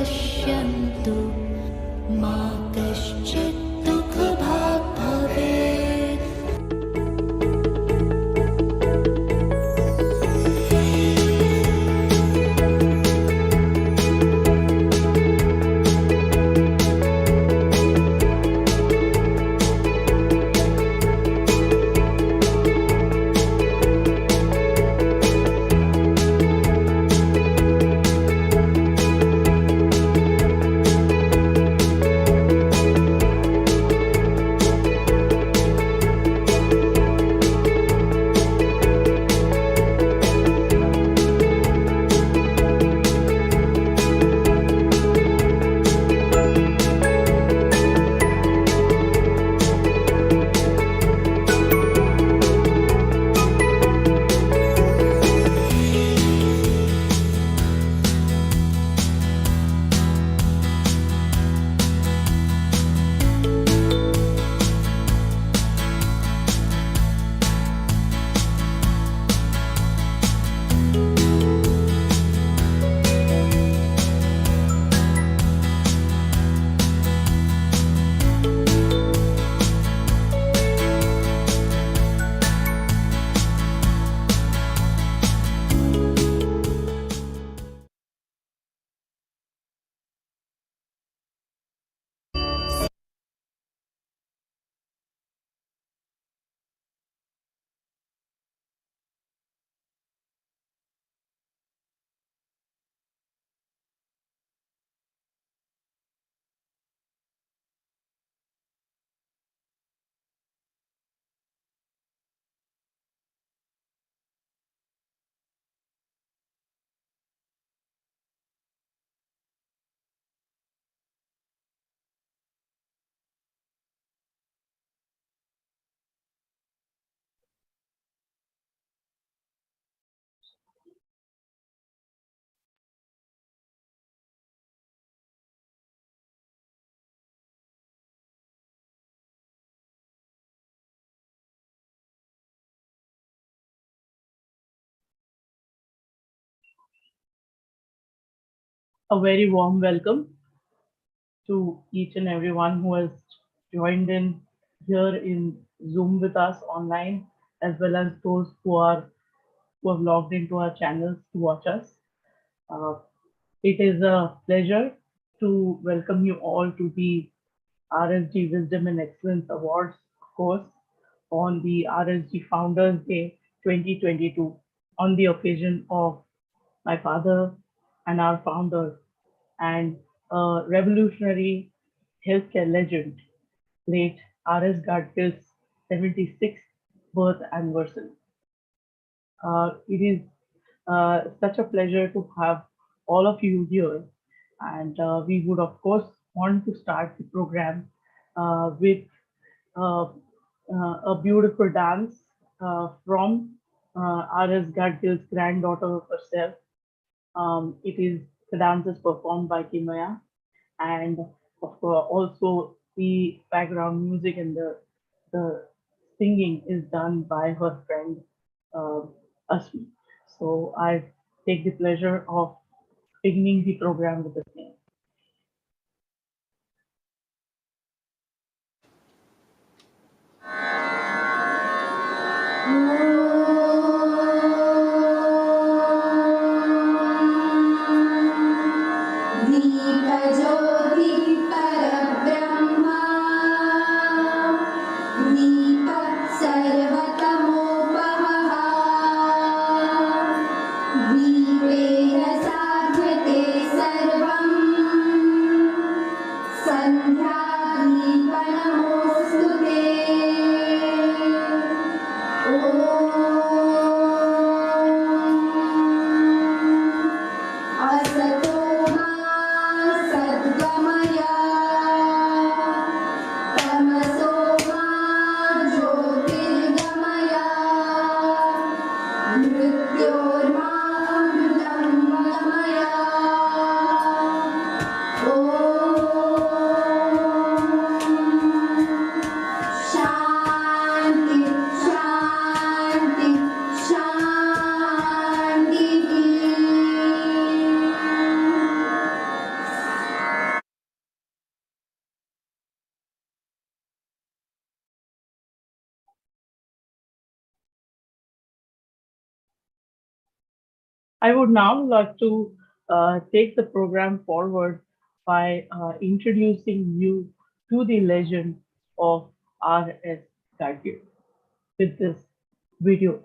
पश्यन्तु मा कश्चित् दुःखभाग् भवेत्। A very warm welcome to each and everyone who has joined in here in Zoom with us online, as well as those who have logged into our channels to watch us. Uh, it is a pleasure to welcome you all to the RSG Wisdom and Excellence Awards course on the RSG Founders Day 2022 on the occasion of my father and our founder and a revolutionary healthcare legend, late R.S. Gadgil's 76th birth anniversary. It is such a pleasure to have all of you here, and we would, of course, want to start the program with uh, a beautiful dance from R.S. Gadgil's granddaughter herself. It is the dance is performed by Kimaya, and of course, also the background music and the singing is done by her friend uh, Asmi. So I take the pleasure of beginning the program with the same. Deepjyoti परब्रह्मा दीपः सर्वतमोपहः दीपेन साध्यते सर्वम् I would now like to take the program forward by introducing you to the legend of R.S. Gadgil with this video.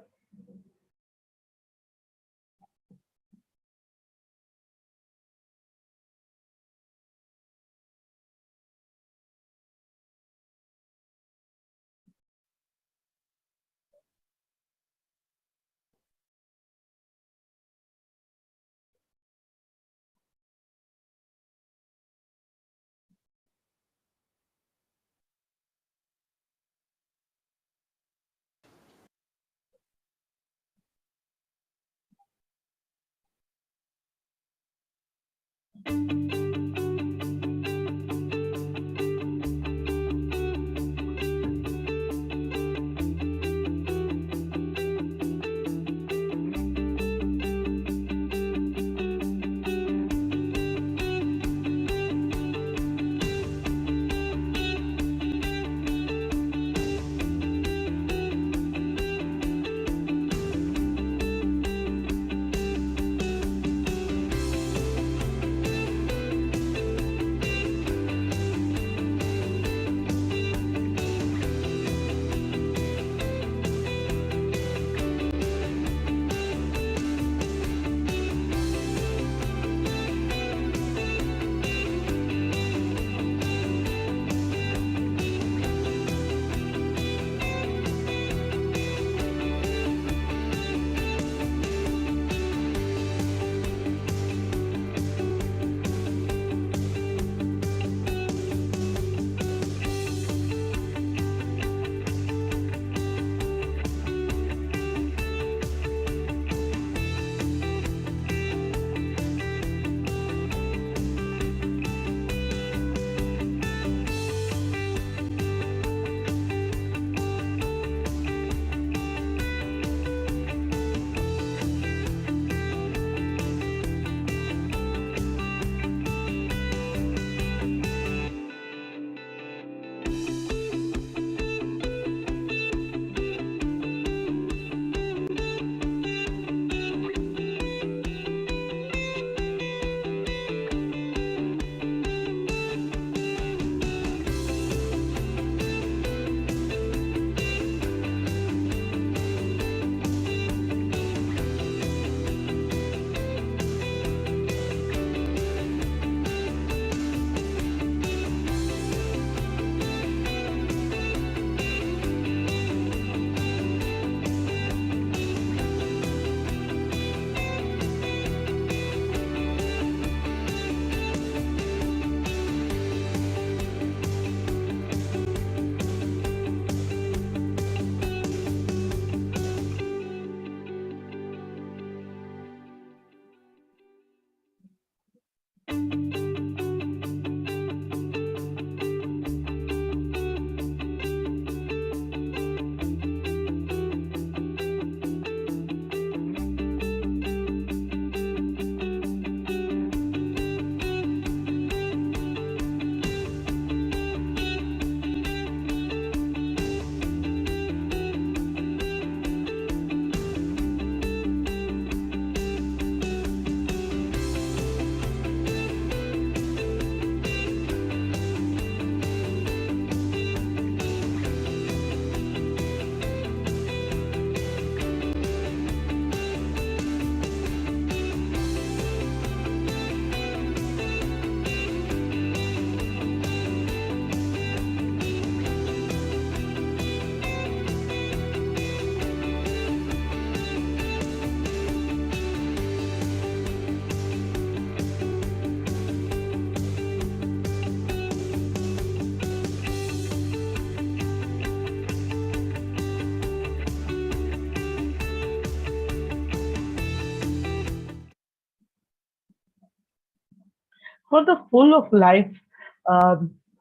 For the full of life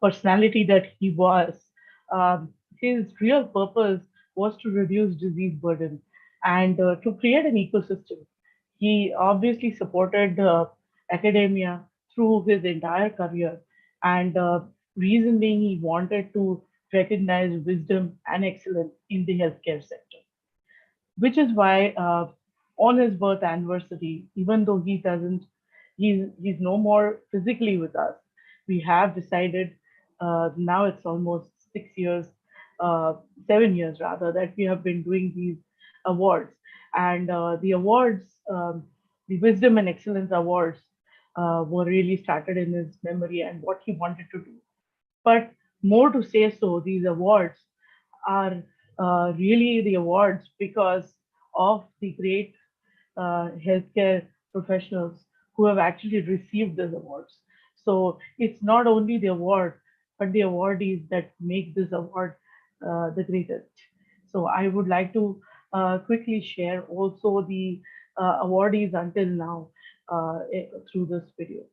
personality that he was, his real purpose was to reduce disease burden and to create an ecosystem. He obviously supported academia through his entire career, and reason being he wanted to recognize wisdom and excellence in the healthcare sector, which is why on his birth anniversary, even though he's no more physically with us. We have decided, now it's almost 6 years, uh, 7 years rather, that we have been doing these awards. And the awards, the Wisdom and Excellence Awards, were really started in his memory and what he wanted to do. But more to say so, these awards are really the awards because of the great healthcare professionals who have actually received these awards. So it's not only the award, but the awardees that make this award the greatest. So I would like to quickly share also the awardees until now through this video.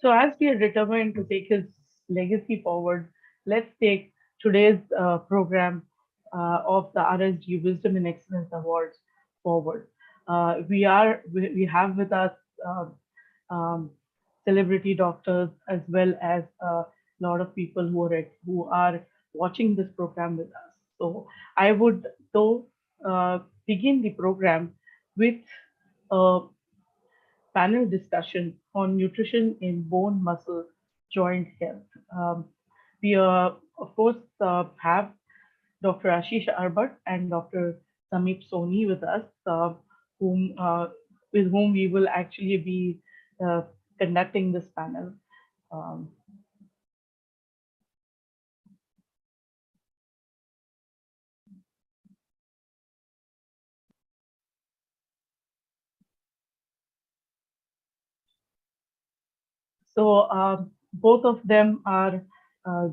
So, as we are determined to take his legacy forward, let's take today's program of the RSG Wisdom and Excellence Awards forward. We have with us uh, um, celebrity doctors as well as a lot of people who are watching this program with us. So, I would though begin the program with a panel discussion on nutrition in bone, muscle, joint health. We, of course, have Dr. Ashish Arbat and Dr. Samip Soni with us, whom with whom we will actually be uh, conducting this panel. Um, so both of them are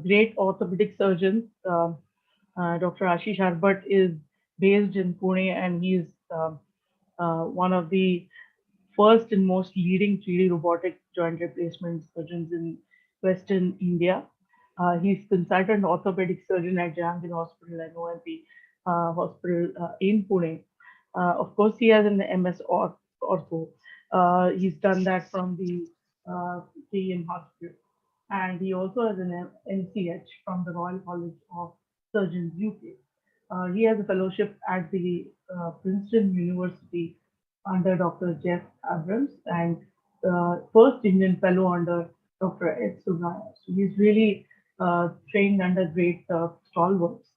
great orthopedic surgeons. Dr. Ashish Arbat is based in Pune, and he's one of the first and most leading 3D robotic joint replacement surgeons in Western India. He's consultant orthopedic surgeon at Jahangir Hospital and OMP Hospital in Pune. Of course, he has an MS Ortho. He's done that from the KEM Hospital. And he also has an NCH from the Royal College of Surgeons, UK. He has a fellowship at the Princeton University under Dr. Jeff Abrams and first Indian fellow under Dr. Ed Sugaya. So he's really trained under great stalwarts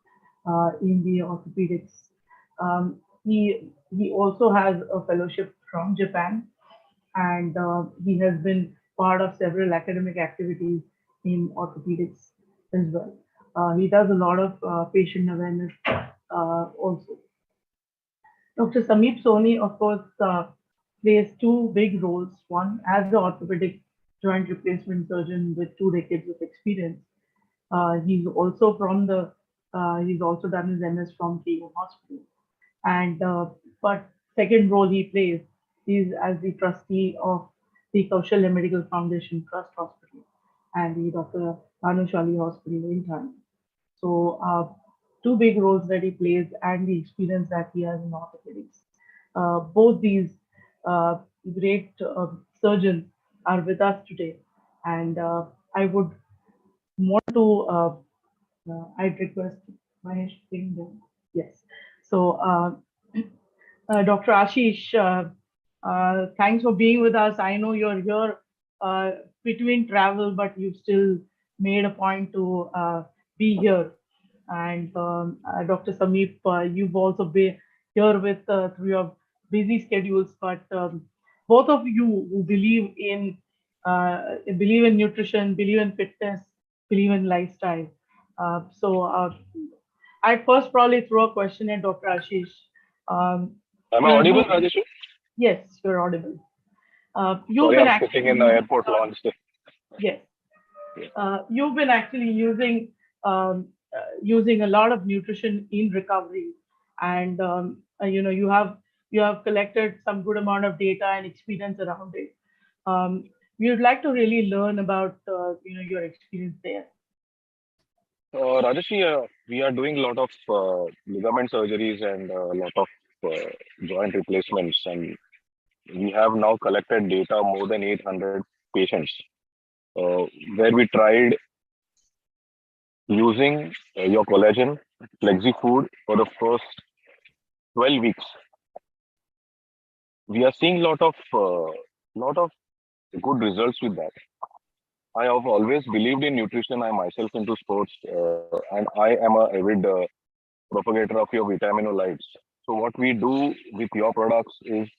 in the orthopedics. He also has a fellowship from Japan, and he has been part of several academic activities in orthopedics as well. He does a lot of patient awareness also. Dr. Sameep Soni, of course, plays two big roles. One, as the orthopedic joint replacement surgeon with 2 decades of experience. He's also from the he's also done his MS from Keegan Hospital. And but second role he plays is as the trustee of the Kaushalya Medical Foundation Trust Hospital and the Dr. Anushali Hospital in Thane. So two big roles that he plays and the experience that he has in orthopedics. Both these uh, great surgeons are with us today, and I would want to I'd request Mahesh to bring them. Yes. So, Dr. Ashish, thanks for being with us. I know you're here uh, between travel, but you've still made a point to be here. And Dr. Sameep, you've also been here with through your busy schedules, but both of you who believe in nutrition, believe in fitness, believe in lifestyle. So I first probably throw a question at Dr. Ashish. Um, Am I you know, audible, you Rajesh? yes, you're audible. You've Sorry, been I'm sitting in the actually airport launch. yes, Yeah. you've been actually using a lot of nutrition in recovery, and you have collected some good amount of data and experience around it. Um, we would like to really learn about your experience there. Rajesh, we are doing a lot of ligament surgeries and a lot of joint replacements, and we have now collected data more than 800 patients, uh, where we tried using your collagen flexi food for the first 12 weeks. We are seeing lot of good results with that. I have always believed in nutrition. I myself into sports, and I am a avid propagator of your vitaminolytes. So what we do with your products is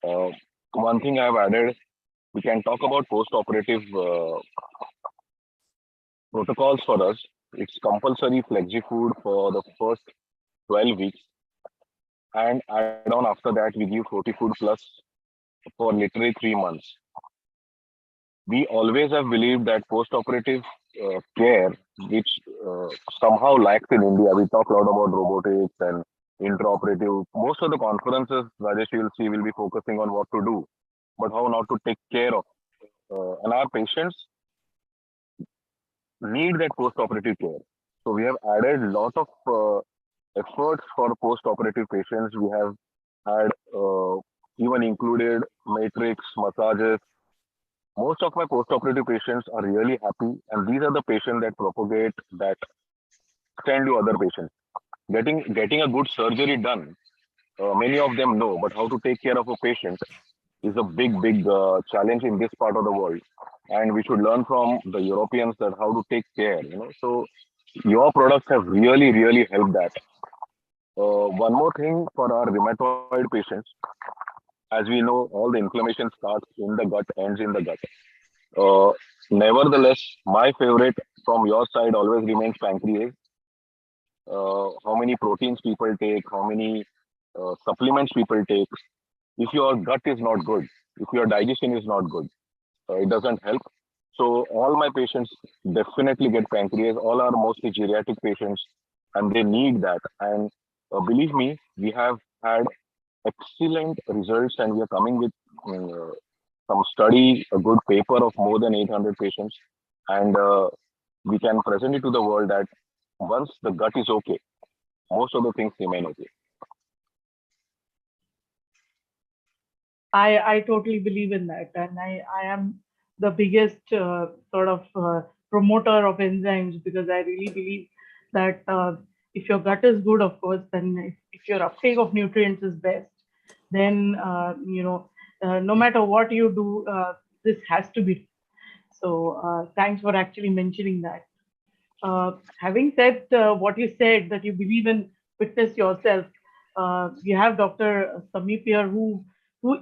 uh, one thing I've added. We can talk about post-operative protocols for us. It's compulsory flexi food for the first 12 weeks, and add on after that we give 40 food plus for literally 3 months. We always have believed that post-operative care, which somehow lacks in India. We talk a lot about robotics and intraoperative. Most of the conferences, Rajesh, you'll see, will be focusing on what to do, but how not to take care of. And our patients need that post-operative care. So we have added a lot of efforts for post-operative patients. We have had even included matrix massages. Most of my post-operative patients are really happy, and these are the patients that propagate, that extend to other patients. Getting a good surgery done, many of them know, but how to take care of a patient is a big challenge in this part of the world, and we should learn from the Europeans that how to take care. So your products have really helped that. One more thing for our rheumatoid patients, as we know, all the inflammation starts in the gut, ends in the gut. Uh, Nevertheless, my favorite from your side always remains pancreas. How many proteins people take, how many supplements people take. If your gut is not good, if your digestion is not good, it doesn't help. So all my patients definitely get pancreas. All are mostly geriatric patients, and they need that. And believe me, we have had excellent results, and we are coming with some study, a good paper of more than 800 patients, and we can present it to the world that once the gut is okay, most of the things remain okay. I totally believe in that, and I am the biggest sort of promoter of enzymes because I really believe that if your gut is good, of course, then if your uptake of nutrients is best, then no matter what you do, this has to be. So thanks for actually mentioning that. Having said what you said, that you believe in fitness yourself, you have Dr. Sameep here who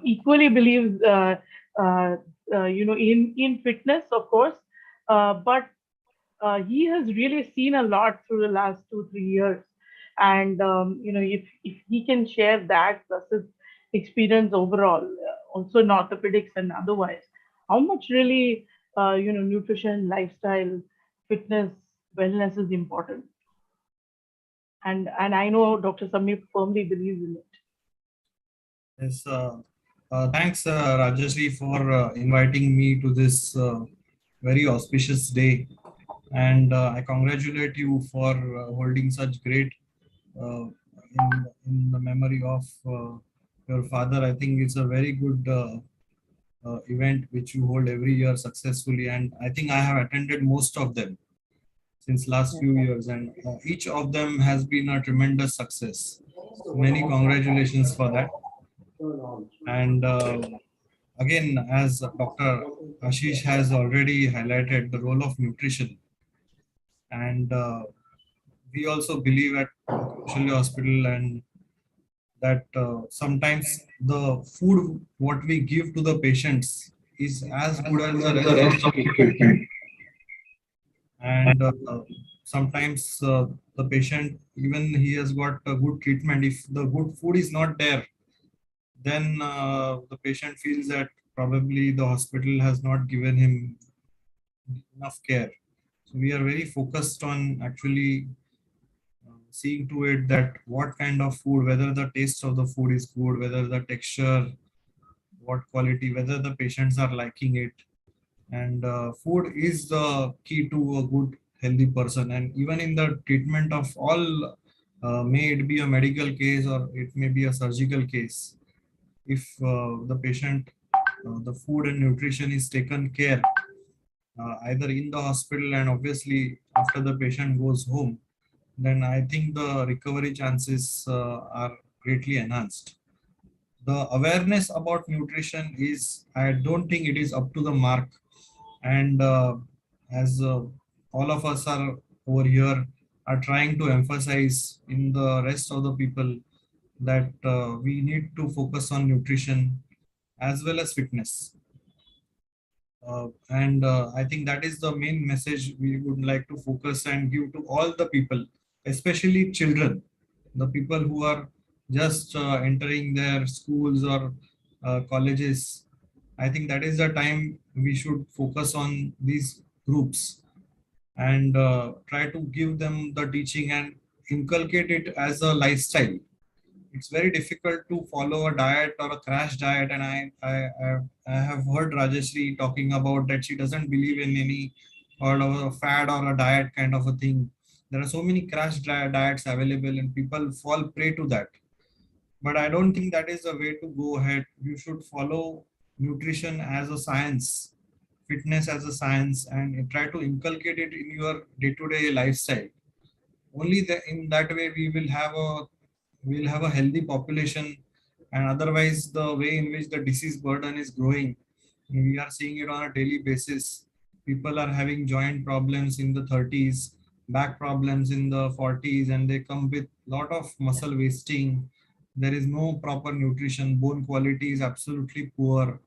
equally believes uh, in fitness, of course, but he has really seen a lot through the last 2 3 years, and if he can share that plus his experience overall, also in orthopedics and otherwise, how much really nutrition, lifestyle, fitness, wellness is important, and I know Dr. Samir firmly believes in it. Yes, thanks, Rajashri, for inviting me to this very auspicious day. And I congratulate you for holding such great in the memory of your father. I think it's a very good event which you hold every year successfully. And I think I have attended most of them since last few years, and each of them has been a tremendous success. So many congratulations for that. And again, as Dr. Ashish has already highlighted the role of nutrition, and we also believe at Kaushal Hospital and that sometimes the food what we give to the patients is as good as the rest of the equipment. And sometimes the patient, even he has got a good treatment, if the good food is not there, then the patient feels that probably the hospital has not given him enough care. So we are very focused on actually seeing to it that what kind of food, whether the taste of the food is good, whether the texture, what quality, whether the patients are liking it. And food is the key to a good healthy person. And even in the treatment of all, may it be a medical case or it may be a surgical case, if the patient, the food and nutrition is taken care, either in the hospital and obviously after the patient goes home, then I think the recovery chances are greatly enhanced. The awareness about nutrition is, I don't think it is up to the mark. And as all of us are over here are trying to emphasize in the rest of the people that we need to focus on nutrition as well as fitness. And I think that is the main message we would like to focus and give to all the people, especially children, the people who are just entering their schools or colleges. I think that is the time we should focus on these groups and try to give them the teaching and inculcate it as a lifestyle. It's very difficult to follow a diet or a crash diet, and I have heard Rajeshri talking about that she doesn't believe in any sort of a fad or a diet kind of a thing. There are so many crash diets available and people fall prey to that, but I don't think that is the way to go ahead. You should follow nutrition as a science, fitness as a science, and try to inculcate it in your day-to-day lifestyle. Only in that way we'll have a healthy population. And otherwise, the way in which the disease burden is growing, we are seeing it on a daily basis. People are having joint problems in the 30s, back problems in the 40s, and they come with lot of muscle wasting. There is no proper nutrition, bone quality is absolutely poor.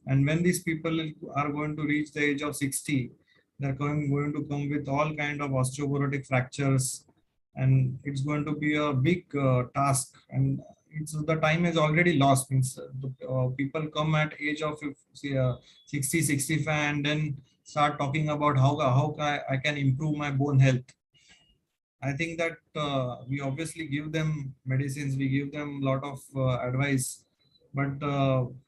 And when these people are going to reach the age of 60, they're going to come with all kind of osteoporotic fractures, and it's going to be a big task. And it's the time is already lost. Means people come at age of 60, 65, and then start talking about how I can improve my bone health. I think that we obviously give them medicines, we give them a lot of advice, but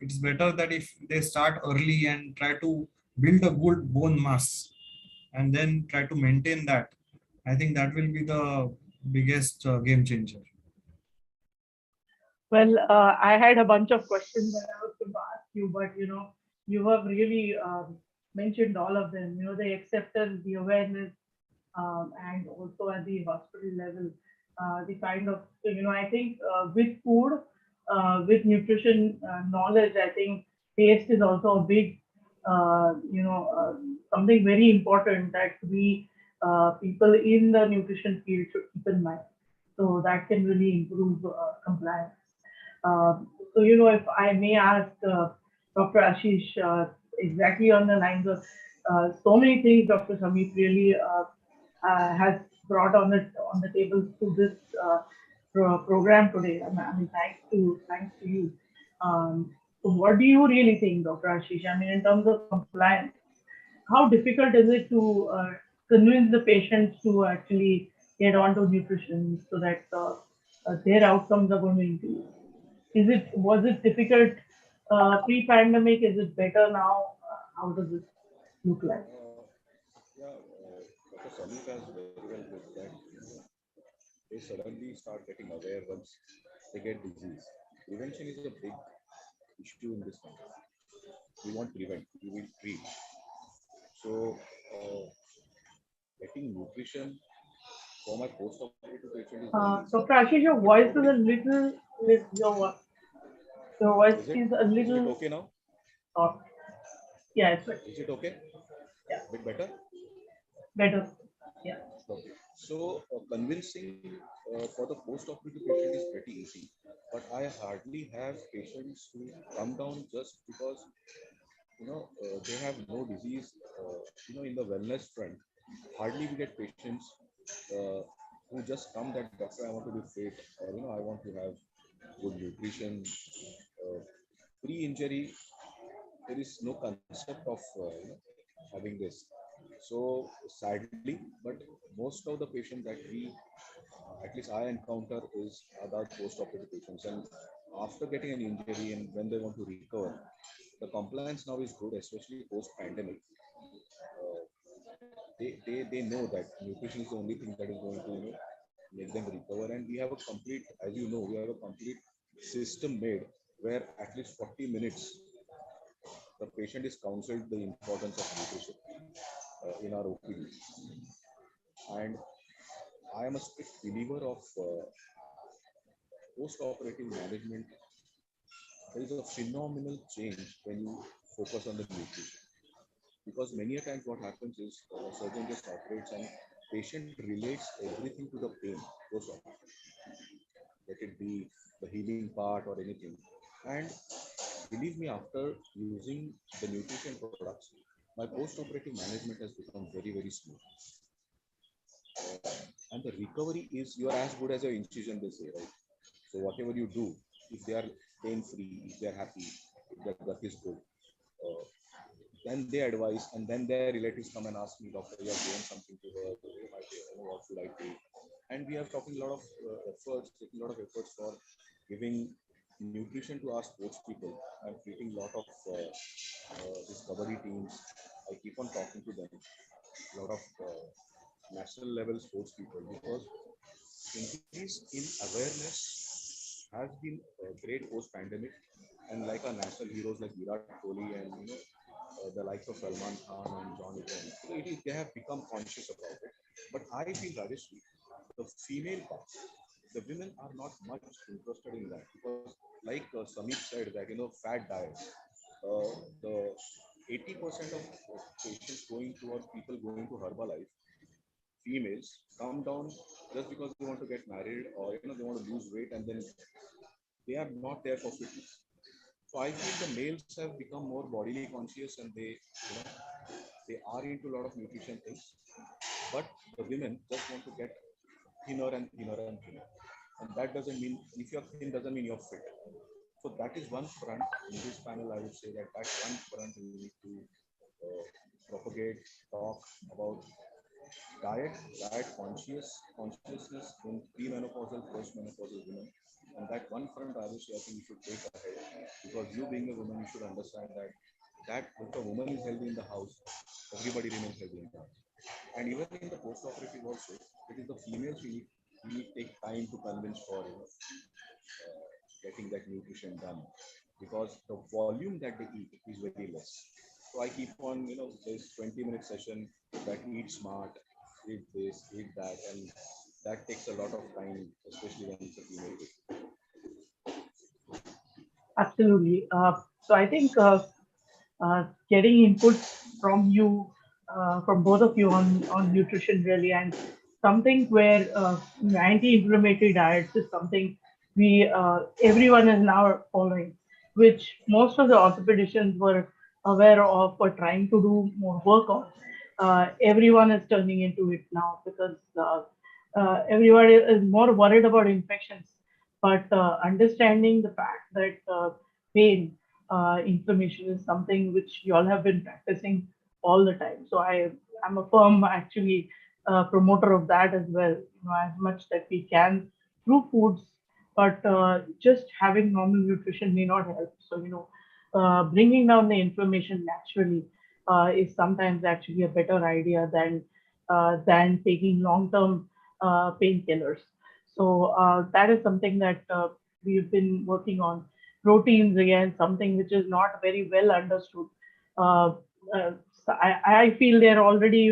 it's better that if they start early and try to build a good bone mass and then try to maintain that, I think that will be the biggest game changer. Well, I had a bunch of questions that I was going to ask you, but you have really mentioned all of them. The acceptance, the awareness, and also at the hospital level, the kind of I think with food, with nutrition knowledge, I think taste is also a big, something very important that we people in the nutrition field should keep in mind. So that can really improve compliance. So, if I may ask Dr. Ashish, exactly on the lines of So many things Dr. Samit really has brought on the table to this program today. I mean, thanks to you. So what do you really think, Dr. Ashish? I mean, in terms of compliance, how difficult is it to convince the patients to actually get onto nutrition so that their outcomes are going to improve? Was it difficult pre-pandemic? Is it better now? How does it look like? Yeah, Dr. Samit has very well put that they suddenly start getting aware once they get disease. Prevention is a big issue in this country. We won't prevent, we will treat. So, getting nutrition for my post-operative patient is very easy. Dr. Ashish, your But voice is nobody a little, your voice is a is it little okay now? soft. Yeah, it's better. Is it okay? Yeah, Bit better? better. Yeah. Okay. So convincing for the post-operative patient is pretty easy, but I hardly have patients who come down just because they have no disease. In the wellness front, hardly we get patients uh, who just come that doctor, I want to be fit, or I want to have good nutrition. Uh, Pre-injury, there is no concept of having this. So sadly, but most of the patients that we, at least I encounter, are the post-operative patients, and after getting an injury and when they want to recover, the compliance now is good, especially post-pandemic. They know that nutrition is the only thing that is going to make them recover, and we have a complete, as you know, we have a complete system made where at least 40 minutes the patient is counseled the importance of nutrition in our OPD. And I am a strict believer of post-operative management. There is a phenomenal change when you focus on the nutrition, because many a times what happens is surgeon just operates and patient relates everything to the pain post-operative, let it be the healing part or anything. And believe me, after using the nutrition products, my post-operative management has become very, very smooth. And the recovery is, you are as good as your incision, they say, right? So whatever you do, if they are pain-free, if they are happy, if their gut is good, uh, then they advise, and then their relatives come and ask me, doctor, you have given something to her, what should I do? And we are talking a lot of efforts, taking a lot of efforts for giving nutrition to our sports people. I'm treating a lot of these kabaddi teams. I keep on talking to them, a lot of national level sports people, because increase in awareness has been great post pandemic, and like our national heroes like Virat Kohli and the likes of Salman Khan and John Evans, they have become conscious about it. But I feel, Rajeshri, the female part, the women are not much interested in that, because like Samit said that fat diet, the 80% of patients going to, or people going to Herbalife, females come down just because they want to get married, or they want to lose weight, and then they are not there for fitness. So I feel the males have become more bodily conscious, and they are into a lot of nutrition things. But the women just want to get thinner and thinner and thinner, and that doesn't mean, if you're thin doesn't mean you're fit. So that is one front in this panel. I would say that that's one front we need to uh, propagate, talk about diet consciousness in premenopausal, postmenopausal women. And that one front, obviously, I think you should take ahead, because you being a woman, you should understand that if a woman is healthy in the house, everybody remains healthy in the house. And even in the post-operative also, it is the females we need take time to convince for getting that nutrition done, because the volume that they eat is very less. So I keep on, this 20-minute session that eat smart, eat this, eat that, and that takes a lot of time, especially when it's a female. Absolutely. So I think getting input from you, from both of you on nutrition really, and something where anti-inflammatory diets is something everyone is now following, which most of the orthopedicians were aware of or trying to do more work on, everyone is turning into it now, because everybody is more worried about infections. But understanding the fact that pain, inflammation is something which you all have been practicing all the time. So I'm a firm, actually, promoter of that as well. As much that we can through foods, but just having normal nutrition may not help. So bringing down the inflammation naturally is sometimes actually a better idea than taking long-term painkillers. So that is something that we've been working on. Proteins, again, something which is not very well understood. Uh, so I feel they're already,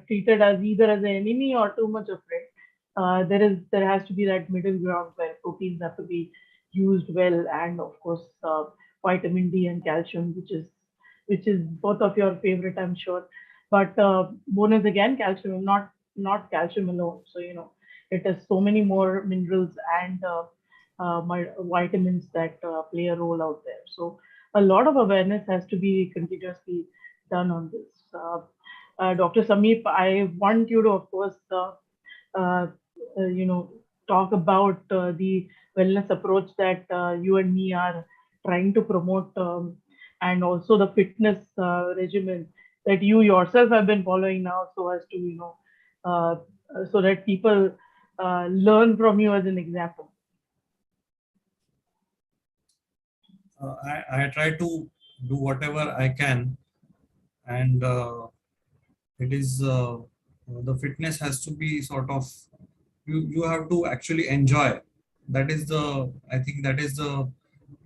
treated as either as an enemy or too much afraid. There has to be that middle ground where proteins have to be used well, and of course vitamin D and calcium, which is both of your favorite, I'm sure. But bonus again, calcium, not calcium alone. So it has so many more minerals and vitamins that play a role out there. So a lot of awareness has to be continuously done on this. Dr. Sameep, I want you to, of course, uh, you know, talk about the wellness approach that you and me are trying to promote, and also the fitness regimen that you yourself have been following now, so as to, uh, so that people learn from you as an example. I try to do whatever I can, and it is the fitness has to be sort of, you have to actually enjoy. That is the, I think that is the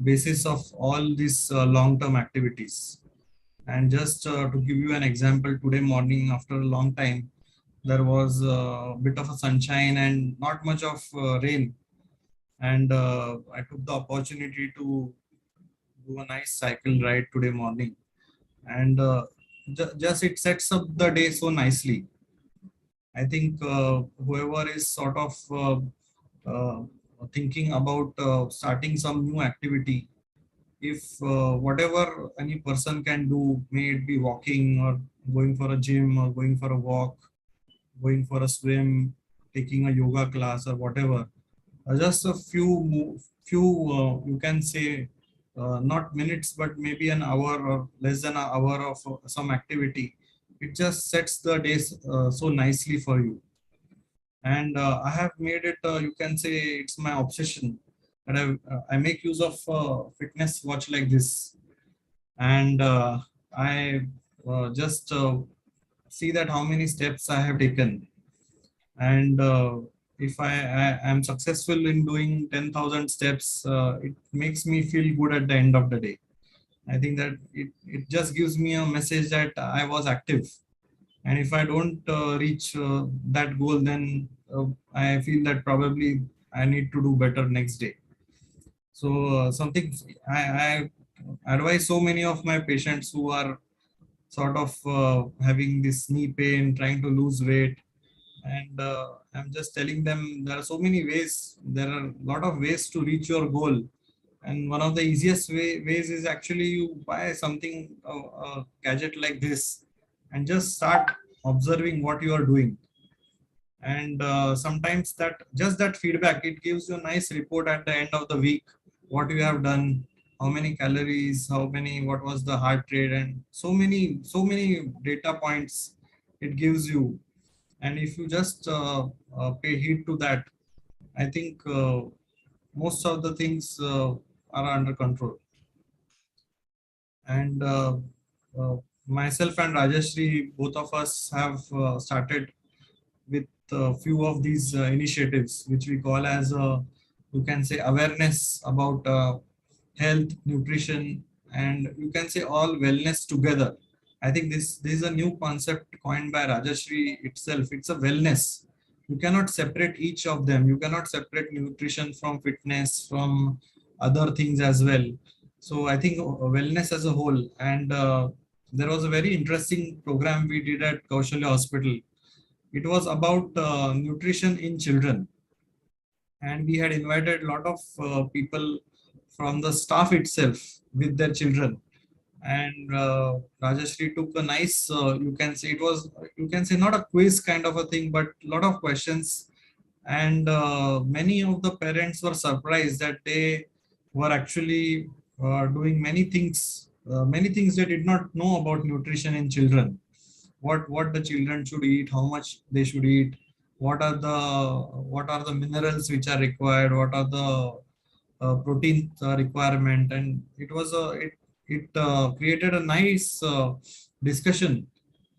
basis of all these long term activities. And just to give you an example, today morning after a long time there was a bit of a sunshine and not much of rain, and I took the opportunity to do a nice cycle ride today morning, and just it sets up the day so nicely. I think whoever is sort of uh, thinking about starting some new activity, if whatever any person can do, may it be walking or going for a gym or going for a walk, going for a swim, taking a yoga class or whatever, just a few you can say not minutes but maybe an hour or less than an hour of some activity, it just sets the days so nicely for you. And I have made it, you can say it's my obsession, that I make use of fitness watch like this. And I just see that how many steps I have taken. And if I am successful in doing 10,000 steps, it makes me feel good at the end of the day. I think that it just gives me a message that I was active. And if I don't reach that goal, then I feel that probably I need to do better next day. So something I advise so many of my patients who are sort of having this knee pain, trying to lose weight, and I'm just telling them there are so many ways. There are a lot of ways to reach your goal, and one of the easiest ways is actually you buy something, a gadget like this, and just start observing what you are doing. And sometimes that just that feedback, it gives you a nice report at the end of the week, what you have done, how many calories, how many, what was the heart rate, and so many data points it gives you. And if you just pay heed to that, I think most of the things are under control. And myself and Rajashri, both of us have started with a few of these initiatives, which we call as you can say awareness about health, nutrition, and you can say all wellness together. I think this is a new concept coined by Rajashri itself. It's a wellness. You cannot separate each of them. You cannot separate nutrition from fitness, from other things as well. So I think wellness as a whole. And there was a very interesting program we did at Kaushalya Hospital. It was about nutrition in children, and we had invited a lot of people from the staff itself with their children. and Rajashri took a nice, you can say not a quiz kind of a thing, but a lot of questions. And many of the parents were surprised that they were actually doing many things they did not know about nutrition in children. What the children should eat, how much they should eat, what are the minerals which are required, what are the protein requirement. And it created a nice discussion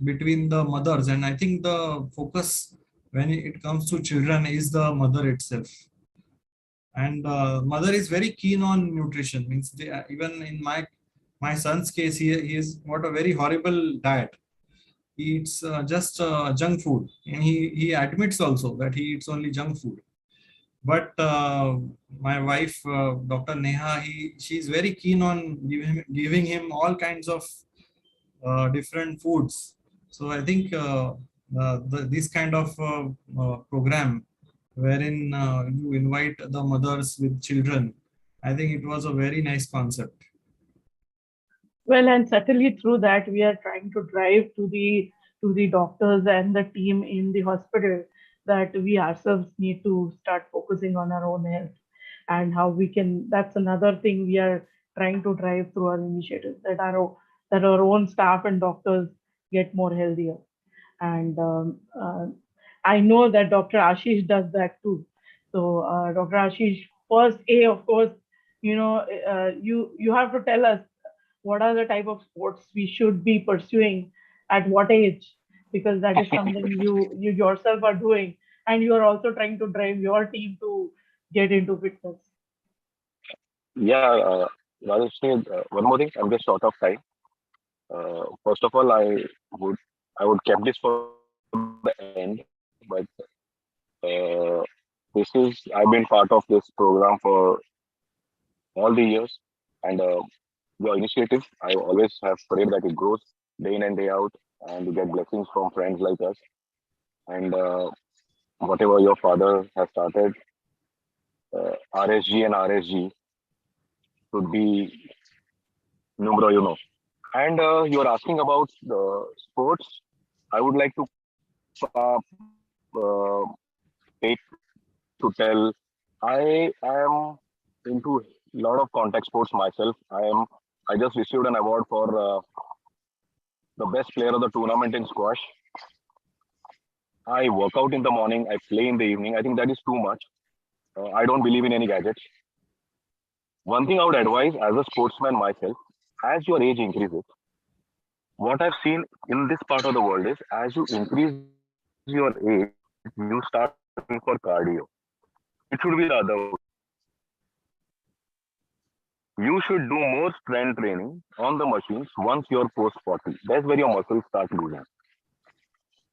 between the mothers. And I think the focus when it comes to children is the mother itself. And mother is very keen on nutrition. Means even in my son's case, he is got a very horrible diet. He eats just junk food, and he admits also that he eats only junk food. But my wife, Dr. Neha, she's very keen on giving him all kinds of different foods. So I think this kind of program wherein you invite the mothers with children, I think it was a very nice concept. Well, and certainly through that, we are trying to drive to the doctors and the team in the hospital that we ourselves need to start focusing on our own health and how we can. That's another thing we are trying to drive through our initiatives, that our own staff and doctors get more healthier. And I know that Dr. Ashish does that too. So, Dr. Ashish, first of course, you have to tell us what are the type of sports we should be pursuing at what age, because that is something you yourself are doing, and you are also trying to drive your team to get into fitness. Yeah, Rajeshri, one more thing. I'm just short of time. First of all, would I would kept this for the end, but uh, this is I've been part of this program for all the years, and your initiative, I always have prayed that it grows day in and day out, and you get blessings from friends like us. And whatever your father has started, RSG and RSG should be numero uno. And you're asking about the sports. I would like to uh, take to tell. I am into a lot of contact sports myself. I just received an award for the best player of the tournament in squash. I work out in the morning. I play in the evening. I think that is too much. I don't believe in any gadgets. One thing I would advise as a sportsman myself, as your age increases, what I've seen in this part of the world is as you increase your age, you start going for cardio. It should be the other way. You should do more strength training on the machines once you're post 40. That's where your muscles start losing.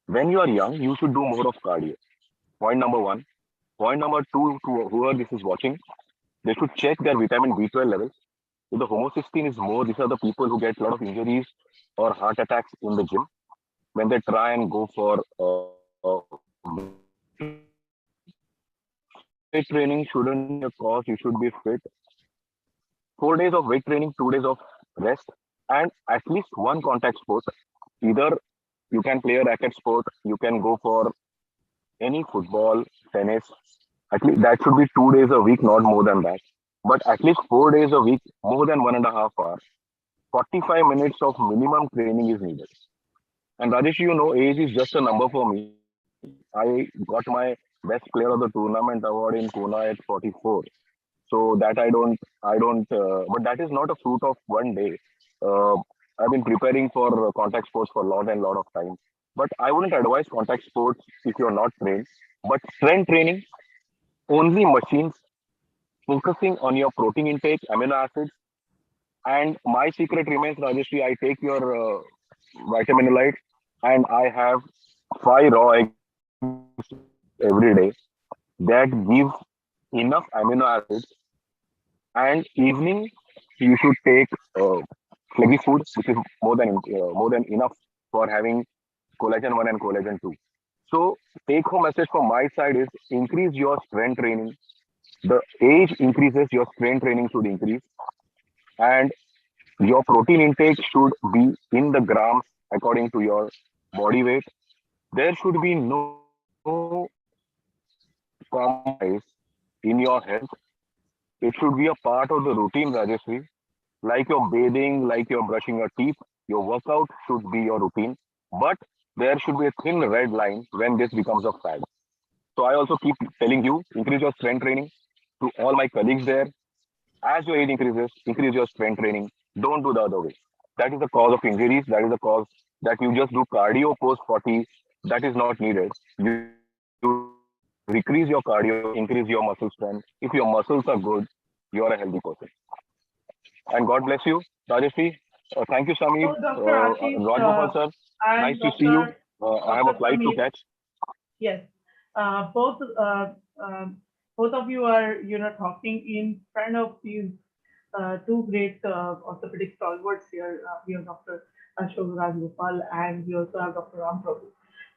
When you are young, you should do more of cardio. Point number one. Point number two, to whoever this is watching, they should check their vitamin B12 levels. If the homocysteine is more, these are the people who get a lot of injuries or heart attacks in the gym when they try and go for weight training. Weight training shouldn't be a cause. You should be fit. 4 days of weight training, 2 days of rest, and at least one contact sport. Either you can play a racket sport, you can go for any football, tennis. At least that should be 2 days a week, not more than that. But at least 4 days a week, more than 1.5 hours. 45 minutes of minimum training is needed. And Rajesh, age is just a number for me. I got my best player of the tournament award in Pune at 44. So that but that is not a fruit of one day. Uh, I've been preparing for contact sports for a lot and lot of time. But I wouldn't advise contact sports if you're not trained. But strength training, only machines, focusing on your protein intake, amino acids. And my secret remains, Rajeshri, I take your vitaminolite and I have 5 raw eggs every day that give enough amino acids. And evening, you should take flaky food, which is more than enough for having collagen 1 and collagen 2. So, take home message from my side is increase your strength training. The age increases, your strength training should increase. And Your protein intake should be in the grams according to your body weight. There should be no compromise in your health. It should be a part of the routine, Rajeshri. Like you're bathing, like you're brushing your teeth, your workout should be your routine. But there should be a thin red line when this becomes a fad. So I also keep telling you, increase your strength training. To all my colleagues there, as your age increases, increase your strength training. Don't do the other way. That is the cause of injuries. That is the cause that you just do cardio post 40. That is not needed. You should decrease your cardio, increase your muscle strength. If your muscles are good, you are a healthy person. And God bless you, Rajeshri. Thank you, Samir. So, Dr. Ashish Rajgopal sir, nice and to see you. I have a Dr. flight to Samir, catch. yes, uh, both uh, both of you are talking in front of these two great orthopedic stalwarts here. We have Dr. Ashok Rajgopal and we also have Dr. Ram Prabhu.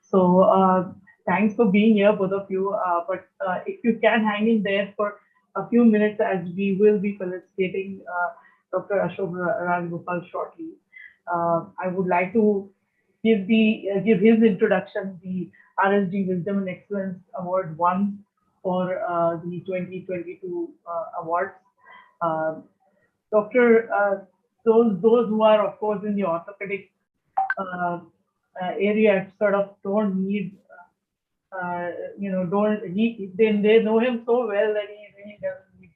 So thanks for being here, both of you. But if you can hang in there for a few minutes, as we will be felicitating Dr. Ashok Rajgopal shortly. I would like to give his introduction, the RSD Wisdom and Excellence Award won for the 2022 awards. Uh, Doctor, those who are of course in the orthopedic uh, area sort of don't need don't he then they know him so well that he really doesn't need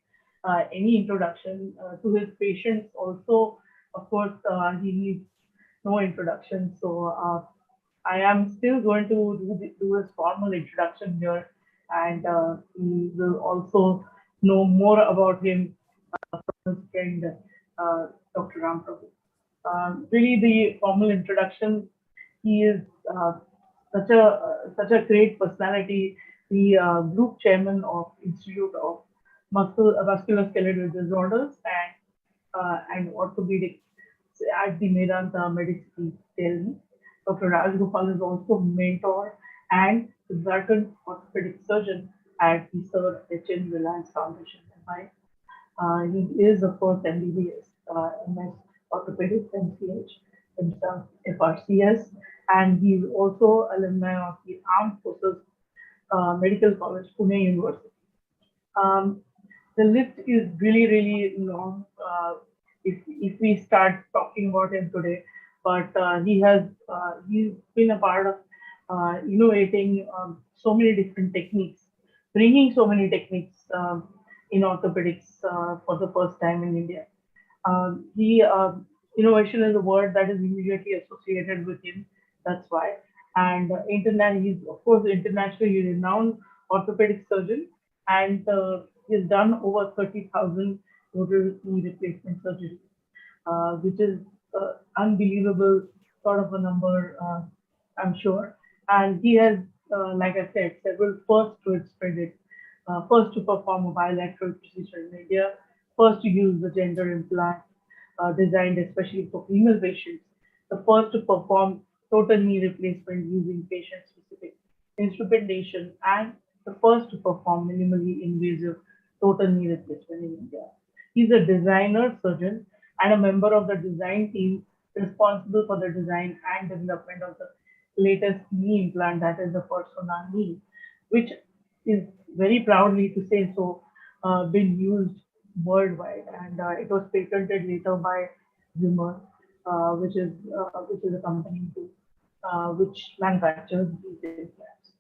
any introduction to his patients. Also, of course, he needs no introduction. So I am still going to do his formal introduction here, and we will also know more about him from his friend Dr. Ram Prabhu. Really, the formal introduction. He is such a great personality. The group chairman of Institute of Musculoskeletal Disorders and Orthopedics at the Medanta Medici Delhi. Dr. Raj Gopal is also mentor and consultant orthopedic surgeon at the Sir H.N. Reliance Foundation, MI. He is, of course, MBBS, MS Orthopedics, MCH, himself FRCS, and he's also alumni of the Armed Forces Medical College, Pune University. Um, the list is really, really long if we start talking about him today. But he's been a part of innovating so many different techniques, bringing so many techniques in orthopedics for the first time in India. The innovation is a word that is immediately associated with him. That's why. And he's of course internationally renowned orthopedic surgeon, and he's done over 30,000 total knee replacement surgeries, which is unbelievable sort of a number, I'm sure. And he has, like I said, several firsts to its credit. First to perform a bilateral procedure in India, first to use the gender implant designed especially for female patients, the first to perform total knee replacement using patient-specific instrumentation, and the first to perform minimally invasive total knee replacement in India. He's a designer surgeon and a member of the design team responsible for the design and development of the latest knee implant, that is the Persona knee, which is very proudly to say so, been used worldwide, and it was patented later by Zimmer, which is a company which manufactures these implants.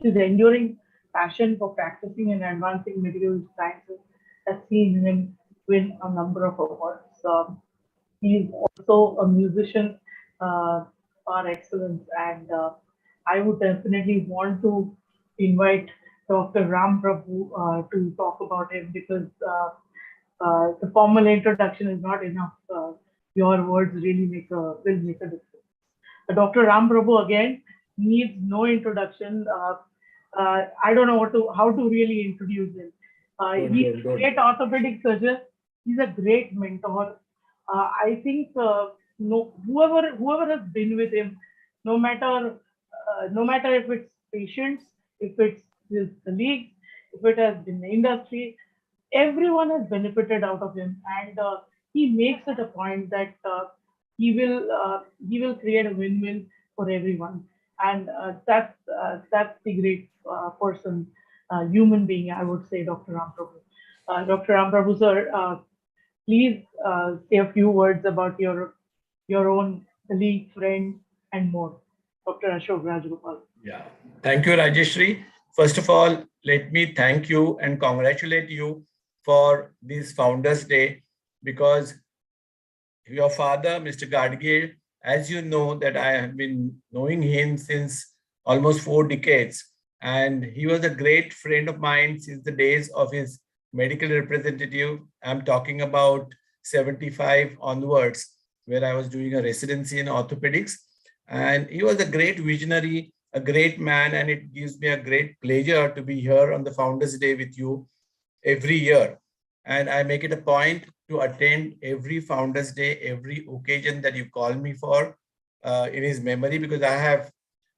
His enduring passion for practicing and advancing medical sciences has seen him win a number of awards. He's also a musician par excellence, and I would definitely want to invite Dr. Ram Prabhu to talk about him because the formal introduction is not enough. Your words really will make a difference. Dr. Ram Prabhu again needs no introduction. I don't know how to really introduce him. He's a great orthopedic surgeon. He's a great mentor. I think no whoever has been with him, no matter if it's patients, if it's his colleagues, if it has been the industry, everyone has benefited out of him, and he makes it a point that he will create a win-win for everyone, and that's the great person, human being, I would say, Dr. Ram Prabhu. Dr. Ram Prabhu sir, please say a few words about your own colleague, friend, and more. Dr. Ashok Rajgopal. Yeah. Thank you, Rajeshri. First of all, let me thank you and congratulate you for this Founders Day, because your father, Mr. Gadgil, as you know, that I have been knowing him since almost 4 decades. And he was a great friend of mine since the days of his medical representative. I'm talking about 75 onwards, where I was doing a residency in orthopedics. And he was a great visionary, a great man, and it gives me a great pleasure to be here on the Founders Day with you every year. And I make it a point to attend every Founders Day, every occasion that you call me for, in his memory, because I have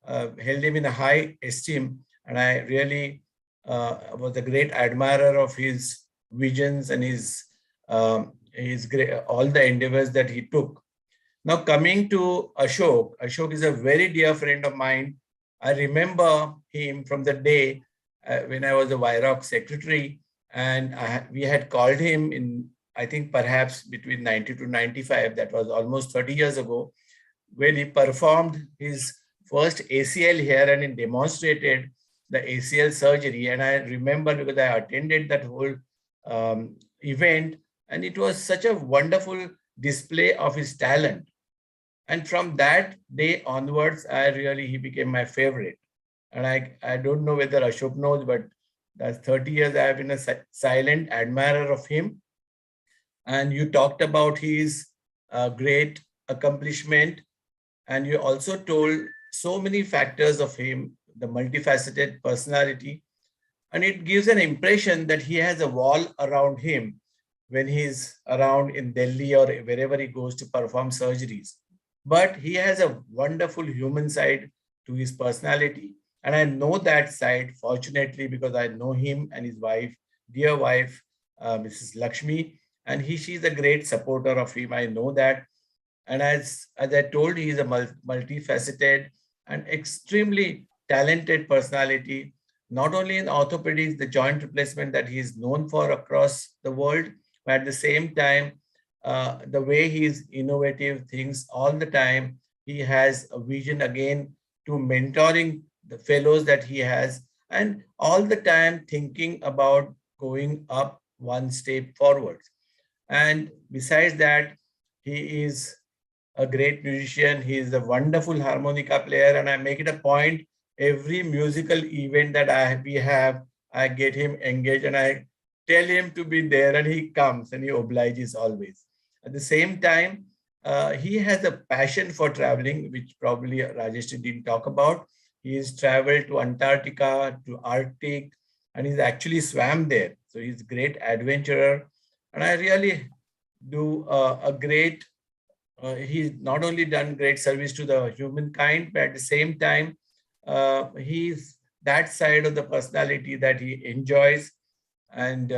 held him in a high esteem, and I really was a great admirer of his visions and his great, all the endeavors that he took. Now coming to Ashok, Ashok is a very dear friend of mine. I remember him from the day when I was a VIROC secretary, and we had called him in, I think perhaps between 90 to 95, that was almost 30 years ago, when he performed his first ACL here and he demonstrated the ACL surgery. And I remember because I attended that whole event, and it was such a wonderful display of his talent. And from that day onwards, he became my favorite. And I don't know whether Ashok knows, but that's 30 years I have been a silent admirer of him. And you talked about his great accomplishment, and you also told so many factors of him, the multifaceted personality, and it gives an impression that he has a wall around him when he's around in Delhi or wherever he goes to perform surgeries. But he has a wonderful human side to his personality. And I know that side, fortunately, because I know him and his wife, dear wife, Mrs. Lakshmi, and she's a great supporter of him. I know that. And as I told, he's a multifaceted and extremely talented personality, not only in orthopedics, the joint replacement that he is known for across the world, but at the same time, the way he is innovative things all the time. He has a vision again to mentoring the fellows that he has, and all the time thinking about going up one step forward. And besides that, he is a great musician. He is a wonderful harmonica player, and I make it a point every musical event that we have, I get him engaged and I tell him to be there, and he comes and he obliges always. At the same time, he has a passion for traveling, which probably Rajesh didn't talk about. He's traveled to Antarctica, to Arctic, and he's actually swam there. So he's a great adventurer. And I really do a great, he's not only done great service to the humankind, but at the same time, he's that side of the personality that he enjoys. And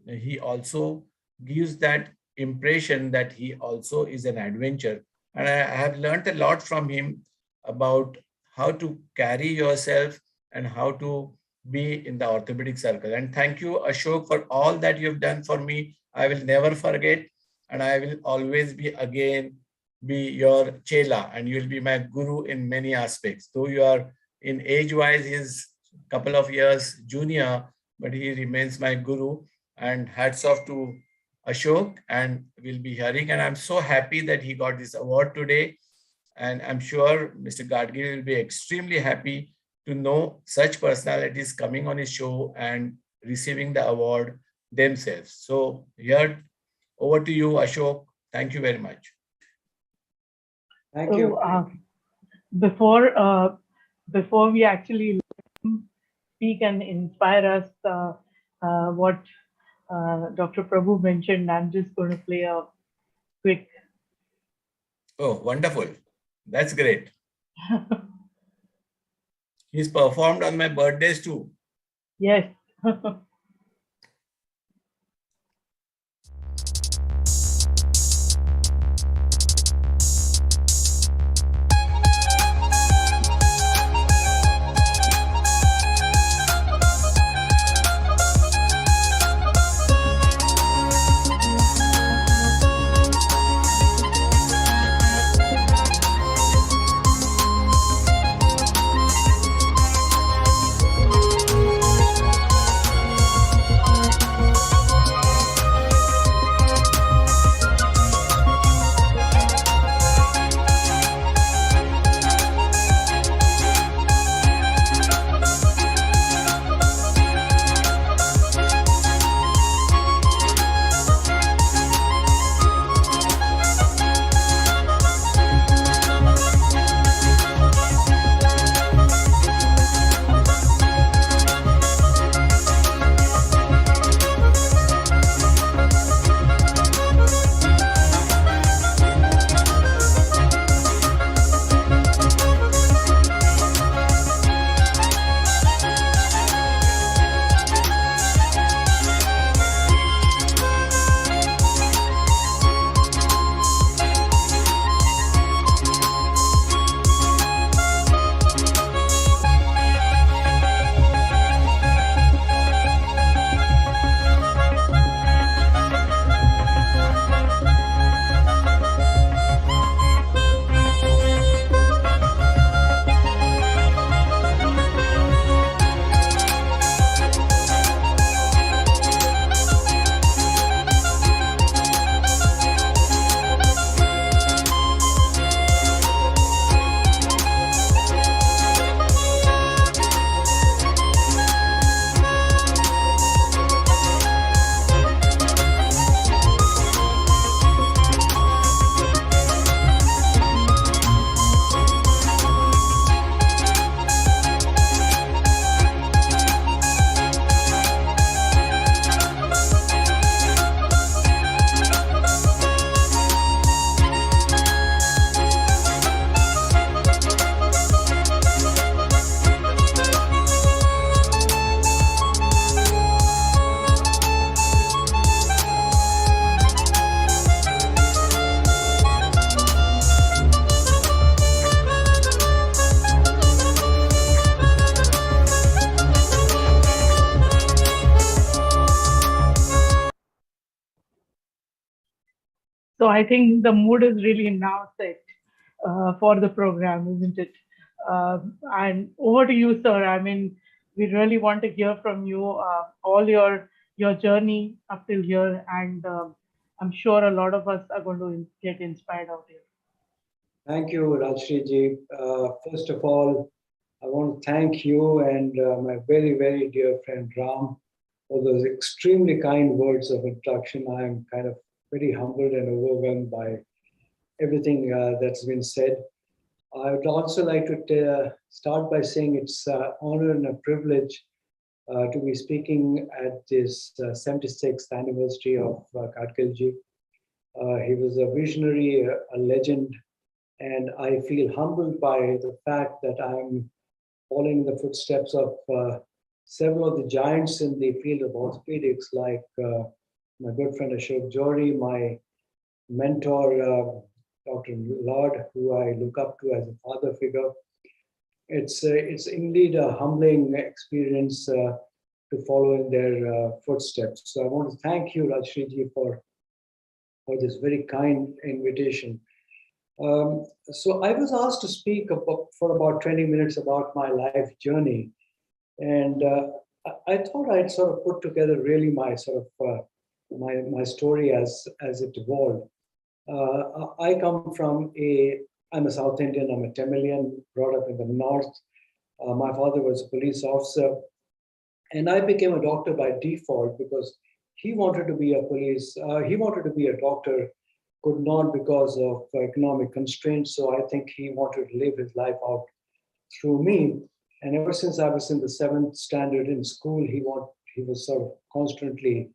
he also gives that impression that he also is an adventurer. And I have learned a lot from him about how to carry yourself and how to be in the orthopedic circle. And thank you, Ashok, for all that you've done for me. I will never forget, and I will always be your chela, and you'll be my guru in many aspects. Though you are in age-wise, he's a couple of years junior, but he remains my guru. And hats off to Ashok, and we'll be hearing. And I'm so happy that he got this award today. And I'm sure Mr. Gadgil will be extremely happy to know such personalities coming on his show and receiving the award themselves. So here, over to you, Ashok. Thank you very much. Thank you. Before we actually let him speak and inspire us, what Dr. Prabhu mentioned, I'm just going to play a quick. Oh, wonderful. That's great. He's performed on my birthdays too. Yes. So I think the mood is really now set for the program, isn't it? And over to you, sir. I mean, we really want to hear from you all your journey up till here, and I'm sure a lot of us are going to get inspired out here. Thank you, Rajshri ji. First of all, I want to thank you and my very, very dear friend Ram for those extremely kind words of introduction. I am kind of very humbled and overwhelmed by everything that's been said. I would also like to start by saying it's an honor and a privilege to be speaking at this 76th anniversary of Gadgil ji. He was a visionary, a legend, and I feel humbled by the fact that I'm following the footsteps of several of the giants in the field of orthopedics, like my good friend Ashok Johri, my mentor, Dr. Lord, who I look up to as a father figure. It's indeed a humbling experience to follow in their footsteps. So I want to thank you, Rajshri ji, for this very kind invitation. So I was asked to speak for about 20 minutes about my life journey, and I thought I'd sort of put together really my sort of my story as it evolved. I come from I'm a South Indian, I'm a Tamilian, brought up in the north. My father was a police officer, and I became a doctor by default because he wanted to be he wanted to be a doctor, could not because of economic constraints. So I think he wanted to live his life out through me. And ever since I was in the 7th standard in school, he was sort of constantly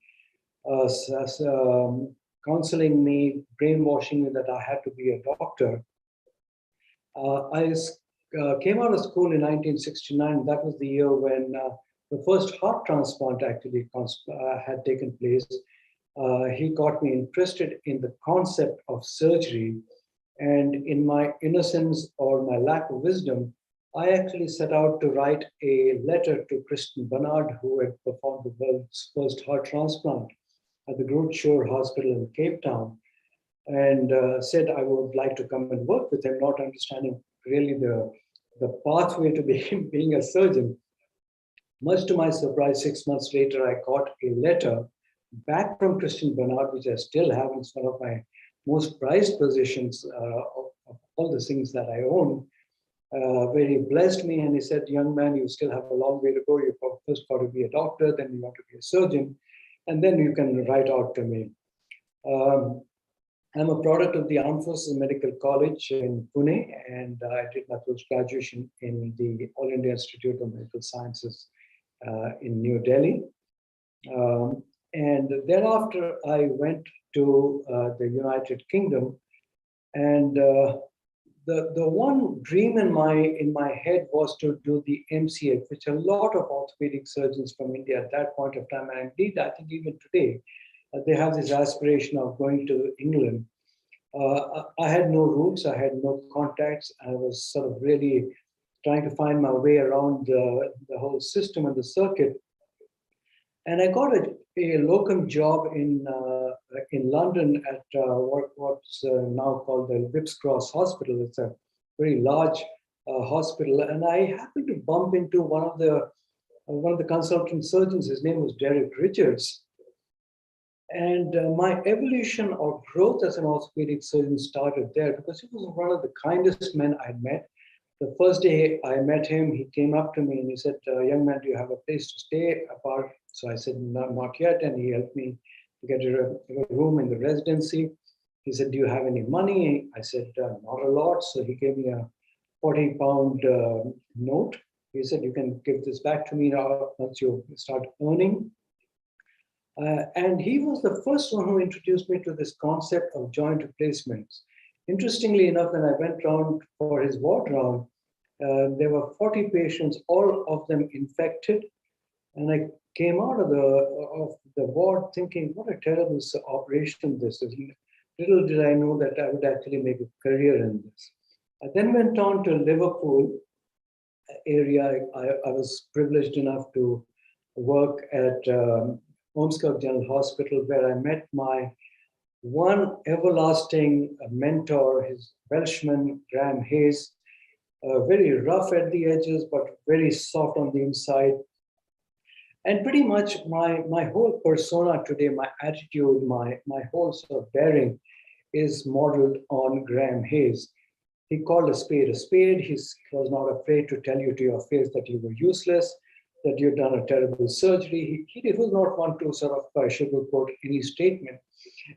counseling me, brainwashing me that I had to be a doctor. I came out of school in 1969. That was the year when the first heart transplant actually had taken place. He got me interested in the concept of surgery. And in my innocence or my lack of wisdom, I actually set out to write a letter to Christian Barnard, who had performed the world's first heart transplant at the Groote Schuur Hospital in Cape Town, and said I would like to come and work with him, not understanding really the pathway to being a surgeon. Much to my surprise, 6 months later, I got a letter back from Christian Barnard, which I still have. It's one of my most prized possessions of all the things that I own, where he blessed me and he said, young man, you still have a long way to go. You've first got to be a doctor, then you want to be a surgeon, and then you can write out to me. I'm a product of the Armed Forces Medical College in Pune, and I did my post-graduation in the All India Institute of Medical Sciences in New Delhi. And thereafter, I went to the United Kingdom, and the one dream in my head was to do the MCA, which a lot of orthopedic surgeons from India at that point of time, and indeed I think even today, they have this aspiration of going to England. I had no roots, I had no contacts. I was sort of really trying to find my way around the whole system and the circuit. And I got a locum job in London at what's now called the Whipps Cross Hospital. It's a very large hospital, and I happened to bump into one of the consultant surgeons. His name was Derek Richards, and my evolution or growth as an orthopedic surgeon started there because he was one of the kindest men I'd met. The first day I met him, he came up to me and he said, young man, do you have a place to stay apart? So I said, no, not yet. And he helped me to get a room in the residency. He said, do you have any money? I said, not a lot. So he gave me a 40-pound note. He said, you can give this back to me now once you start earning. And he was the first one who introduced me to this concept of joint replacements. Interestingly enough, when I went round for his ward round, there were 40 patients, all of them infected. And I came out of the ward thinking, what a terrible operation this is. Little did I know that I would actually make a career in this. I then went on to Liverpool area. I was privileged enough to work at Ormskirk General Hospital, where I met my one everlasting mentor, his Welshman, Graham Hayes, very rough at the edges, but very soft on the inside. And pretty much my whole persona today, my attitude, my whole sort of bearing is modeled on Graham Hayes. He called a spade a spade. He was not afraid to tell you to your face that you were useless, that you'd done a terrible surgery. He was not one to sort of sugarcoat any statement.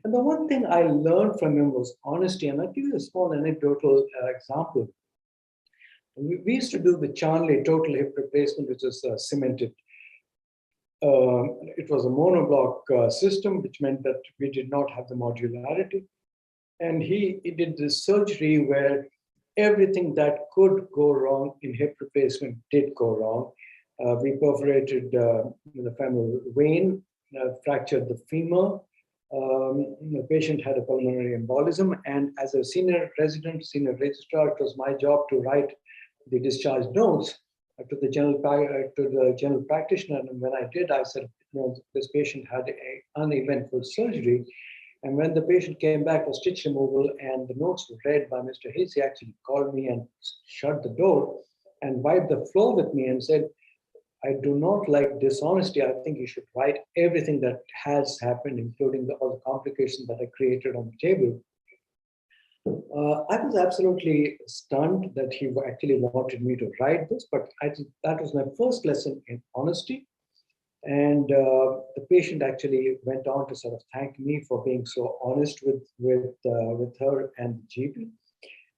And the one thing I learned from him was honesty. And I'll give you a small anecdotal example. We used to do the Charnley total hip replacement, which is cemented. It was a monoblock system, which meant that we did not have the modularity. And he did this surgery where everything that could go wrong in hip replacement did go wrong. We perforated the femoral vein, fractured the femur. The patient had a pulmonary embolism, and as a senior resident, senior registrar, it was my job to write the discharge notes to the general practitioner. And when I did, I said, this patient had an uneventful surgery. And when the patient came back for stitch removal and the notes were read by Mr. Hayes, he actually called me and shut the door and wiped the floor with me and said, I do not like dishonesty. I think you should write everything that has happened, including all the complications that I created on the table. I was absolutely stunned that he actually wanted me to write this, but I think that was my first lesson in honesty. And the patient actually went on to sort of thank me for being so honest with her and the GP.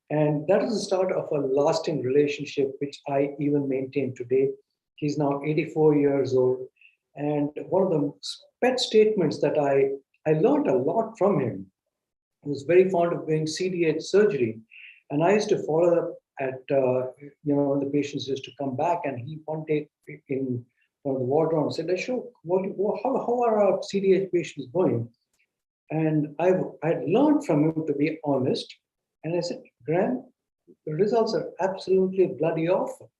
And that was the start of a lasting relationship, which I even maintain today. He's now 84 years old. And one of the pet statements that I learned a lot from him. He was very fond of doing CDH surgery. And I used to follow up at, when the patients used to come back, and he one day in one of the ward room said, Ashok, how are our CDH patients going? And I had learned from him to be honest. And I said, Graham, the results are absolutely bloody awful.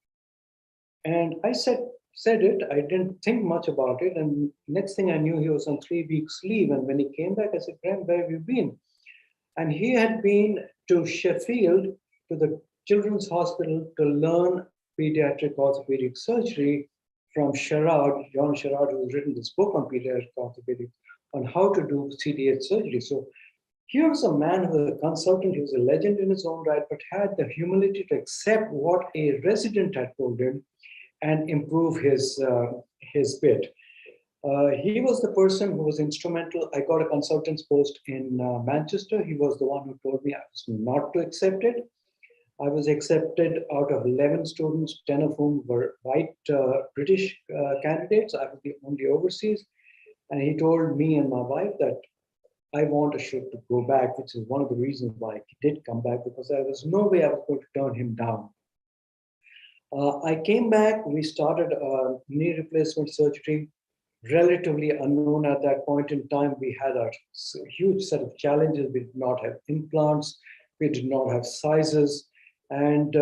And I said it, I didn't think much about it. And next thing I knew, he was on 3 weeks leave. And when he came back, I said, Graham, where have you been? And he had been to Sheffield, to the Children's Hospital, to learn pediatric orthopedic surgery from Sherrard, John Sherrard, who has written this book on pediatric orthopedics, on how to do CDH surgery. So here was a man who was a consultant, he was a legend in his own right, but had the humility to accept what a resident had told him and improve his bit. He was the person who was instrumental. I got a consultant's post in Manchester. He was the one who told me I was not to accept it. I was accepted out of 11 students, 10 of whom were white British candidates. I was the only overseas. And he told me and my wife that I want Ashok to go back, which is one of the reasons why he did come back, because there was no way I was going to turn him down. I came back, we started knee replacement surgery, relatively unknown at that point in time. We had a huge set of challenges. We did not have implants, we did not have sizes, and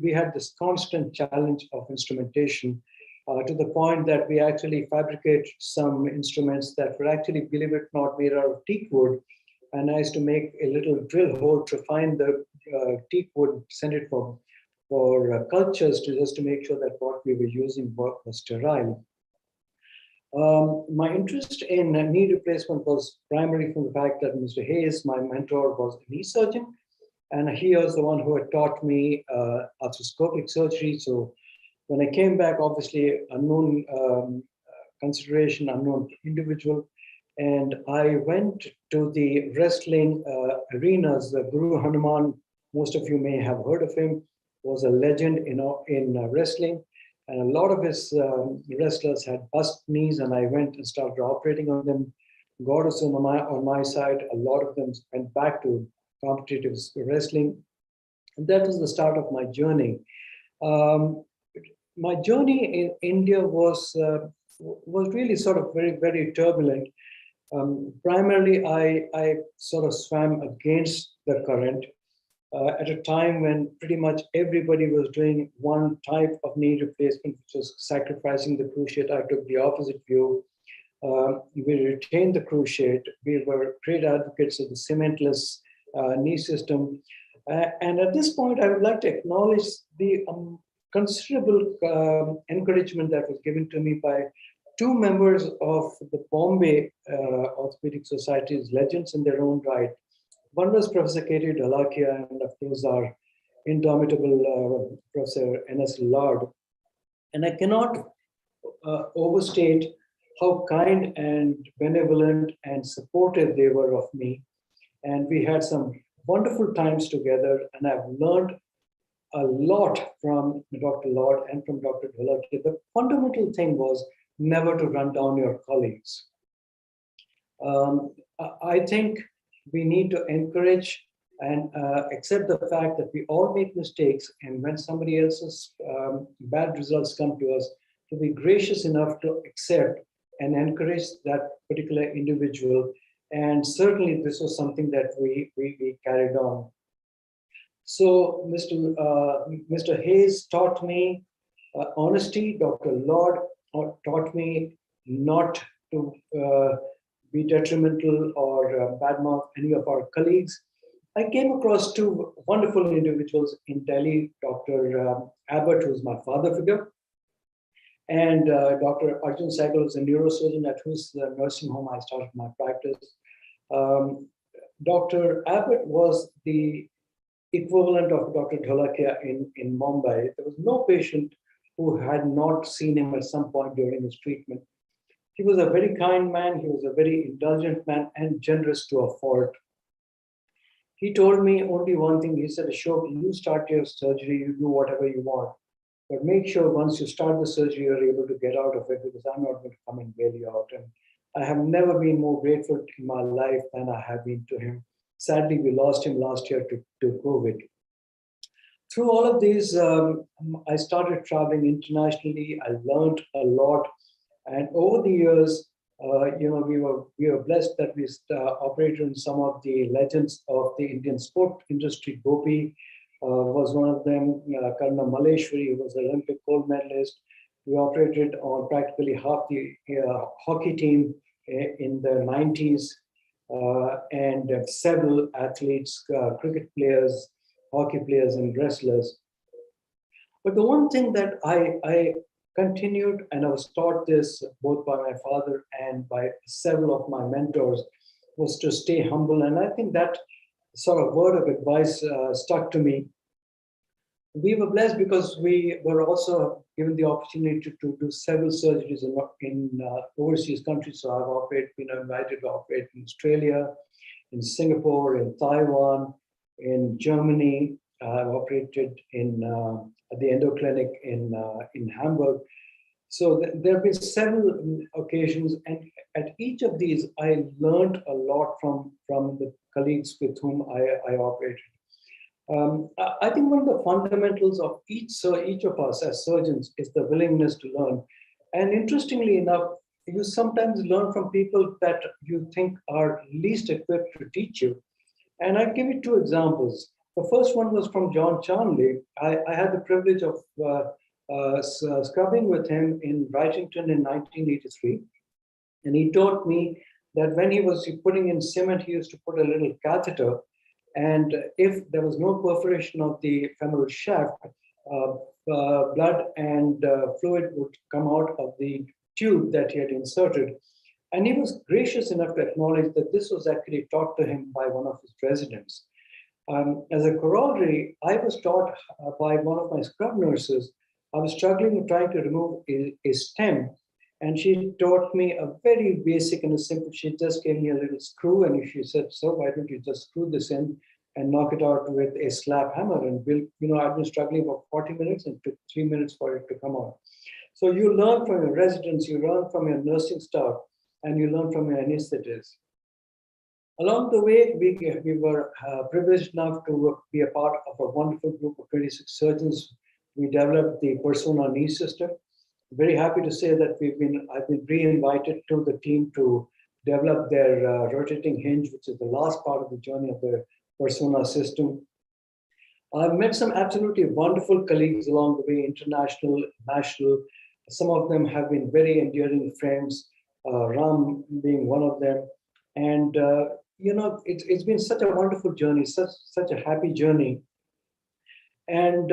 we had this constant challenge of instrumentation to the point that we actually fabricated some instruments that were actually, believe it or not, made out of teak wood. And I used to make a little drill hole to find the teak wood, send it for cultures just to make sure that what we were using was sterile. My interest in knee replacement was primarily from the fact that Mr. Hayes, my mentor, was a knee surgeon, and he was the one who had taught me arthroscopic surgery. So when I came back, obviously unknown consideration, unknown individual, and I went to the wrestling arenas. Guru Hanuman, most of you may have heard of him, was a legend, in wrestling. And a lot of his wrestlers had bust knees, and I went and started operating on them. God was on my side. A lot of them went back to competitive wrestling. And that was the start of my journey. My journey in India was really sort of very, very turbulent. Primarily, I sort of swam against the current. At a time when pretty much everybody was doing one type of knee replacement, which was sacrificing the cruciate. I took the opposite view. We retained the cruciate. We were great advocates of the cementless knee system. And at this point, I would like to acknowledge the considerable encouragement that was given to me by two members of the Bombay Orthopedic Society's legends in their own right. One was Professor K.T. Dholakia, and of course our indomitable Professor N.S. Lord. And I cannot overstate how kind and benevolent and supportive they were of me. And we had some wonderful times together, and I've learned a lot from Dr. Lord and from Dr. Dholakia. The fundamental thing was never to run down your colleagues. I think we need to encourage and accept the fact that we all make mistakes, and when somebody else's bad results come to us, to be gracious enough to accept and encourage that particular individual. And certainly this was something that we carried on. So Mr. Hayes taught me honesty. Dr. Lord taught me not to be detrimental or badmouth any of our colleagues. I came across two wonderful individuals in Delhi, Dr. Abbott, who's my father figure, and Dr. Arjun Sehgal, who's a neurosurgeon at whose nursing home I started my practice. Dr. Abbott was the equivalent of Dr. Dholakia in Mumbai. There was no patient who had not seen him at some point during his treatment. He was a very kind man, he was a very indulgent man, and generous to a fault. He told me only one thing. He said, Ashok, you start your surgery, you do whatever you want. But make sure once you start the surgery, you're able to get out of it, because I'm not going to come and bail you out. And I have never been more grateful in my life than I have been to him. Sadly, we lost him last year to COVID. Through all of these, I started traveling internationally. I learned a lot. And over the years, we were blessed that we operated in some of the legends of the Indian sport industry. Gopi was one of them. Karna Maleshwari was an Olympic gold medalist. We operated on practically half the hockey team in the 90s, and several athletes, cricket players, hockey players, and wrestlers. But the one thing that I continued, and I was taught this both by my father and by several of my mentors, was to stay humble. And I think that sort of word of advice stuck to me. We were blessed because we were also given the opportunity to do several surgeries in overseas countries. So I've been invited to operate in Australia, in Singapore, in Taiwan, in Germany. I've operated at the Endo Clinic in Hamburg. So there have been several occasions, and at each of these, I learned a lot from the colleagues with whom I operated. I think one of the fundamentals of each of us as surgeons is the willingness to learn. And interestingly enough, you sometimes learn from people that you think are least equipped to teach you. And I'll give you two examples. The first one was from John Charnley. I had the privilege of scrubbing with him in Brightington in 1983. And he taught me that when he was putting in cement, he used to put a little catheter. And if there was no perforation of the femoral shaft, blood and fluid would come out of the tube that he had inserted. And he was gracious enough to acknowledge that this was actually taught to him by one of his residents. As a corollary, I was taught by one of my scrub nurses. I was struggling with trying to remove a stem, and she taught me a very basic and a simple. She just gave me a little screw, and she said, "So why don't you just screw this in and knock it out with a slap hammer?" And I've been struggling for 40 minutes, and it took 3 minutes for it to come out. So you learn from your residents, you learn from your nursing staff, and you learn from your anesthetists. Along the way, we were privileged enough to be a part of a wonderful group of 26 surgeons. We developed the Persona knee system. Very happy to say that I've been re-invited to the team to develop their rotating hinge, which is the last part of the journey of the Persona system. I've met some absolutely wonderful colleagues along the way, international, national. Some of them have been very endearing friends. Ram being one of them. And, it's been such a wonderful journey, such a happy journey. And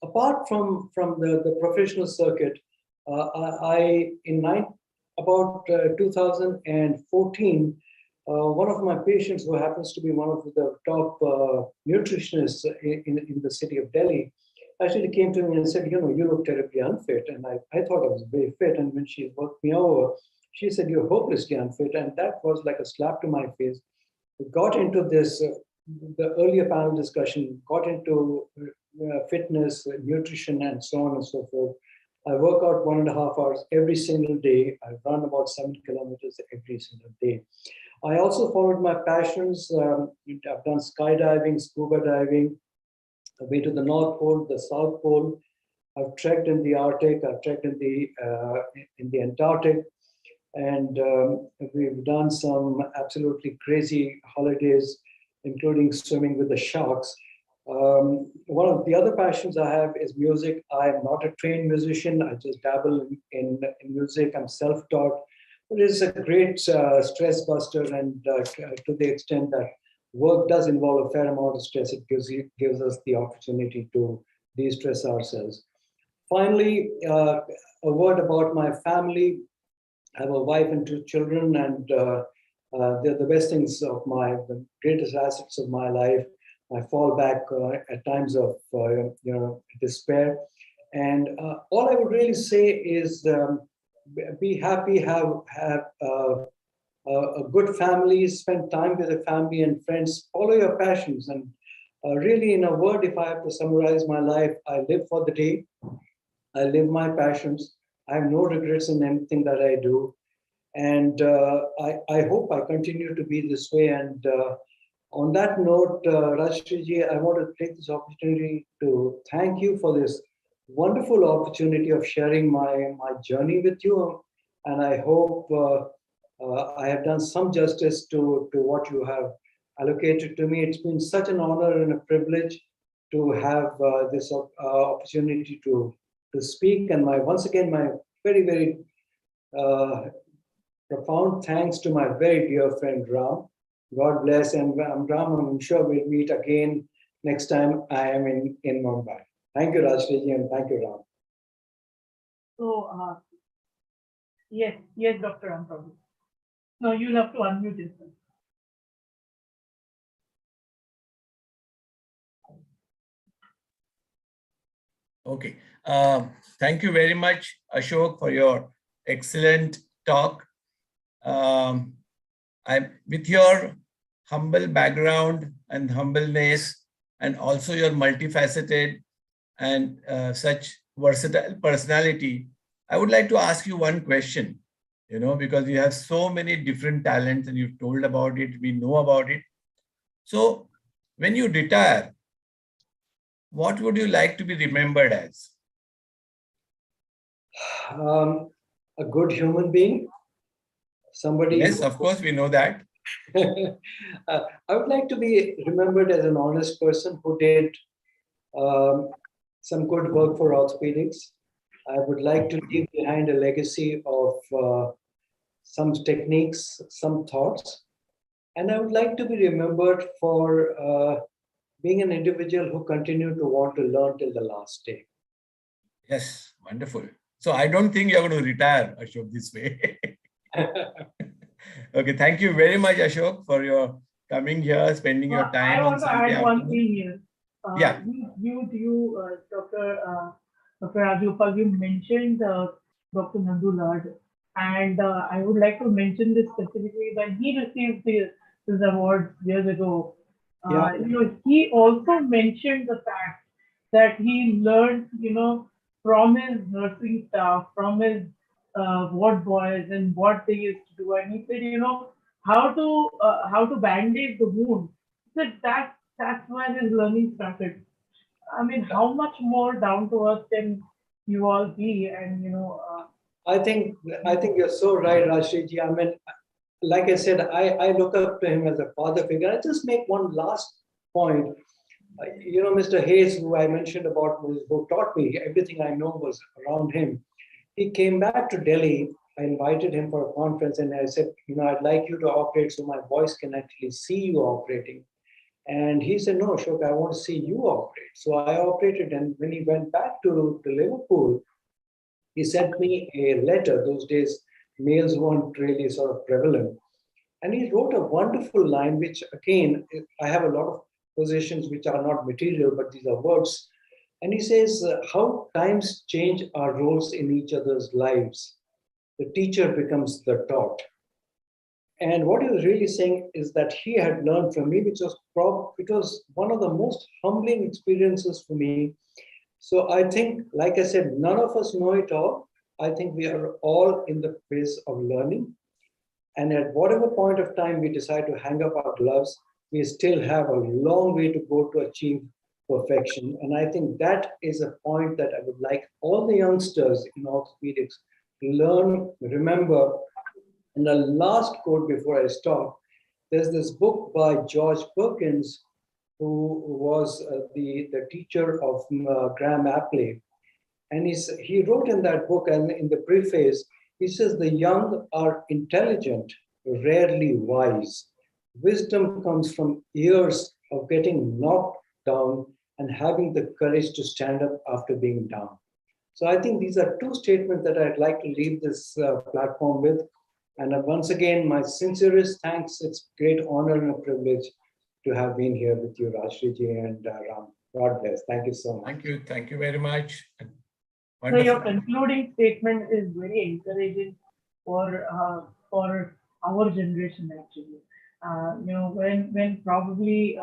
apart from the professional circuit, about 2014, one of my patients, who happens to be one of the top nutritionists in the city of Delhi, actually came to me and said, you look terribly unfit. And I thought I was very fit. And when she worked me over, she said, you're hopelessly unfit. And that was like a slap to my face. We got into this, the earlier panel discussion, got into fitness, nutrition, and so on and so forth. I work out 1.5 hours every single day. I run about 7 kilometers every single day. I also followed my passions. I've done skydiving, scuba diving. I've been to the North Pole, the South Pole. I've trekked in the Arctic. I've trekked in the Antarctic. And we've done some absolutely crazy holidays, including swimming with the sharks. One of the other passions I have is music. I am not a trained musician. I just dabble in music. I'm self-taught. But it's a great stress buster, and to the extent that work does involve a fair amount of stress, it gives us the opportunity to de-stress ourselves. Finally, a word about my family. I have a wife and 2 children, and they're the best things of the greatest assets of my life. I fall back at times of despair, and all I would really say is be happy, have a good family, spend time with the family and friends, follow your passions, and really, in a word, if I have to summarize my life, I live for the day, I live my passions. I have no regrets in anything that I do, and I hope I continue to be this way. And on that note, Rajshri, I want to take this opportunity to thank you for this wonderful opportunity of sharing my journey with you. And I hope I have done some justice to what you have allocated to me. It's been such an honor and a privilege to have this opportunity to speak. And once again, my very, very profound thanks to my very dear friend Ram. God bless. And Ram, I'm sure we'll meet again next time I am in Mumbai. Thank you, Rajshri, and thank you, Ram. So, yes, Dr. Ram, probably. No, you'll have to unmute yourself. Okay. Thank you very much, Ashok, for your excellent talk. With your humble background and humbleness, and also your multifaceted and such versatile personality, I would like to ask you one question, because you have so many different talents and you've told about it, we know about it. So when you retire, what would you like to be remembered as? A good human being. Somebody. Yes, of course, we know that. I would like to be remembered as an honest person who did some good work for orthopedics. I would like to leave behind a legacy of some techniques, some thoughts. And I would like to be remembered for being an individual who continued to want to learn till the last day. Yes, wonderful. So I don't think you're going to retire, Ashok, this way. Okay, thank you very much, Ashok, for your coming here, spending your time. I want to add one thing here. Yeah. Dr. Rajgopal, you mentioned Dr. Nandu Lad, and I would like to mention this specifically when he received his award years ago. He also mentioned the fact that he learned, from his nursing staff, from his ward boys, and what they used to do, and he said, how to bandage the wound. He said that's where his learning started. I mean, how much more down to earth can you all be? And I think you're so right, Rajshri. I mean, like I said, I look up to him as a father figure. I just make one last point. Mr. Hayes, who I mentioned about, who taught me everything I know was around him. He came back to Delhi I invited him for a conference and I said, I'd like you to operate so my voice can actually see you operating. And he said, no, Ashok, I want to see you operate. So I operated. And when he went back to Liverpool, he sent me a letter. Those days, mails weren't really sort of prevalent. And he wrote a wonderful line, which again, I have a lot of positions which are not material, but these are words. And he says, how times change our roles in each other's lives. The teacher becomes the taught. And what he was really saying is that he had learned from me, which was one of the most humbling experiences for me. So I think, like I said, none of us know it all. I think we are all in the phase of learning. And at whatever point of time we decide to hang up our gloves, we still have a long way to go to achieve perfection. And I think that is a point that I would like all the youngsters in orthopedics to learn, remember. And the last quote before I stop, there's this book by George Perkins, who was the teacher of Graham Appley. And he wrote in that book, and in the preface, he says, the young are intelligent, rarely wise. Wisdom comes from years of getting knocked down and having the courage to stand up after being down. So I think these are two statements that I'd like to leave this platform with. And once again, my sincerest thanks. It's a great honor and a privilege to have been here with you, Rajshri and Ram. God bless. Thank you so much. Thank you. Thank you very much. So your concluding statement is very encouraging for our generation actually. When probably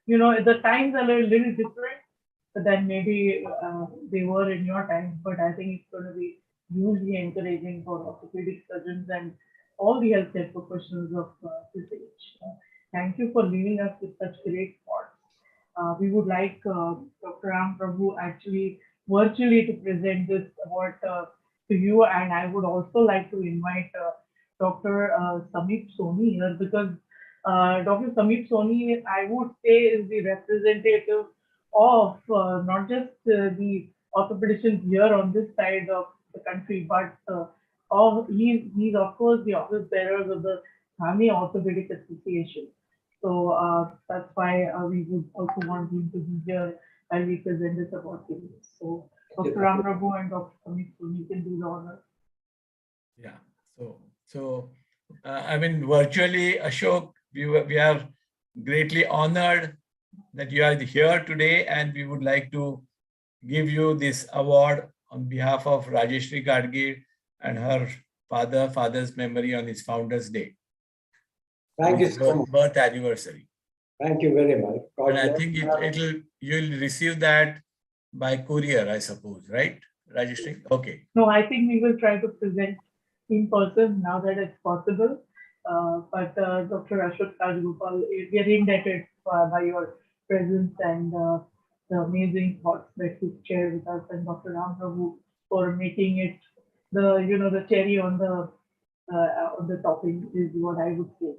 the times are a little different than maybe they were in your time, but I think it's going to be hugely encouraging for orthopedic surgeons and all the healthcare professionals of this age. Thank you for leaving us with such great thoughts. We would like Dr. Ram Prabhu actually virtually to present this award to you, and I would also like to invite Dr. Samit Soni here, because Dr. Samit Soni, I would say, is the representative of not just the orthopedicians here on this side of the country, but he's of course the office bearers of the Thane Orthopedic Association. So that's why we would also want him to be here while we present this award to you. So Dr. Ram Prabhu and Dr. Samit Soni can do the honor. Yeah. So I mean, virtually, Ashok, we are greatly honored that you are here today, and we would like to give you this award on behalf of Rajeshri Gadgil and her father's memory on his Founders Day. Thank you so much. Birth anniversary. Thank you very much. God and I bless. think you'll receive that by courier, I suppose, right, Rajeshri? Okay. No, I think we will try to present in person now that it's possible. But Dr. Ashok Rajgopal, we are indebted by your presence and the amazing thoughts that you shared with us, and Dr. Ram Prabhu for making it the cherry on the topping is what I would say.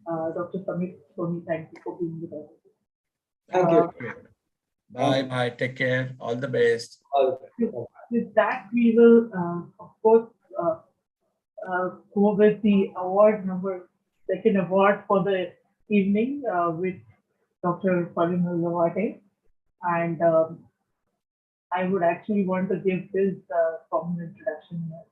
Dr. Samit Soni, thank you for being with us. Thank you. Bye. Take care. All the best. With that, we will, of course, go with the second award for the evening with Dr. Parimal Lawate. And I would actually want to give his common introduction here.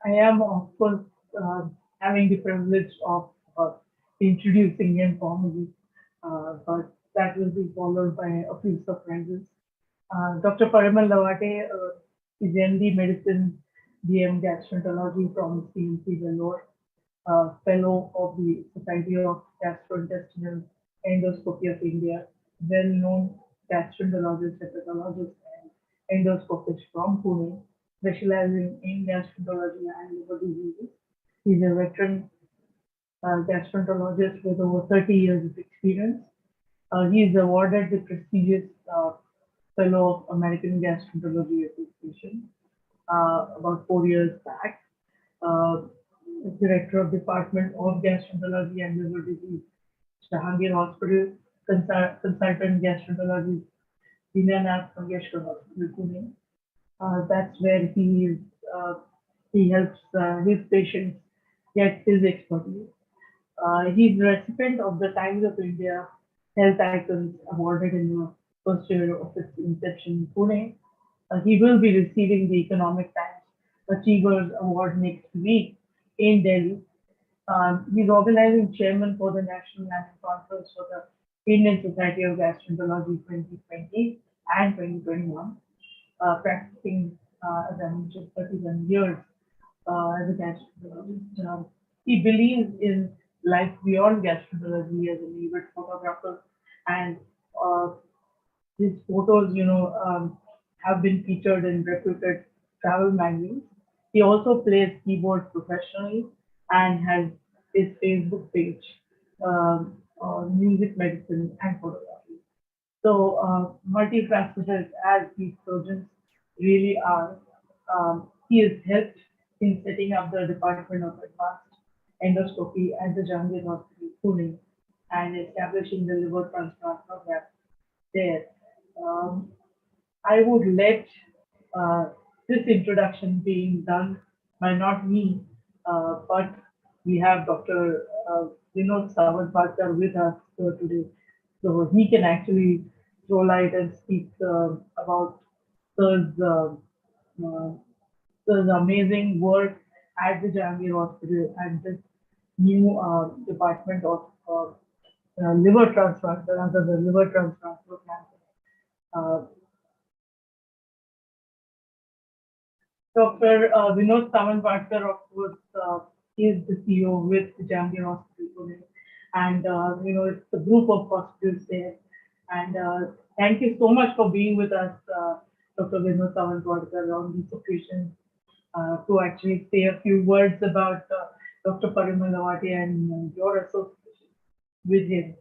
I am, of course, having the privilege of introducing him formally, but that will be followed by a few surprises. Dr. Parimal Lawate is MD Medicine, DM Gastroenterology from CMC Vellore, Fellow of the Society of Gastrointestinal Endoscopy of India, well-known gastroenterologist, hepatologist, and endoscopist from Pune, specializing in gastroenterology and liver diseases. He's a veteran gastroenterologist with over 30 years of experience. He is awarded the prestigious Fellow of American Gastroenterology Association about 4 years back. Director of Department of Gastroenterology and Liver Disease, Jahangir Hospital, consultant gastroenterologist, Dinanath Mangeshkar Hospital, Pune. That's where he helps his patients get his expertise. He's the recipient of the Times of India Health Icons awarded in the first year of its inception in Pune. He will be receiving the Economic Times Achievers Award next week in Delhi. He's organizing chairman for the National Annual Conference for the Indian Society of Gastroenterology 2020 and 2021, practicing, as I mentioned, 31 years as a gastroenterologist. He believes in life beyond gastroenterology as an avid photographer, and his photos, have been featured in reputed travel magazines. He also plays keyboard professionally and has his Facebook page, music, medicine, and photography. So multifaceted as these surgeons really are, he has helped in setting up the Department of Advanced Endoscopy at the Jahangir Hospital, Pune, and establishing the liver transplant program there. I would let this introduction being done by not me, but we have Dr. Vinod Sawant with us today. So he can actually throw light and speak about Sir's, uh, Sir's amazing work at the Jahangir Hospital and this new department of liver transplant, rather the liver transplant program. Dr. Vinod Samanpatkar, of course, is the CEO with the Jahangir Hospital Pune, and it's a group of hospitals there. And thank you so much for being with us, Dr. Vinod Samanpatkar, on this occasion to actually say a few words about Dr. Parimal Lawate and your association with him.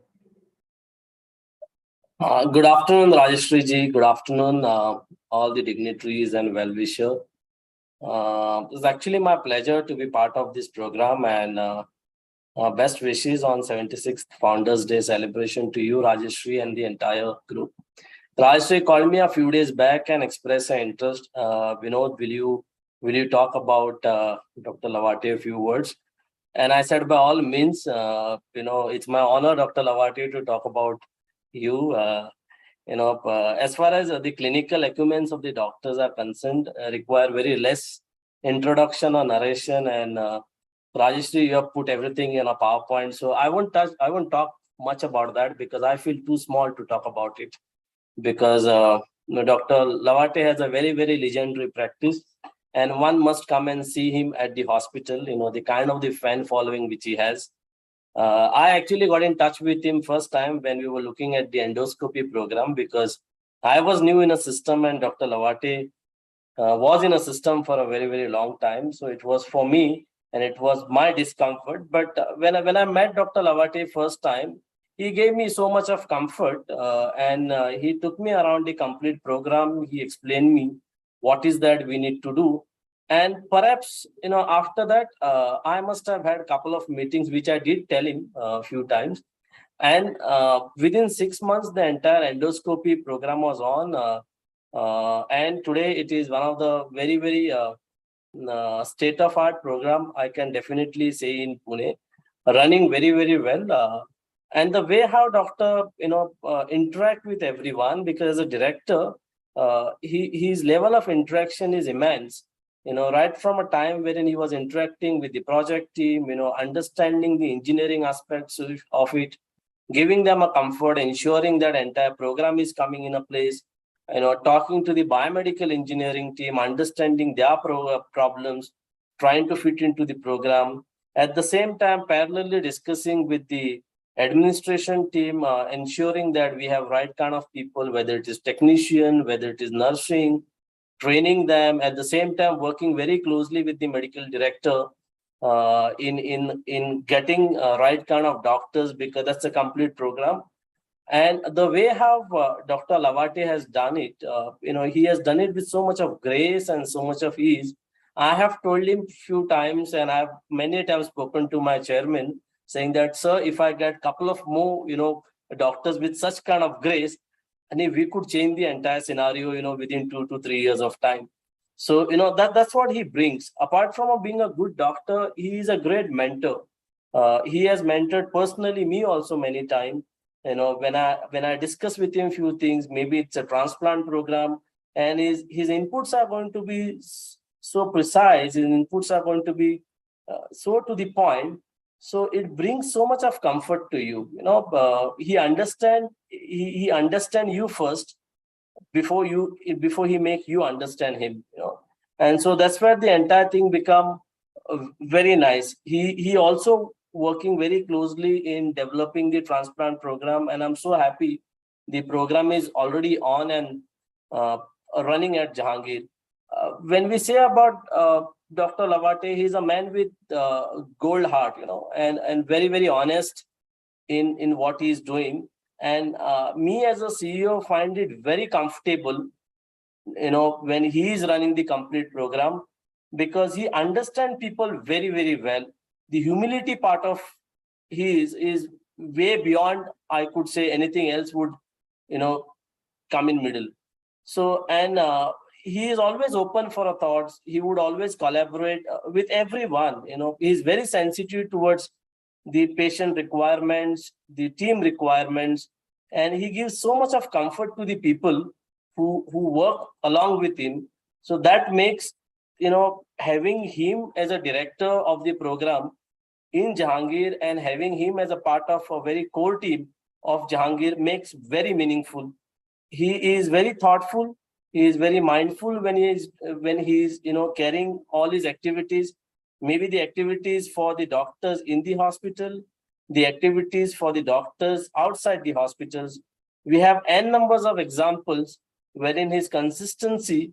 Good afternoon, Rajeshri ji. Good afternoon, all the dignitaries and well-wishers. It's actually my pleasure to be part of this program, and best wishes on 76th Founders Day celebration to you, Rajeshri, and the entire group. Rajeshri called me a few days back and expressed an interest. Vinod, will you talk about Dr. Lawate a few words? And I said, by all means, it's my honor, Dr. Lawate, to talk about you. As far as the clinical acumen of the doctors are concerned, require very less introduction or narration. And Rajeshri, you have put everything in a PowerPoint, so I won't talk much about that because I feel too small to talk about it. Because Dr. Lawate has a very, very legendary practice, and one must come and see him at the hospital. The kind of the fan following which he has. I actually got in touch with him first time when we were looking at the endoscopy program, because I was new in a system and Dr. Lawate was in a system for a very, very long time. So it was for me and it was my discomfort. But when I met Dr. Lawate first time, he gave me so much of comfort and he took me around the complete program. He explained me what is that we need to do. And perhaps, after that, I must have had a couple of meetings, which I did tell him a few times. And within 6 months, the entire endoscopy program was on. And today it is one of the very, very state-of-art program, I can definitely say, in Pune, running very, very well. And the way how doctor, interact with everyone, because as a director, his level of interaction is immense. Right from a time wherein he was interacting with the project team, understanding the engineering aspects of it, giving them a comfort, ensuring that entire program is coming in a place, talking to the biomedical engineering team, understanding their problems, trying to fit into the program. At the same time, parallelly discussing with the administration team, ensuring that we have right kind of people, whether it is technician, whether it is nursing, training them, at the same time working very closely with the medical director in getting right kind of doctors, because that's a complete program. And the way how Dr. Lavate has done it, he has done it with so much of grace and so much of ease. I have told him few times, and I've many times spoken to my chairman, saying that, sir, if I get couple of more, doctors with such kind of grace, and if we could change the entire scenario, within 2 to 3 years of time. So, that's what he brings. Apart from being a good doctor, he is a great mentor. He has mentored personally me also many times. When I discuss with him few things, maybe it's a transplant program, and his inputs are going to be so precise. His inputs are going to be so to the point. So it brings so much of comfort to you. He understand you first before he make you understand him. And so that's where the entire thing become very nice. He also working very closely in developing the transplant program, and I'm so happy the program is already on and running at Jahangir. When we say about Dr. Lavate, he's a man with gold heart, and very, very honest in what he's doing. And me as a CEO find it very comfortable, when he is running the complete program, because he understands people very, very well. The humility part of his is way beyond, I could say, anything else would, come in middle. So, and he is always open for a thoughts. He would always collaborate with everyone. He's very sensitive towards the patient requirements, the team requirements, and he gives so much of comfort to the people who work along with him. So that makes, having him as a director of the program in Jahangir and having him as a part of a very core team of Jahangir makes very meaningful. He is very thoughtful. He is very mindful when he's carrying all his activities. Maybe the activities for the doctors in the hospital, the activities for the doctors outside the hospitals. We have n numbers of examples wherein his consistency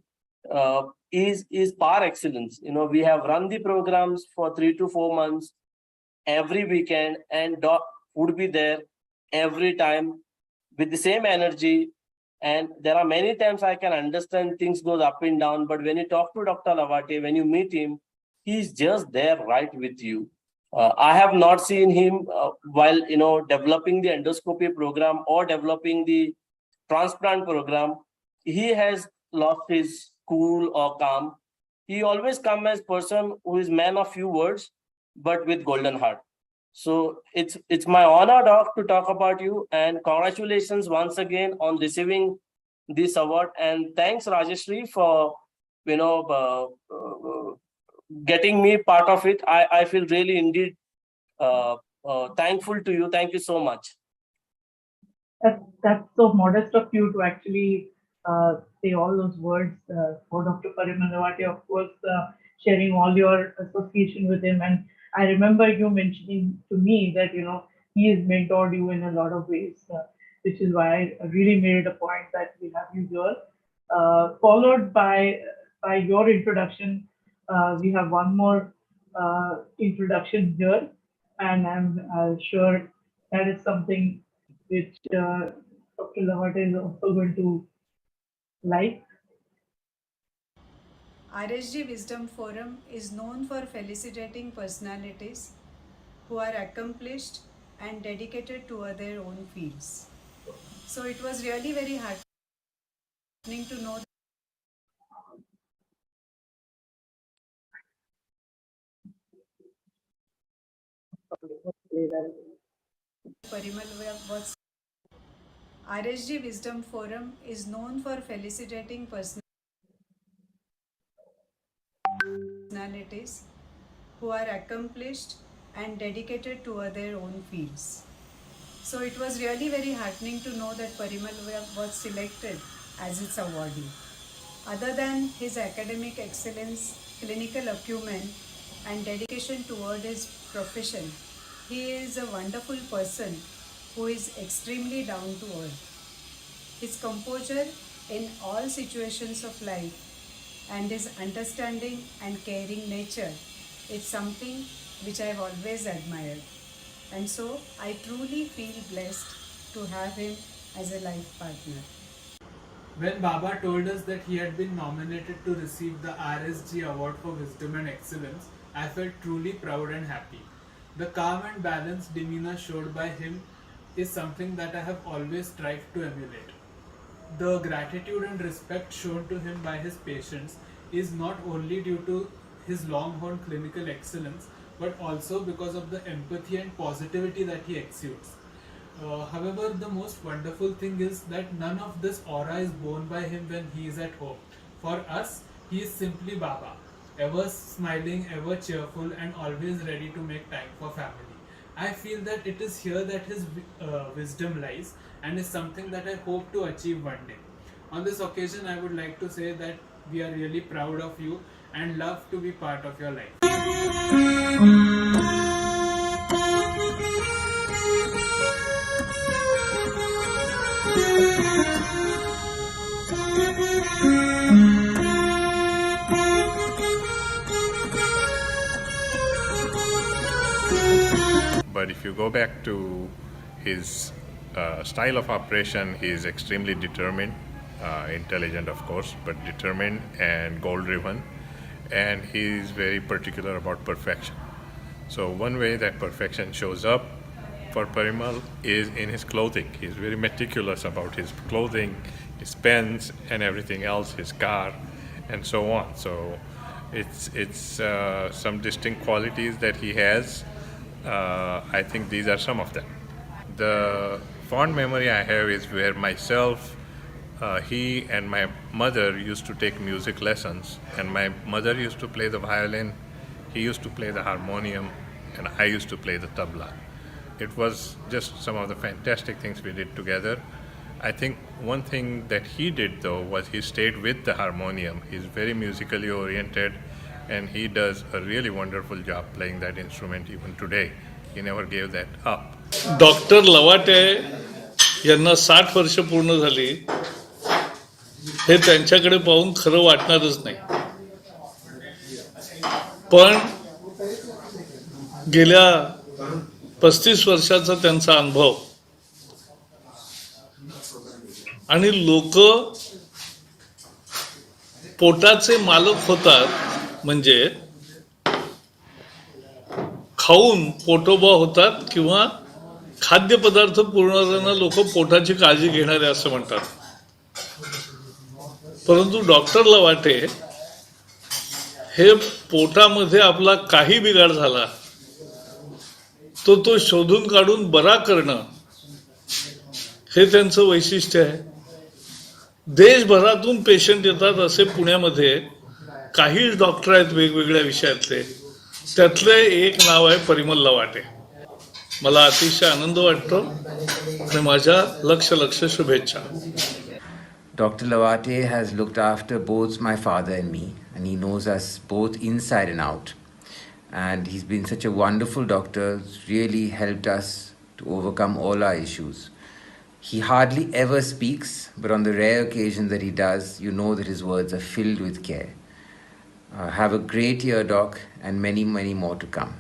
is par excellence. We have run the programs for 3 to 4 months every weekend, and doc would be there every time with the same energy. And there are many times I can understand things goes up and down, but when you talk to Dr. Lavate, when you meet him, he's just there right with you. I have not seen him while developing the endoscopy program or developing the transplant program. He has lost his cool or calm. He always come as person who is man of few words, but with golden heart. So it's my honor, Doc, to talk about you, and congratulations once again on receiving this award. And thanks, Rajeshri, for getting me part of it. I feel really indeed thankful to you. Thank you so much. That's so modest of you to actually say all those words for Dr. Parimal Lavate, of course, sharing all your association with him. And I remember you mentioning to me that, he has mentored you in a lot of ways, which is why I really made it a point that we have you here. Followed by your introduction, we have one more introduction here, and I'm sure that is something which Dr. Lavate is also going to like. RSG Wisdom Forum is known for felicitating personalities who are accomplished and dedicated to their own fields. So it was really very heartening to know Parimal was. RSG Wisdom Forum is known for felicitating personalities who are accomplished and dedicated to their own fields. So it was really very heartening to know that Parimal was selected as its awardee. Other than his academic excellence, clinical acumen, and dedication toward his profession, he is a wonderful person who is extremely down to earth. His composure in all situations of life and his understanding and caring nature It's something which I've always admired. And so I truly feel blessed to have him as a life partner. When Baba told us that he had been nominated to receive the RSG Award for Wisdom and Excellence, I felt truly proud and happy. The calm and balanced demeanor showed by him is something that I have always strived to emulate. The gratitude and respect shown to him by his patients is not only due to his longhorn clinical excellence, but also because of the empathy and positivity that he exudes. However, the most wonderful thing is that none of this aura is borne by him when he is at home. For us, he is simply Baba, ever smiling, ever cheerful, and always ready to make time for family. I feel that it is here that his wisdom lies and is something that I hope to achieve one day. On this occasion, I would like to say that we are really proud of you and love to be part of your life. But if you go back to his style of operation, he is extremely determined, intelligent of course, but determined and goal-driven, and he is very particular about perfection. So one way that perfection shows up for Parimal is in his clothing. He's very meticulous about his clothing, his pens, and everything else, his car, and so on. So it's some distinct qualities that he has. I think these are some of them. The fond memory I have is where myself, he and my mother used to take music lessons, and my mother used to play the violin, he used to play the harmonium, and I used to play the tabla. It was just some of the fantastic things we did together. I think one thing that he did though was he stayed with the harmonium. He's very musically oriented, and he does a really wonderful job playing that instrument even today. He never gave that up. Doctor Lawate यांना 60 वर्ष पूर्ण झाली हे त्यांच्याकडे पाहून खरं वाटणारच नाही, पण गेल्या 35 वर्षाचा त्यांचा अनुभव आणि लोक पोटाचे मालक होतात म्हणजे खाऊन पोटोबा होतात किंवा खाद्यपदार्थ पुरवणाऱ्यांना लोक पोटाची काळजी घेणारे असं म्हणतात. परंतु डॉक्टर लवाटे हे पोटामध्ये आपला काही बिघाड झाला तो शोधून काढून बरा करणं हे त्यांचं वैशिष्ट्य आहे. देशभरातून पेशंट येतात असे पुण्यामध्ये काही डॉक्टर आहेत वेगवेगळ्या विषयातले, त्यातले एक नाव आहे परिमल लवाटे. मला अतिशय आनंद वाटतो आणि माझ्या लक्ष शुभेच्छा. Dr. Lawate has looked after both my father and me, and he knows us both inside and out. And he's been such a wonderful doctor, really helped us to overcome all our issues. He hardly ever speaks, but on the rare occasion that he does, you know that his words are filled with care. Have a great year, Doc, and many, many more to come.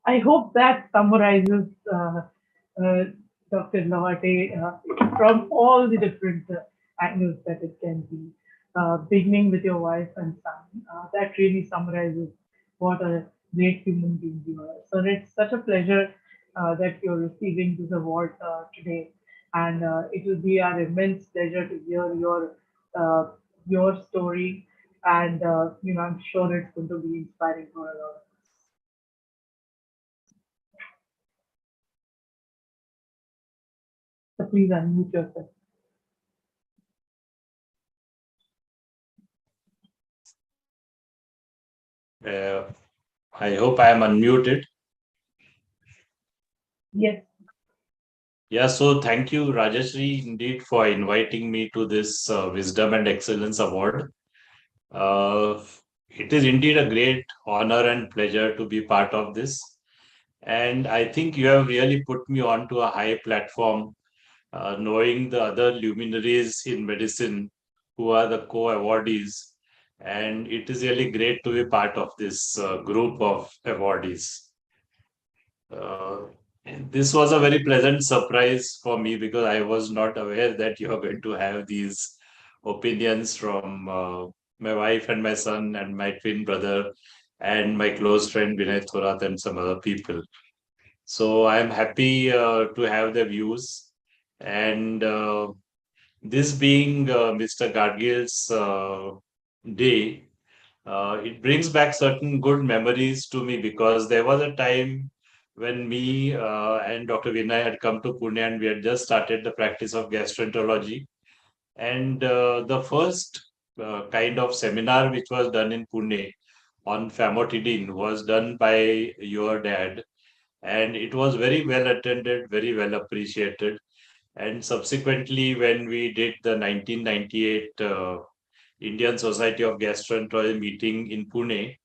I hope that summarizes Dr. Lawate from all the different angles that it can be, beginning with your wife and son. That really summarizes what a great human being you are. So it's such a pleasure that you're receiving this award today, and it will be our immense pleasure to hear your story, and I'm sure it's going to be inspiring for a lot of us. So please unmute yourself. I hope I am unmuted. Yes. Yeah, so thank you, Rajashri, indeed, for inviting me to this Wisdom and Excellence Award. it is indeed a great honor and pleasure to be part of this. And I think you have really put me onto a high platform, knowing the other luminaries in medicine who are the co-awardees. And it is really great to be part of this group of awardees. Uh, and this was a very pleasant surprise for me because I was not aware that you are going to have these opinions from my wife and my son and my twin brother and my close friend Vinay Thorat and some other people. So I'm happy to have their views. And this being Mr. Gadgil's day, it brings back certain good memories to me because there was a time when me and Dr. Vinay had come to Pune and we had just started the practice of gastroenterology. And the first kind of seminar which was done in Pune on famotidine was done by your dad. And it was very well attended, very well appreciated. And subsequently, when we did the 1998 Indian Society of Gastroenterology meeting in Pune,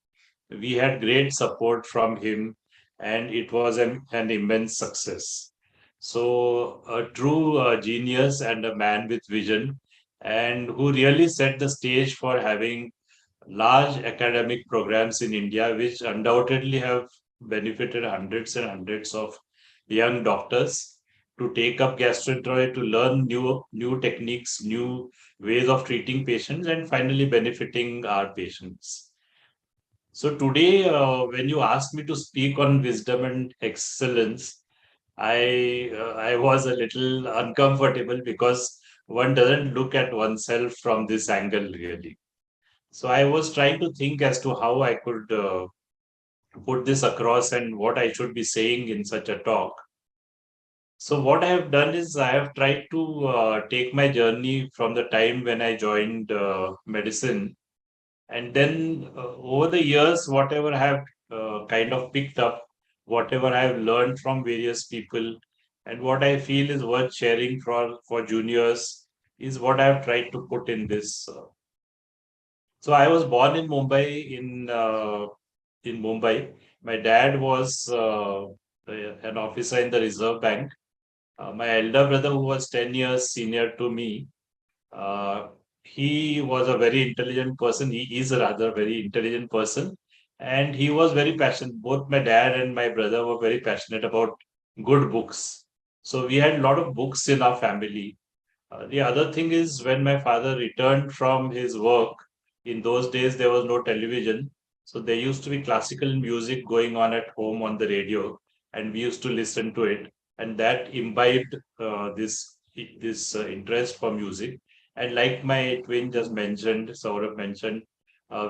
we had great support from him, and it was an immense success. So, a true genius and a man with vision, and who really set the stage for having large academic programs in India, which undoubtedly have benefited hundreds and hundreds of young doctors to take up gastroenterology, to learn new techniques, new ways of treating patients, and finally benefiting our patients. So today, when you asked me to speak on wisdom and excellence, I was a little uncomfortable because one doesn't look at oneself from this angle really. So I was trying to think as to how I could put this across and what I should be saying in such a talk. So what I have done is I have tried to take my journey from the time when I joined medicine, and then over the years, whatever I have kind of picked up, whatever I have learned from various people, and what I feel is worth sharing for juniors is what I have tried to put in this. So I was born in Mumbai in Mumbai. My dad was an officer in the Reserve Bank. My elder brother, who was 10 years senior to me, uh, he was a very intelligent person. He is a rather very intelligent person. And he was very passionate. Both my dad and my brother were very passionate about good books. So we had a lot of books in our family. The other thing is when my father returned from his work, in those days there was no television. So there used to be classical music going on at home on the radio, and we used to listen to it. And that imbibed this interest for music. And like my twin just mentioned, Saurabh mentioned,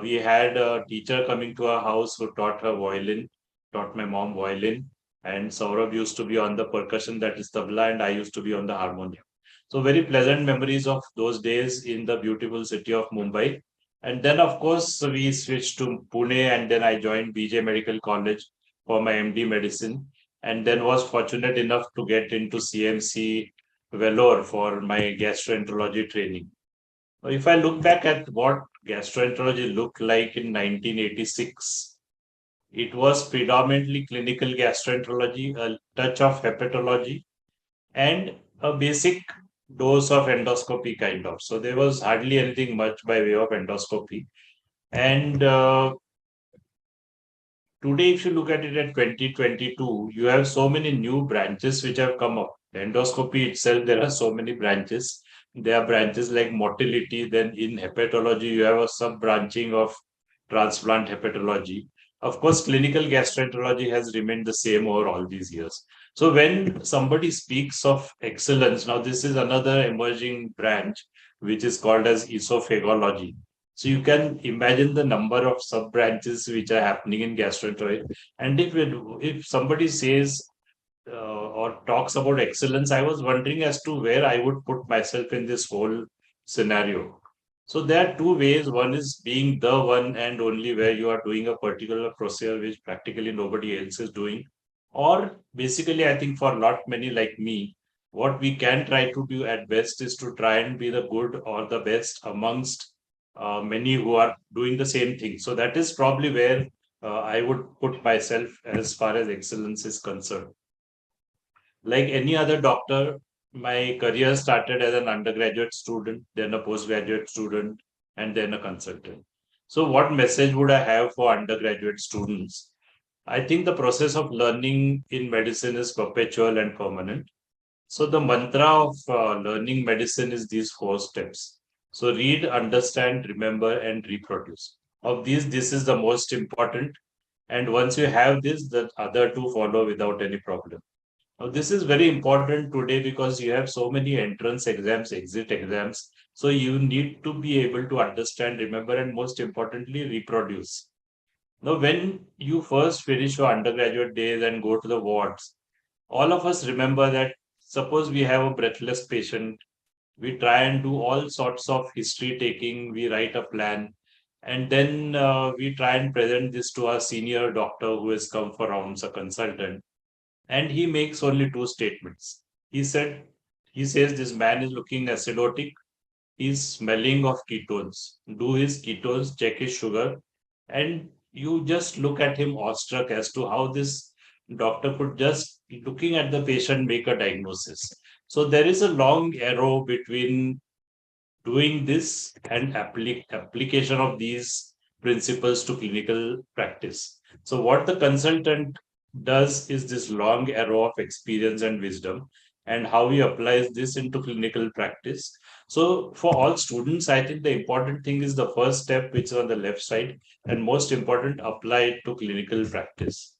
we had a teacher coming to our house who taught her violin, taught my mom violin. And Saurabh used to be on the percussion, that is tabla, and I used to be on the harmonium. So very pleasant memories of those days in the beautiful city of Mumbai. And then, of course, we switched to Pune, and then I joined BJ Medical College for my MD medicine, and then was fortunate enough to get into CMC Vellore for my gastroenterology training. If I look back at what gastroenterology looked like in 1986, it was predominantly clinical gastroenterology, a touch of hepatology, and a basic dose of endoscopy kind of. So there was hardly anything much by way of endoscopy. And today, if you look at it at 2022, you have so many new branches which have come up. The endoscopy itself, there are so many branches. There are branches like motility. Then in hepatology, you have a sub branching of transplant hepatology. Of course, clinical gastroenterology has remained the same over all these years. So when somebody speaks of excellence, now this is another emerging branch which is called as esophagology. So you can imagine the number of sub branches which are happening in gastroenterology. And if somebody says or talks about excellence, I was wondering as to where I would put myself in this whole scenario. So there are two ways. One is being the one and only where you are doing a particular procedure which practically nobody else is doing. Or basically, I think for a lot many like me, what we can try to do at best is to try and be the good or the best amongst many who are doing the same thing. So that is probably where I would put myself as far as excellence is concerned. Like any other doctor, my career started as an undergraduate student, then a postgraduate student, and then a consultant. So, what message would I have for undergraduate students? I think the process of learning in medicine is perpetual and permanent. So, the mantra of learning medicine is these 4 steps. So, read, understand, remember, and reproduce. Of these, this is the most important. And once you have this, the other 2 follow without any problem. Now, this is very important today because you have so many entrance exams, exit exams. So you need to be able to understand, remember, and most importantly, reproduce. Now, when you first finish your undergraduate days and go to the wards, all of us remember that suppose we have a breathless patient, we try and do all sorts of history taking, we write a plan, and then we try and present this to our senior doctor who has come for rounds, a consultant, and he makes only 2 statements. He said, he says this man is looking acidotic, he's smelling of ketones. Do his ketones, check his sugar, and you just look at him awestruck as to how this doctor could just looking at the patient make a diagnosis. So there is a long arrow between doing this and application of these principles to clinical practice. So what the consultant does is this long arrow of experience and wisdom and how he applies this into clinical practice. So for all students, I think the important thing is the first step, which is on the left side, and most important, apply it to clinical practice.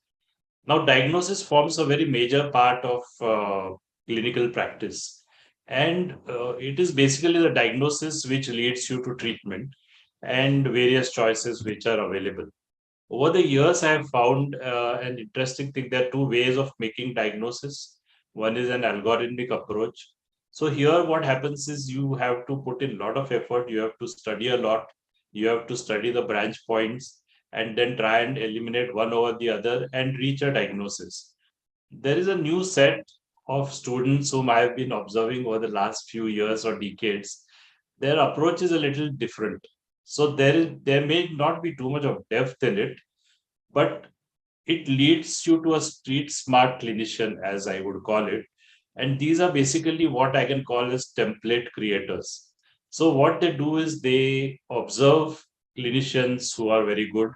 Now, diagnosis forms a very major part of clinical practice. And it is basically the diagnosis which leads you to treatment and various choices which are available. Over the years, I have found an interesting thing. There are 2 ways of making diagnosis. One is an algorithmic approach. So here what happens is you have to put in a lot of effort. You have to study a lot. You have to study the branch points and then try and eliminate one over the other and reach a diagnosis. There is a new set of students whom I have been observing over the last few years or decades. Their approach is a little different. So there may not be too much of depth in it, but it leads you to a street smart clinician, as I would call it. And these are basically what I can call as template creators. So what they do is they observe clinicians who are very good.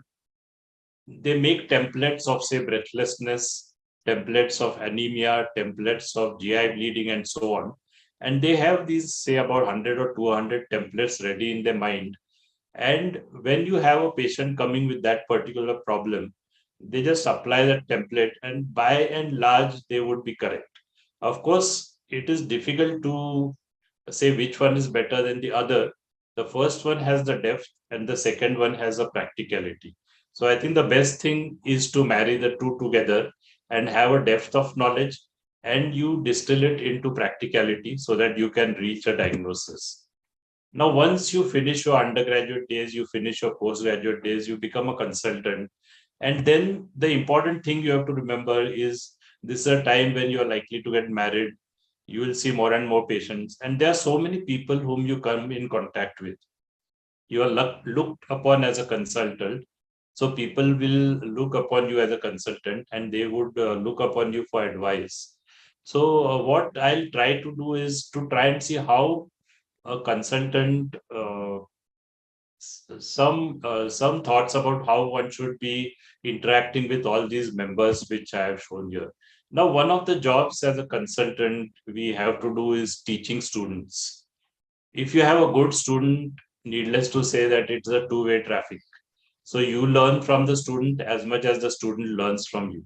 They make templates of, say, breathlessness, templates of anemia, templates of GI bleeding, and so on. And they have these, say, about 100 or 200 templates ready in their mind. And when you have a patient coming with that particular problem, they just apply that template, and by and large, they would be correct. Of course, it is difficult to say which one is better than the other. The first one has the depth, and the second one has a practicality. So I think the best thing is to marry the 2 together and have a depth of knowledge, and you distill it into practicality so that you can reach a diagnosis. Now, once you finish your undergraduate days, you finish your postgraduate days, you become a consultant. And then the important thing you have to remember is this is a time when you're likely to get married. You will see more and more patients. And there are so many people whom you come in contact with. You are looked upon as a consultant. So people will look upon you as a consultant and they would look upon you for advice. So what I'll try to do is to try and see how a consultant some thoughts about how one should be interacting with all these members which I have shown here. Now, one of the jobs as a consultant we have to do is teaching students. If you have a good student, needless to say that it's a two-way traffic. So you learn from the student as much as the student learns from you.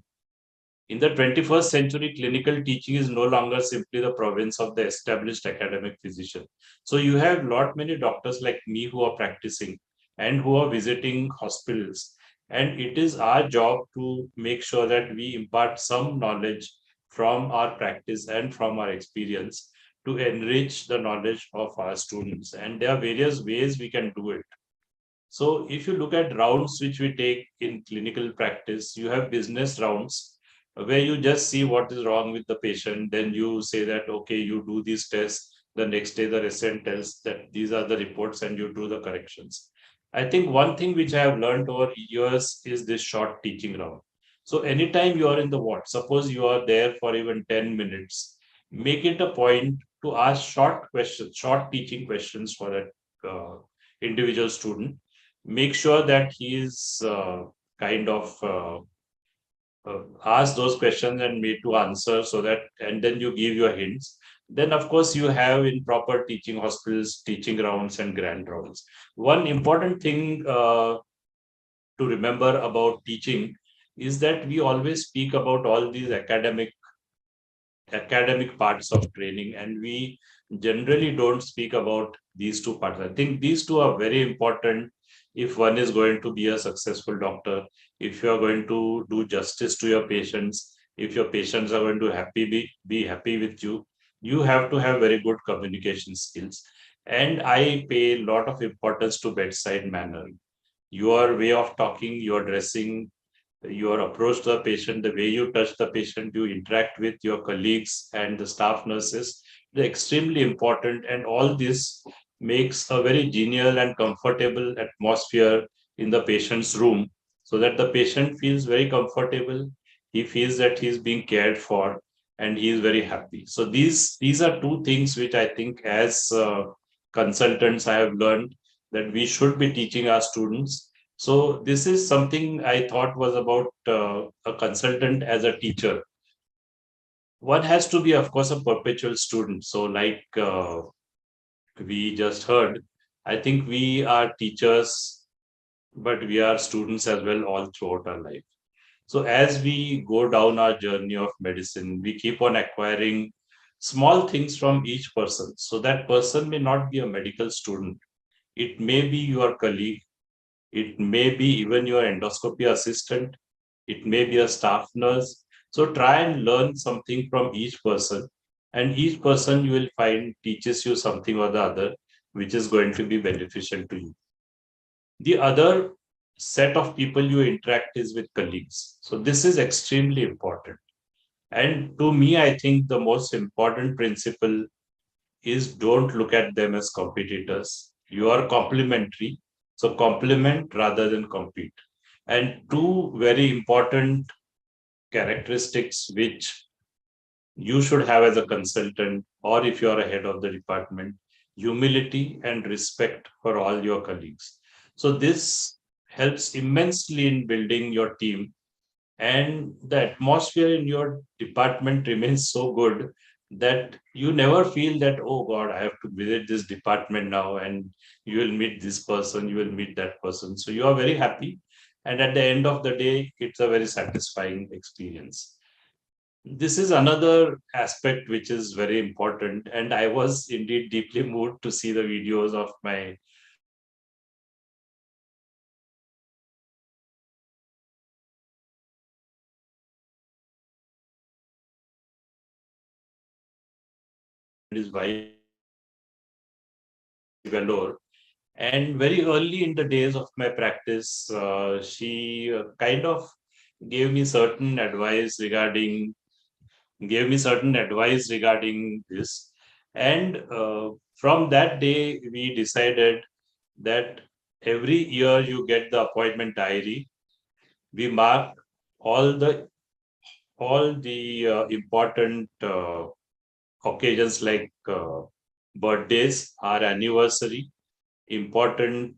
In the 21st century, clinical teaching is no longer simply the province of the established academic physician. So you have lot many doctors like me who are practicing and who are visiting hospitals. And it is our job to make sure that we impart some knowledge from our practice and from our experience to enrich the knowledge of our students. And there are various ways we can do it. So if you look at rounds which we take in clinical practice, you have business rounds where you just see what is wrong with the patient. Then you say that, okay, you do these tests, The next day, the resident tells that these are the reports and you do the corrections. I think one thing which I have learned over years is this short teaching round. So anytime you are in the ward, suppose you are there for even 10 minutes, make it a point to ask short questions, short teaching questions for that individual student. Make sure that he is kind of ask those questions and made to answer, so that, and then you give your hints. Then of course you have in proper teaching hospitals teaching rounds and grand rounds. One important thing to remember about teaching is that we always speak about all these academic parts of training, and we generally don't speak about these two parts. I think these two are very important if one is going to be a successful doctor, if you are going to do justice to your patients, if your patients are going to be happy with you, you have to have very good communication skills. And I pay a lot of importance to bedside manner. Your way of talking, your dressing, your approach to the patient, the way you touch the patient, you interact with your colleagues and the staff nurses, they're extremely important. And all this makes a very genial and comfortable atmosphere in the patient's room, so that the patient feels very comfortable. He feels that he's being cared for and he is very happy. So these are two things which I think as consultants I have learned that we should be teaching our students. So this is something I thought was about a consultant as a teacher. One has to be, of course, a perpetual student. So like we just heard, I think we are teachers, but we are students as well all throughout our life. So as we go down our journey of medicine, we keep on acquiring small things from each person. So that person may not be a medical student. It may be your colleague. It may be even your endoscopy assistant. It may be a staff nurse. So try and learn something from each person. And each person you will find teaches you something or the other, which is going to be beneficial to you. The other set of people you interact is with colleagues. So this is extremely important. And to me, I think the most important principle is don't look at them as competitors. You are complementary. So complement rather than compete. And two very important characteristics which you should have as a consultant, or if you are a head of the department: humility and respect for all your colleagues. So this helps immensely in building your team, and the atmosphere in your department remains so good that you never feel that, oh God, I have to visit this department now, and you will meet this person, you will meet that person. So you are very happy, and at the end of the day, it's a very satisfying experience. This is another aspect which is very important, and I was indeed deeply moved to see the videos of my his wife Valor. And very early in the days of my practice, she kind of gave me certain advice regarding this. And from that day, we decided that every year you get the appointment diary. We mark all the important occasions like birthdays, our anniversary, important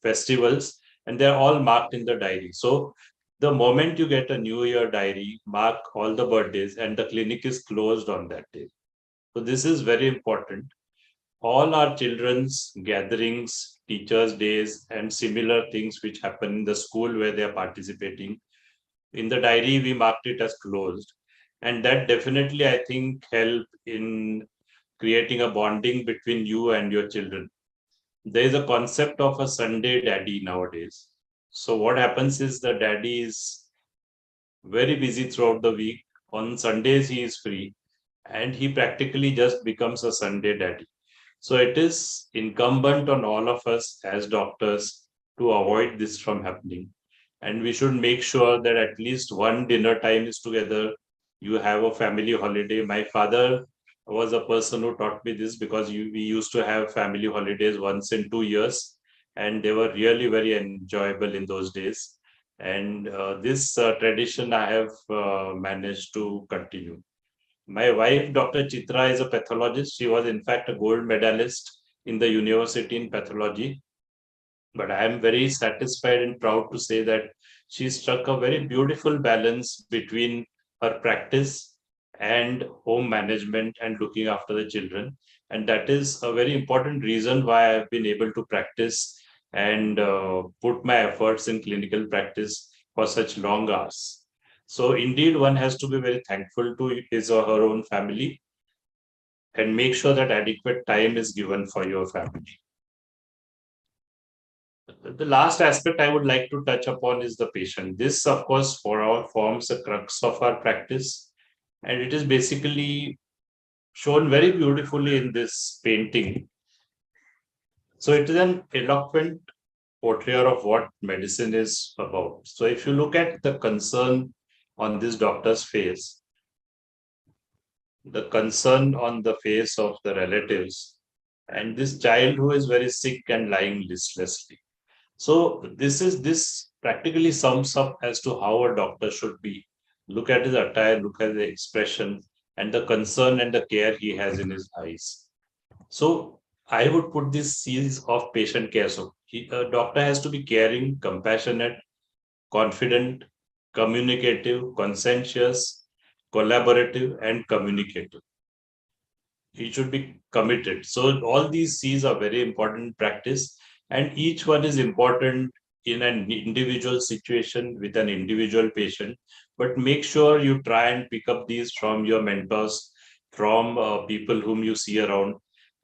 festivals, and they're all marked in the diary. So the moment you get a New Year diary, mark all the birthdays, and the clinic is closed on that day. So this is very important. All our children's gatherings, teachers' days, and similar things which happen in the school where they are participating, in the diary we marked it as closed, and that definitely I think help in creating a bonding between you and your children. There is a concept of a Sunday daddy nowadays. So what happens is the daddy is very busy throughout the week. On Sundays, he is free, and he practically just becomes a Sunday daddy. So it is incumbent on all of us as doctors to avoid this from happening. And we should make sure that at least one dinner time is together. You have a family holiday. My father was a person who taught me this, because we used to have family holidays once in 2 years, and they were really very enjoyable in those days. And this tradition I have managed to continue. My wife, Dr. Chitra, is a pathologist. She was, in fact, a gold medalist in the university in pathology. But I am very satisfied and proud to say that she struck a very beautiful balance between her practice and home management and looking after the children. And that is a very important reason why I've been able to practice and put my efforts in clinical practice for such long hours. So indeed, one has to be very thankful to his or her own family and make sure that adequate time is given for your family. The last aspect I would like to touch upon is the patient. This, of course, forms the crux of our practice, and it is basically shown very beautifully in this painting. So it is an eloquent portrayal of what medicine is about. So if you look at the concern on this doctor's face, the concern on the face of the relatives, and this child who is very sick and lying listlessly. So this practically sums up as to how a doctor should be. Look at his attire, look at the expression, and the concern and the care he has in his eyes. So I would put this series of patient care. So a doctor has to be caring, compassionate, confident, communicative, conscientious, collaborative, and communicative. He should be committed. So all these C's are very important practice, and each one is important in an individual situation with an individual patient. But make sure you try and pick up these from your mentors, from people whom you see around.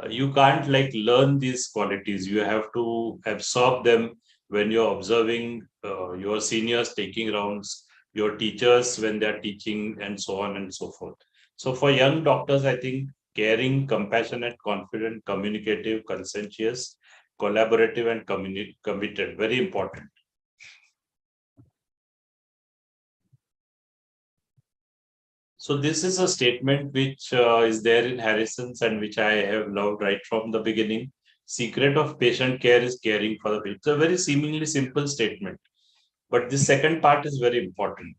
You can't like learn these qualities. You have to absorb them when you're observing your seniors taking rounds, your teachers when they're teaching, and so on and so forth. So for young doctors, I think caring, compassionate, confident, communicative, conscientious, collaborative, and committed. Very important. So this is a statement which is there in Harrison's and which I have loved right from the beginning. Secret of patient care is caring for the patient. It's a very seemingly simple statement, but the second part is very important.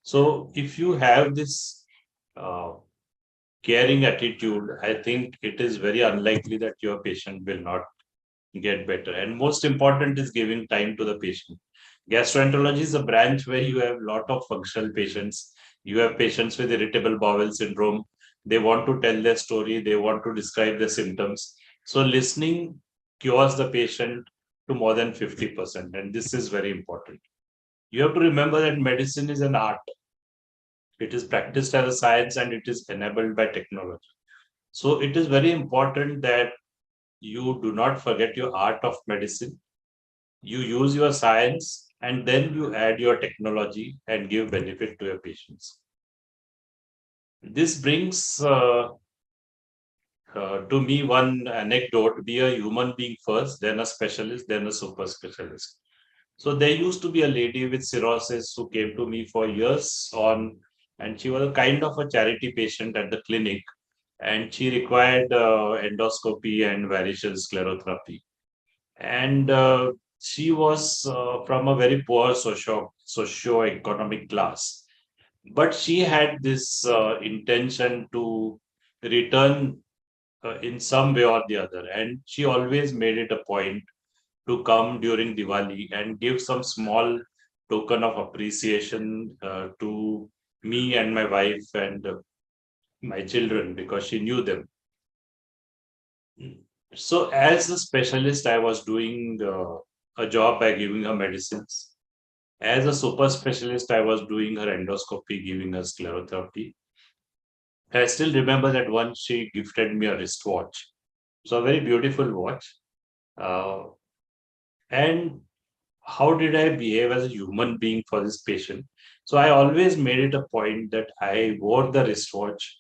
So if you have this caring attitude, I think it is very unlikely that your patient will not get better. And most important is giving time to the patient. Gastroenterology is a branch where you have a lot of functional patients. You have patients with irritable bowel syndrome. They want to tell their story. They want to describe their symptoms. So listening cures the patient to more than 50%. And this is very important. You have to remember that medicine is an art. It is practiced as a science and it is enabled by technology. So it is very important that you do not forget your art of medicine. You use your science and then you add your technology and give benefit to your patients. This brings to me one anecdote: be a human being first, then a specialist, then a super specialist. So there used to be a lady with cirrhosis who came to me for years on, and she was a kind of a charity patient at the clinic, and she required endoscopy and variceal sclerotherapy. And she was from a very poor socio-economic class, but she had this intention to return in some way or the other, and she always made it a point to come during Diwali and give some small token of appreciation to me and my wife and my children, because she knew them. So as a specialist, I was doing a job by giving her medicines. As a super specialist, I was doing her endoscopy, giving her sclerotherapy. I still remember that once she gifted me a wristwatch. So a very beautiful watch. And how did I behave as a human being for this patient? So I always made it a point that I wore the wristwatch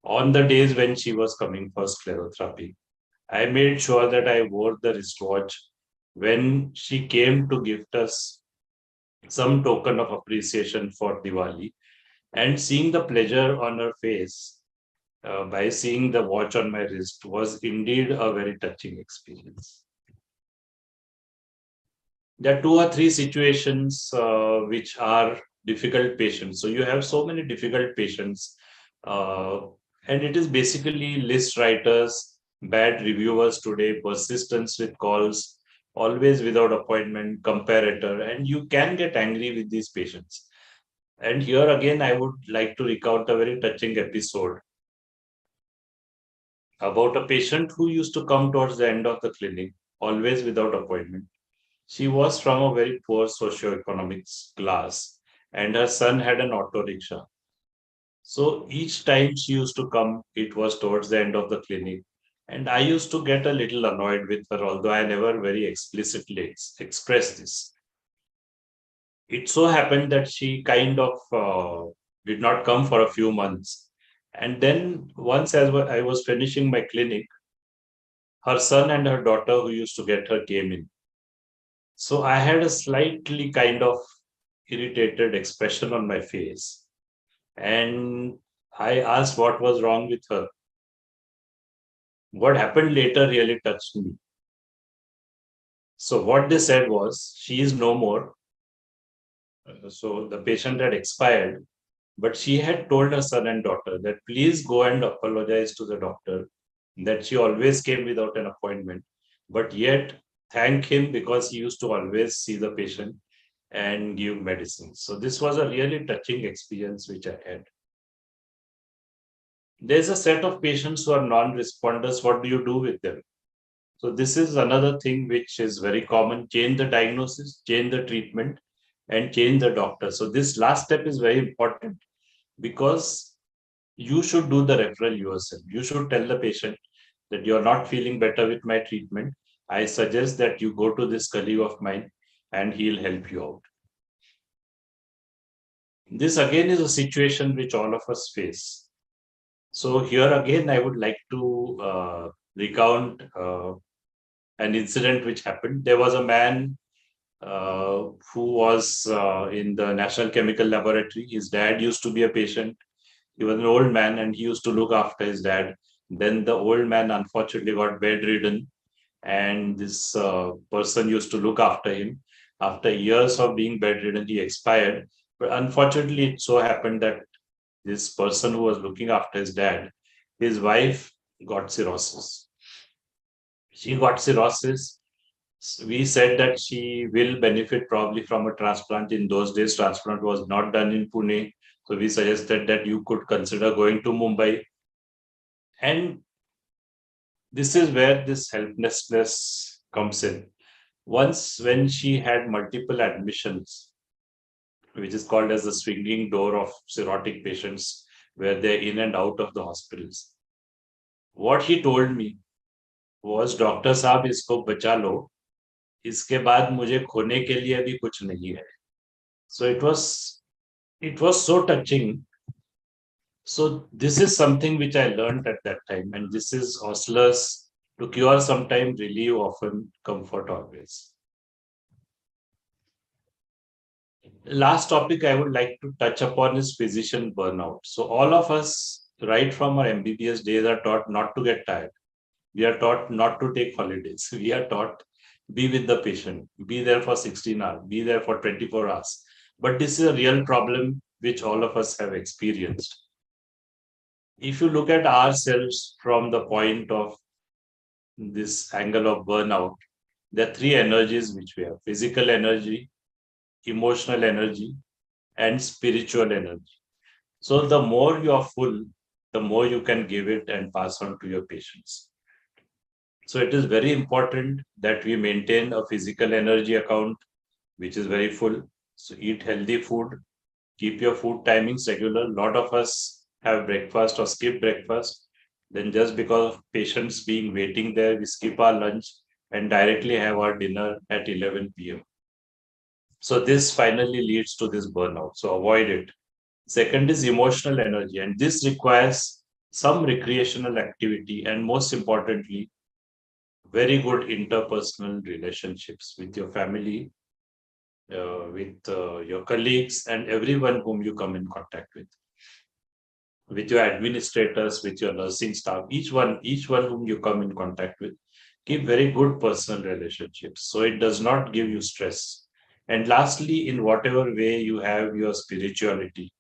on the days when she was coming for sclerotherapy. I made sure that I wore the wristwatch when she came to gift us some token of appreciation for Diwali. And seeing the pleasure on her face, by seeing the watch on my wrist was indeed a very touching experience. There are 2 or 3 situations which are difficult patients. So you have so many difficult patients, and it is basically list writers, bad reviewers today, persistence with calls, always without appointment, comparator, and you can get angry with these patients. And here again, I would like to recount a very touching episode about a patient who used to come towards the end of the clinic, always without appointment. She was from a very poor socioeconomic class, and her son had an auto rickshaw. So each time she used to come, it was towards the end of the clinic. And I used to get a little annoyed with her, although I never very explicitly expressed this. It so happened that she kind of did not come for a few months. And then once as I was finishing my clinic, her son and her daughter who used to get her came in. So I had a slightly kind of irritated expression on my face. And I asked what was wrong with her. What happened later really touched me. So what they said was, she is no more. So the patient had expired, but she had told her son and daughter that please go and apologize to the doctor that she always came without an appointment, but yet thank him because he used to always see the patient and give medicine. So this was a really touching experience which I had. There's a set of patients who are non-responders. What do you do with them? So this is another thing which is very common. Change the diagnosis, change the treatment, and change the doctor. So this last step is very important because you should do the referral yourself. You should tell the patient that you're not feeling better with my treatment. I suggest that you go to this colleague of mine and he'll help you out. This again is a situation which all of us face. So here again, I would like to recount an incident which happened. There was a man who was in the National Chemical Laboratory. His dad used to be a patient. He was an old man and he used to look after his dad. Then the old man unfortunately got bedridden, and this person used to look after him. After years of being bedridden, he expired. But unfortunately, it so happened that this person who was looking after his dad, his wife got cirrhosis. She got cirrhosis. We said that she will benefit probably from a transplant. In those days, transplant was not done in Pune. So we suggested that you could consider going to Mumbai. And this is where this helplessness comes in. Once when she had multiple admissions, which is called as the swinging door of cirrhotic patients, where they're in and out of the hospitals. What he told me was, doctor साहब इसको बचा लो, इसके बाद मुझे खोने के लिए भी कुछ नहीं है. So it was so touching. So this is something which I learned at that time, and this is Osler's to cure sometime, relieve often, comfort always. Last topic I would like to touch upon is physician burnout. So all of us, right from our MBBS days, are taught not to get tired. We are taught not to take holidays. We are taught be with the patient, be there for 16 hours, be there for 24 hours. But this is a real problem which all of us have experienced. If you look at ourselves from the point of this angle of burnout, there are 3 energies which we have: physical energy, emotional energy, and spiritual energy. So the more you are full, the more you can give it and pass on to your patients. So it is very important that we maintain a physical energy account, which is very full. So eat healthy food, keep your food timings regular. A lot of us have breakfast or skip breakfast. Then just because of patients being waiting there, we skip our lunch and directly have our dinner at 11 p.m. So this finally leads to this burnout. So avoid it. Second is emotional energy, and this requires some recreational activity, and most importantly, very good interpersonal relationships with your family, with your colleagues, and everyone whom you come in contact with. with your administrators, with your nursing staff, each one whom you come in contact with, keep very good personal relationships so it does not give you stress. And lastly, in whatever way you have your spirituality,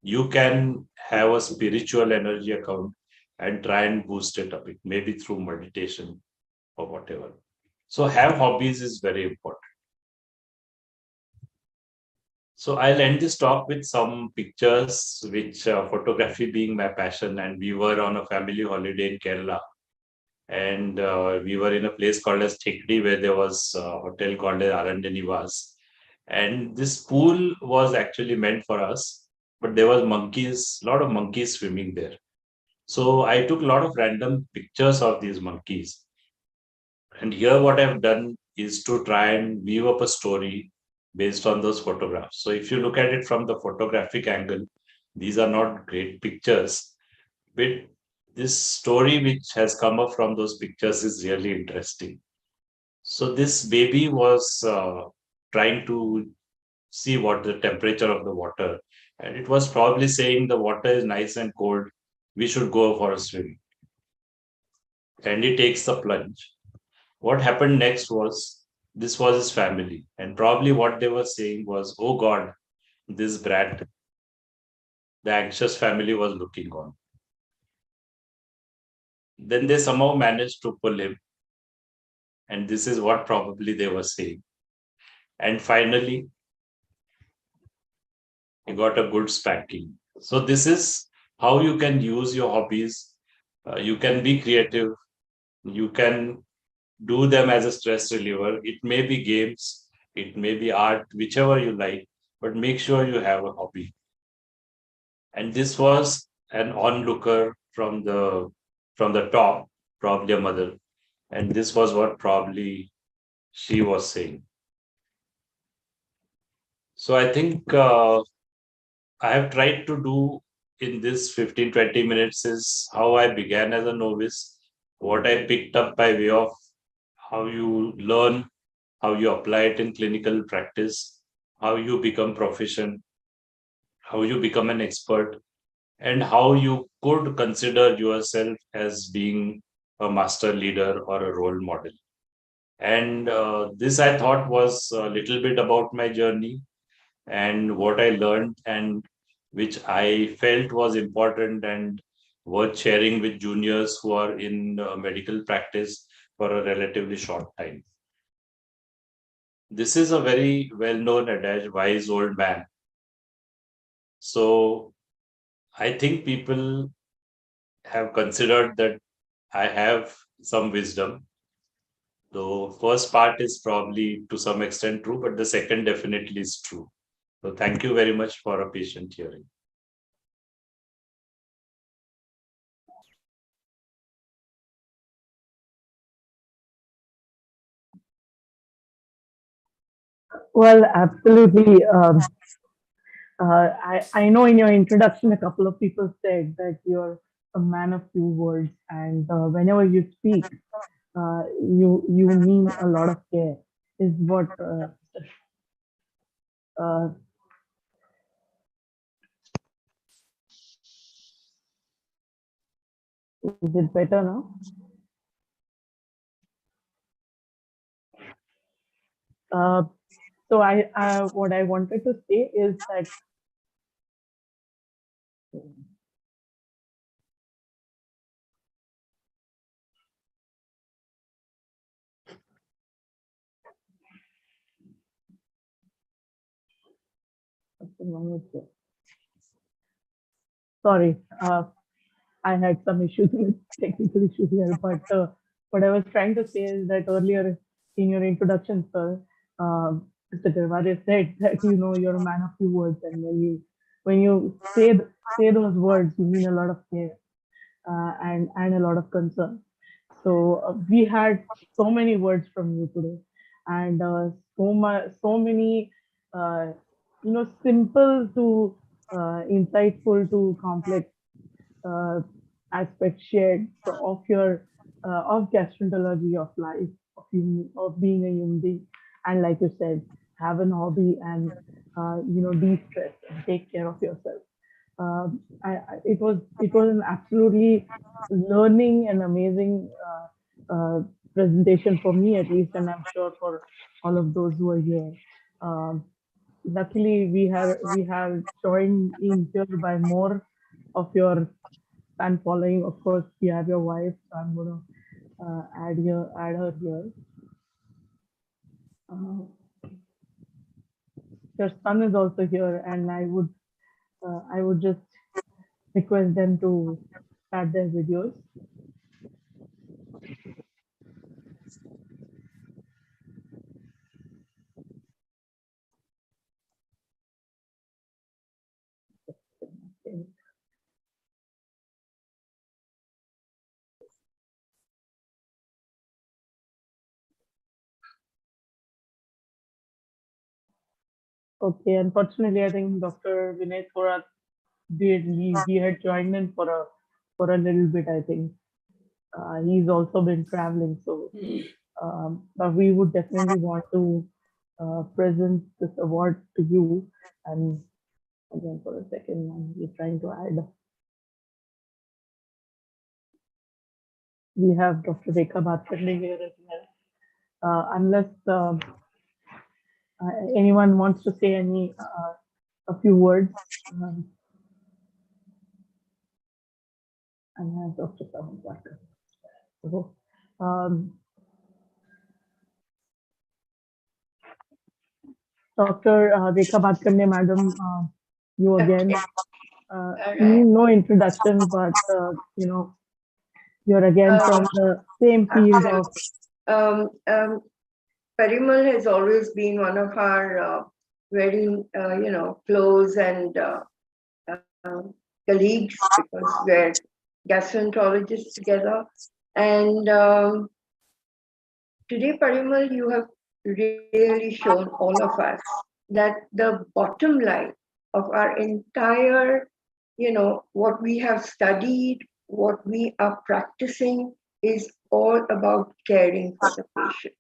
you can have a spiritual energy account and try and boost it up, it maybe through meditation or whatever. So have hobbies is very important. So I'll end this talk with some pictures, which photography being my passion, and we were on a family holiday in Kerala, and we were in a place called as Thikdi, where there was a hotel called as Arandyanivas, and this pool was actually meant for us, but there was monkeys, a lot of monkeys swimming there. So I took a lot of random pictures of these monkeys, and here what I've done is to try and weave up a story based on those photographs. So if you look at it from the photographic angle, these are not great pictures, but this story which has come up from those pictures is really interesting. So this baby was trying to see what the temperature of the water, and it was probably saying the water is nice and cold, we should go for a swim. And he takes the plunge. What happened next was, this was his family, and probably what they were saying was, oh God, this brat. The anxious family was looking on. Then they somehow managed to pull him, and this is what probably they were saying. And finally, he got a good spanking. So this is how you can use your hobbies. You can be creative. You can do them as a stress reliever. It may be games, it may be art, whichever you like, but make sure you have a hobby. And this was an onlooker from the top, probably a mother, and this was what probably she was saying. So I think I have tried to do in this 15-20 minutes is how I began as a novice, what I picked up by way of how you learn, how you apply it in clinical practice, how you become proficient, how you become an expert, and how you could consider yourself as being a master leader or a role model. And this I thought was a little bit about my journey and what I learned, and which I felt was important and worth sharing with juniors who are in medical practice for a relatively short time. This is a very well-known adage, wise old man. So I think people have considered that I have some wisdom. The first part is probably to some extent true, but the second definitely is true. So thank you very much for a patient hearing. Well, absolutely. I know in your introduction, a couple of people said that you're a man of few words, and whenever you speak, you mean a lot of care. Is what uh, is it better now? So what I wanted to say is that sorry, I had some issues with technical issues here, but what I was trying to say is that earlier in your introduction, sir, Mr. Garwade said that you're a man of few words, and when you say those words, you mean a lot of care and a lot of concern. So we had so many words from you today, and so many uh, simple to insightful to complex uh, aspects shared of your of gastroenterology of life of being a human being, and like you said, have an hobby and de-stress and take care of yourself. it was an absolutely learning and amazing presentation for me at least, and I'm sure for all of those who are here. Um, Luckily, we have joined in here by more of your fan following. Of course, we have your wife, so I'm gonna add her here. Uh, your son is also here, and I would just request them to start their videos. Okay, unfortunately, I think Dr. Vinay Thorat did he had joined in for a little bit. I think he's also been traveling, so but we would definitely want to present this award to you. And again, for a second, we're trying to add. We have Dr. Rekha Bhatkande here as well. Unless anyone wants to say a few words. And I have Dr. Saman Parker. So, Dr. Rekha Bhatkande, madam, you again. No introduction, but you know, you're again from the same field of. Parimal has always been one of our very, close and colleagues, because we're gastroenterologists together. And today, Parimal, you have really shown all of us that the bottom line of our entire, what we have studied, what we are practicing is all about caring for the patient.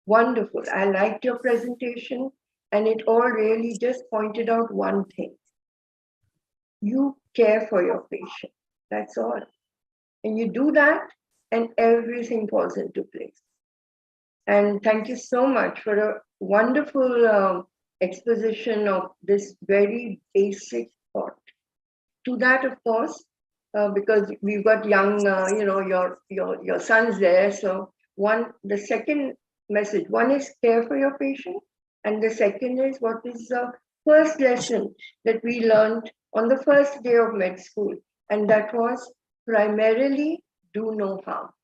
Wonderful. I liked your presentation, and it all really just pointed out one thing. You care for your patient. That's all. And you do that, and everything falls into place. And thank you so much for a wonderful exposition of this very basic thought. To that, of course, because we've got young, your sons there. So the second message, one is care for your patient, and the second is what is the first lesson that we learned on the first day of med school, and that was primarily do no harm.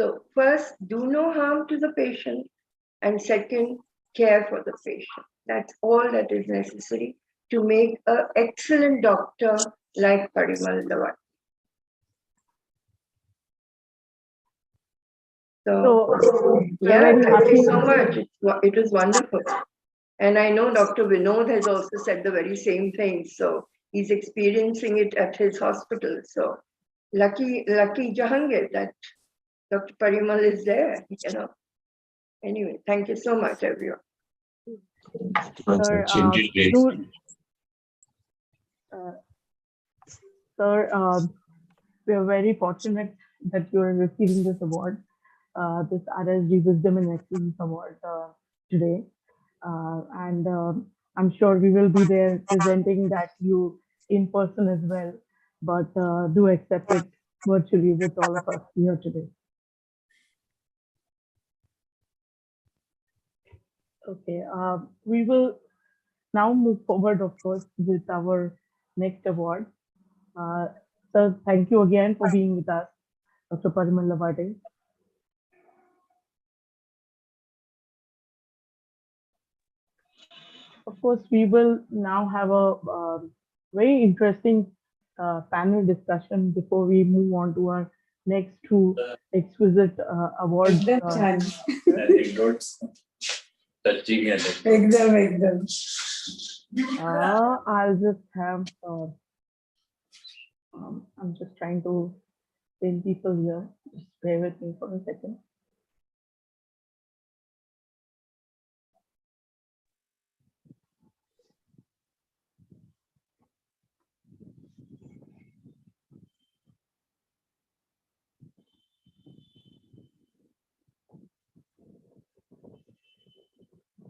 So first, do no harm to the patient, and second, care for the patient. That's all that is necessary to make an excellent doctor like Parimal Lawati. So yeah, thank you so much. It was wonderful. And I know Dr. Vinod has also said the very same thing. So he's experiencing it at his hospital. So lucky Jahangir that Dr. Parimal is there, Anyway, thank you so much, everyone. Sir, we are very fortunate that you are receiving this award, this RSG Wisdom and Excellence Award today. And I'm sure we will be there presenting that to you in person as well, but do accept it virtually with all of us here today. Okay, we will now move forward, of course, with our next award. Sir, thank you again for being with us, Dr. Parimal Lawati. Of course, we will now have a very interesting panel discussion before we move on to our next two exquisite awards. I'll just have, I'm just trying to pin people here. Just bear with me for a second.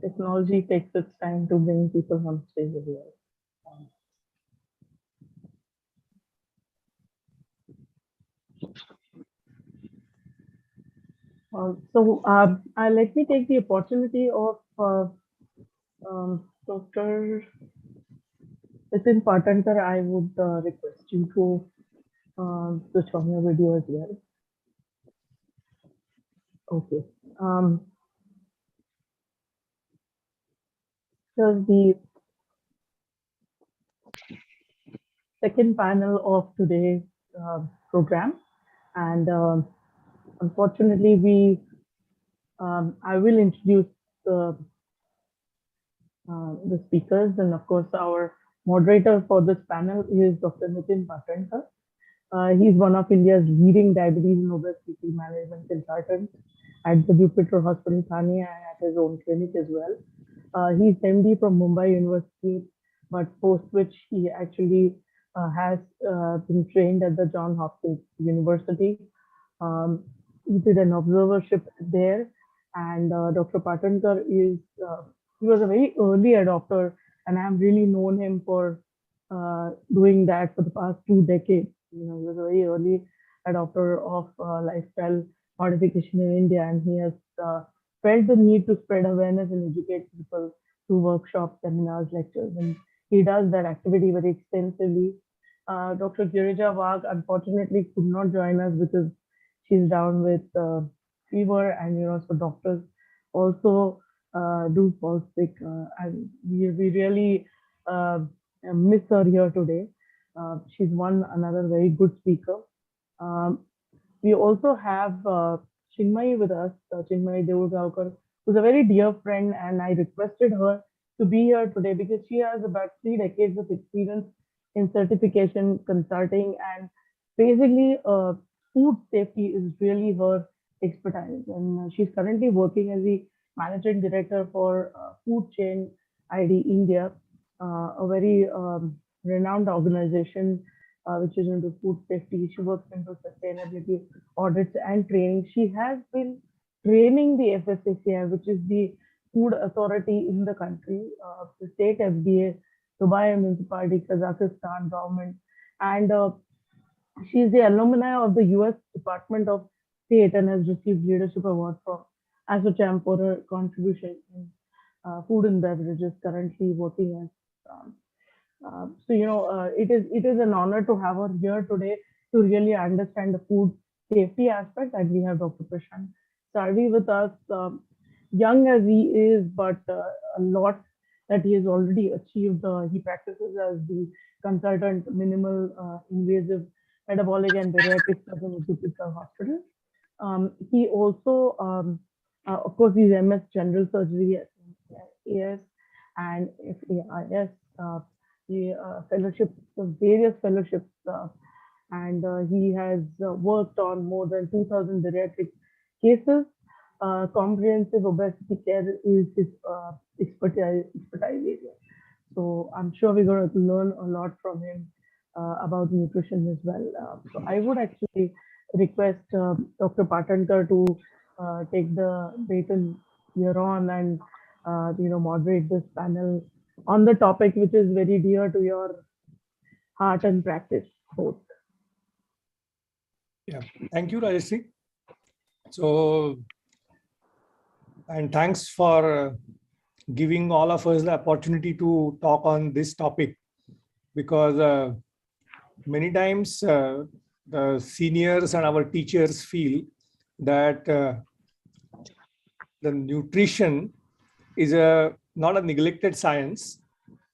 technology takes its time to bring people on stage as well. Let me take the opportunity of Dr. Nitin Patankar. I would request you to switch on your video as well. Okay. Here's the second panel of today's program, and unfortunately, I will introduce the speakers, and of course, our moderator for this panel is Dr. Nitin Patankar. He's one of India's leading diabetes and obesity management consultants at the Jupiter Hospital, Thane, and at his own clinic as well. He's MD from Mumbai University, but post which he actually has been trained at the Johns Hopkins University. He did an observership there, and Dr. Patankar is he was a very early adopter, and I've really known him for doing that for the past 2 decades. You know, he was a very early adopter of lifestyle modification in India, and he has felt the need to spread awareness and educate people through workshops, seminars, lectures, and he does that activity very extensively. Dr. Girija Wagh unfortunately could not join us because she's down with fever, and so doctors also do fall sick, and we really miss her here today. She's another very good speaker. We also have Chinmayi with us, Chinmayi Devurgaonkar, who's a very dear friend, and I requested her to be here today because she has about 3 decades of experience in certification, consulting, and basically food safety is really her expertise. And she's currently working as the managing director for Food Chain ID India, a very renowned organization which is into food safety. She works into sustainability audits and training. She has been training the FSSAI, which is the food authority in the country, the state FDA, Dubai municipality, Kazakhstan government, and she's the alumni of the US Department of State and has received leadership award from ASSOCHAM for her contribution in food and beverages, currently working as it is an honor to have her here today to really understand the food safety aspect. And we have Dr. Prashant Sarvi with us, young as he is, but a lot that he has already achieved. He practices as the consultant minimal invasive metabolic and bariatric surgeon at Jupiter Hospital. He also, of course, he's MS General Surgery at AS and FAIS. Fellowships, various fellowships, and he has worked on more than 2,000 bariatric cases. Comprehensive obesity care is his expertise area. So I'm sure we're going to learn a lot from him about nutrition as well. So I would actually request Dr. Patankar to take the baton here on and moderate this panel on the topic which is very dear to your heart and practice both. Yeah, thank you, Rajeshri. So, and thanks for giving all of us the opportunity to talk on this topic, because many times the seniors and our teachers feel that the nutrition is not a neglected science,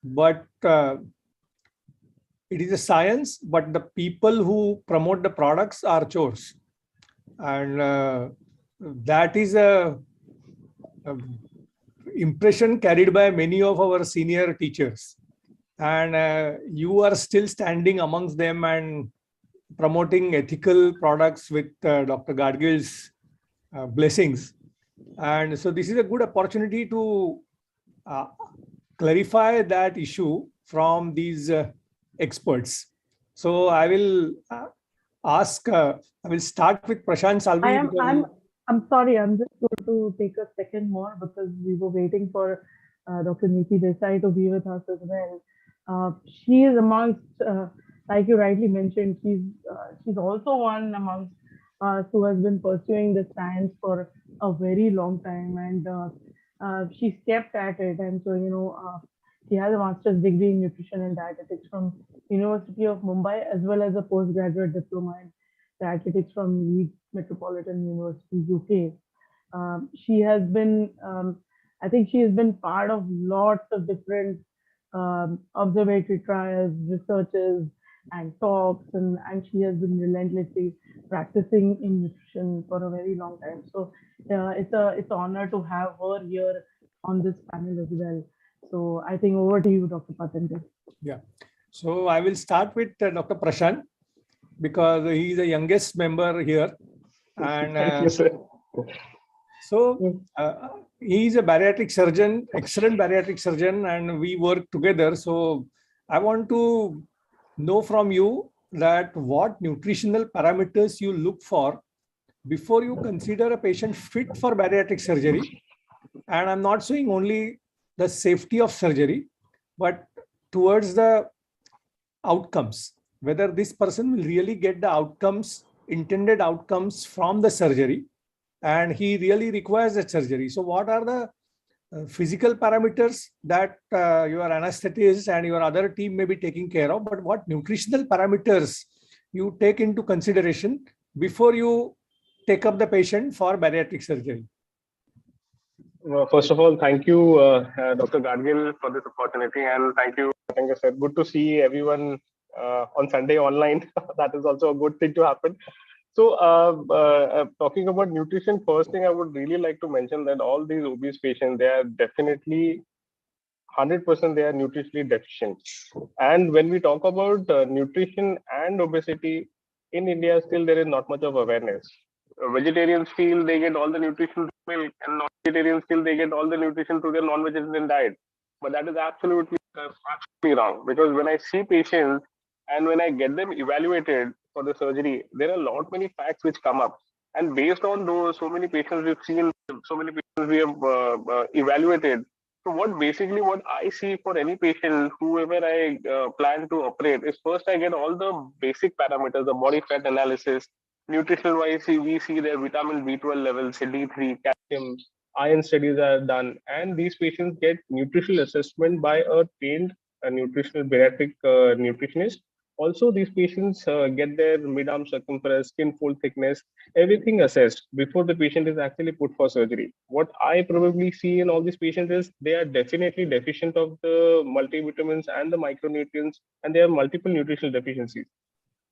but it is a science, but the people who promote the products are chores. And that is a impression carried by many of our senior teachers. And you are still standing amongst them and promoting ethical products with Dr. Gadgil's blessings. And so this is a good opportunity to clarify that issue from these experts. So I will I will start with Prashant Salvi. I'm sorry, I'm just going to take a second more because we were waiting for Dr. Neeti Desai to be with us as well. She is amongst, like you rightly mentioned, she's also one amongst us who has been pursuing the science for a very long time, and she's kept at it. And so, she has a master's degree in nutrition and dietetics from University of Mumbai, as well as a postgraduate diploma in dietetics from Leeds Metropolitan University, UK. She has been, I think she has been part of lots of different observatory trials, researches, and talks, and she has been relentlessly practicing in nutrition for a very long time. So it's an honor to have her here on this panel as well. So I think over to you, Dr. Patanjali. Yeah. So I will start with Dr. Prashant, because he is the youngest member here. And Thank you, sir. So he is a bariatric surgeon, excellent bariatric surgeon, and we work together. So I want to know from you that what nutritional parameters you look for before you consider a patient fit for bariatric surgery. And I'm not saying only the safety of surgery, but towards the outcomes, whether this person will really get the outcomes, intended outcomes from the surgery, and he really requires that surgery. So what are the physical parameters that your anesthetist and your other team may be taking care of, but what nutritional parameters you take into consideration before you take up the patient for bariatric surgery? First of all, thank you, Dr. Gadgil, for this opportunity, and thank you, sir. Good to see everyone on Sunday online. That is also a good thing to happen. So, talking about nutrition, first thing I would really like to mention that all these obese patients, they are definitely 100% they are nutritionally deficient. And when we talk about nutrition and obesity in India, still there is not much of awareness. Vegetarians feel they get all the nutrition through milk, and non-vegetarians feel they get all the nutrition through their non-vegetarian diet. But that is absolutely wrong, because when I see patients and when I get them evaluated for the surgery, there are a lot many facts which come up. And based on those, so many patients we've seen, so many patients we have evaluated. So what I see for any patient, whoever I plan to operate, is first I get all the basic parameters, the body fat analysis. Nutritional wise, we see their vitamin B12 levels, D3, calcium, iron studies are done, and these patients get nutritional assessment by a trained nutritional bariatric nutritionist. Also, these patients get their mid-arm circumference, skin fold thickness, everything assessed before the patient is actually put for surgery. What I probably see in all these patients is they are definitely deficient of the multivitamins and the micronutrients, and they have multiple nutritional deficiencies.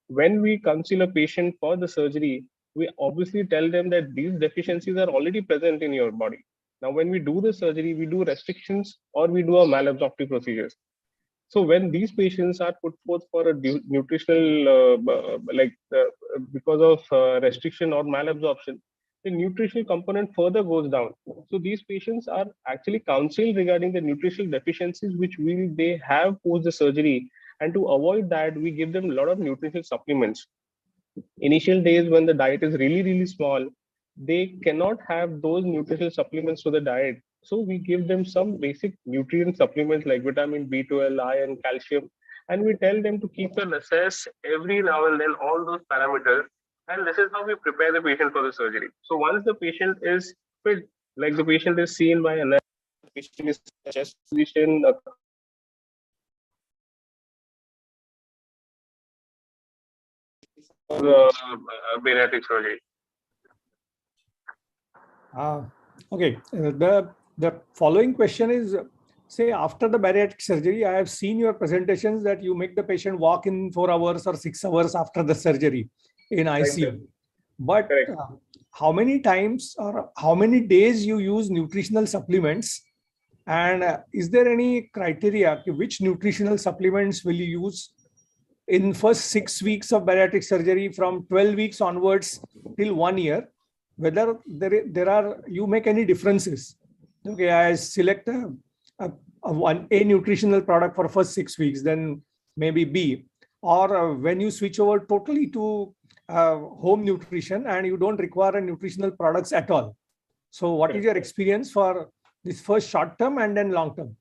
When we counsel a patient for the surgery, we obviously tell them that these deficiencies are already present in your body. Now, when we do the surgery, we do restrictions or we do a malabsorptive procedures. So when these patients are put forth for a nutritional, because of restriction or malabsorption, the nutritional component further goes down. So these patients are actually counseled regarding the nutritional deficiencies which they have post the surgery, and to avoid that, we give them a lot of nutritional supplements. Initial days when the diet is really small, they cannot have those nutritional supplements to the diet. So we give them some basic nutrient supplements like vitamin B12, iron, calcium, and we tell them to keep and assess every now and then all those parameters. And this is how we prepare the patient for the surgery. So once the patient is fit, like the patient is seen by another patient is chest position, bariatric surgery. Okay. The following question is, say after the bariatric surgery, I have seen your presentations that you make the patient walk in 4 hours or 6 hours after the surgery in ICU. But how many times or how many days you use nutritional supplements? And is there any criteria which nutritional supplements will you use in first 6 weeks of bariatric surgery from 12 weeks onwards till 1 year? Whether there are, you make any differences? Okay, I select a nutritional product for first 6 weeks, then maybe B, or when you switch over totally to home nutrition and you don't require a nutritional products at all. So what is your experience for this first short term and then long term?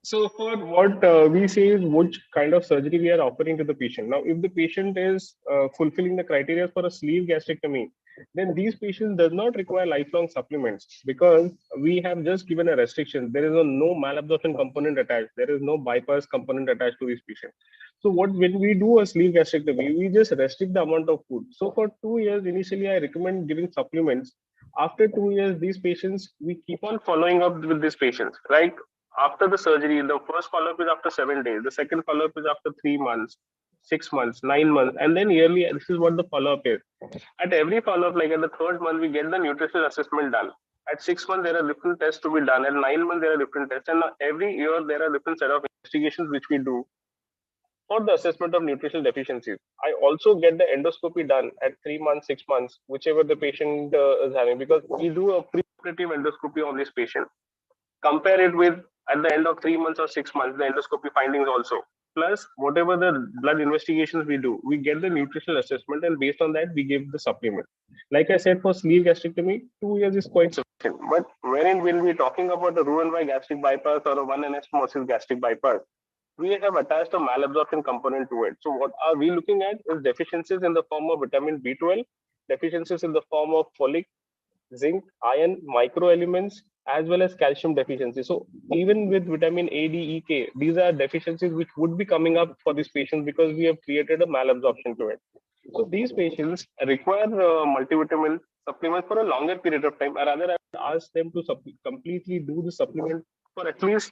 So for what we say is which kind of surgery we are offering to the patient. Now, if the patient is fulfilling the criteria for a sleeve gastrectomy, then these patients does not require lifelong supplements because we have just given a restriction. There is no malabsorption component attached. There is no bypass component attached to these patients. So when we do a sleeve gastrectomy, we just restrict the amount of food. So for 2 years, initially, I recommend giving supplements. After 2 years, these patients, we keep on following up with these patients, right? After the surgery, the first follow-up is after 7 days. The second follow-up is after 3 months, 6 months, 9 months, and then yearly. This is what the follow-up is. At every follow-up, like at the third month, we get the nutritional assessment done. At 6 months, there are different tests to be done. At 9 months, there are different tests, and every year there are different set of investigations which we do for the assessment of nutritional deficiencies. I also get the endoscopy done at 3 months, 6 months, whichever the patient is having, because we do a pre-operative endoscopy on this patient. Compare it with at the end of 3 months or 6 months, the endoscopy findings also. Plus, whatever the blood investigations we do, we get the nutritional assessment, and based on that, we give the supplement. Like I said, for sleeve gastrectomy, 2 years is quite sufficient. But when we're talking about the Roux-en-Y gastric bypass or a 1NS hemolysis gastric bypass, we have attached a malabsorption component to it. So what are we looking at is deficiencies in the form of vitamin B12, deficiencies in the form of folic, zinc, iron, microelements, as well as calcium deficiency. So even with vitamin A, D, E, K, these are deficiencies which would be coming up for these patients because we have created a malabsorption to it. So these patients require multivitamin supplements for a longer period of time. Or rather, I would ask them to completely do the supplement for at least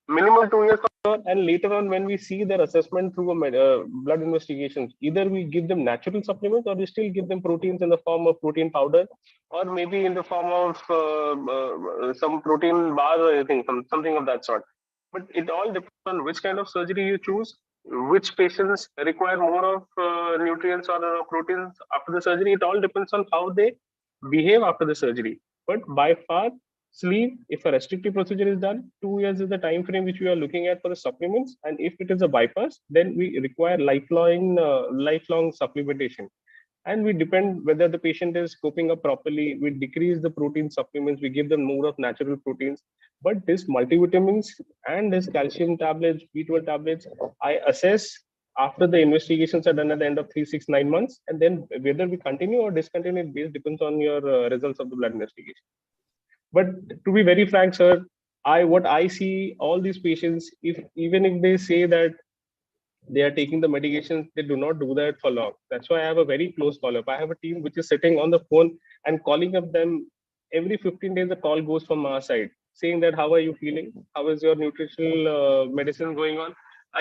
minimum 2 years, and later on when we see their assessment through a blood investigations, either we give them natural supplements or we still give them proteins in the form of protein powder, or maybe in the form of some protein bar or anything, something of that sort. But it all depends on which kind of surgery you choose, which patients require more of nutrients or proteins after the surgery. It all depends on how they behave after the surgery. But by far, sleeve, if a restrictive procedure is done, 2 years is the time frame which we are looking at for the supplements. And if it is a bypass, then we require lifelong supplementation. And we depend whether the patient is coping up properly. We decrease the protein supplements, we give them more of natural proteins. But this multivitamins and this calcium tablets, B12 tablets, I assess after the investigations are done at the end of 3, 6, 9 months. And then whether we continue or discontinue it based depends on your results of the blood investigation. But to be very frank, sir, what I see all these patients, even if they say that they are taking the medications, they do not do that for long. That's why I have a very close follow-up. I have a team which is sitting on the phone and calling up them every 15 days. A call goes from our side saying that how are you feeling? How is your nutritional medicine going on?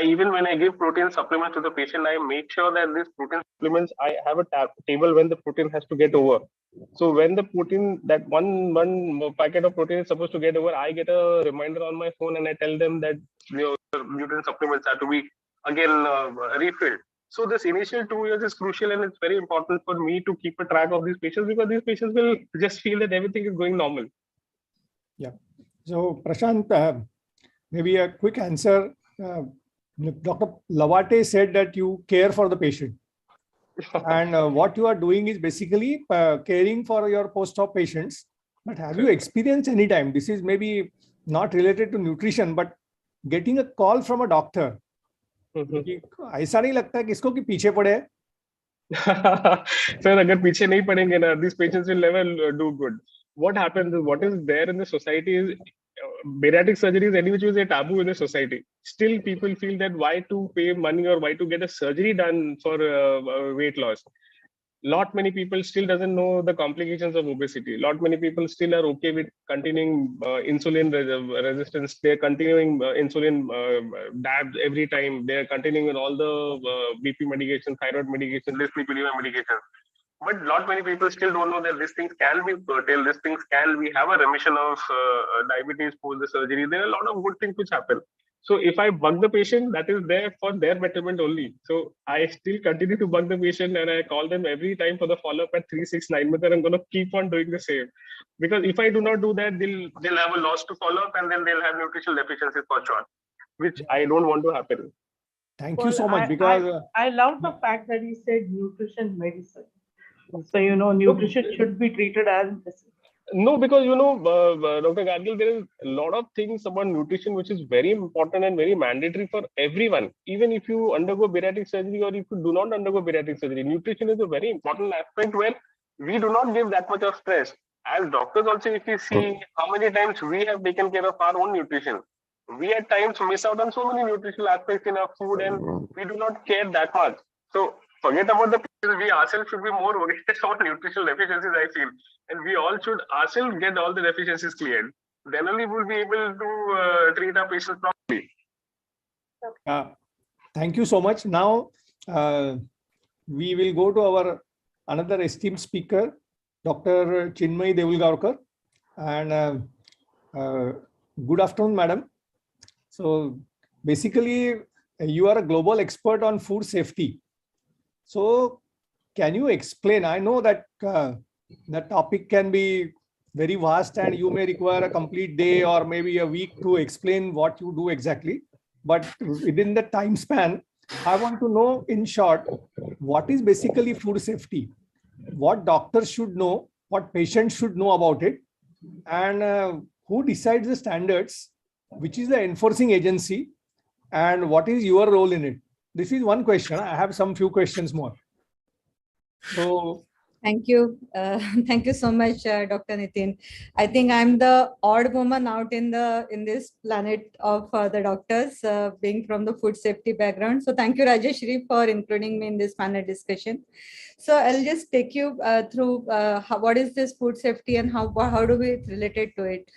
Even when I give protein supplements to the patient, I make sure that these protein supplements, I have a table when the protein has to get over. So when the protein, that one packet of protein is supposed to get over, I get a reminder on my phone and I tell them that your nutrient supplements are to be again refilled. So this initial 2 years is crucial, and it's very important for me to keep a track of these patients because these patients will just feel that everything is going normal. Yeah. So Prashant, maybe a quick answer. Dr. Lawate said that you care for the patient. And what you are doing is basically caring for your post-op patients. But have you experienced any time, this is maybe not related to nutrition, but getting a call from a doctor, ऐसा नहीं लगता कि इसको कि पीछे पड़े हैं? Sir, अगर पीछे नहीं पड़ेंगे ना, these patients will never do good. What happens is, what is there in the society is bariatric surgery is anyway a taboo in the society. Still, people feel that why to pay money or why to get a surgery done for weight loss. Lot many people still doesn't know the complications of obesity. Lot many people still are okay with continuing insulin resistance. They're continuing insulin dabs every time. They're continuing with all the BP medication, thyroid medication, dyslipidemia medication. But lot many people still don't know that these things can be curtailed. These things we have a remission of diabetes post the surgery. There are a lot of good things which happen. So if I bug the patient, that is there for their betterment only. So I still continue to bug the patient and I call them every time for the follow-up at 3, 6, 9 months, and I'm going to keep on doing the same. Because if I do not do that, they'll have a loss to follow up and then they'll have nutritional deficiencies for sure, which I don't want to happen. Thank you Well, so much, because I love the fact that he said nutrition medicine. So, you know, nutrition should be treated as medicine. No, because Dr. Gadgil, there is a lot of things about nutrition which is very important and very mandatory for everyone. Even if you undergo bariatric surgery or if you do not undergo bariatric surgery, nutrition is a very important aspect where we do not give that much of stress. As doctors also, if you see how many times we have taken care of our own nutrition, we at times miss out on so many nutritional aspects in our food and we do not care that much. So forget about the people. We ourselves should be more worried about nutritional deficiencies, I feel. And we all should ourselves get all the deficiencies cleared. Then only we'll be able to treat our patients properly. Thank you so much. Now, we will go to our another esteemed speaker, Dr. Chinmay Devulgaonkar. And good afternoon, madam. So basically, you are a global expert on food safety. So can you explain? I know that the topic can be very vast and you may require a complete day or maybe a week to explain what you do exactly. But within the time span, I want to know in short, what is basically food safety? What doctors should know, what patients should know about it, and who decides the standards, which is the enforcing agency, and what is your role in it? This is one question. I have some few questions more. So thank you. Thank you so much, Dr. Nitin. I think I'm the odd woman out in this planet of the doctors, being from the food safety background. So thank you, Rajeshri, for including me in this panel discussion. So I'll just take you through what is this food safety and how do we relate it to it.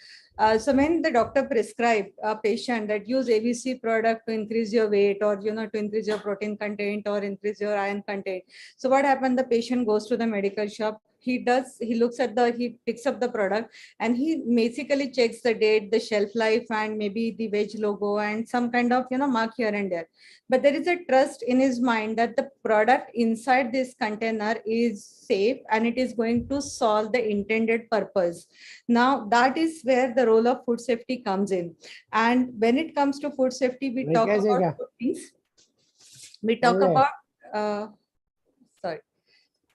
So when the doctor prescribe a patient that use ABC product to increase your weight or to increase your protein content or increase your iron content, so what happened? The patient goes to the medical shop. He picks up the product and he basically checks the date, the shelf life, and maybe the veg logo and some kind of mark here and there. But there is a trust in his mind that the product inside this container is safe and it is going to solve the intended purpose. Now that is where the role of food safety comes in. And when it comes to food safety, we talk about two things. We talk about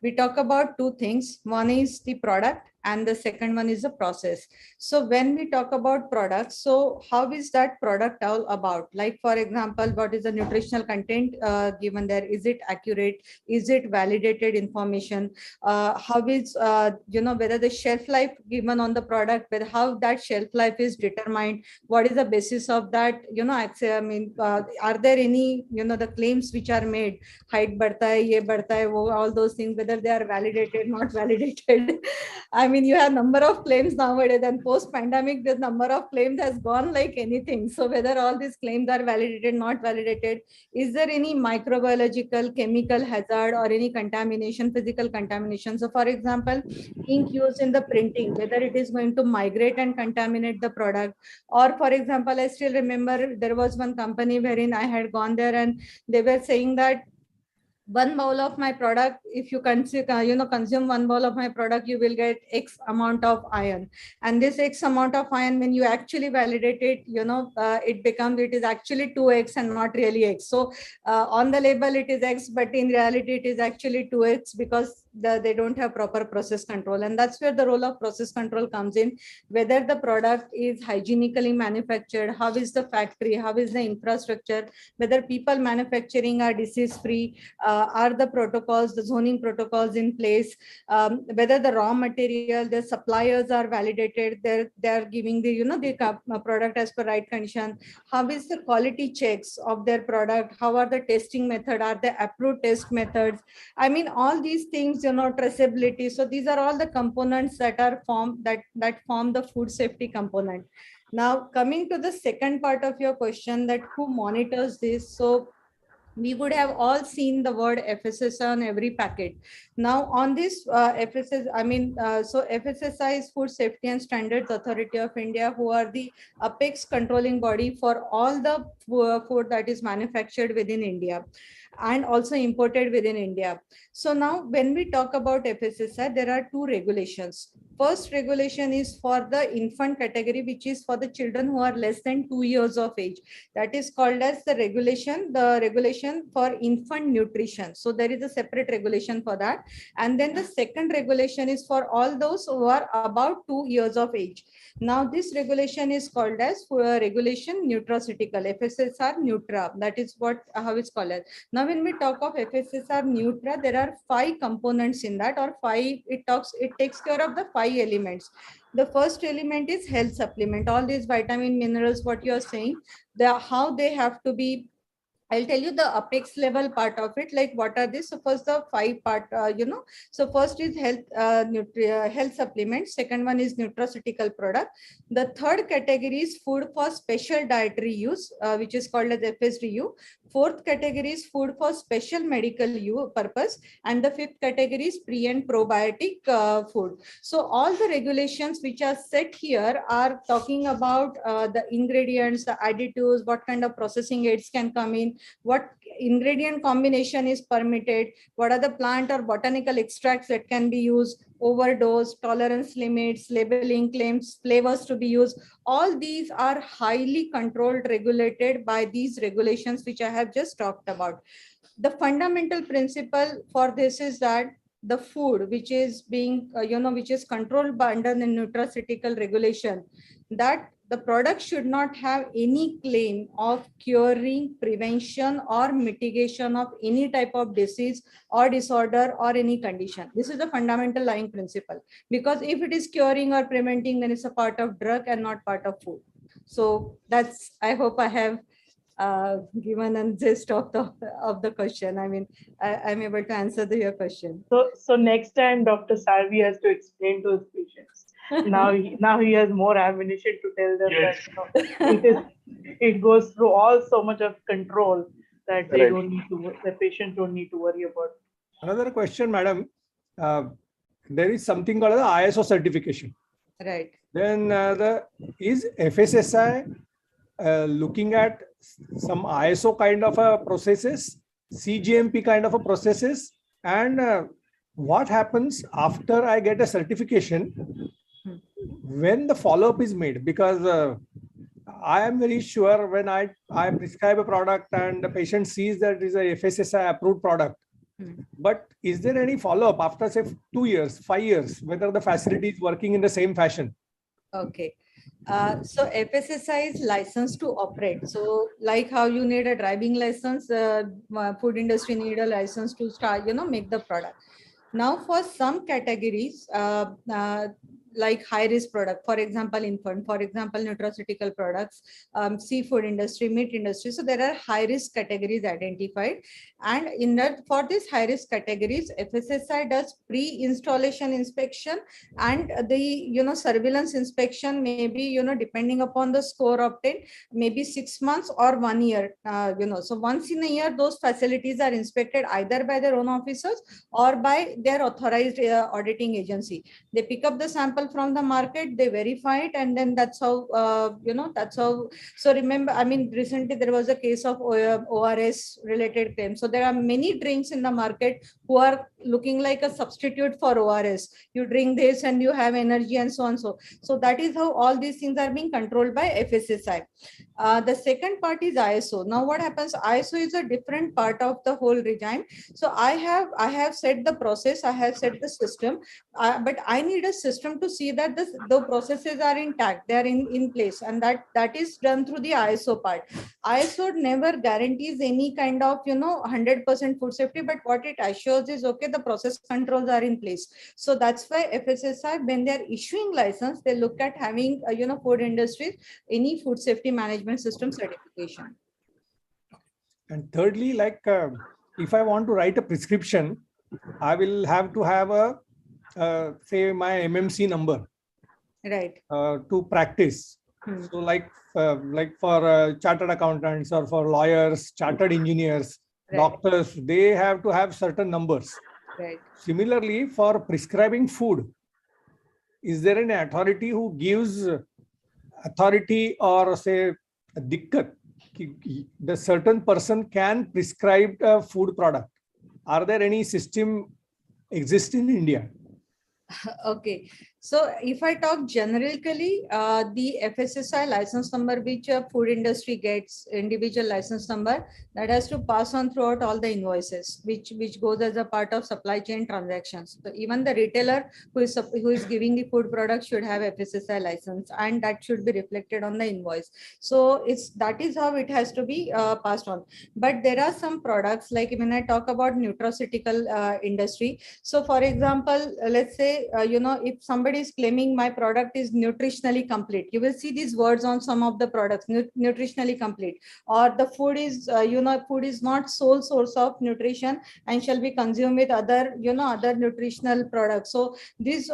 we talk about two things. One is the product and the second one is the process. So when we talk about products, so how is that product all about? Like, for example, what is the nutritional content given there? Is it accurate? Is it validated information? How is, whether the shelf life given on the product, whether how that shelf life is determined? What is the basis of that? Are there any, the claims which are made, height बढ़ता है, ये बढ़ता है, वो, all those things, whether they are validated, not validated. I mean, you have number of claims nowadays, and post-pandemic, the number of claims has gone like anything. So whether all these claims are validated, not validated, is there any microbiological, chemical hazard or any contamination, physical contamination? So for example, ink used in the printing, whether it is going to migrate and contaminate the product, or for example, I still remember there was one company wherein I had gone there and they were saying that one bowl of my product, if you consume one bowl of my product, you will get X amount of iron. And this X amount of iron, when you actually validate it, it is actually 2X and not really X. So on the label it is X, but in reality it is actually 2X because they don't have proper process control. And that's where the role of process control comes in. Whether the product is hygienically manufactured, how is the factory, how is the infrastructure, whether people manufacturing are disease free, are the protocols, the zoning protocols in place, whether the raw material, the suppliers are validated, they're giving the product as per right condition, how is the quality checks of their product, how are the testing method, are they approved test methods? I mean, all these things, traceability. So these are all the components that are form the food safety component. Now coming to the second part of your question, that who monitors this? So we would have all seen the word FSSI on every packet. Now on this so FSSI is Food Safety and Standards Authority of India, who are the apex controlling body for all the food that is manufactured within India. and also imported within India. So now when we talk about FSSAI, there are two regulations. First regulation is for the infant category, which is for the children who are less than 2 years of age. That is called as the regulation for infant nutrition. So there is a separate regulation for that. And then the second regulation is for all those who are about 2 years of age. Now this regulation is called as regulation nutraceutical, FSSR Nutra. That is how it's called as. Now when we talk of FSSR Nutra, there are 5 components in that, or 5. It takes care of the 5 elements. The first element is health supplement. All these vitamin, minerals, what you are saying, how they have to be. I'll tell you the apex level part of it, like what are these. So first the 5 part, so first is health supplements. Second one is nutraceutical product. The third category is food for special dietary use, which is called as FSDU. Fourth category is food for special medical purpose. And the fifth category is pre and probiotic food. So all the regulations which are set here are talking about the ingredients, the additives, what kind of processing aids can come in, what ingredient combination is permitted, what are the plant or botanical extracts that can be used, overdose, tolerance limits, labeling claims, flavors to be used. All these are highly controlled, regulated by these regulations which I have just talked about. The fundamental principle for this is that the food which is being, which is controlled by under the nutraceutical regulation, that the product should not have any claim of curing, prevention, or mitigation of any type of disease or disorder or any condition. This is the fundamental lying principle. Because if it is curing or preventing, then it's a part of drug and not part of food. So that's, I hope I have given a gist of the question. I mean, I'm able to answer your question. So next time Dr. Salvi has to explain to his patients. Now he has more ammunition to tell them that it goes through all so much of control that they don't need to, the patient don't need to worry about. Another question, madam. There is something called the ISO certification. Right. Then is FSSAI looking at some ISO kind of a processes, CGMP kind of a processes, and what happens after I get a certification when the follow-up is made? Because I am very sure when I prescribe a product and the patient sees that it is a FSSAI approved product, but is there any follow-up after say 2 years, 5 years, whether the facility is working in the same fashion? Okay. So FSSAI is licensed to operate. So like how you need a driving license, food industry need a license to start, make the product. Now for some categories, like high risk product, for example, infant, for example, nutraceutical products, seafood industry, meat industry. So there are high risk categories identified. And in that, for these high risk categories, FSSAI does pre-installation inspection and the, surveillance inspection, maybe, depending upon the score obtained, maybe 6 months or 1 year, so once in a year, those facilities are inspected either by their own officers or by their authorized auditing agency. They pick up the sample from the market, they verify it, and then that's how, that's how. So remember, I mean, recently there was a case of ORS related claims. So there are many drinks in the market who are looking like a substitute for ORS. You drink this and you have energy and so on. So that is how all these things are being controlled by FSSAI. The second part is ISO. Now what happens? ISO is a different part of the whole regime. So I have set the process, I have set the system, but I need a system to see that the processes are intact, they are in place, and that is done through the ISO part. ISO never guarantees any kind of 100% food safety, but what it assures is okay, the process controls are in place. So that's why FSSAI, when they are issuing license, they look at having food industries any food safety management system certification. And thirdly, like if I want to write a prescription, I will have to have a say my MMC number, right, to practice. So like for chartered accountants or for lawyers, chartered engineers, right, doctors, they have to have certain numbers. Right. Similarly, for prescribing food, is there an authority who gives authority or say a dikkat the certain person can prescribe a food product. Are there any system exist in India? Okay, so if I talk generically, the FSSI license number which a food industry gets, individual license number, that has to pass on throughout all the invoices, which goes as a part of supply chain transactions. So even the retailer who is giving the food product should have FSSI license, and that should be reflected on the invoice. So that is how it has to be passed on. But there are some products, like when I talk about nutraceutical industry. So for example, let's say, if somebody is claiming my product is nutritionally complete, you will see these words on some of the products, nutritionally complete, or the food is, food is not sole source of nutrition and shall be consumed with other, other nutritional products. So these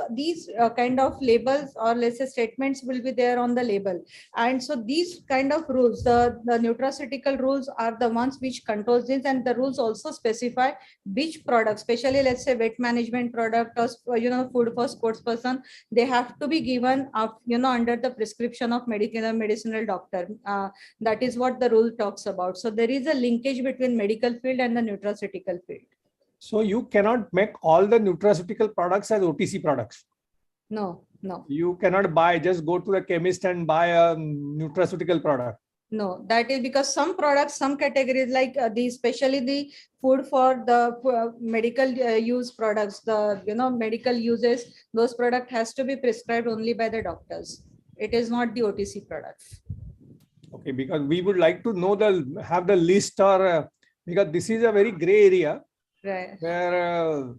kind of labels, or let's say statements, will be there on the label. And so these kind of rules, the nutraceutical rules, are the ones which controls this, and the rules also specify which product, especially let's say weight management product, or food for sports person, they have to be given under the prescription of medicinal doctor. That is what the rule talks about. So there is a linkage between medical field and the nutraceutical field. So you cannot make all the nutraceutical products as OTC products? No. You cannot just go to the chemist and buy a nutraceutical product? No, that is because some products, some categories, like especially the food for the medical use products, the medical uses, those product has to be prescribed only by the doctors. It is not the OTC products. Okay, because we would like to know have the list, or because this is a very gray area, right, where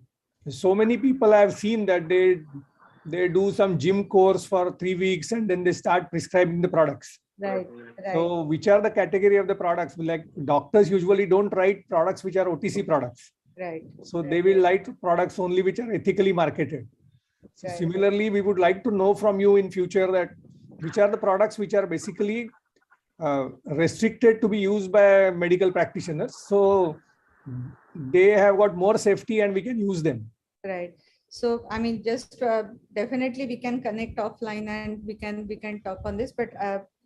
so many people have seen that they do some gym course for 3 weeks and then they start prescribing the products. Right. So which are the category of the products? Like doctors usually don't write products which are OTC products. Right. So they will write products only which are ethically marketed. So similarly, we would like to know from you in future that which are the products which are basically restricted to be used by medical practitioners. So they have got more safety and we can use them. Right. So, I mean, just definitely we can connect offline and we can talk on this, but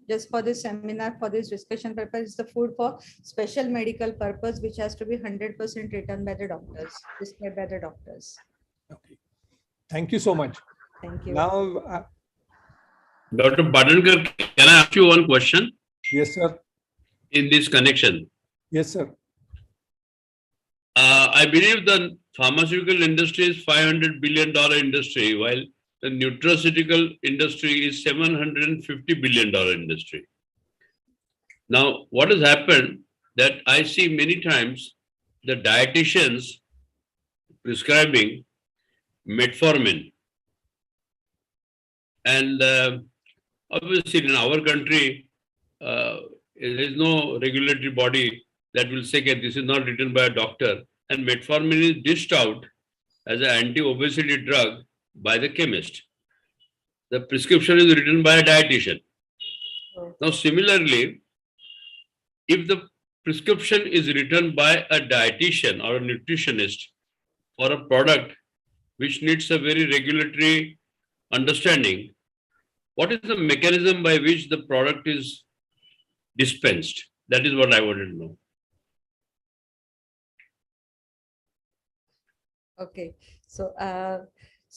just for this seminar, for this discussion purpose, is the food for special medical purpose, which has to be 100% written by the doctors, prescribed by the doctors. Okay. Thank you so much. Thank you. Now, Dr. Badankar, can I ask you one question? Yes, sir. In this connection. Yes, sir. I believe the pharmaceutical industry is $500 billion industry, while the nutraceutical industry is $750 billion industry. Now, what has happened that I see many times the dietitians prescribing metformin. And obviously in our country, there is no regulatory body that will say that this is not written by a doctor, and metformin is dished out as an anti-obesity drug by the chemist. The prescription is written by a dietitian. Now, similarly, if the prescription is written by a dietitian or a nutritionist for a product which needs a very regulatory understanding, what is the mechanism by which the product is dispensed? That is what I wanted to know. Okay, so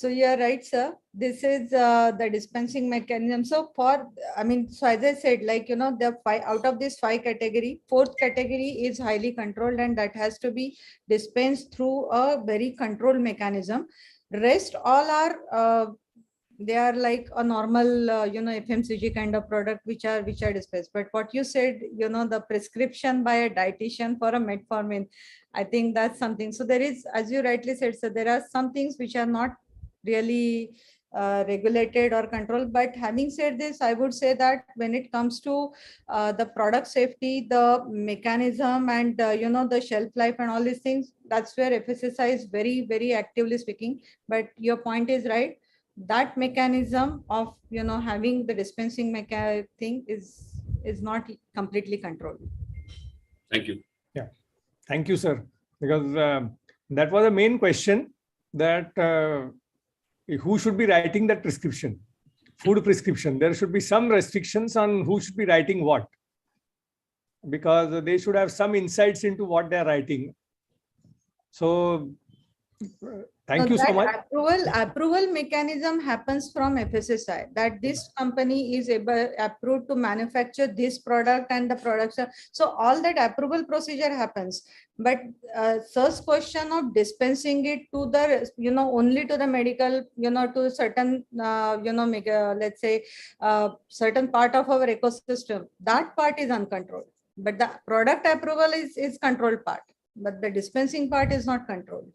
you are right, sir. This is the dispensing mechanism. So so as I said, like, the out of this 5 category, 4th category is highly controlled, and that has to be dispensed through a very controlled mechanism. Rest all are they are like a normal FMCG kind of product which are dispensed. But what you said, the prescription by a dietitian for a metformin, I think that's something. So there is, as you rightly said, so there are some things which are not really regulated or controlled. But having said this, I would say that when it comes to the product safety, the mechanism, and the shelf life and all these things, that's where FSSI is very, very actively speaking. But your point is right. That mechanism of having the dispensing thing is not completely controlled. Thank you. Yeah, thank you, sir. Because that was the main question, that who should be writing that prescription, food prescription. There should be some restrictions on who should be writing what. because they should have some insights into what they're writing. So thank No, you so that much. approval mechanism happens from FSSI, that this company is approved to manufacture this product and the products. So all that approval procedure happens. But first question of dispensing it to the, only to the medical, to certain, let's say, certain part of our ecosystem, that part is uncontrolled. But the product approval is controlled part, but the dispensing part is not controlled.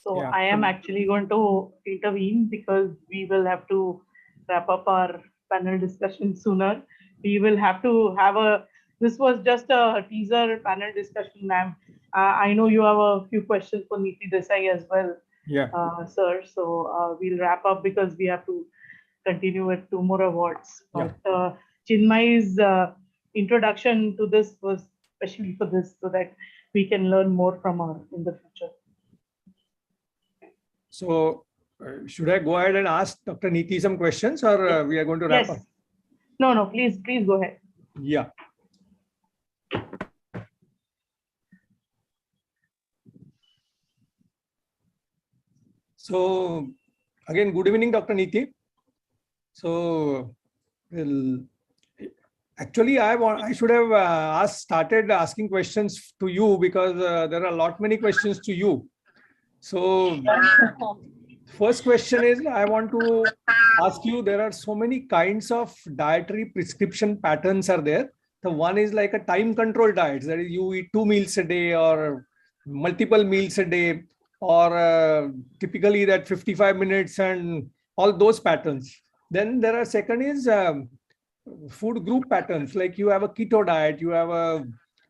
So I am actually going to intervene because we will have to wrap up our panel discussion sooner. We will have to have this was just a teaser panel discussion, ma'am. I know you have a few questions for Neeti Desai as well, sir. So we'll wrap up because we have to continue with 2 more awards. But Chinmay's introduction to this was especially for this, so that we can learn more from her in the future. So should I go ahead and ask Dr. Neeti some questions, or we are going to wrap up? No, please go ahead. Yeah. So again, good evening, Dr. Neeti. So actually, I should have started asking questions to you, because there are many questions to you. So first question is, I want to ask you, there are so many kinds of dietary prescription patterns are there. The one is like a time control diet, that is you eat 2 meals a day or multiple meals a day, or typically that 55 minutes and all those patterns. Then there are second is food group patterns, like you have a keto diet, you have a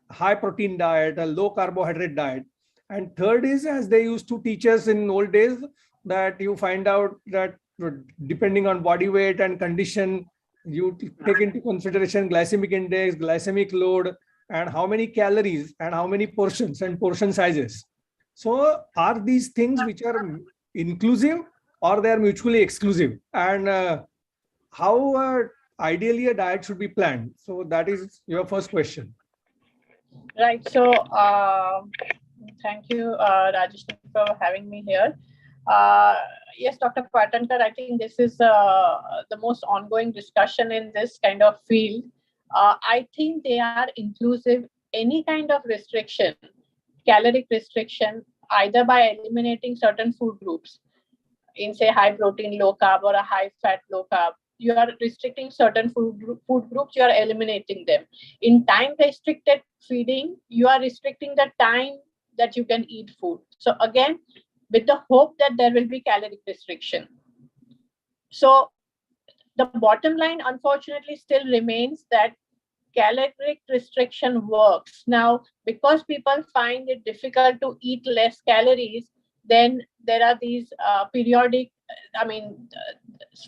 high protein diet, a low carbohydrate diet. And third is, as they used to teach us in old days, that you find out that depending on body weight and condition, you take into consideration glycemic index, glycemic load, and how many calories and how many portions and portion sizes. So are these things which are inclusive, or they are mutually exclusive? And how ideally a diet should be planned? So that is your first question. Right. So thank you, Rajesh, for having me here. Yes, Dr. Patankar, I think this is the most ongoing discussion in this kind of field. I think they are inclusive. Any kind of restriction, caloric restriction, either by eliminating certain food groups, in say high protein, low carb, or a high fat, low carb, you are restricting certain food groups, you are eliminating them. In time restricted feeding, you are restricting the time that you can eat food. So again, with the hope that there will be caloric restriction. So the bottom line, unfortunately, still remains that caloric restriction works. Now, because people find it difficult to eat less calories, then there are these periodic,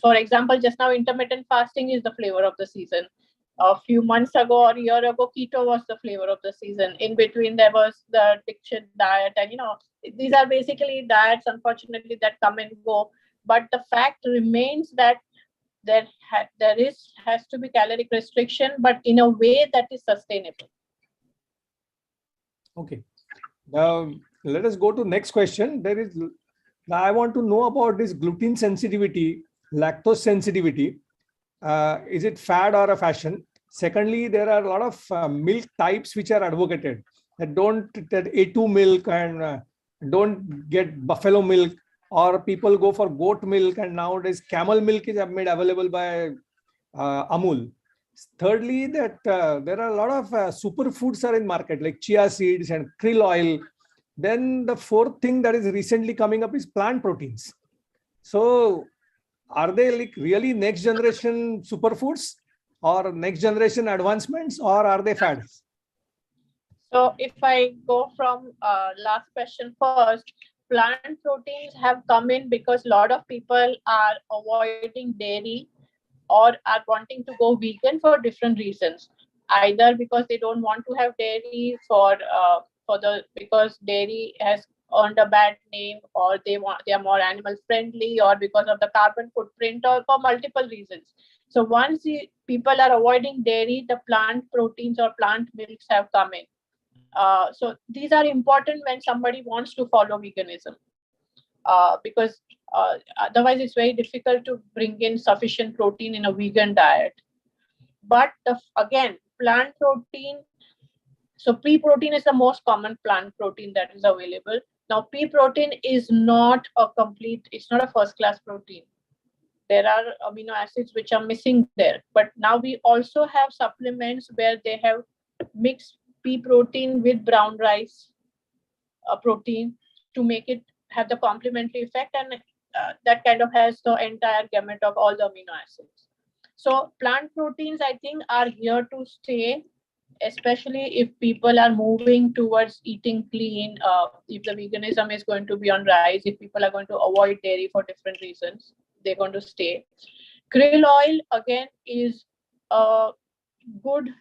for example, just now intermittent fasting is the flavor of the season. A few months ago or a year ago, keto was the flavor of the season. In between, there was the addiction diet. And, these are basically diets, unfortunately, that come and go. But the fact remains that there has to be caloric restriction, but in a way that is sustainable. Okay. Now, let us go to next question. I want to know about this gluten sensitivity, lactose sensitivity. Is it fad or a fashion? Secondly, there are a lot of milk types which are advocated, that A2 milk and don't get buffalo milk, or people go for goat milk, and nowadays camel milk is made available by Amul. Thirdly, that there are a lot of superfoods are in market, like chia seeds and krill oil. Then the fourth thing that is recently coming up is plant proteins. So are they like really next generation superfoods or next generation advancements, or are they fads? So if I go from last question first, plant proteins have come in because a lot of people are avoiding dairy or are wanting to go vegan for different reasons. Either because they don't want to have dairy because dairy has earned a bad name, or they are more animal friendly, or because of the carbon footprint, or for multiple reasons. So once people are avoiding dairy, the plant proteins or plant milks have come in. So these are important when somebody wants to follow veganism, because otherwise it's very difficult to bring in sufficient protein in a vegan diet. But again, plant protein, so pea protein is the most common plant protein that is available. Now, pea protein is not a complete, it's not a first class protein. There are amino acids which are missing there. But now we also have supplements where they have mixed pea protein with brown rice protein to make it have the complementary effect, and that kind of has the entire gamut of all the amino acids. So plant proteins, I think, are here to stay, especially if people are moving towards eating clean, if the veganism is going to be on rise, if people are going to avoid dairy for different reasons, they're going to stay. Krill oil, again, is good.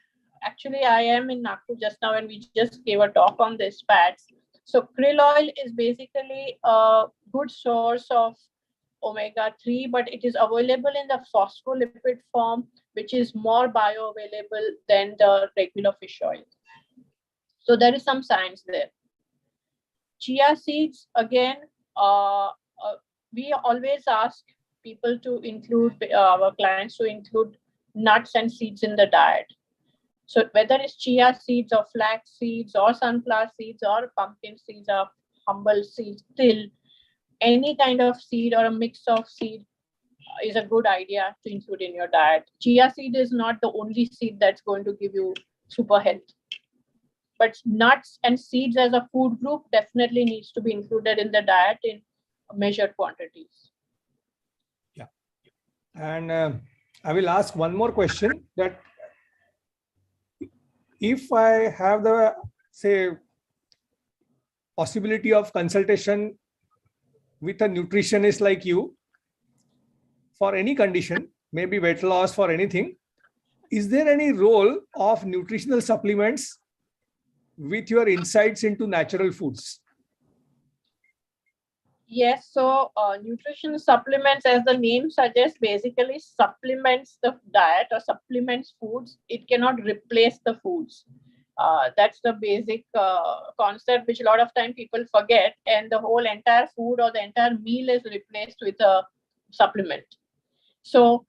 Actually, I am in Nagpur just now and we just gave a talk on this fats. So krill oil is basically a good source of omega-3, but it is available in the phospholipid form, which is more bioavailable than the regular fish oil. So there is some science there. Chia seeds, again, we always ask people to include, our clients to include nuts and seeds in the diet. So whether it's chia seeds or flax seeds or sunflower seeds or pumpkin seeds or humble seeds, till any kind of seed or a mix of seed is a good idea to include in your diet. Chia seed is not the only seed that's going to give you super health. But nuts and seeds as a food group definitely needs to be included in the diet in measured quantities. Yeah. And I will ask one more question, that if I have the, say, possibility of consultation with a nutritionist like you for any condition, maybe weight loss, for anything, is there any role of nutritional supplements with your insights into natural foods? Yes, so nutrition supplements, as the name suggests, basically supplements the diet or supplements foods. It cannot replace the foods. That's the basic concept, which a lot of time people forget, and the whole entire food or the entire meal is replaced with a supplement. So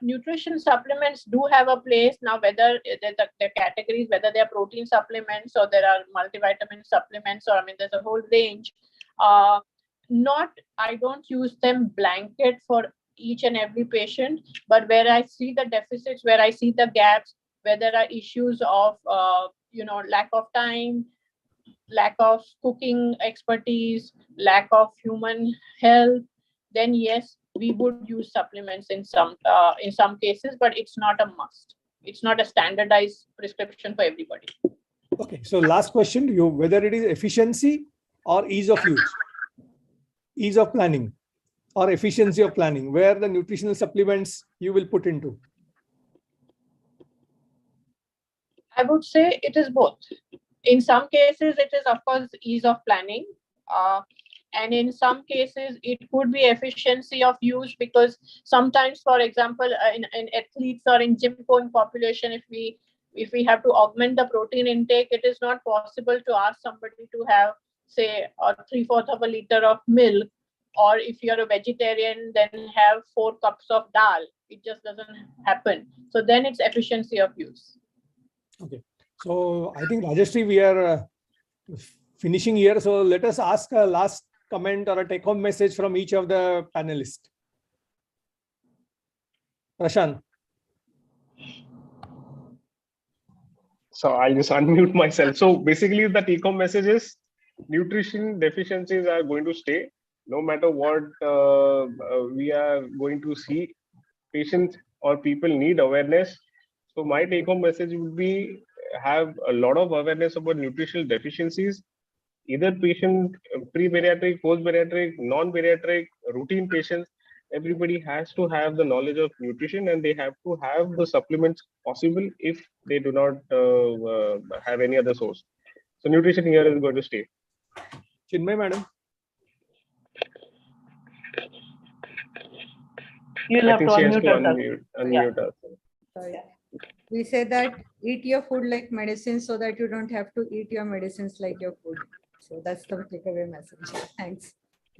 nutrition supplements do have a place now, whether the categories, whether they're protein supplements or there are multivitamin supplements, or I mean, there's a whole range. I don't use them blanket for each and every patient, but where I see the deficits, where I see the gaps, where there are issues of lack of time, lack of cooking expertise, lack of human health, then yes, we would use supplements in some cases, but it's not a must. It's not a standardized prescription for everybody. Okay, so last question to you, whether it is efficiency or ease of use, ease of planning or efficiency of planning, where the nutritional supplements you will put into? I would say it is both. In some cases, it is, of course, ease of planning. And in some cases, it could be efficiency of use, because sometimes, for example, in athletes or in gym-going population, if we have to augment the protein intake, it is not possible to ask somebody to have, say, 3/4 of a liter of milk, or if you're a vegetarian, then have 4 cups of dal. It just doesn't happen. So then it's efficiency of use. Okay, so I think Rajeshri, we are finishing here. So let us ask a last comment or a take-home message from each of the panelists. Prashant. So I'll just unmute myself. So basically the take-home message is nutrition deficiencies are going to stay no matter what we are going to see. Patients or people need awareness. So my take-home message would be have a lot of awareness about nutritional deficiencies. Either patient, pre-bariatric, post-bariatric, non-bariatric, routine patients, everybody has to have the knowledge of nutrition, and they have to have the supplements possible if they do not have any other source. So nutrition here is going to stay. Chinmay, madam. You'll I have to think she has to unmute herself. unmute us. So yeah, we say that eat your food like medicine so that you don't have to eat your medicines like your food. So that's the takeaway message. Thanks.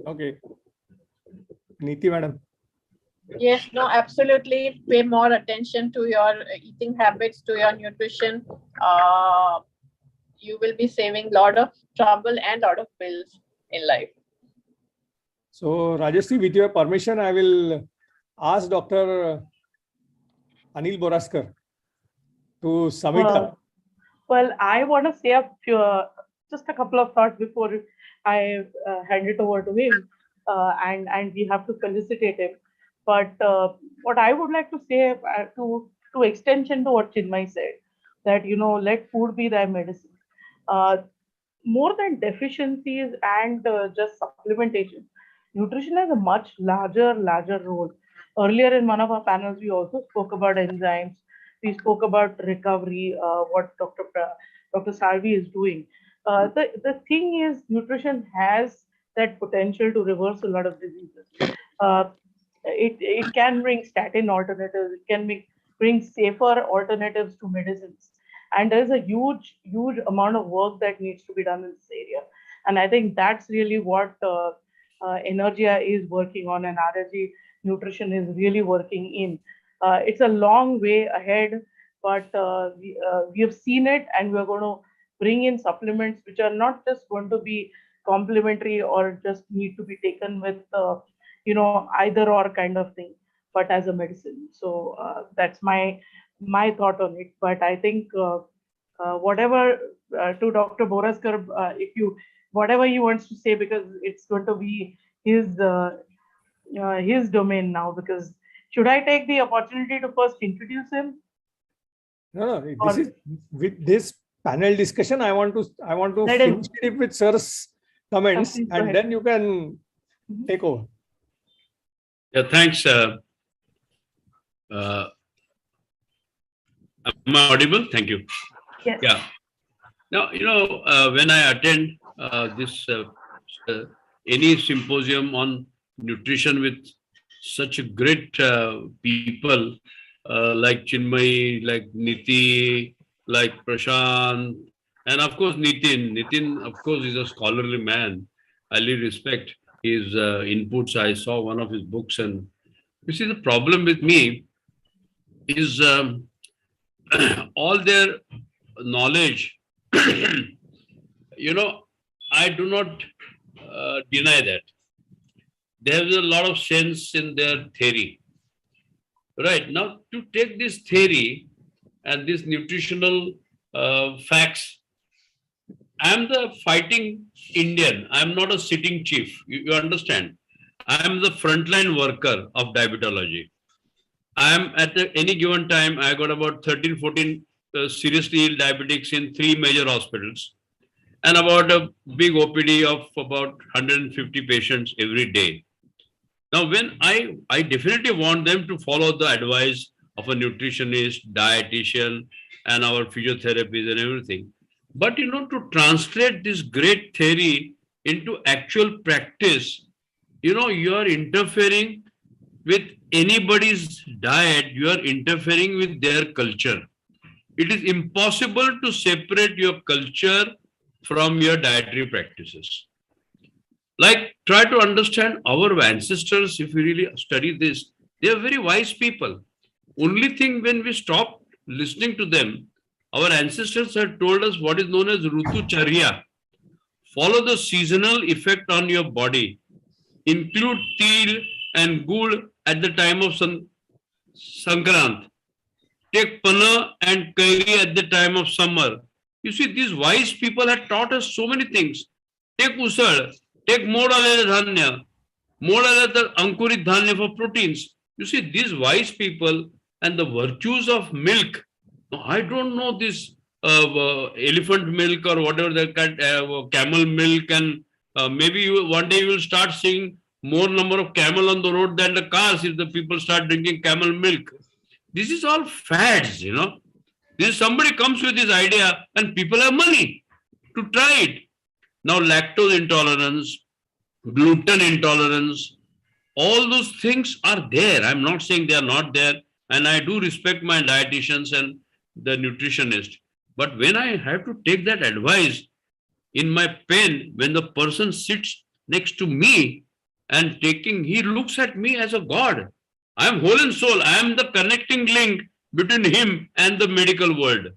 Okay. Neeti madam. Yes, no, absolutely. Pay more attention to your eating habits, to your nutrition. You will be saving a lot of trouble and a lot of bills in life. So Rajeshri, with your permission, I will ask Dr. Anil Boraskar to sum it up. Well, I want to say just a couple of thoughts before I hand it over to him, and we have to felicitate him. But what I would like to say to extension to what Chinmay said, that let food be thy medicine. More than deficiencies and just supplementation, nutrition has a much larger role. Earlier in one of our panels, we also spoke about enzymes. We spoke about recovery, what Dr. Salvi is doing. The thing is, nutrition has that potential to reverse a lot of diseases. Uh, it can bring statin alternatives. It can bring safer alternatives to medicines. And there's a huge amount of work that needs to be done in this area. And I think that's really what Energia is working on, and RSG Nutrition is really working in. It's a long way ahead, but we have seen it, and we're going to bring in supplements which are not just going to be complementary or just need to be taken with either or kind of thing, but as a medicine. So that's my thought on it. But I think whatever to Dr. Boraskar, if you whatever he wants to say, because it's going to be his domain now. Because should I take the opportunity to first introduce him? No, this is with this panel discussion. I want to finish it with sir's comments, and then you can take over. Yeah, thanks. Am I audible? Thank you. Yes. Yeah. Now, when I attend this any symposium on nutrition with such a great people like Chinmay, like Niti, like Prashant, and of course Nitin. Nitin, of course, is a scholarly man. I really respect his inputs. I saw one of his books, and you see, the problem with me is all their knowledge. I do not deny that. There's a lot of sense in their theory. Right, now to take this theory and these nutritional facts, I'm the fighting Indian. I'm not a sitting chief. You understand? I'm the frontline worker of diabetology. I'm at any given time, I got about 13, 14 seriously ill diabetics in 3 major hospitals, and about a big OPD of about 150 patients every day. Now, when I definitely want them to follow the advice of a nutritionist, dietitian, and our physiotherapists and everything. But to translate this great theory into actual practice, you are interfering with anybody's diet, you are interfering with their culture. It is impossible to separate your culture from your dietary practices. Like, try to understand our ancestors. If we really study this, they are very wise people. Only thing, when we stop listening to them, our ancestors had told us what is known as Rutu Charya. Follow the seasonal effect on your body. Include til and gul at the time of Sankrant. Take pana and kairi at the time of summer. You see, these wise people had taught us so many things. Take usal, take mod alele dhanya, mod alele ankurit dhanya for proteins. You see, these wise people and the virtues of milk. I don't know this elephant milk or whatever they call camel milk, and maybe one day you will start seeing more number of camel on the road than the cars if the people start drinking camel milk. This is all fads, This is somebody comes with this idea and people have money to try it. Now, lactose intolerance, gluten intolerance, all those things are there. I'm not saying they are not there. And I do respect my dietitians and the nutritionist. But when I have to take that advice in my pen, when the person sits next to me and he looks at me as a God. I am whole and soul. I am the connecting link between him and the medical world.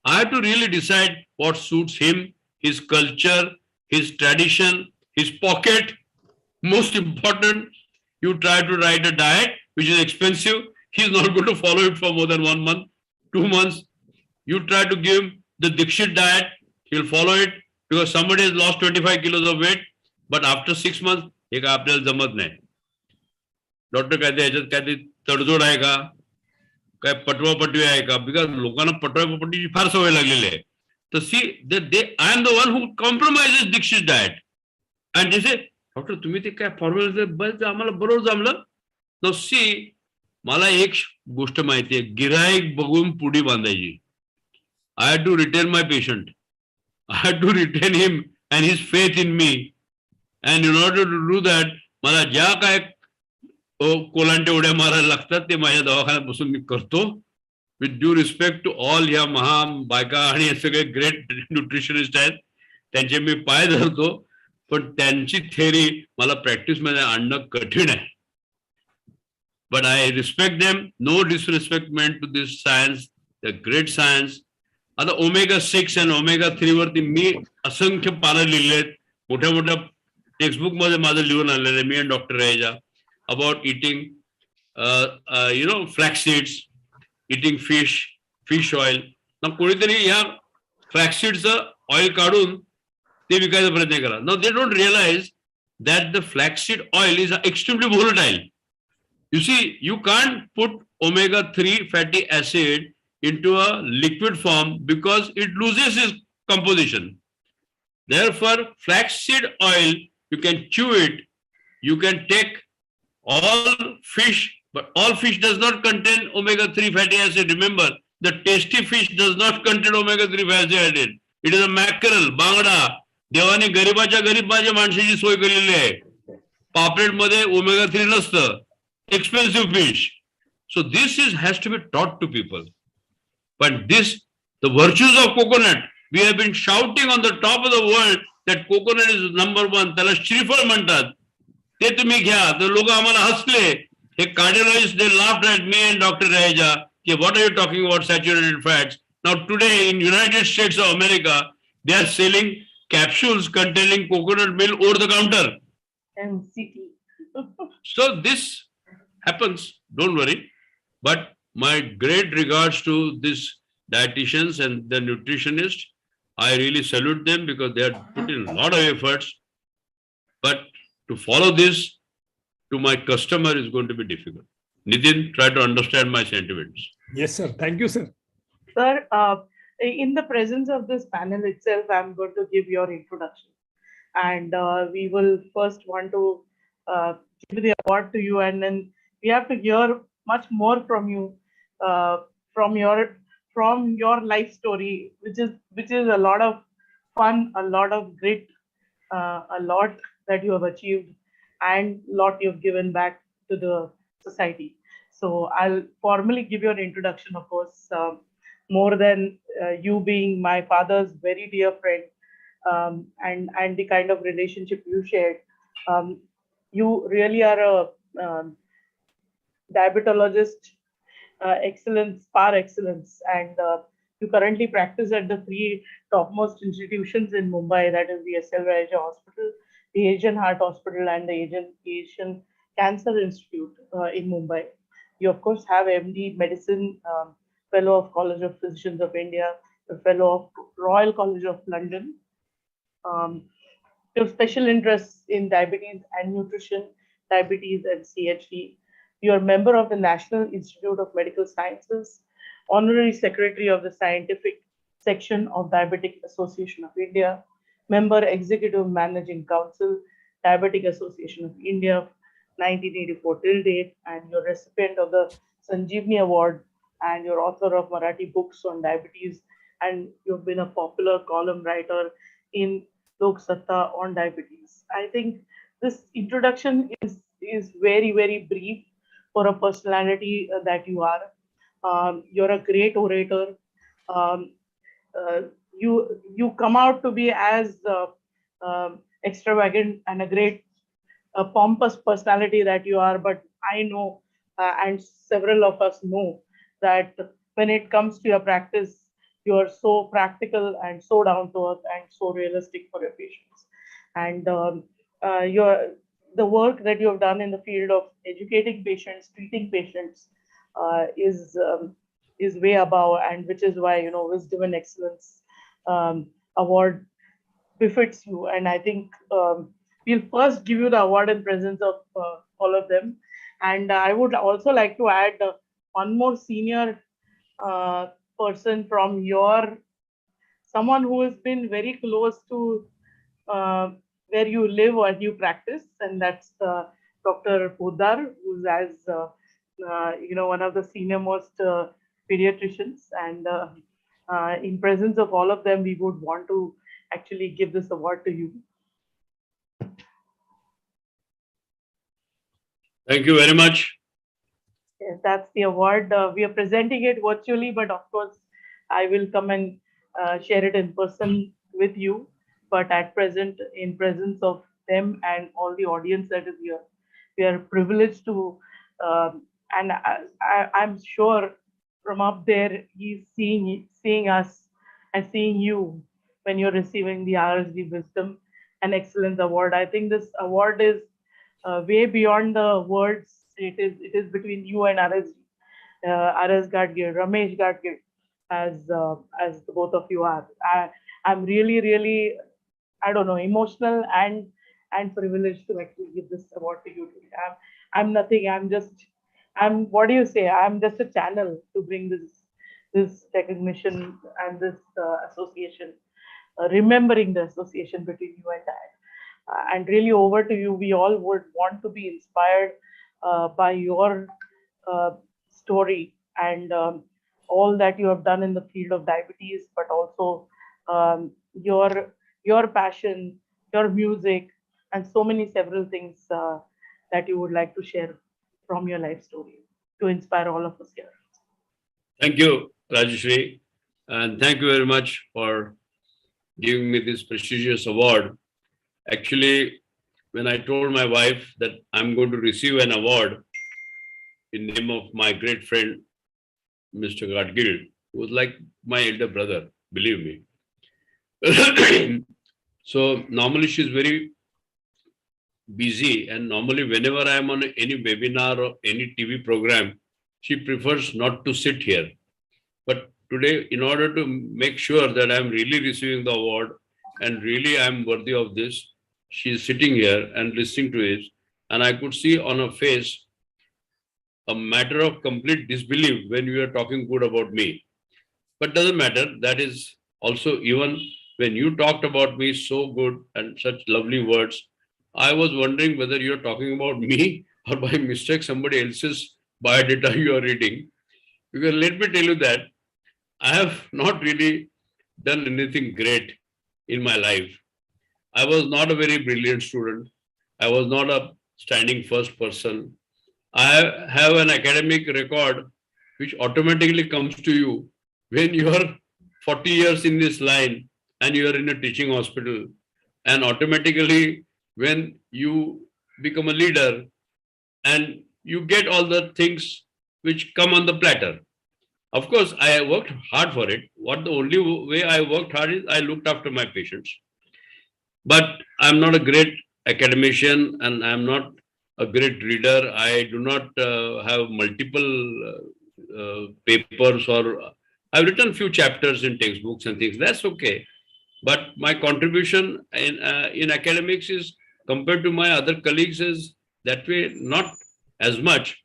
I have to really decide what suits him, his culture, his tradition, his pocket. Most important, you try to write a diet which is expensive. He's not going to follow it for more than 1 month, 2 months. You try to give him the Dikshit diet, he'll follow it because somebody has lost 25 kilos of weight, but after 6 months, हे काय आपल्याला जमत नाही. Doctor कहते ह्याच्यात काय ते तडजोड आहे का, काय पटवापटवी आहे का, बिकॉज लोकांना पटवापटवीची फार सवय लागलेली आहे. तर see I am the one who compromises Dikshit diet and this doctor तुम्ही ते काय फॉर्म्युला बस आम्हाला बरोबर जमलं. नो सी मला एक गोष्ट माहिती आहे, गिराईक बघून पुडी बांधायची. I had to retain my patient. I had to retain him and his faith in me. And in order to do that, मला ज्या काय कोलांटे उड्या मारायला लागतात ते माझ्या दवाखान्यात बसून मी करतो. With due respect to all ह्या महा बायका आणि हे सगळे ग्रेट न्यूट्रिशनिस्ट आहेत, त्यांचे मी पाय धरतो. पण त्यांची थेअरी मला प्रॅक्टिसमध्ये आणणं कठीण आहे. But I respect them. No disrespect meant to this science, the great science. आता omega-6 and omega-3 वरती मी असंख्य पानं लिहिले आहेत. मोठ्या मोठ्या टेक्स्टबुक मध्ये माझं लिहून आलेलं आहे, मी आणि doctor Raja, about eating flax seeds, eating fish oil. ना कोणीतरी ह्या फ्लॅक्स सीडचं ऑइल काढून ते विकायचा प्रयत्न करा. Now they don't realise that the flax seed oil is extremely volatile. You see, you can't put omega-3 fatty acid into a liquid form because it loses its composition. Therefore, flaxseed oil, you can chew it, you can take all fish, but all fish does not contain omega-3 fatty acid. Remember, the tasty fish does not contain omega-3 fatty acid. It is a mackerel, bangda. देवाने गरीबाच्या गरीब माझ्या माणसाची सोय केलेली आहे. पापलेट मध्ये omega-3 नसतं. Expensive fish. So this has to be taught to people. But the virtues of coconut, we have been shouting on the top of the world that coconut is number one. त्याला श्रीफळ म्हणतात. ते तुम्ही घ्या. तर लोक आम्हाला हसले. हे cardiologists, they laughed at me and Dr. Raja. What are you talking about saturated fats? Now today in United States of America, they are selling capsules containing coconut milk over the counter. MCT. So this happens, don't worry. But my great regards to these dietitians and the nutritionists. I really salute them because they have put in a lot of efforts. But to follow this to my customer is going to be difficult. Nitin, try to understand my sentiments. Yes, sir. Thank you, sir. Sir, in the presence of this panel itself, I'm going to give your introduction. And we will first want to give the award to you, and then we have to hear much more from you, from your life story, which is a lot of fun, a lot of grit, a lot that you have achieved, and lot you've given back to the society. So I'll formally give your introduction, of course, more than you being my father's very dear friend, and the kind of relationship you shared. You really are a diabetologist, excellence, par excellence, and you currently practice at the 3 topmost institutions in Mumbai, that is the S.L. Raja Hospital, the Asian Heart Hospital, and the Asian Cancer Institute in Mumbai. You, of course, have MD Medicine, Fellow of College of Physicians of India, a Fellow of Royal College of London. You have special interests in diabetes and nutrition, diabetes and CHD. You are a member of the National Institute of Medical Sciences, Honorary Secretary of the Scientific Section of Diabetic Association of India, Member Executive Managing Council, Diabetic Association of India, 1984 till date, and you're recipient of the Sanjeevani Award, and you're author of Marathi books on diabetes, and you've been a popular column writer in Lok Satta on diabetes. I think this introduction is is very, very brief for a personality that you are. You're a great orator. Um, you come out to be as extravagant and a great pompous personality that you are, but I know, and several of us know, that when it comes to your practice, you are so practical and so down to earth and so realistic for your patients. And your the work that you have done in the field of educating patients, treating patients, is way above, and which is why, Wisdom and Excellence award befits you. And I think we'll first give you the award in presence of all of them. And I would also like to add one more senior uh, person from someone who has been very close to uh, where you live or you practice, and that's Dr. Podar, who's one of the senior most pediatricians. And in presence of all of them, we would want to actually give this award to you. Thank you very much. Yes, that's the award. We are presenting it virtually, but of course, I will come and share it in person with you. But at present, in presence of them and all the audience that is here, we are privileged to, and I'm sure from up there, he's seeing us and seeing you when you're receiving the RSD Wisdom and Excellence Award. I think this award is way beyond the words. It is between you and RS Gadgil, Ramesh Gadgil, as the both of you are. I'm really, really, I don't know, emotional and privileged to actually give this award to you today. I'm nothing. I'm what do you say? I'm just a channel to bring this recognition and this association, remembering the association between you and I. And really, over to you. We all would want to be inspired by your story and all that you have done in the field of diabetes, but also your passion, your music, and so many several things that you would like to share from your life story to inspire all of us here. Thank you, Rajeshri. And thank you very much for giving me this prestigious award. Actually, when I told my wife that I'm going to receive an award in name of my great friend, Mr. Gadgil, who was like my elder brother, believe me. So normally she's very busy, and normally whenever I'm on any webinar or any TV program, she prefers not to sit here. But today, in order to make sure that I'm really receiving the award and really I'm worthy of this, she's sitting here and listening to it. And I could see on her face a matter of complete disbelief when you are talking good about me. But doesn't matter. That is also, even when you talked about me so good and such lovely words, I was wondering whether you're talking about me or by mistake somebody else's biodata you are reading. Because let me tell you that I have not really done anything great in my life. I was not a very brilliant student. I was not a standing first person. I have an academic record which automatically comes to you when you are 40 years in this line and you are in a teaching hospital, and automatically when you become a leader and you get all the things which come on the platter. Of course, I worked hard for it. The only way I worked hard is I looked after my patients. But I'm not a great academician and I'm not a great reader. I do not have multiple papers, or I've written few chapters in textbooks and things. That's okay. But my contribution in academics is, compared to my other colleagues, is that way not as much.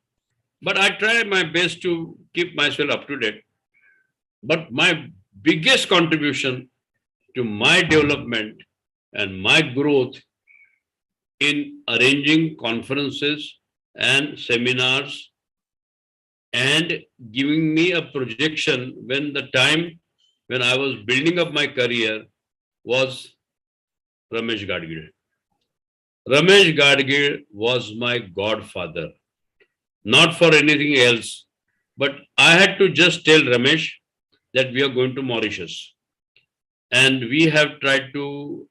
But I try my best to keep myself up to date. But my biggest contribution to my development and my growth in arranging conferences and seminars and giving me a projection when the time when I was building up my career was Ramesh Gadgil. Ramesh Gadgil was my godfather, not for anything else, but I had to just tell Ramesh that we are going to Mauritius. And we have tried to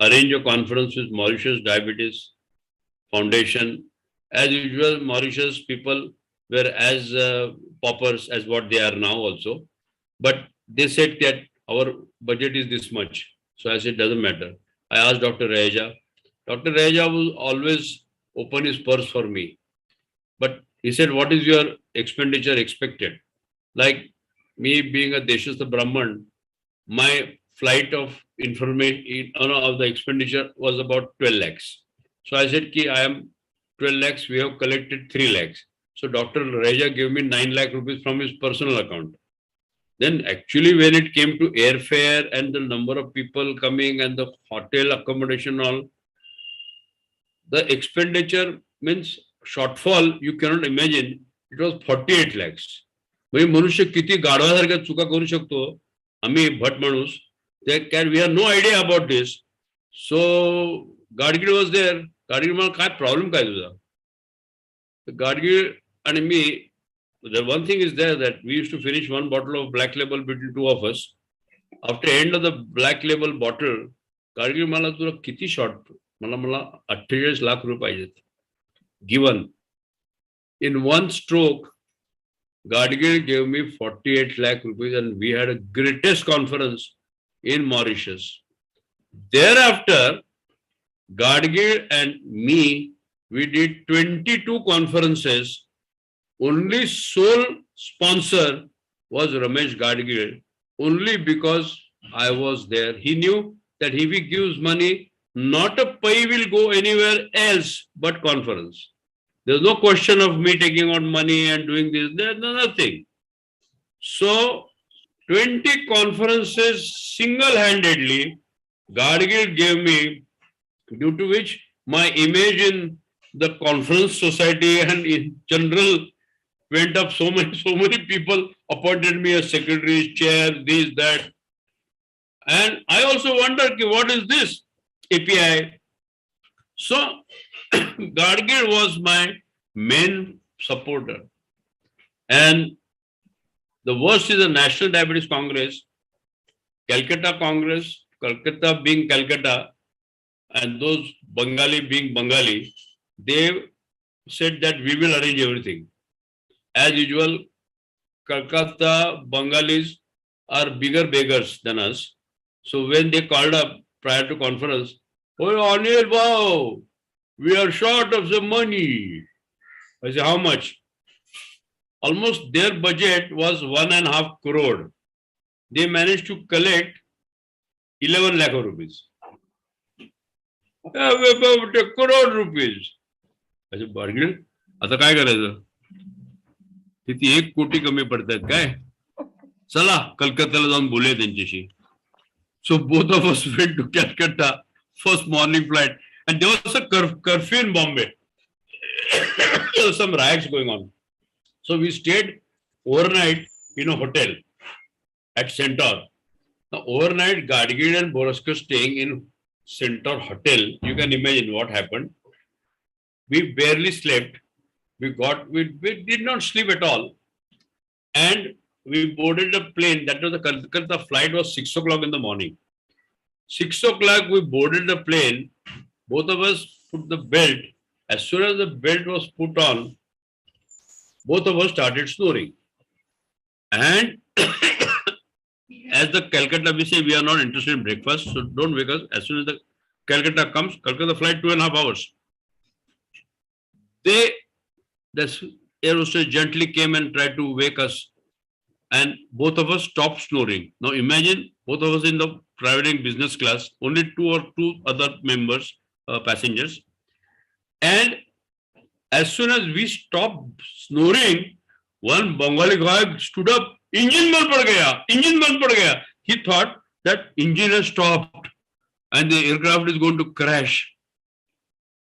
arrange a conference with Mauritius Diabetes Foundation. As usual, Mauritius people were as paupers as what they are now also. But they said that our budget is this much. So I said, doesn't matter. I asked Dr. Reja. Dr. Reja will always open his purse for me. But he said, what is your expenditure expected? Like me being a Deshastha Brahman, my flight of information of the expenditure was about 12 lakhs. So I said, Ki, I am 12 lakhs, we have collected 3 lakhs. So Dr. Reja gave me 9 lakh rupees from his personal account. Then actually when it came to airfare and the number of people coming and the hotel accommodation all, the expenditure means shortfall, you cannot imagine, it was 48 lakhs. म्हणजे मनुष्य किती गाढवासारख्या चुका करू शकतो आम्ही भट माणूस we have no idea about this. So Gadgil was there. Gadgil मला काय प्रॉब्लेम काय तुझा? Gadgil आणि मी, the one thing is there that we used to finish one bottle of black label between two of us. After end of the black label bottle, Gadgil मला तुला किती short? मला 48 लाख रुपये पाहिजेत. Given in one stroke, Gadgil gave me 48 lakh rupees and we had a greatest conference in Mauritius. Thereafter, Gadgil and me, we did 22 conferences. Only sole sponsor was Ramesh Gadgil, only because I was there. He knew that if he gives money, not a pie will go anywhere else but conference. There's no question of me taking out money and doing this. There's nothing. So 20 conferences single-handedly Gadgil gave me, due to which my image in the conference society and in general went up. So many people appointed me as secretary, chair, this, that. And I also wondered, what is this API? So Gadgil was my main supporter. And the worst is the National Diabetes Congress, Calcutta Congress, Calcutta being Calcutta, and those Bengali being Bengali, they said that we will arrange everything. As usual, Calcutta Bengalis are bigger beggars than us. So when they called up prior to conference, oh, Anil, wow, we are short of some money. I said, how much? Almost their budget was 1.5 crore. They managed to collect 11 lakh rupees. About a crore rupees. I said, Gadgil, आता काय करायचं? तिथे 1 कोटी कमी पडतात काय? चला कलकत्त्याला जाऊन बोलूया त्यांच्याशी. So both of us went to Calcutta, first morning flight, and there was a curfew in Bombay. There were some riots going on. So we stayed overnight in a hotel at Centaur. Now overnight, Gadgil and Boroska staying in Centaur Hotel. You can imagine what happened. We barely slept. We did not sleep at all. And we boarded a plane. That was the flight was 6 o'clock in the morning. 6 o'clock, we boarded the plane. Both of us put the belt. As soon as the belt was put on, both of us started snoring. And as the Calcutta, we say we are not interested in breakfast, so don't wake us. As soon as the Calcutta comes, Calcutta flight 2.5 hours. The air hostess gently came and tried to wake us, and both of us stopped snoring. Now imagine both of us in the traveling business class, only two other members, passengers, and as soon as we stopped snoring, one Bengali guy stood up. Engine band pad gaya. Engine band pad gaya. He thought that engine has stopped and the aircraft is going to crash.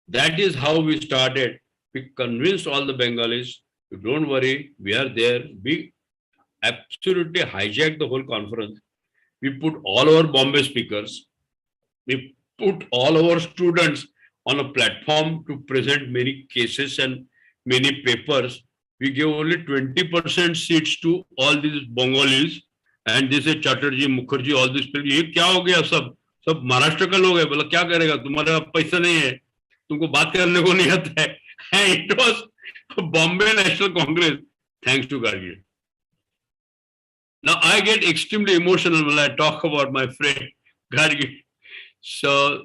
That is how we started. We convinced all the Bengalis, don't worry, we are there. We absolutely hijacked the whole conference. We put all our Bombay speakers. We put all our students, on a platform to present many cases and many papers. We gave only 20% seats to all these Bengalis, and they say Chatterjee, Mukherjee, all these people. ये क्या हो गया सब महाराष्ट्र का लोग है, बोला क्या करेगा, तुम्हारा पैसा नहीं है, तुमको बात करने को नहीं आता है. It was Bombay National Congress, thanks to Gadgil. Now I get extremely emotional when I talk about my friend Gadgil. So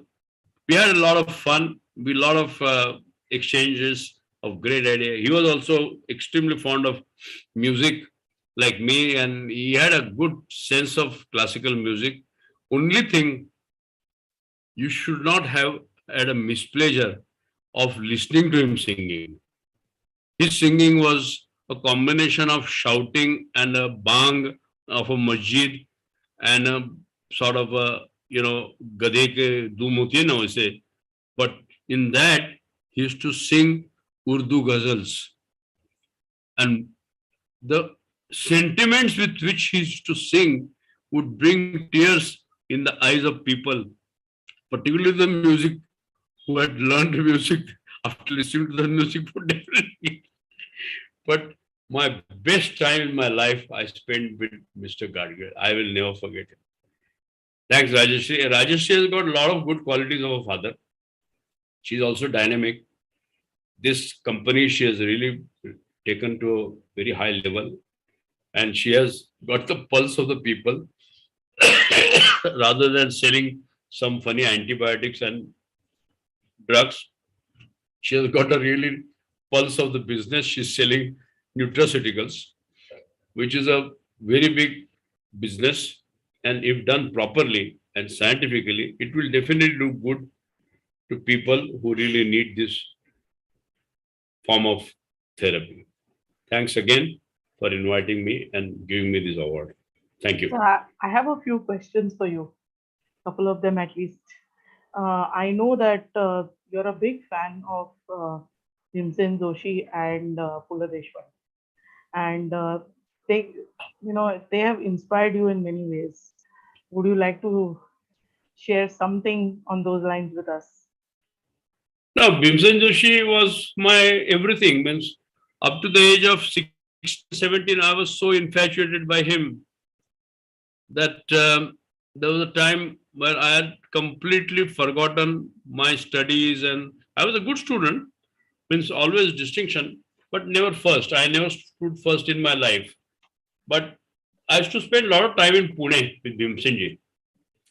we had a lot of fun, a lot of exchanges of great ideas. He was also extremely fond of music like me, and he had a good sense of classical music. Only thing, you should not have had a mispleasure of listening to him singing. His singing was a combination of shouting and a bang of a masjid and a sort of a, gade ke doom hoti hai na waise. But in that, he used to sing Urdu ghazals. And the sentiments with which he used to sing would bring tears in the eyes of people, particularly the music, who had learned music after listening to the music for definitely. But my best time in my life I spent with Mr. Gadgil. I will never forget him. Thanks, Rajeshri. Rajeshri has got a lot of good qualities of her father. She's also dynamic. This company she has really taken to a very high level, and she has got the pulse of the people rather than selling some funny antibiotics and drugs. She has got a really pulse of the business. She's selling nutraceuticals, which is a very big business, and if done properly and scientifically, it will definitely do good to people who really need this form of therapy. Thanks again for inviting me and giving me this award. Thank you. So I have a few questions for you, couple of them at least. I know that you're a big fan of Bhimsen Joshi and Pula Deshpande, and they have inspired you in many ways. Would you like to share something on those lines with us? No, Bhimsen Joshi was my everything. Means up to the age of 16, 17, I was so infatuated by him that there was a time where I had completely forgotten my studies, and I was a good student, means always distinction, but never first. I never stood first in my life. But I used to spend a lot of time in Pune with Bhimsenji.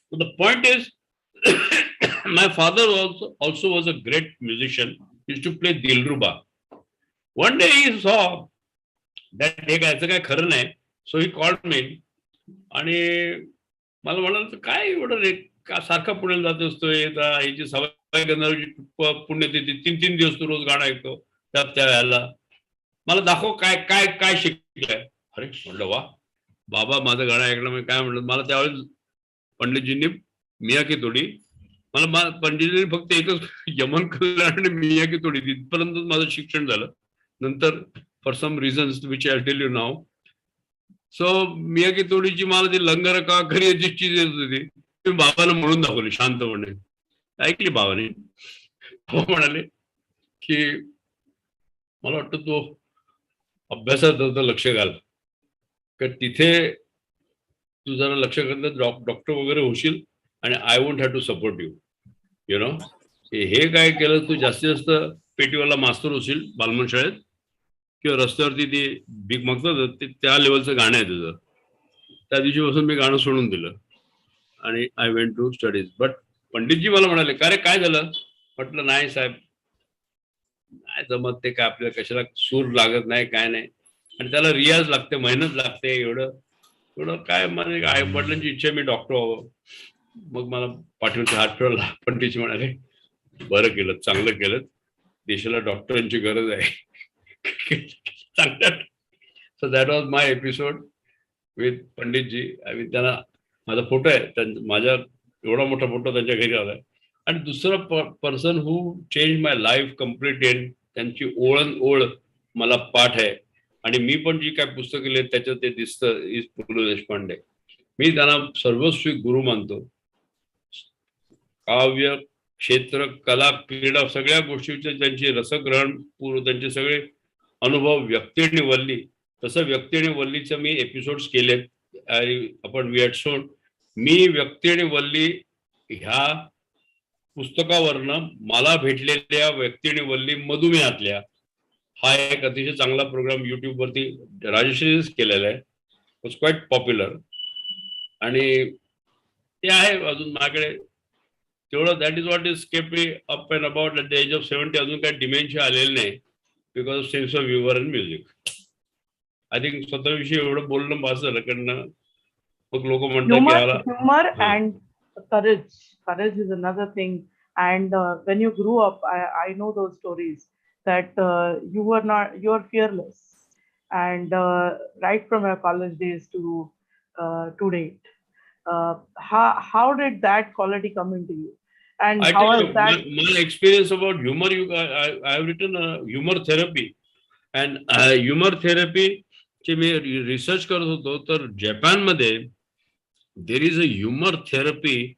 So the point is, my father also was a great musician. He used to play Dilruba. One day he saw that हे काय खरं नाही. So he called me आणि मला म्हणाल काय एवढं रे सारखा पुण्याला जात असतोय याची सवय गंधर्वची पुण्यात येते 3-3 दिवस तू रोज गाणं ऐकतो त्या वेळेला मला दाखव काय काय काय शिकलंय. अरे म्हटलं वा बाबा माझं गाणं ऐकलं मी काय म्हटलं मला त्यावेळेस पंडितजींनी मिया की तोडी मला पंडितजींनी फक्त एकच यमन कल्याण आणि मिया की तोडी तिथपर्यंत माझं शिक्षण झालं. नंतर for some reasons which I tell you now. So मिया की तोडीची मला ती लंगर का खरी याची चीज येत होती ती बाबाला म्हणून दाखवली शांतपणे. ऐकली बाबाने. म्हणाले की मला वाटतं तो अभ्यासात लक्ष घाल का तिथे तू जरा लक्ष घातलं डॉक्टर वगैरे होशील आणि I won't have to support you. You know हे काय केलं तू जास्तीत जास्त पेटीवाला मास्तर होशील बालमन शाळेत किंवा रस्त्यावरती ती भीक मागतात त्या लेवलचं गाणं आहे तुझं. त्या दिवशीपासून मी गाणं सोडून दिलं आणि I went to studies. But Panditji मला म्हणाले का रे काय झालं. म्हटलं नाही साहेब नाही जमत ते काय आपल्याला कशाला सूर लागत नाही काय नाही आणि त्याला रियाज लागते मेहनत लागते एवढं काय म्हणजे आई वडिलांची इच्छा मी डॉक्टर व्हावं. मग मला पाठीवरती हात ठेवला. पंडितजी म्हणाले बरं केलं चांगलं केलं देशाला डॉक्टरांची गरज आहे. So that was my episode with पंडितजी. आणि त्यांना माझा फोटो आहे माझ्या एवढा मोठा फोटो त्यांच्या घरी आलाय. आणि दुसरं person who change my life complete in त्यांची ओळ मला पाठ आहे आणि मी पण जी काय पुस्तकं लिहिली त्याच्यात ते दिसतं इज पु ल देशपांडे. मी त्यांना सर्वस्वी गुरु मानतो. काव्य क्षेत्र, कला, क्रीडा सगळ्या गोष्टीचे त्यांची रसग्रहण पूर्व त्यांचे सगळे अनुभव व्यक्ती आणि वल्ली, तसं व्यक्ती आणि वल्लीचे मी एपिसोड्स केलेत. आपण वी हॅड शोन. मी व्यक्ती आणि वल्ली ह्या पुस्तकावरनं मला भेटलेल्या व्यक्ती आणि वल्ली मधुमेहातल्या हा एक अतिशय चांगला प्रोग्राम युट्यूब वरती राजश्रीच केलेला आहे. Was quite popular. आणि ते आहे अजून माझ्याकडे तेवढं. That is what is kept me up and about at the age of 70. अजून काही डिमेन्शिया आलेलं नाही because of sense of humour and music. I think स्वतःविषयी एवढं बोलणं भास झालं कारण मग लोक म्हणतात की humor and courage is another thing. And when you grew up, I know those stories that you were fearless, and right from your college days to date, how did that quality come into you, and I how tell has you, that my experience about humor, I have written humor therapy. And humor therapy चे मी research करत होतो तर जपानमध्ये there is a humor therapy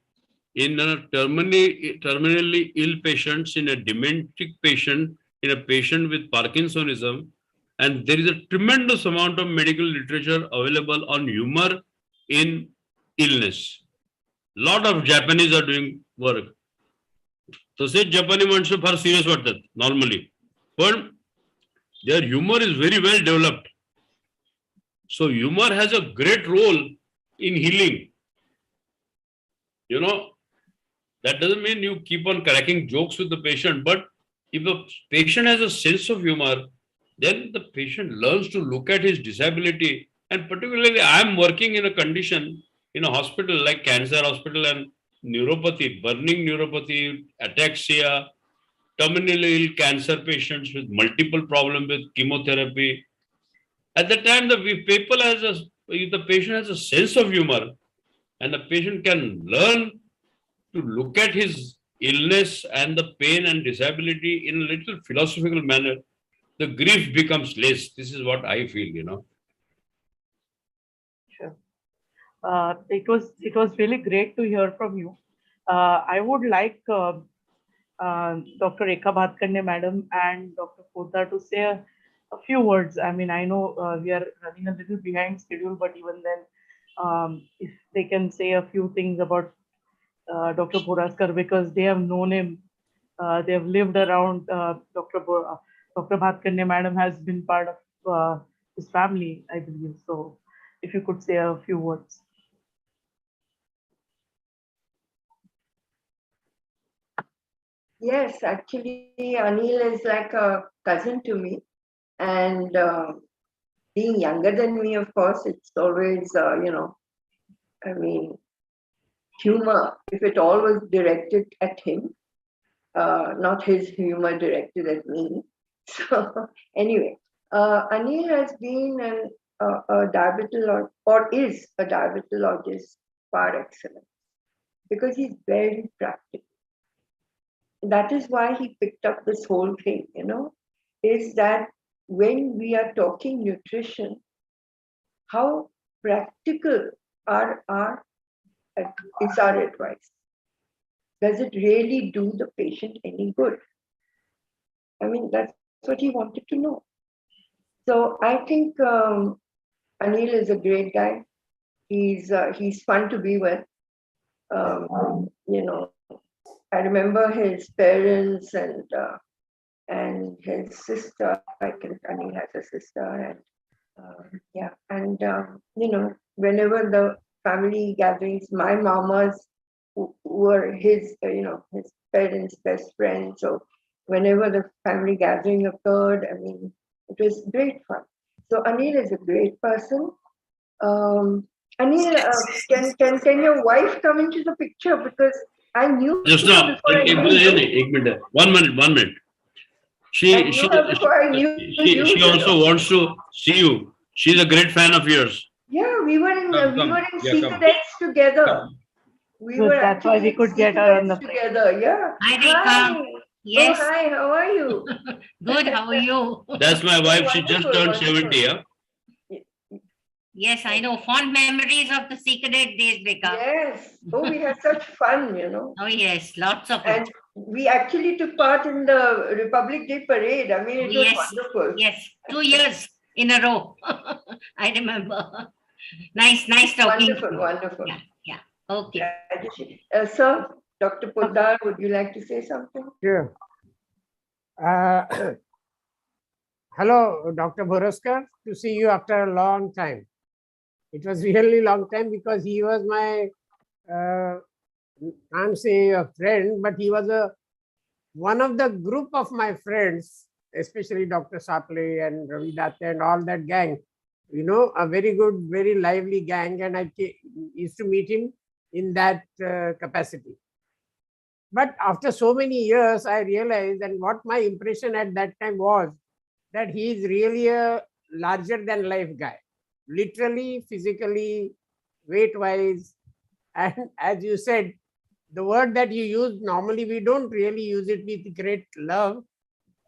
in a terminally ill patients, in a dementic patient, in a patient with Parkinsonism, and there is a tremendous amount of medical literature available on humor in illness. Lot of Japanese are doing work. तसेच जपानी माणसं फार serious वाटतात normally, पण their humor is very well developed. So humor has a great role in healing. You know, that doesn't mean you keep on cracking jokes with the patient, but if the patient has a sense of humor, then the patient learns to look at his disability. And particularly, I am working in a condition in a hospital like cancer hospital and neuropathy, burning neuropathy, ataxia, terminally ill cancer patients with multiple problems with chemotherapy. At the time, if the patient has a sense of humor and the patient can learn to look at his illness and the pain and disability in a little philosophical manner, the grief becomes less. This is what I feel, you know. Sure. It was really great to hear from you. I would like Dr. Rekha Bhatkande madam and Dr. Poddar to say a few words. I mean, I know we are running a little behind schedule, but even then, if they can say a few things about Dr. Poraskar, because they have known him, they have lived around Dr. Bhatkande madam has been part of his family, I believe. So, if you could say a few words. Yes, actually, Anil is like a cousin to me, and being younger than me, of course, it's always, I mean, humor, if it all was directed at him, not his humor directed at me. So, anyway, Anil has been a diabetologist, or is a diabetologist par excellence, because he's very practical. That is why he picked up this whole thing, is that when we are talking nutrition, how practical is our advice? Does it really do the patient any good? I mean, that's what he wanted to know. So I think Anil is a great guy. He's fun to be with. I remember his parents and his sister. I think Anil has a sister, and whenever the family gatherings, my mamas were his parents' best friends. So whenever the family gathering occurred, I mean, it was great fun. So Anil is a great person. Anil, can your wife come into the picture, because I knew Just her now, before I knew you. One minute. She also wants to see you. She's a great fan of yours. Yeah, we were in Yeah, Secret X together. We Good, were that's why we actually could get Secret her on X the together. Yeah. Hi, Rekha. Yes. Oh, hi. How are you? Good. How are you? That's my wife. She just Wonderful, turned wonderful. 70. Yeah. Yes, I know. Fond memories of the secret days, Rekha. Yes. Oh, we had such fun, you know. Oh, yes, lots of And it. we actually took part in the Republic Day parade. I mean, it was Yes, wonderful. yes. 2 years in a row. I remember. Nice talking. Wonderful, wonderful. Yeah, yeah. Okay. Sir, Dr. Poddar, would you like to say something? Sure. Hello, Dr. Boroskar, to see you after a long time. It was really long time because he was my, can't say a friend, but he was one of the group of my friends, especially Dr. Saple and Ravi Datta and all that gang. You know, a very good, very lively gang, and I used to meet him in that capacity. But after so many years, I realized, and what my impression at that time was, that he is really a larger than life guy, literally, physically, weight wise. And as you said, the word that you use, normally we don't really use it with great love,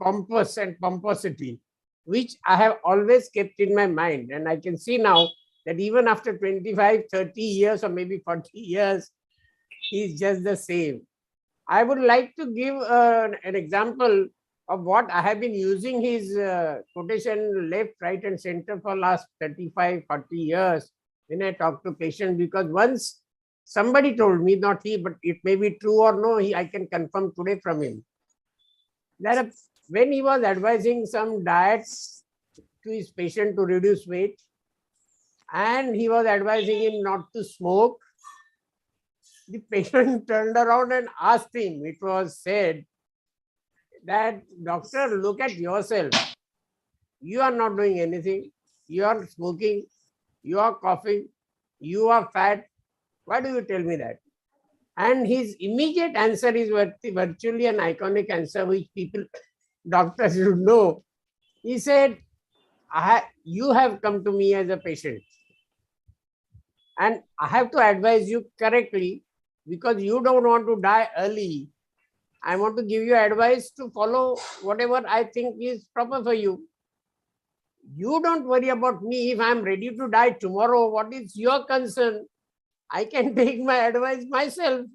pompous and pomposity, which I have always kept in my mind. And I can see now that even after 25, 30 years or maybe 40 years, he's just the same. I would like to give an example of what I have been using his quotation left, right and center for last 35, 40 years when I talk to patients, because once somebody told me, not he, but it may be true or no, I can confirm today from him, that when he was advising some diets to his patient to reduce weight, and he was advising him not to smoke, the patient turned around and asked him, it was said that, doctor, look at yourself. You are not doing anything. You are smoking. You are coughing. You are fat. Why do you tell me that? And his immediate answer is virtually an iconic answer which people, doctors should know. He said, you have come to me as a patient and I have to advise you correctly because you don't want to die early. I want to give you advice to follow whatever I think is proper for you. You don't worry about me. If I'm ready to die tomorrow, what is your concern? I can take my advice myself.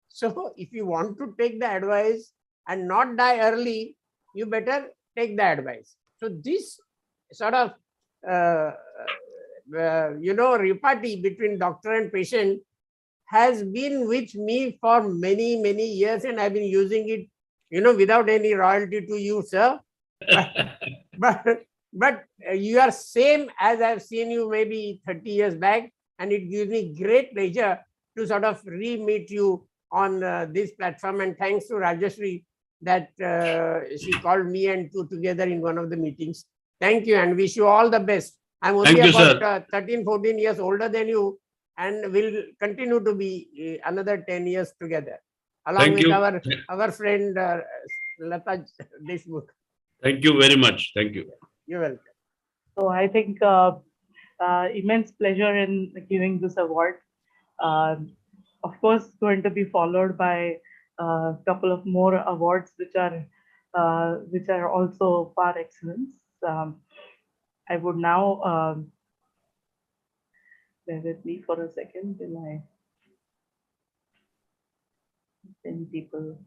So if you want to take the advice and not die early, you better take the advice. So this sort of, repartee between doctor and patient has been with me for many, many years, and I've been using it, without any royalty to you, sir. But you are same as I've seen you maybe 30 years back, and it gives me great pleasure to sort of re-meet you on this platform. And thanks to Rajashri that she called me and two together in one of the meetings. Thank you and wish you all the best. I'm only about 13, 14 years older than you, and will continue to be another 10 years together, along with our friend Lata Deshmukh. Thank you very much. Thank you. You're welcome. So I think immense pleasure in giving this award. Of course, going to be followed by a couple of more awards which are also par excellence. I would now bear with me for a second till I send people.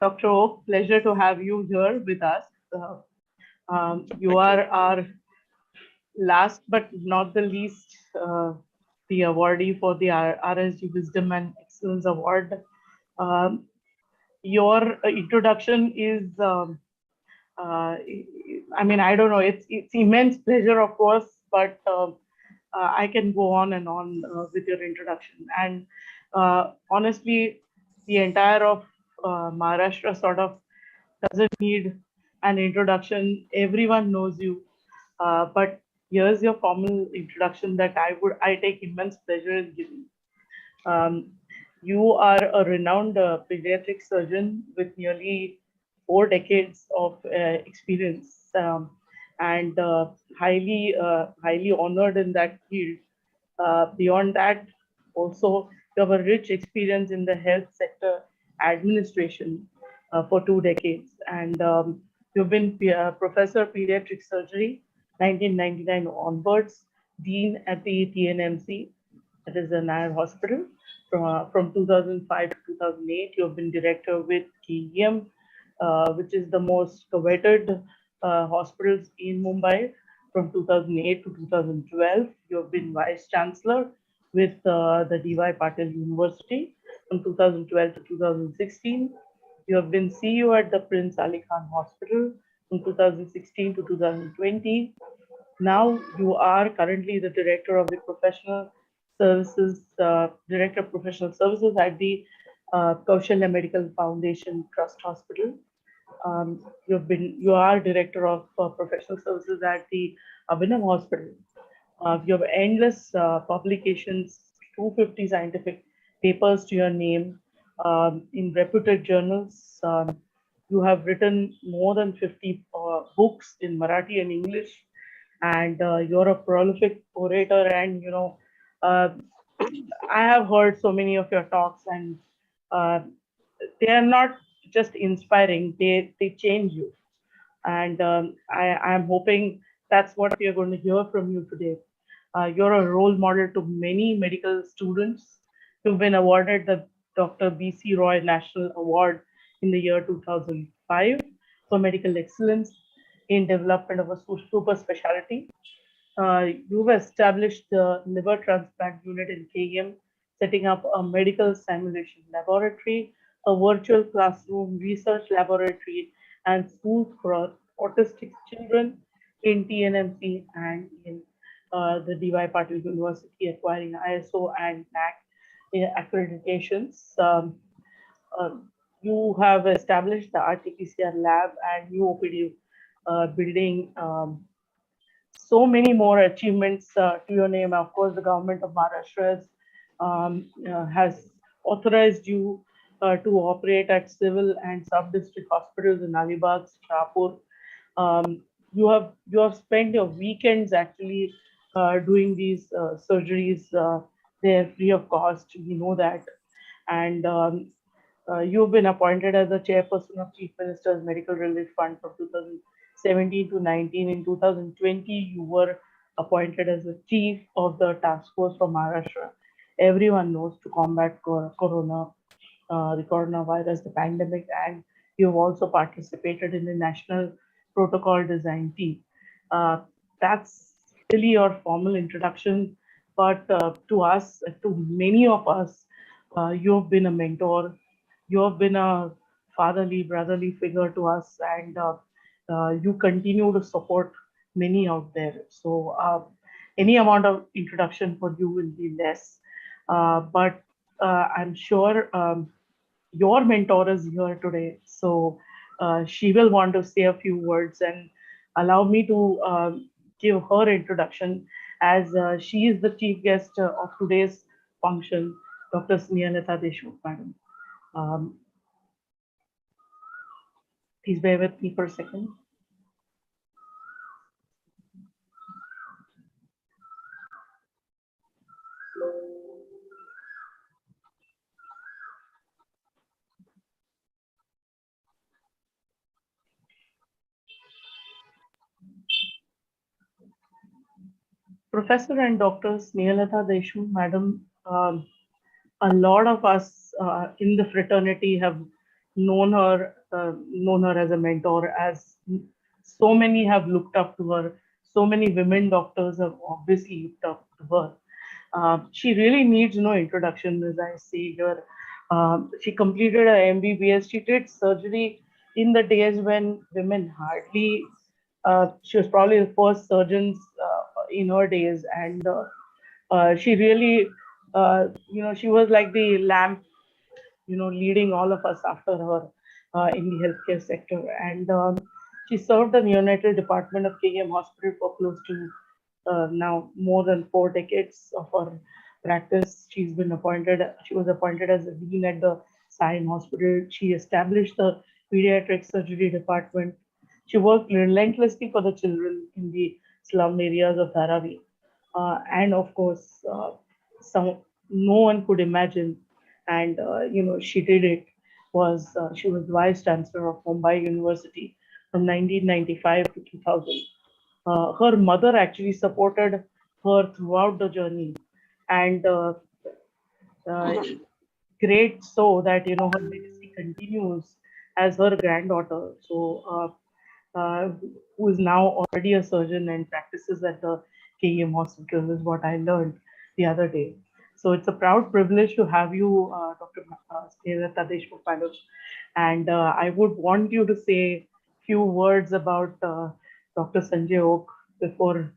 Dr. Oak, pleasure to have you here with us. You are our last but not the least, the awardee for the RSG Wisdom and Excellence Award. Your introduction is, I mean, I don't know, it's immense pleasure, of course, but I can go on and on with your introduction. And honestly, the entire of Maharashtra sort of doesn't need an introduction. Everyone knows you, but here's your formal introduction that I take immense pleasure in giving. You are a renowned pediatric surgeon with nearly 4 decades of experience, and highly honored in that field. Beyond that, also you have a rich experience in the health sector administration for 2 decades, and you've been professor of pediatric surgery 1999 onwards, dean at the TNMC, that is the Nair Hospital. From 2005 to 2008, you have been director with KEM, which is the most coveted hospitals in Mumbai. From 2008 to 2012, you have been vice chancellor with the D.Y. Patil University. From 2012 to 2016, you have been CEO at the Prince Ali Khan Hospital from 2016 to 2020. Now you are currently the director of the professional services, director of professional services at the Kaushalya Medical Foundation Trust Hospital. You are director of professional services at the Abhinam Hospital. You have endless publications, 250 scientific papers to your name in reputed journals. You have written more than 50 books in Marathi and English, and you're a prolific orator. And I have heard so many of your talks, and uh, they are not just inspiring; they change you. And I'm hoping that's what we are going to hear from you today. You're a role model to many medical students. You've been awarded the Dr. B.C. Roy National Award in the year 2005 for medical excellence in development of a super specialty. You've established the liver transplant unit in KM, setting up a medical simulation laboratory, a virtual classroom, research laboratory, and schools for autistic children in TNMC and in the D.Y. Patil University, acquiring ISO and NAC accreditations. You have established the RT-PCR lab and new OPD building. So many more achievements to your name. Of course, the government of Maharashtra has authorized you to operate at civil and sub-district hospitals in Alibag, Shahpur. You have spent your weekends actually doing these surgeries. They're free of cost. We know that, and you've been appointed as the chairperson of Chief Minister's Medical Relief Fund from 2017 to 19. In 2020, you were appointed as the chief of the task force for Maharashtra. Everyone knows to combat corona, the coronavirus, the pandemic, and you've also participated in the national protocol design team. That's really your formal introduction, but to us, to many of us, you've been a mentor. You have been a fatherly, brotherly figure to us, and you continue to support many out there. So, any amount of introduction for you will be less. But I'm sure your mentor is here today. So, she will want to say a few words, and allow me to give her introduction, as she is the chief guest of today's function, Dr. Snehalata Deshmukh, madam. Please bear with me for a second. Professor and Dr. Snehalata Deshmukh, madam, a lot of us in the fraternity have known her as a mentor, as so many have looked up to her. So many women doctors have obviously looked up to her. She really needs no introduction, as I say here. She completed her MBBS. She did surgery in the days when women hardly, she was probably the first surgeons in her days, and she really, she was like the lamp, leading all of us after her in the healthcare sector. And she served the neonatal department of KM Hospital for close to now more than 4 decades of her practice. She was appointed as a dean at the Sion Hospital. She established the pediatric surgery department. She worked relentlessly for the children in the slum areas of Dharavi. And of course, some no one could imagine, and she did it. She was vice chancellor of Mumbai University from 1995 to 2000. Her mother actually supported her throughout the journey, and uh, great so that her legacy continues as her granddaughter. Who is now already a surgeon and practices at the KEM hospital, is what I learned the other day. So it's a proud privilege to have you, Dr. Sneha Deshmukh Fellow. And I would want you to say few words about Dr. Sanjay Oak before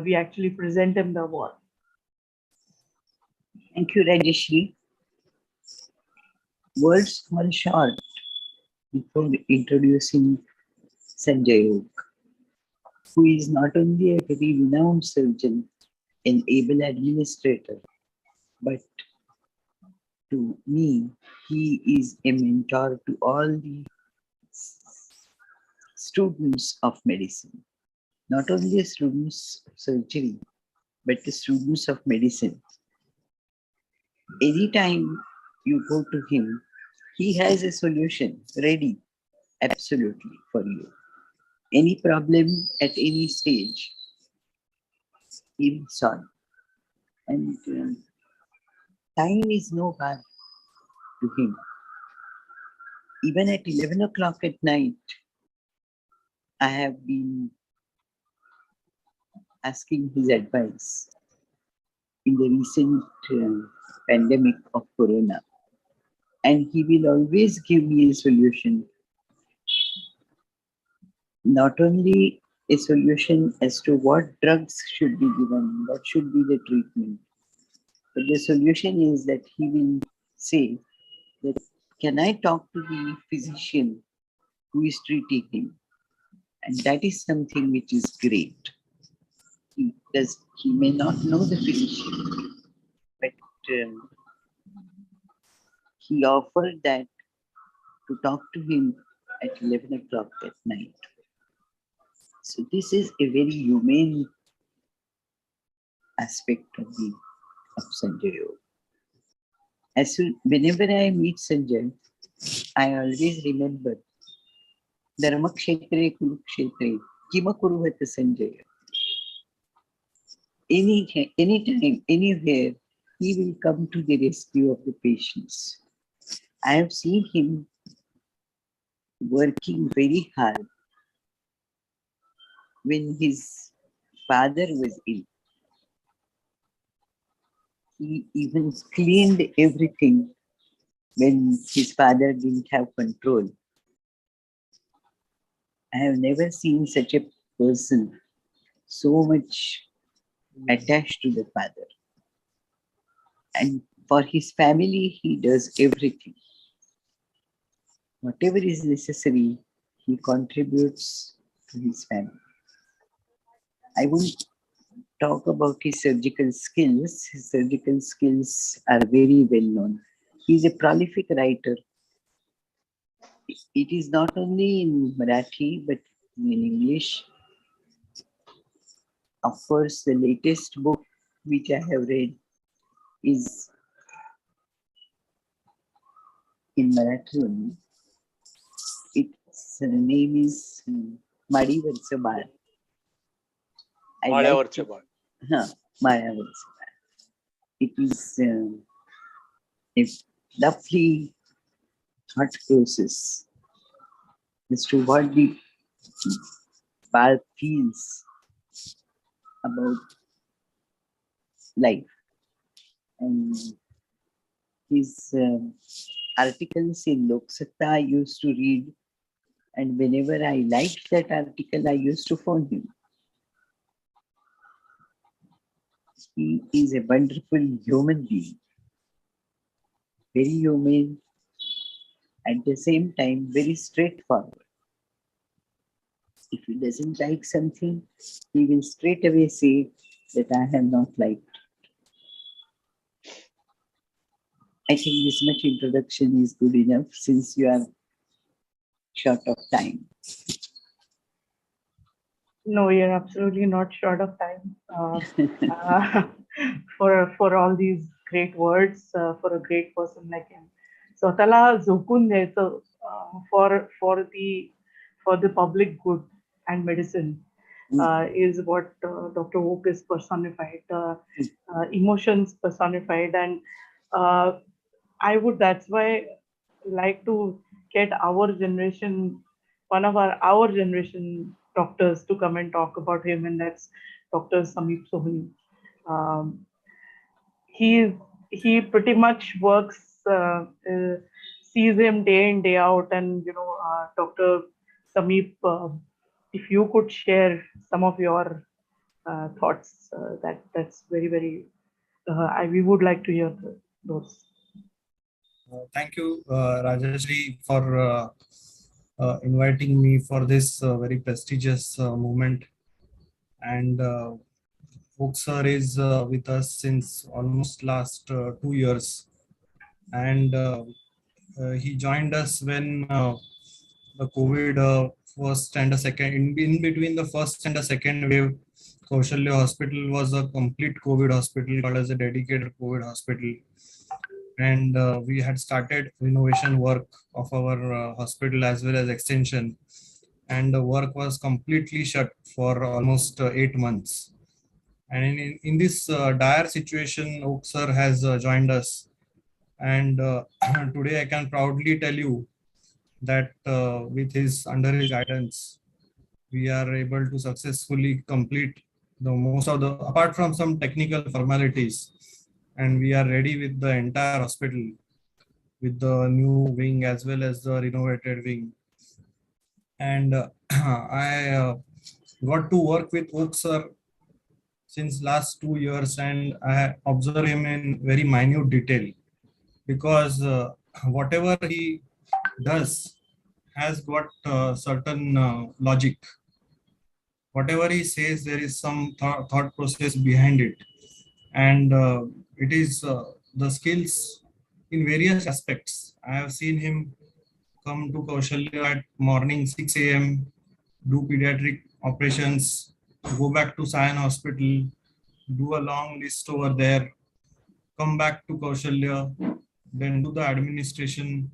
we actually present him the award. Thank you, Rajeshri. Words fall short before introducing Sanjay Oak, who is not only a very renowned surgeon and able administrator, but to me, he is a mentor to all the students of medicine. Not only students of surgery, but the students of medicine. Anytime you go to him, he has a solution ready, absolutely, for you. Any problem at any stage, he will solve. And time is no bar to him. Even at 11 o'clock at night, I have been asking his advice in the recent pandemic of corona. And he will always give me a solution. Not only a solution as to what drugs should be given, what should be the treatment, but the solution is that he will say that, can I talk to the physician who is treating him? And that is something which is great. He may not know the physician, but he offered that to talk to him at 11 o'clock at night. So this is a very humane aspect of Sanjay. Whenever I meet Sanjay, I always remember Dharmakshetre Kurukshetre Kimakuruvata Sanjay. Anytime, anywhere, he will come to the rescue of the patients. I have seen him working very hard when his father was ill. He even cleaned everything when his father didn't have control. I have never seen such a person so much attached to the father. And for his family, he does everything. Whatever is necessary, he contributes to his family. I won't talk about his surgical skills. His surgical skills are very well known. He is a prolific writer. It is not only in Marathi, but in English. Of course, the latest book which I have read is in Marathi only. Its name is Madivarcha Baal. Madivarcha Baal. Madivarcha Baal. It is a lovely thought process as to what the Baal feels about life. And his articles in Lok Satta I used to read, and whenever I liked that article, I used to phone him. He is a wonderful human being, very humane, at the same time very straightforward. If he doesn't like something, he will straight away say that I have not liked it. I think this much introduction is good enough since you are short of time. No, you're absolutely not short of time for all these great words for a great person like him. स्वतःला झोकून द्यायचं for the public good and medicine is what Dr. Oak is personified, emotions personified, and I would that's why like to get our generation, one of our generation doctors to come and talk about him, and that's Dr. Sameep Sohani. He pretty much works, sees him day in day out, and Dr. Sameep, if you could share some of your thoughts, that's very we would like to hear those. Thank you, Rajashri, for inviting me for this very prestigious moment. And Oak Sir is with us since almost last 2 years. And he joined us when the COVID first and the second, in between the first and the second wave, Kaushalya Hospital was a complete COVID hospital called as a dedicated COVID hospital. And we had started renovation work of our hospital as well as extension, and the work was completely shut for almost 8 months. And in this dire situation, Oak Sir has joined us, and today I can proudly tell you that under his guidance, we are able to successfully complete the most of the, apart from some technical formalities, and we are ready with the entire hospital with the new wing as well as the renovated wing. And I got to work with Oak Sir since last 2 years, and I observe him in very minute detail, because whatever he does has got certain logic. Whatever he says, there is some thought process behind it, and it is the skills in various aspects. I have seen him come to Kaushalya at morning 6 a.m., do pediatric operations, go back to Sion Hospital, do a long list over there, come back to Kaushalya, then do the administration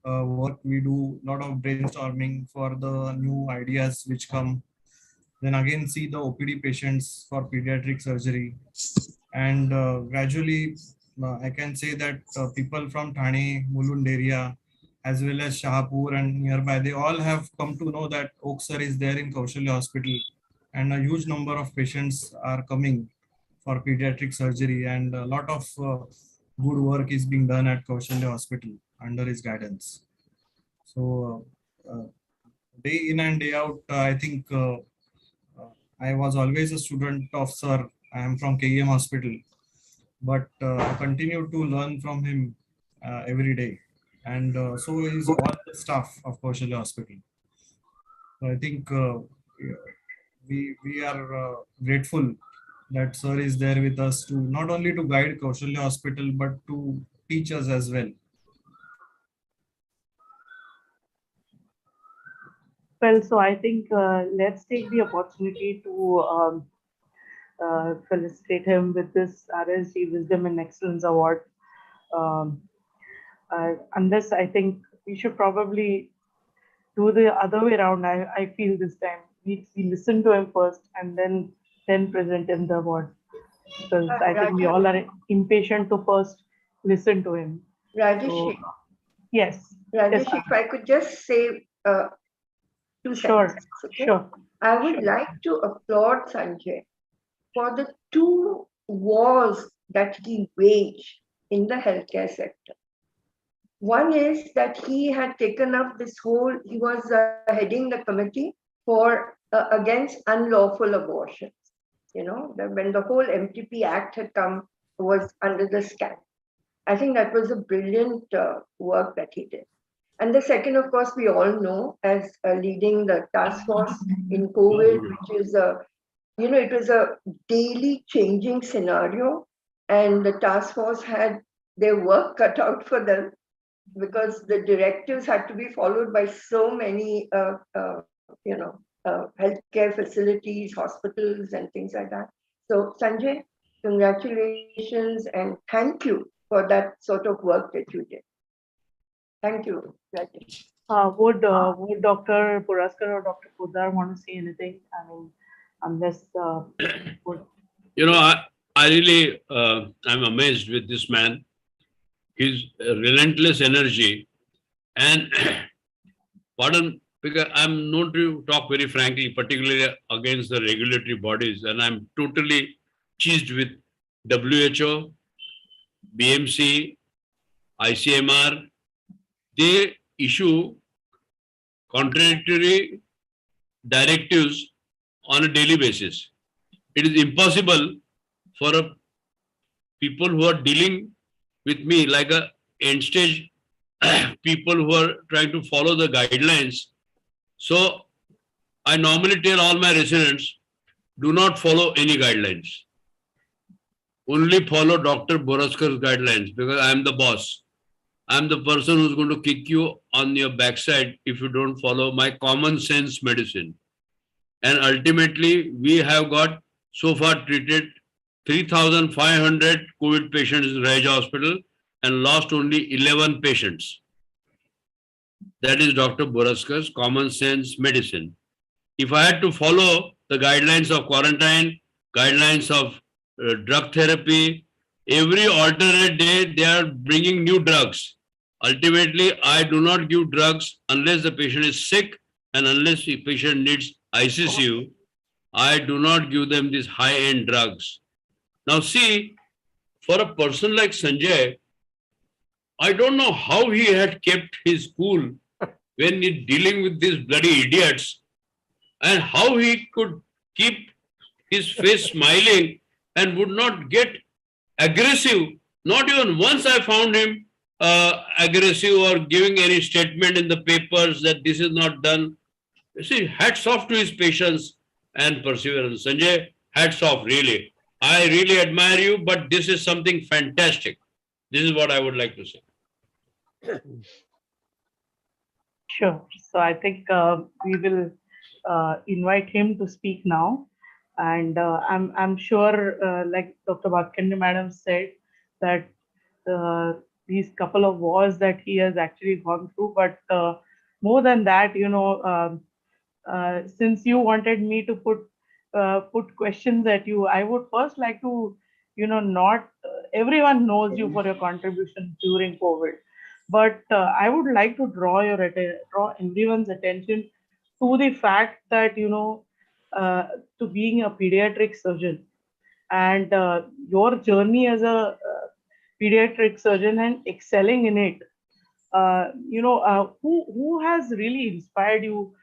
work. We do a lot of brainstorming for the new ideas which come. Then again see the OPD patients for pediatric surgery. And gradually, I can say that people from Thane, Mulund area, as well as Shahpur and nearby, they all have come to know that Oak Sir is there in Kaushalya Hospital, and a huge number of patients are coming for pediatric surgery, and a lot of good work is being done at Kaushalya Hospital under his guidance. So day in and day out, I think I was always a student of Sir. I am from KEM Hospital, but I continue to learn from him every day, and so is all the staff of Kaushalya Hospital. So I think we are grateful that Sir is there with us to not only to guide Kaushalya Hospital but to teach us as well. Well, so I think let's take the opportunity to felicitate him with this RSG Wisdom and Excellence Award. Unless I think we should probably do the other way around. I feel this time we listen to him first and then present him the award, because I think we all are impatient to first listen to him. Rajesh, So, yes. Rajesh, Yes, if I could just say 2 Sure, sentences. Okay? sure. I would like to applaud Sanjay for the 2 wars that he waged in the healthcare sector. One is that he had taken up this whole, he was heading the committee for against unlawful abortions. You know, when the whole MTP Act had come, was under the scan. I think that was a brilliant work that he did. And the second, of course, we all know as leading the task force in COVID, which is it was a daily changing scenario, and the task force had their work cut out for them, because the directives had to be followed by so many, healthcare facilities, hospitals, and things like that. So, Sanjay, congratulations and thank you for that sort of work that you did. Thank you, Rajesh. Would Dr. Puraskar or Dr. Poddar want to say anything? I mean, unless You know, I really I'm amazed with this man. His relentless energy and pardon, because I'm known to talk very frankly, particularly against the regulatory bodies, and I'm totally cheesed with WHO, BMC, ICMR. They issue contradictory directives on a daily basis. It is impossible for people who are dealing with me like a end stage people who are trying to follow the guidelines. So I normally tell all my residents, do not follow any guidelines. Only follow Dr. Boraskar's guidelines, because I am the boss. I'm the person who's going to kick you on your backside if you don't follow my common sense medicine. And ultimately, we have got so far treated 3,500 COVID patients in Raj Hospital and lost only 11 patients. That is Dr. Boraskar's common sense medicine. If I had to follow the guidelines of quarantine, guidelines of drug therapy, every alternate day they are bringing new drugs. Ultimately, I do not give drugs unless the patient is sick and unless the patient needs ICCU. I do not give them these high-end drugs. Now see, for a person like Sanjay, I don't know how he had kept his cool when he's dealing with these bloody idiots, and how he could keep his face smiling and would not get aggressive. Not even once I found him aggressive or giving any statement in the papers that this is not done. You see, hats off to his patience and perseverance. Sanjay, hats off, really. I really admire you, but this is something fantastic. This is what I would like to say. Sure. So I think we will invite him to speak now, and I'm sure, like Dr. Bhatkande Madam said, that these couple of wars that he has actually gone through, but more than that, since you wanted me to put questions at you, I would first like to, not everyone knows you for your contribution during COVID, but I would like to draw everyone's attention to the fact that to being a pediatric surgeon and your journey as a pediatric surgeon and excelling in it. Who has really inspired you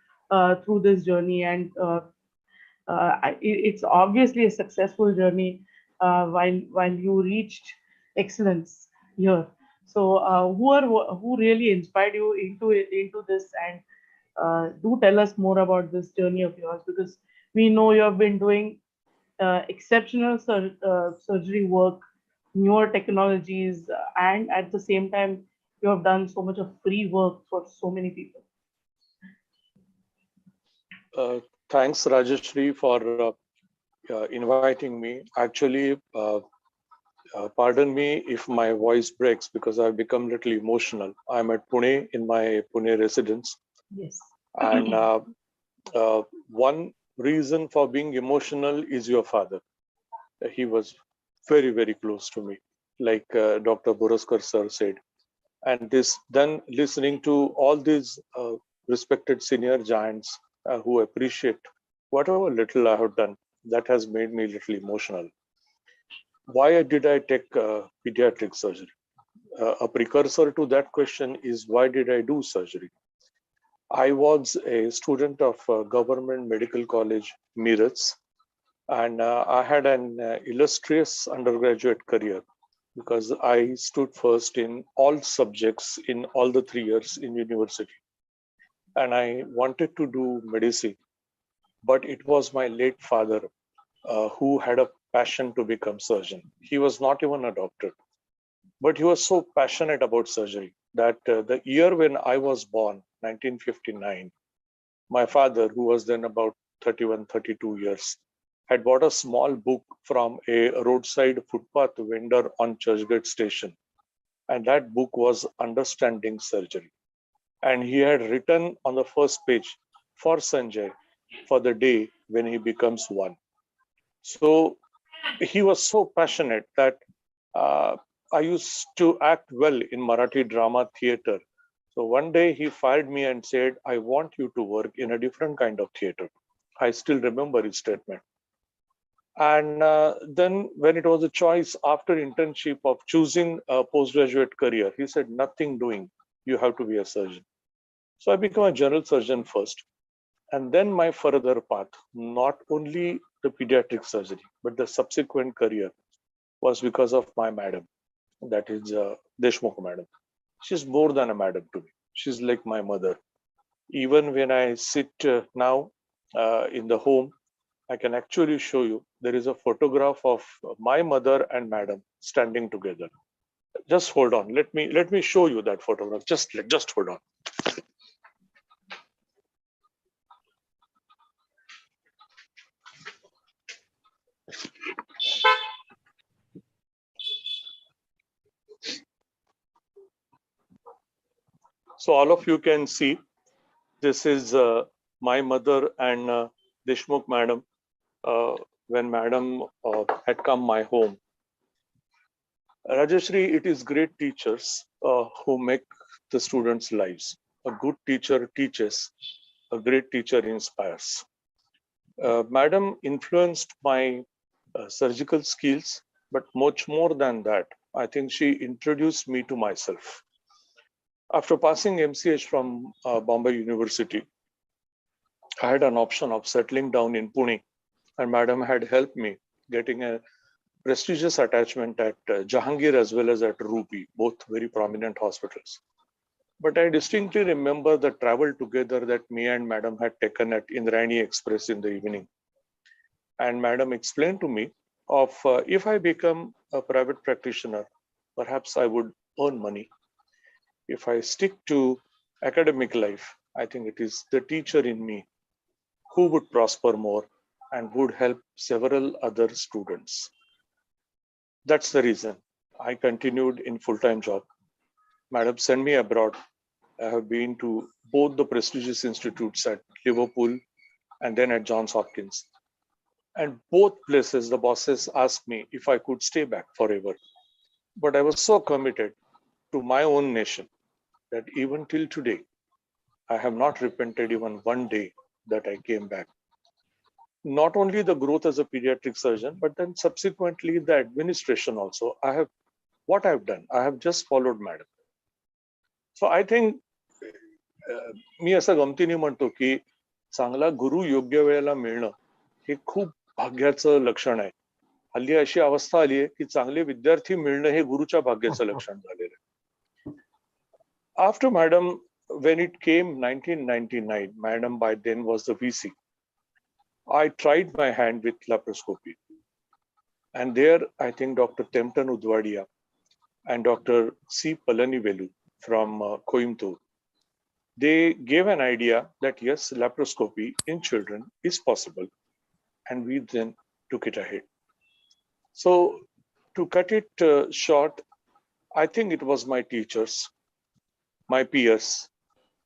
through this journey? And it's obviously a successful journey while you reached excellence here. So who really inspired you into this? And do tell us more about this journey of yours, because we know you have been doing exceptional surgery work, newer technologies, and at the same time, you have done so much of free work for so many people. Thanks, Rajeshri, for inviting me. Actually, pardon me if my voice breaks because I've become a little emotional. I'm at Pune in my Pune residence. Yes. And one reason for being emotional is your father. He was very, very close to me, like Dr. Boraskar sir said. And this, then listening to all these respected senior giants who appreciate whatever little I have done, that has made me a little emotional. Why did I take pediatric surgery? A precursor to that question is, why did I do surgery? I was a student of Government Medical College, Meerut, and I had an illustrious undergraduate career because I stood first in all subjects in all the 3 years in university. And I wanted to do medicine, but it was my late father who had a passion to become surgeon. He was not even a doctor. But he was so passionate about surgery that the year when I was born, 1959, my father, who was then about 31, 32 years, had bought a small book from a roadside footpath vendor on Churchgate Station. And that book was Understanding Surgery. And he had written on the first page, for Sanjay, for the day when he becomes one. So he was so passionate that I used to act well in Marathi drama theater. So one day he fired me and said, I want you to work in a different kind of theater. I still remember his statement. And then when it was a choice after internship of choosing a postgraduate career, he said, nothing doing, you have to be a surgeon. So I became a general surgeon first. And then my further path, not only the pediatric surgery, but the subsequent career was because of my madam, that is Deshmukh madam. She's more than a madam to me. She's like my mother. Even when I sit now in the home, I can actually show you, there is a photograph of my mother and madam standing together. Just hold on. Let me show you that photograph. Just hold on. So all of you can see, this is my mother and Deshmukh madam when madam had come my home. Rajeshri, it is great teachers who make the students' lives. A good teacher teaches, a great teacher inspires. Madam influenced my surgical skills, but much more than that, I think she introduced me to myself. After passing MCH from Bombay University, I had an option of settling down in Pune, and madam had helped me getting a prestigious attachment at Jahangir as well as at Ruby, both very prominent hospitals. But I distinctly remember the travel together that me and madam had taken at Indrayani Express in the evening. And madam explained to me of if I become a private practitioner, perhaps I would earn money. If I stick to academic life, I think it is the teacher in me who would prosper more and would help several other students. That's the reason I continued in full-time job. Madam sent me abroad. I have been to both the prestigious institutes at Liverpool and then at Johns Hopkins. And both places, the bosses asked me if I could stay back forever. But I was so committed to my own nation that even till today, I have not repented even one day that I came back. Not only the growth as a pediatric surgeon, but then subsequently the administration also. What I've done, I have just followed madam. So I think मी असं गमतीने म्हणतो की चांगला गुरु योग्य वेळेला मिळणं हे खूप भाग्याचं लक्षण आहे. हल्ली अशी अवस्था आली आहे की चांगले विद्यार्थी मिळणं हे गुरुच्या भाग्याचं लक्षण झालेलं आहे. After madam, when it came 1999, madam by then was the VC. I tried my hand with laparoscopy. And there, I think Dr. Tempton Udwadia and Dr. C. Palanivelu from Coimbatore, they gave an idea that yes, laparoscopy in children is possible. And we then took it ahead. So to cut it short, I think it was my teachers, my peers,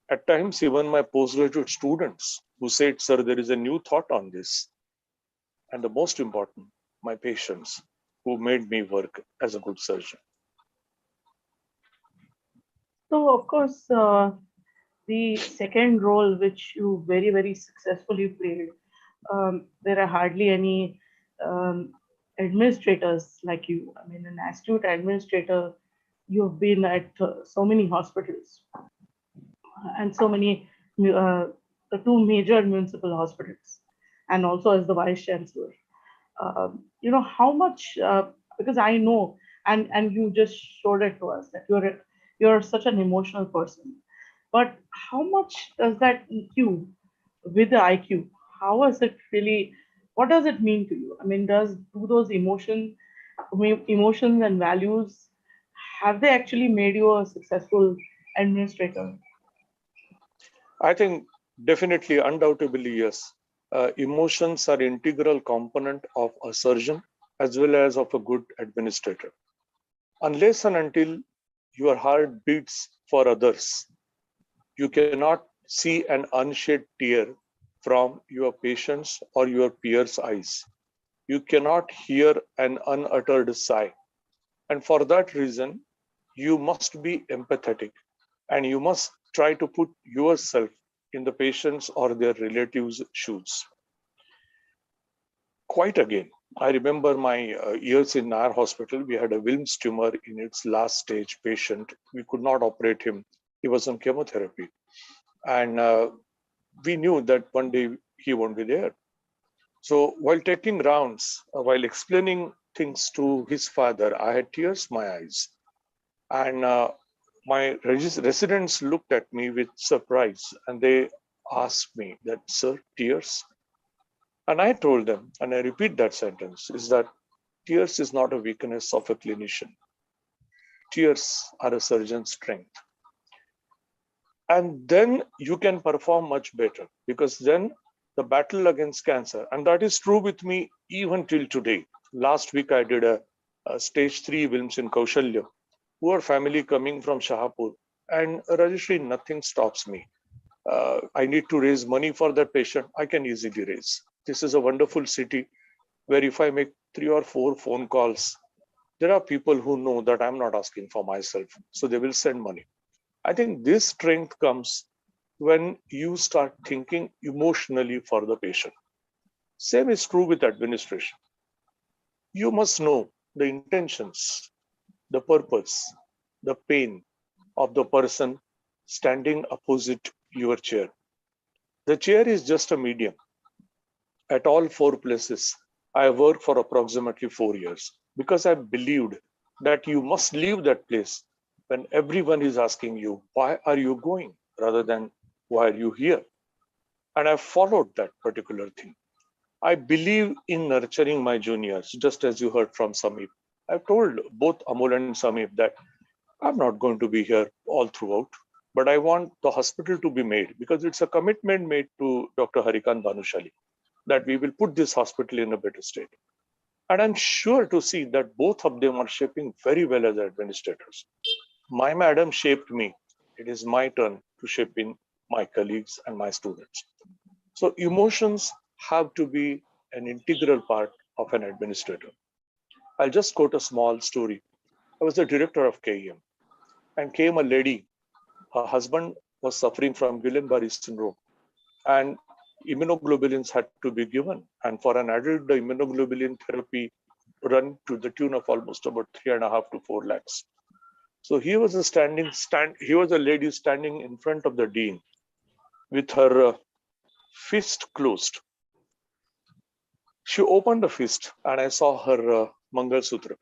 at times even my postgraduate students who said, sir, there is a new thought on this. And the most important, my patients who made me work as a good surgeon. So, of course, the second role which you very, very successfully played, there are hardly any administrators like you. I mean, an astute administrator, you've been at so many hospitals and so many, the two major municipal hospitals, and also as the vice chancellor. You know how much, because I know, and you just showed it to us that you're such an emotional person. But how much does that EQ with the IQ? How is it really? What does it mean to you? I mean, do those emotions and values have they actually made you a successful administrator? I think definitely, undoubtedly, yes. Emotions are integral component of a surgeon as well as of a good administrator. Unless and until your heart beats for others, you cannot see an unshed tear from your patient's or your peer's eyes. You cannot hear an unuttered sigh. And for that reason, you must be empathetic and you must try to put yourself in the patient's or their relatives' shoes. Quite again, I remember my years in our hospital. We had a Wilms tumor in its last stage patient. We could not operate him. He was on chemotherapy. And we knew that one day he won't be there. So while taking rounds, while explaining things to his father, I had tears in my eyes. And my residents looked at me with surprise and they asked me that, sir, tears? And I told them, and I repeat that sentence, is that tears is not a weakness of a clinician. Tears are a surgeon's strength. And then you can perform much better because then the battle against cancer, and that is true with me even till today. Last week, I did a stage 3 Wilms in Kaushalya, poor family coming from Shahapur. And Rajeshri, nothing stops me. I need to raise money for that patient. I can easily raise. This is a wonderful city where if I make 3 or 4 phone calls, there are people who know that I'm not asking for myself. So they will send money. I think this strength comes when you start thinking emotionally for the patient. Same is true with administration. You must know the intentions, the purpose, the pain of the person standing opposite your chair. The chair is just a medium. At all 4 places, I worked for approximately 4 years because I believed that you must leave that place when everyone is asking you, why are you going, rather than why are you here? And I followed that particular thing. I believe in nurturing my juniors, just as you heard from Samip. I've told both Amol and Samip that I'm not going to be here all throughout, but I want the hospital to be made because it's a commitment made to Dr. Harikant Bhanushali that we will put this hospital in a better state. And I'm sure to see that both of them are shaping very well as administrators. My madam shaped me. It is my turn to shape in my colleagues and my students. So emotions have to be an integral part of an administrator. I'll just quote a small story. I was the director of KEM and came a lady. Her husband was suffering from Guillain-Barré syndrome and immunoglobulins had to be given. And for an adult, the immunoglobulin therapy run to the tune of almost about 3.5 to 4 lakhs. So he was a lady standing in front of the dean with her fist closed. She opened the fist and I saw her Mangal Sutra.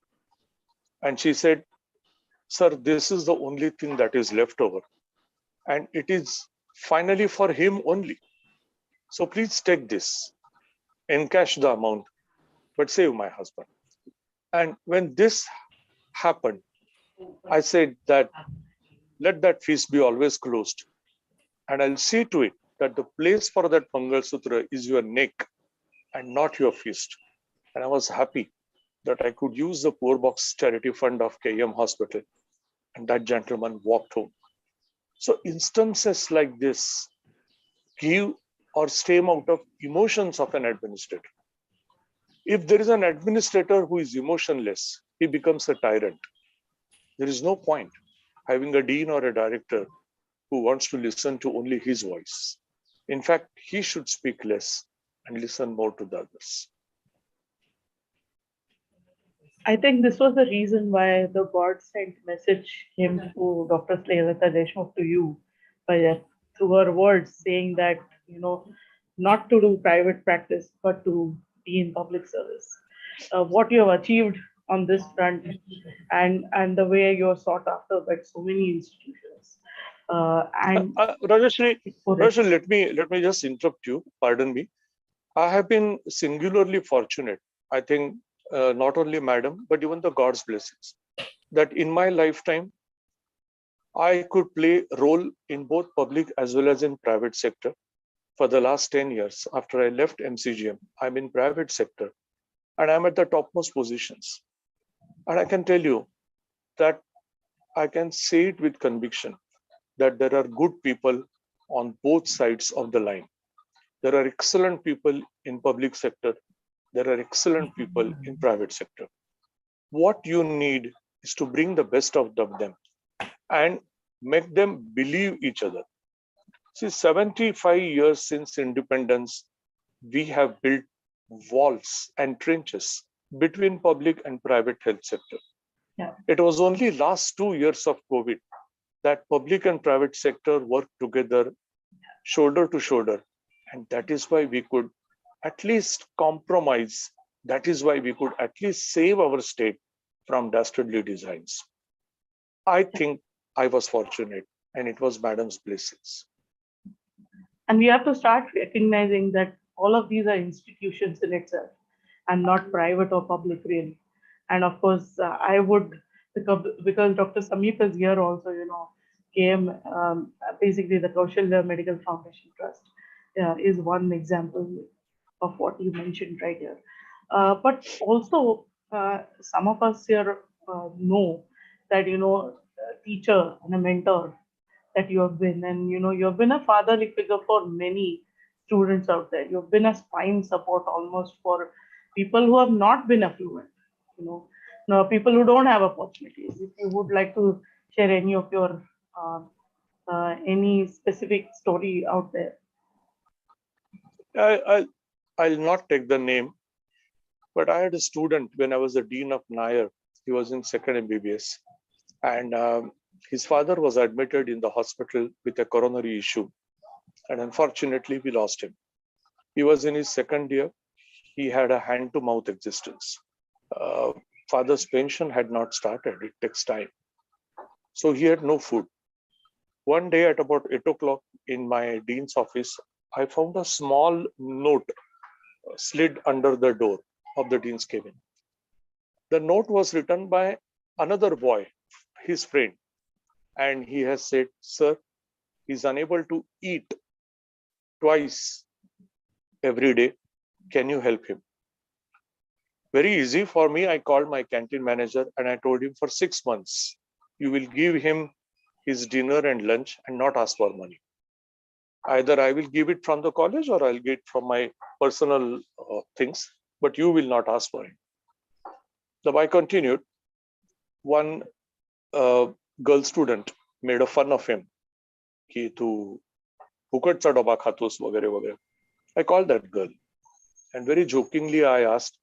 And she said, sir, this is the only thing that is left over. And it is finally for him only. So please take this, encash the amount, but save my husband. And when this happened, I said that let that feast be always closed. And I'll see to it that the place for that Mangal Sutra is your neck and not your fist. And I was happy that I could use the Poor Box Charity Fund of KM Hospital. And that gentleman walked home. So instances like this give or stem out of emotions of an administrator. If there is an administrator who is emotionless, he becomes a tyrant. There is no point having a dean or a director who wants to listen to only his voice. In fact, he should speak less and listen more to the others. I think this was the reason why the God sent message came to Dr. Snehalata Deshmukh to you through her words saying that, not to do private practice, but to be in public service. What you have achieved on this front and the way you're sought after by so many institutions. Rajeshri, let me just interrupt you. Pardon me. I have been singularly fortunate. I think not only madam, but even the God's blessings. that in my lifetime, I could play a role in both public as well as in private sector. For the last 10 years, after I left MCGM, I'm in private sector and I'm at the topmost positions. And I can tell you that I can say it with conviction that there are good people on both sides of the line. There are excellent people in public sector. There are excellent people in private sector. What you need is to bring the best of them and make them believe each other. See, 75 years since independence, we have built walls and trenches between public and private health sector. Yeah. It was only last 2 years of COVID that public and private sector worked together shoulder to shoulder. And that is why we could at least compromise. That is why we could at least save our state from dastardly designs. I think I was fortunate and it was Madam's blessings. And we have to start recognizing that all of these are institutions in itself and not private or public really. And of course, I would, because Dr. Sameep is here also, came basically the Kaushalya Medical Foundation Trust is one example of what you mentioned right here. But also, some of us here know that, a teacher and a mentor that you have been, and you have been a fatherly figure for many students out there. You've been a spine support almost for people who have not been affluent, people who don't have opportunities. If you would like to share any of your any specific story out there. I'll not take the name, but I had a student when I was the Dean of Nair. He was in second MBBS, and his father was admitted in the hospital with a coronary issue, and unfortunately we lost him. He was in his second year. He had a hand-to-mouth existence. Father's pension had not started. It takes time. So he had no food. One day at about 8 o'clock in my dean's office, I found a small note slid under the door of the dean's cabin. The note was written by another boy, his friend, and he has said, "Sir, he's unable to eat twice every day. Can you help him?" Very easy for me. I called my canteen manager and I told him, for 6 months, you will give him his dinner and lunch and not ask for money. Either I will give it from the college or I'll get from my personal things, but you will not ask for it. The boy continued. One girl student made a fun of him. Ki tu fukatcha daba khatos vagare vagare. I called that girl and very jokingly I asked,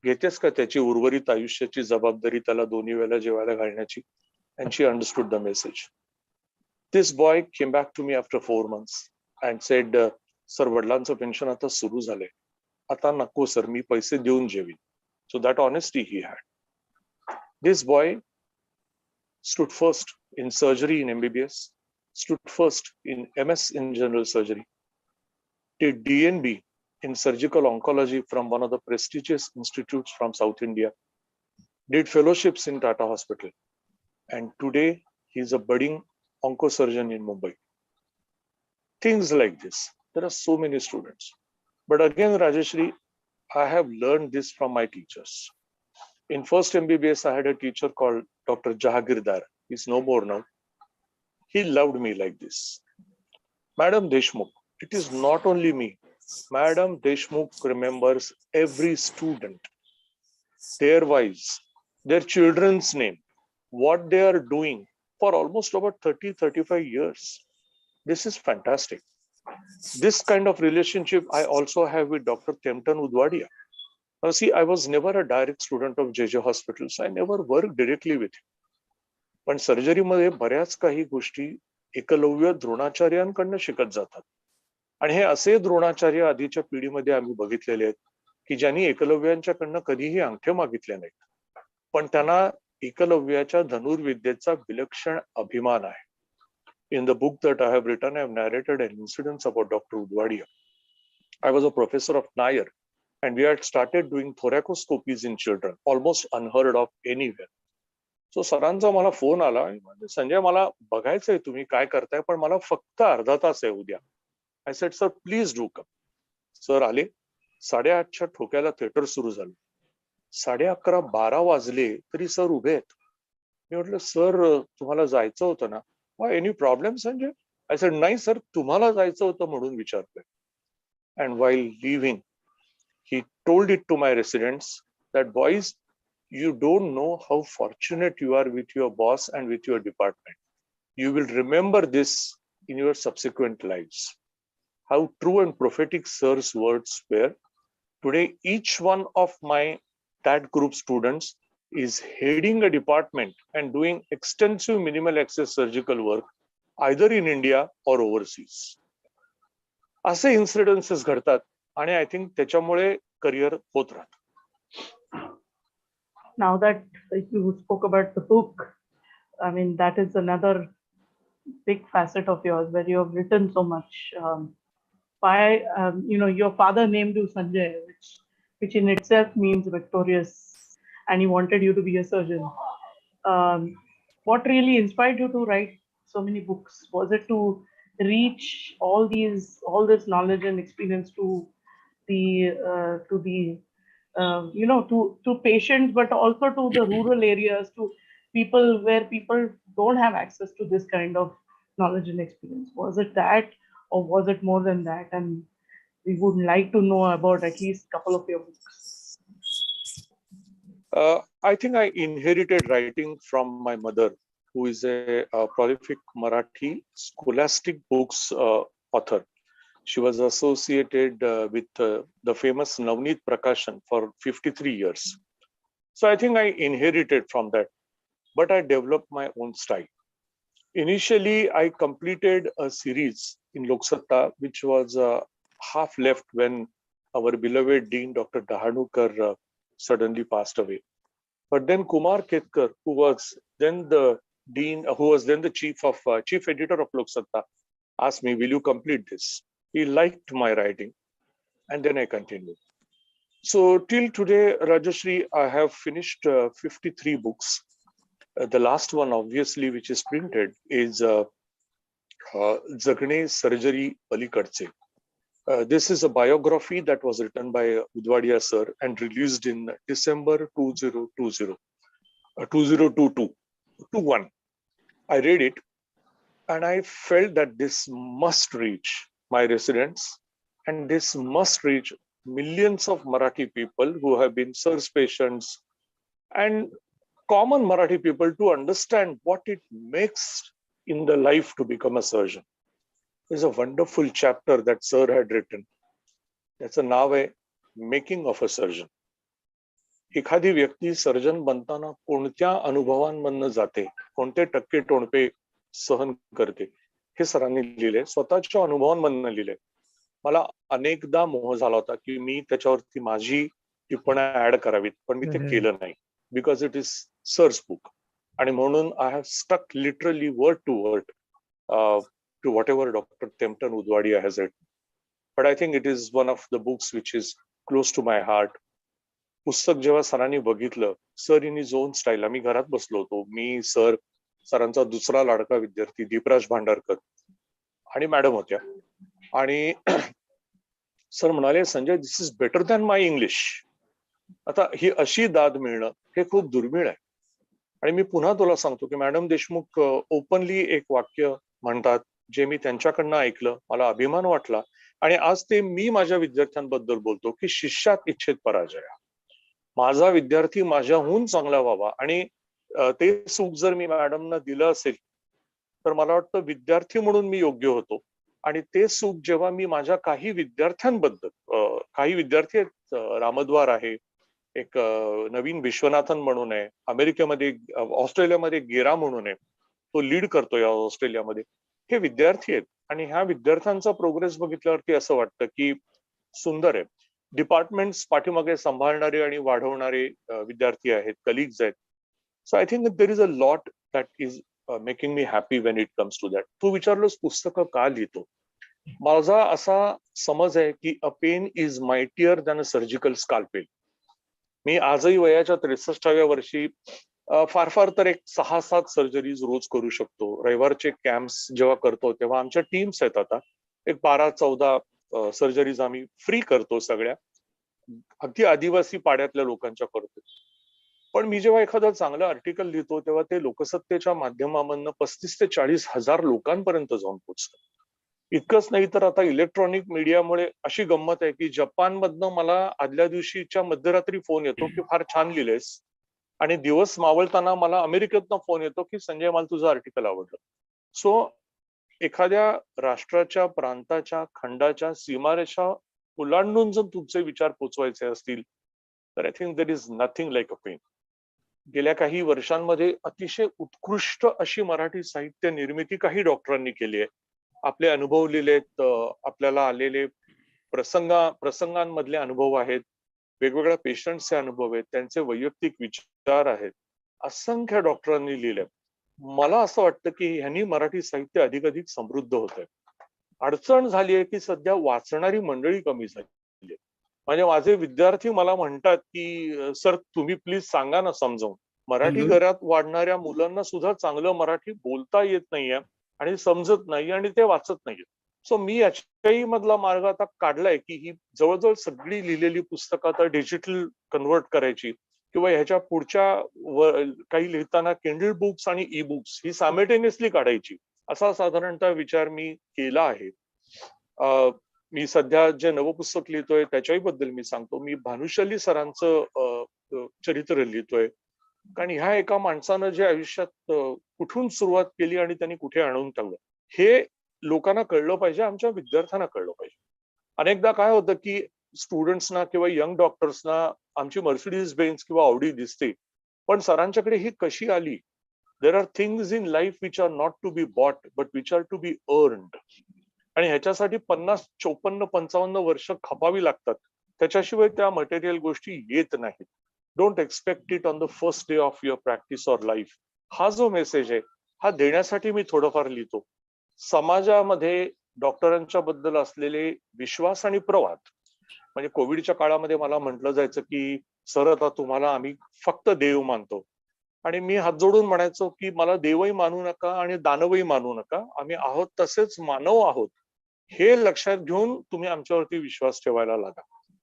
घेतेस का त्याची उर्वरित आयुष्याची जबाबदारी त्याला दोन्ही वेळेला जेवायला घालण्याची? And she understood the message. This boy came back to me after 4 months and said, "Sir, वडिलांचं पेन्शन आता सुरू झालंय. आता नको सर, मी पैसे देऊन जेवीन." So that honesty he had. This boy stood first in surgery in MBBS, stood first in MS in general surgery, did DNB in surgical oncology from one of the prestigious institutes from South India, did fellowships in Tata Hospital, and today he's a budding oncosurgeon in Mumbai. Things like this. There are so many students. But again, Rajeshri, I have learned this from my teachers. In first MBBS, I had a teacher called Dr. Jahagirdar. He's no more now. He loved me like this. Madam Deshmukh, it is not only me. Madam Deshmukh remembers every student, their wives, their children's name, what they are doing for almost about 30-35 years. This is fantastic. This kind of relationship I also have with Dr. Tempton Udwadia. Now see, I was never a direct student of JJ Hospital, so I never worked directly with him. पण सर्जरीमध्ये बऱ्याच काही गोष्टी एकलव्य द्रोणाचार्यांकडनं शिकत जातात. आणि हे असे द्रोणाचार्य आधीच्या पिढीमध्ये आम्ही बघितलेले आहेत की ज्यांनी एकलव्यांच्याकडनं कधीही अंगठे मागितले नाहीत, पण त्यांना एकलव्याच्या धनुर्विद्येचा विलक्षण अभिमान आहे. In the book that I have written, I have narrated an incident about Dr. Udwadia. I was a professor of Nair, and we had started doing thoracoscopies in children, almost unheard of anywhere. सो सरांचा मला phone आला आणि म्हणजे संजय मला बघायचंय तुम्ही काय करताय पण मला फक्त अर्धा तास आहे उद्या. आय said sir please do come. Sir आले. 8:30च्या ठोक्याला थिएटर सुरू झालं. 11:30 12 वाजले तरी सर उभे आहेत. मी म्हटलं सर तुम्हाला जायचं होतं ना. Any problem Sanjay? I said नाही सर तुम्हाला जायचं होतं म्हणून विचारतोय. And while living he told it to my residents that boys, you don't know how fortunate you are with your boss and with your department. You will remember this in your subsequent lives. How true and prophetic sir's words were. Today, each one of my that group students is heading a department and doing extensive minimal access surgical work either in India or overseas. असे incidences घडतात आणि I think त्याच्यामुळे career होत राहतं. Now that you spoke about the book, I mean, that is another big facet of yours where you have written so much. Your father named you Sanjay, which in itself means victorious, and he wanted you to be a surgeon. What really inspired you to write so many books? Was it to reach all this knowledge and experience to patients, but also to the rural areas, to people where people don't have access to this kind of knowledge and experience? Was it that, or was it more than that? And we would like to know about at least a couple of your books. I think I inherited writing from my mother, who is a prolific Marathi scholastic books author. She was associated with the famous Navneet Prakashan for 53 years. So I think I inherited from that, but I developed my own style. Initially, I completed a series in Lok Satta, which was half left when our beloved Dean Dr. Dahanukar suddenly passed away. But then Kumar Ketkar, who was then the Dean, who was then the chief editor of Lok Satta, asked me, will you complete this? He liked my writing, and then I continued. So till today, Rajashri, I have finished 53 books. The last one, obviously, which is printed, is Jagane Surgery Palikadse. This is a biography that was written by Gadgil Sir and released in December 2021. I read it and I felt that this must reach my residents and this must reach millions of Marathi people who have been Sir's patients and common Marathi people to understand what it makes in the life to become a surgeon. There's a wonderful chapter that Sir had written. That's a नाव आहे making of a surgeon. एखादी व्यक्ती surgeon बनताना कोणत्या अनुभवांमधनं जाते, कोणते टक्के टोणपे सहन करते, हे सरांनी लिहिलंय. स्वतःच्या अनुभवांमधनं लिहिलंय. मला अनेकदा मोह झाला होता की मी त्याच्यावरती माझी टिप्पण्या ऍड करावीत, पण मी ते केलं नाही. Because it is sir's book. आणि म्हणून I have stuck literally word to word to whatever Dr. Tempton Udwadia has written. But I think it is one of the books which is close to my heart. पुस्तक जेव्हा सरांनी बघितलं, sir in is own style, आम्ही घरात बसलो होतो, मी sir, सरांचा दुसरा लाडका विद्यार्थी दीपराज भांडारकर आणि मॅडम होत्या. आणि सर म्हणाले, Sanjay this is better than my English. आता ही अशी दाद मिळणं हे खूप दुर्मिळ आहे. आणि मी पुन्हा तुला सांगतो की मॅडम देशमुख ओपनली एक वाक्य म्हणतात जे मी त्यांच्याकडनं ऐकलं, मला अभिमान वाटला आणि आज ते मी माझ्या विद्यार्थ्यांबद्दल बोलतो की शिष्यात इच्छेत पराजय. माझा विद्यार्थी माझ्याहून चांगला व्हावा आणि ते सुख जर मी मॅडमना दिलं असेल तर मला वाटतं विद्यार्थी म्हणून मी योग्य होतो. आणि ते सुख जेव्हा मी माझ्या काही विद्यार्थ्यांबद्दल, काही विद्यार्थी आहेत, रामद्वार आहे, एक नवीन विश्वनाथन म्हणून आहे, अमेरिकेमध्ये ऑस्ट्रेलियामध्ये गेरा म्हणून आहे, तो लीड करतो या ऑस्ट्रेलियामध्ये. हे विद्यार्थी आहेत आणि ह्या विद्यार्थ्यांचा प्रोग्रेस बघितल्यावरती असं वाटतं की सुंदर आहे. डिपार्टमेंट्स पाठीमागे सांभाळणारे आणि वाढवणारे विद्यार्थी आहेत, कलिग्स आहेत. So I think there is a lot that is making me happy when it comes to that. तू विचारलोस पुस्तकं का लिहितो. माझा असा समज आहे की a pen is mightier than a surgical scalpel. मी आजही वयाच्या 63व्या वर्षी फार फार तर एक 6-7 सर्जरीज रोज करू शकतो. रविवारचे कॅम्प्स जेव्हा करतो तेव्हा आमच्या टीम्स आहेत आता एक 12-14 सर्जरीज आम्ही फ्री करतो सगळ्या, अगदी आदिवासी पाड्यातल्या लोकांच्या करतो. पण मी जेव्हा एखादं चांगलं आर्टिकल लिहितो तेव्हा ते लोकसत्तेच्या माध्यमामधनं 35 ते 40 हजार लोकांपर्यंत जाऊन पोहोचतं. इतकंच नाही तर आता इलेक्ट्रॉनिक मीडियामुळे अशी गंमत आहे की जपानमधनं मला आदल्या दिवशीच्या मध्यरात्री फोन येतो की फार छान लिहिलेस, आणि दिवस मावळताना मला अमेरिकेतनं फोन येतो की संजय मला तुझं आर्टिकल आवडलं. सो एखाद्या राष्ट्राच्या, प्रांताच्या, खंडाच्या सीमारेषा ओलांडून जर तुमचे विचार पोचवायचे असतील तर I think there is nothing like a pen. गेल्या काही वर्षांमध्ये अतिशय उत्कृष्ट अशी मराठी साहित्य निर्मिती काही डॉक्टरांनी केली आहे. आपले अनुभव लिहिलेत, आपल्याला आलेले प्रसंगांमधले अनुभव आहेत, वेगवेगळ्या पेशंटचे अनुभव आहेत, त्यांचे वैयक्तिक विचार आहेत, असंख्य डॉक्टरांनी लिहिले. मला असं वाटतं की ह्यांनी मराठी साहित्य अधिकाधिक समृद्ध होत आहे. अडचण झाली आहे की सध्या वाचणारी मंडळी कमी झाली आहे. म्हणजे माझे विद्यार्थी मला म्हणतात की सर तुम्ही प्लीज सांगा ना समजावून. मराठी घरात वाढणाऱ्या मुलांना सुद्धा चांगलं मराठी बोलता येत नाहीये आणि समजत नाही आणि ते वाचत नाहीये. सो मी याच्याही मधला मार्ग आता काढलाय की ही जवळजवळ सगळी लिहिलेली पुस्तकं आता डिजिटल कन्व्हर्ट करायची, किंवा ह्याच्या पुढच्या काही लिहिताना किंडल बुक्स आणि ई बुक्स ही सायमल्टेनियसली काढायची, असा साधारणतः विचार मी केला आहे. मी सध्या जे नवपुस्तक लिहितोय त्याच्याही बद्दल मी सांगतो. मी भानुशाली सरांचं चरित्र लिहितोय, कारण ह्या एका माणसानं जे आयुष्यात कुठून सुरुवात केली आणि त्यांनी कुठे आणून ठेवलं हे लोकांना कळलं पाहिजे, आमच्या विद्यार्थ्यांना कळलं पाहिजे. अनेकदा काय होतं की स्टुडंट्सना किंवा यंग डॉक्टर्सना आमची मर्सिडीज बेन्स किंवा ऑडी दिसते, पण सरांच्याकडे ही कशी आली. There are things in life which are not to be bought but which are to be earned, आणि ह्याच्यासाठी 50, 54, 55 वर्ष खपावी लागतात. त्याच्याशिवाय त्या मटेरियल गोष्टी येत नाहीत. Don't expect it on the first day of your practice or life. हा जो मेसेज आहे हा देण्यासाठी मी थोडंफार लिहितो. समाजामध्ये डॉक्टरांच्या बद्दल असलेले विश्वास आणि प्रवाद, म्हणजे कोविडच्या काळामध्ये मला म्हटलं जायचं की सर आता तुम्हाला आम्ही फक्त देव मानतो, आणि मी हात जोडून म्हणायचो की मला देवही मानू नका आणि दानवही मानू नका, आम्ही आहोत तसेच मानव आहोत, हे लक्षात घेऊन तुम्ही आमच्यावरती विश्वास ठेवायला लागा.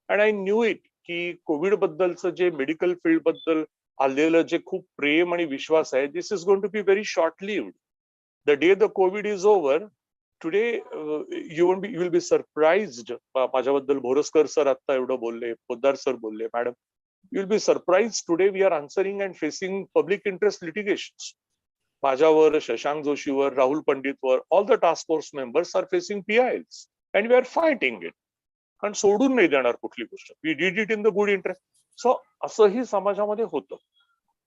अँड आय न्यू इट की कोविड बद्दलचं जे मेडिकल फील्ड बद्दल आलेलं जे खूप प्रेम आणि विश्वास आहे, this is going to be very short lived. The day the Covid is over, today you will be surprised. माझ्याबद्दल बोरस्कर सर आता एवढं बोलले, पोद्दार सर बोलले, madam, you will be surprised today we are answering and facing public interest litigations. माझ्यावर, Shashank जोशीवर, Rahul पंडितवर, all the task force members are facing PILs and we are fighting it. कारण सोडून नाही देणार कुठली गोष्ट. We did it in the good interest. So असंही समाजामध्ये होतं.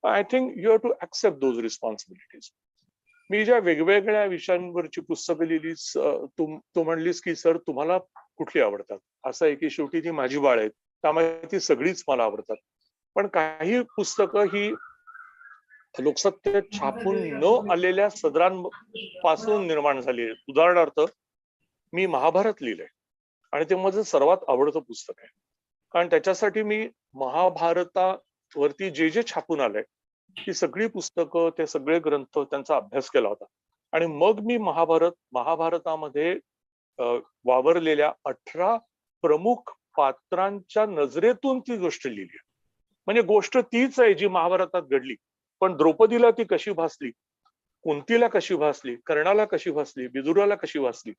I think you have to accept those responsibilities. मी ज्या वेगवेगळ्या विषयांवरची पुस्तकं लिहिलीस, तू म्हणलीस की सर तुम्हाला कुठली आवडतात. असं आहे की शेवटी ती माझी बाळ आहेत, त्यामुळे ती सगळीच मला आवडतात. पण काही पुस्तकं ही लोकसत्तेत छापून न आलेल्या सदरांपासून निर्माण झाली आहेत. उदाहरणार्थ मी महाभारत लिहिलंय आणि ते माझं सर्वात आवडतं पुस्तक आहे, कारण त्याच्यासाठी मी महाभारतावरती जे जे छापून आलंय ती सगळी पुस्तकं, ते सगळे ग्रंथ, त्यांचा अभ्यास केला होता. आणि मग मी महाभारतामध्ये वावरलेल्या 18 प्रमुख पात्रांच्या नजरेतून ती गोष्ट लिहिली. म्हणजे गोष्ट तीच आहे जी महाभारतात घडली, पण द्रौपदीला ती कशी भासली, कुंतीला कशी भासली, कर्णाला कशी भासली, विदुराला कशी भासली,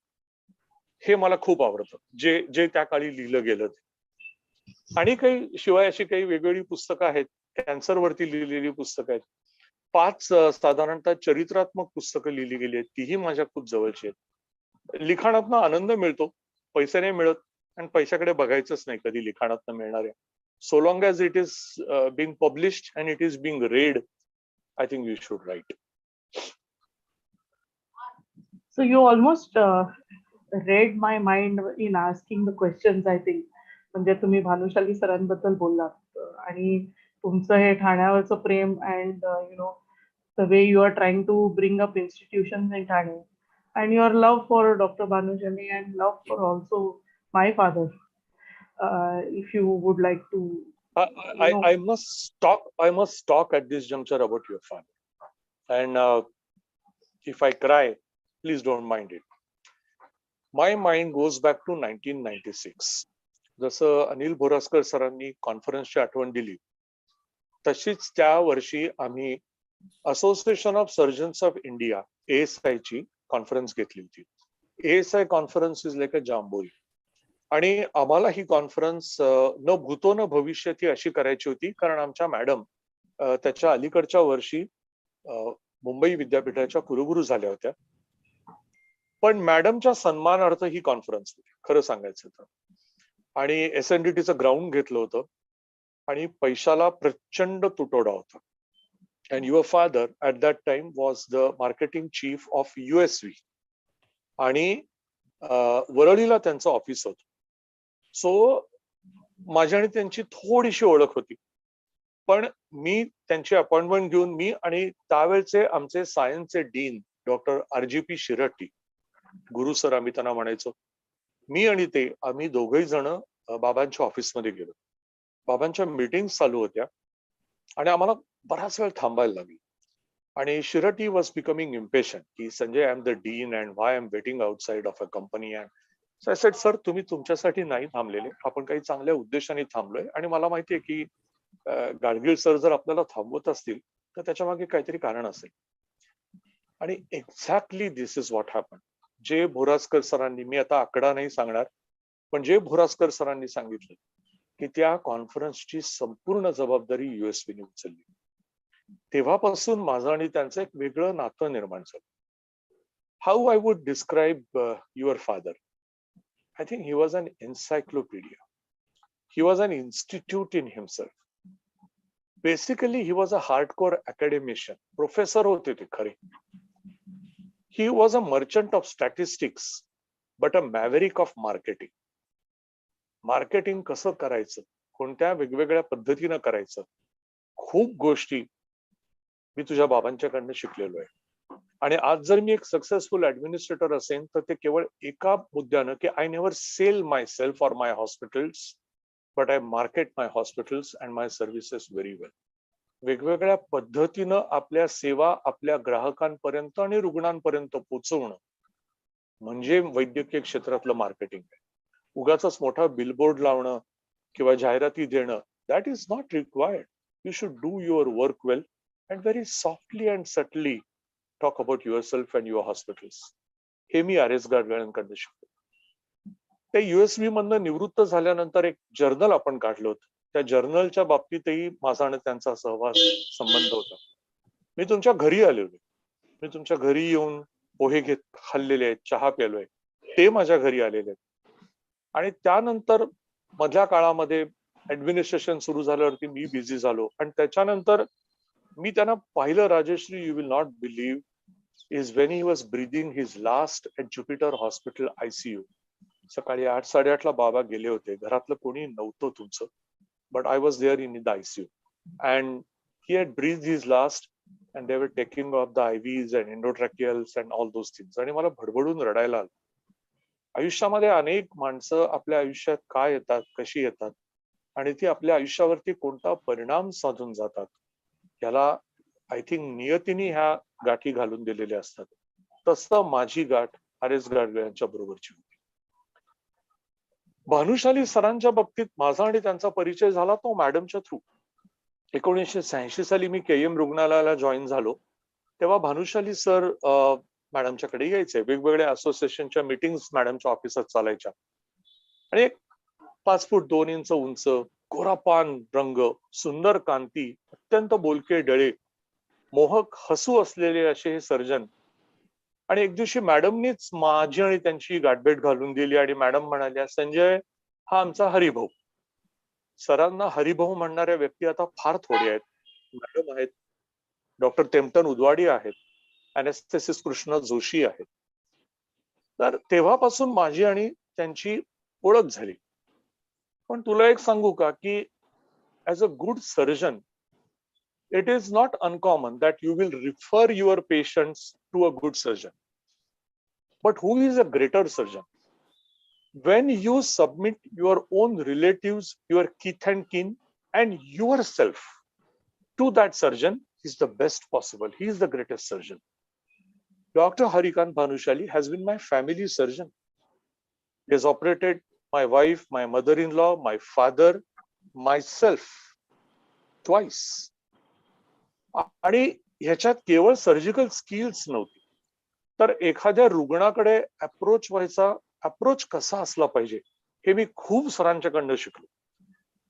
हे मला खूप आवडतं जे जे त्या काळी लिहिलं गेलं ते. आणि काही शिवाय अशी काही वेगवेगळी पुस्तकं आहेत, कॅन्सरवरती लिहिलेली पुस्तकं आहेत. 5 साधारणतः चरित्रात्मक पुस्तकं लिहिली गेली आहेत, तीही माझ्या खूप जवळची आहेत. लिखाणातनं आनंद मिळतो, पैसे नाही मिळत, आणि पैशाकडे बघायचंच नाही कधी लिखाणातनं मिळणार आहे. So long as it is being published and it is being read, I think you should write. So you almost read my mind in asking the questions, I think. म्हणजे तुम्ही भानुशाली सरांबद्दल बोललात आणि तुमचं हे ठाण्यावरचं प्रेम and the way you are trying to bring up institutions in Thane, and your love for Dr. Bhanujali and love for also my father. If you would like to I must talk at this juncture about your father. And if I cry, please don't mind it. My mind goes back to 1996. जसं अनिल बोरासकर सरांनी कॉन्फरन्सची आठवण दिली, तशीच त्या वर्षी आम्ही association of surgeons of India ASI ची conference घेतली होती. ASI conference is like a jamboree. आणि आम्हाला ही कॉन्फरन्स न भूतो न भविष्यती अशी करायची होती, कारण आमच्या मॅडम त्याच्या अलीकडच्या वर्षी मुंबई विद्यापीठाच्या कुलगुरू झाल्या होत्या. पण मॅडमच्या सन्मानार्थ ही कॉन्फरन्स होती, खरं सांगायचं तर. आणि SNDTचं ग्राउंड घेतलं होतं आणि पैशाला प्रचंड तुटवडा होता. And your father at that time was the marketing chief of USV. आणि वरळीला त्यांचं ऑफिस होतं. सो माझी आणि त्यांची थोडीशी ओळख होती. पण मी त्यांची अपॉइंटमेंट घेऊन मी आणि त्यावेळचे आमचे सायन्सचे डीन डॉक्टर RGP शिरट्टी, गुरु सर आम्ही त्यांना म्हणायचो, मी आणि ते आम्ही दोघही जण बाबांच्या ऑफिसमध्ये गेलो. बाबांच्या मीटिंग्स चालू होत्या आणि आम्हाला बराच वेळ थांबायला लागली. आणि शिरटी वॉज बिकमिंग इम्पेशंट की Sanjay, I am the dean and why I am waiting outside of a company. And so I said, sir तुम्ही तुमच्यासाठी नाही थांबलेले, आपण काही चांगल्या उद्देशाने थांबलोय. आणि मला माहितीये की गाडगिळ सर जर आपल्याला थांबवत असतील तर त्याच्या मागे काहीतरी कारण असेल. आणि exactly this is what happen. जे बोरासकर सरांनी, मी आता आकडा नाही सांगणार, पण जे बोरासकर सरांनी सांगितलं की त्या कॉन्फरन्सची संपूर्ण जबाबदारी USVने उचलली, तेव्हापासून माझं आणि त्यांचं एक वेगळं नातं निर्माण झालं. How I would describe your father? I think he was an encyclopedia. He was an institute in himself. Basically he was a hardcore academician. Professor होते ते खरे. He was a merchant of statistics but a maverick of marketing. Marketing कसं करायचं, कोणत्या वेगवेगळ्या पद्धतीनं करायचं, खूप गोष्टी मी तुझ्या बाबांच्याकडनं शिकलेलो आहे. आणि आज जर मी एक सक्सेसफुल ऍडमिनिस्ट्रेटर असेल तर ते केवळ एका मुद्द्यानं की I never sell my self or my hospitals, but I market my hospitals and my services very well. वेगवेगळ्या पद्धतीनं आपल्या सेवा आपल्या ग्राहकांपर्यंत आणि रुग्णांपर्यंत पोहोचवणं म्हणजे वैद्यकीय क्षेत्रातलं मार्केटिंग आहे. उगाच मोठा बिलबोर्ड लावणं किंवा जाहिराती देणं, that is not required. You should do your work well and very softly and subtly talk about yourself and your hospitals. हे मी RS गाडगिळांकडनं शिकलो. त्या USV मधनं निवृत्त झाल्यानंतर एक जर्नल आपण काढलं होतं. त्या जर्नलच्या बाबतीतही माझा आणि त्यांचा संबंध होता. मी तुमच्या घरी आलेलो, मी तुमच्या घरी येऊन पोहे खाल्लेले आहेत, चहा प्यालोय, ते माझ्या घरी आलेले आहेत. आणि त्यानंतर मधल्या काळामध्ये ऍडमिनिस्ट्रेशन सुरू झाल्यावरती मी बिझी झालो. आणि त्याच्यानंतर मी त्यांना पाहिलं, Rajashree, you will not believe, is when he was breathing his last at Jupiter Hospital ICU. सकाळी 8-8:30 बाबा गेले होते. घरातलं कोणी नव्हतं तुमचं, but I was there in the ICU and he had breath his last and they were taking off the IVs and endotracheals and all those things. आणि मला भडभडून रडायला आलं. आयुष्यामध्ये अनेक माणसं आपल्या आयुष्यात काय येतात, कशी येतात, आणि ती आपल्या आयुष्यावरती कोणता परिणाम साधून जातात, याला आय थिंक नियतीने ह्या गाठी घालून दिलेल्या असतात. तसं माझी गाठ RS गाडगिळांच्या बरोबरची होती. भानुशाली सरांच्या बाबतीत माझा आणि त्यांचा परिचय झाला तो मॅडमच्या थ्रू. 1986 साली मी KM रुग्णालयाला जॉईन झालो, तेव्हा भानुशाली सर मॅडमच्याकडे यायचे. वेगवेगळ्या असोसिएशनच्या मीटिंग्स मॅडमच्या ऑफिसात चालायच्या. आणि एक 5 फूट 2 इंच उंच, गोरापान रंग, सुंदर कांती, अत्यंत बोलके डळे, मोहक हसू असलेले असे हे सर्जन. आणि एक दिवशी मॅडमनीच माझी आणि त्यांची गाठभेट घालून दिली आणि मॅडम म्हणाल्या, संजय, हा आमचा हरिभाऊ. सरांना हरिभाऊ म्हणणाऱ्या व्यक्ती आता फार थोड्या आहेत. मॅडम आहेत, डॉक्टर तेमटन उदवाडी आहेत, अनेस्थेसिस कृष्ण जोशी आहेत. तर तेव्हापासून माझी आणि त्यांची ओळख झाली. पण तुला एक सांगू का की as a good surgeon, it is not uncommon that you will refer your patients to a good surgeon. But who is a greater surgeon? When you submit your own relatives, your kith and kin, and yourself to that surgeon is the best possible. He is the greatest surgeon. Dr. Harikant Bhanushali has been my family surgeon. He has operated my wife, my mother-in-law, my father, myself twice. आणि ह्याच्यात केवळ surgical skills नव्हती, तर एखाद्या रुग्णाकडे approach व्हायचा, approach कसा असला पाहिजे हे मी खूप सरांच्याकडनं शिकलो.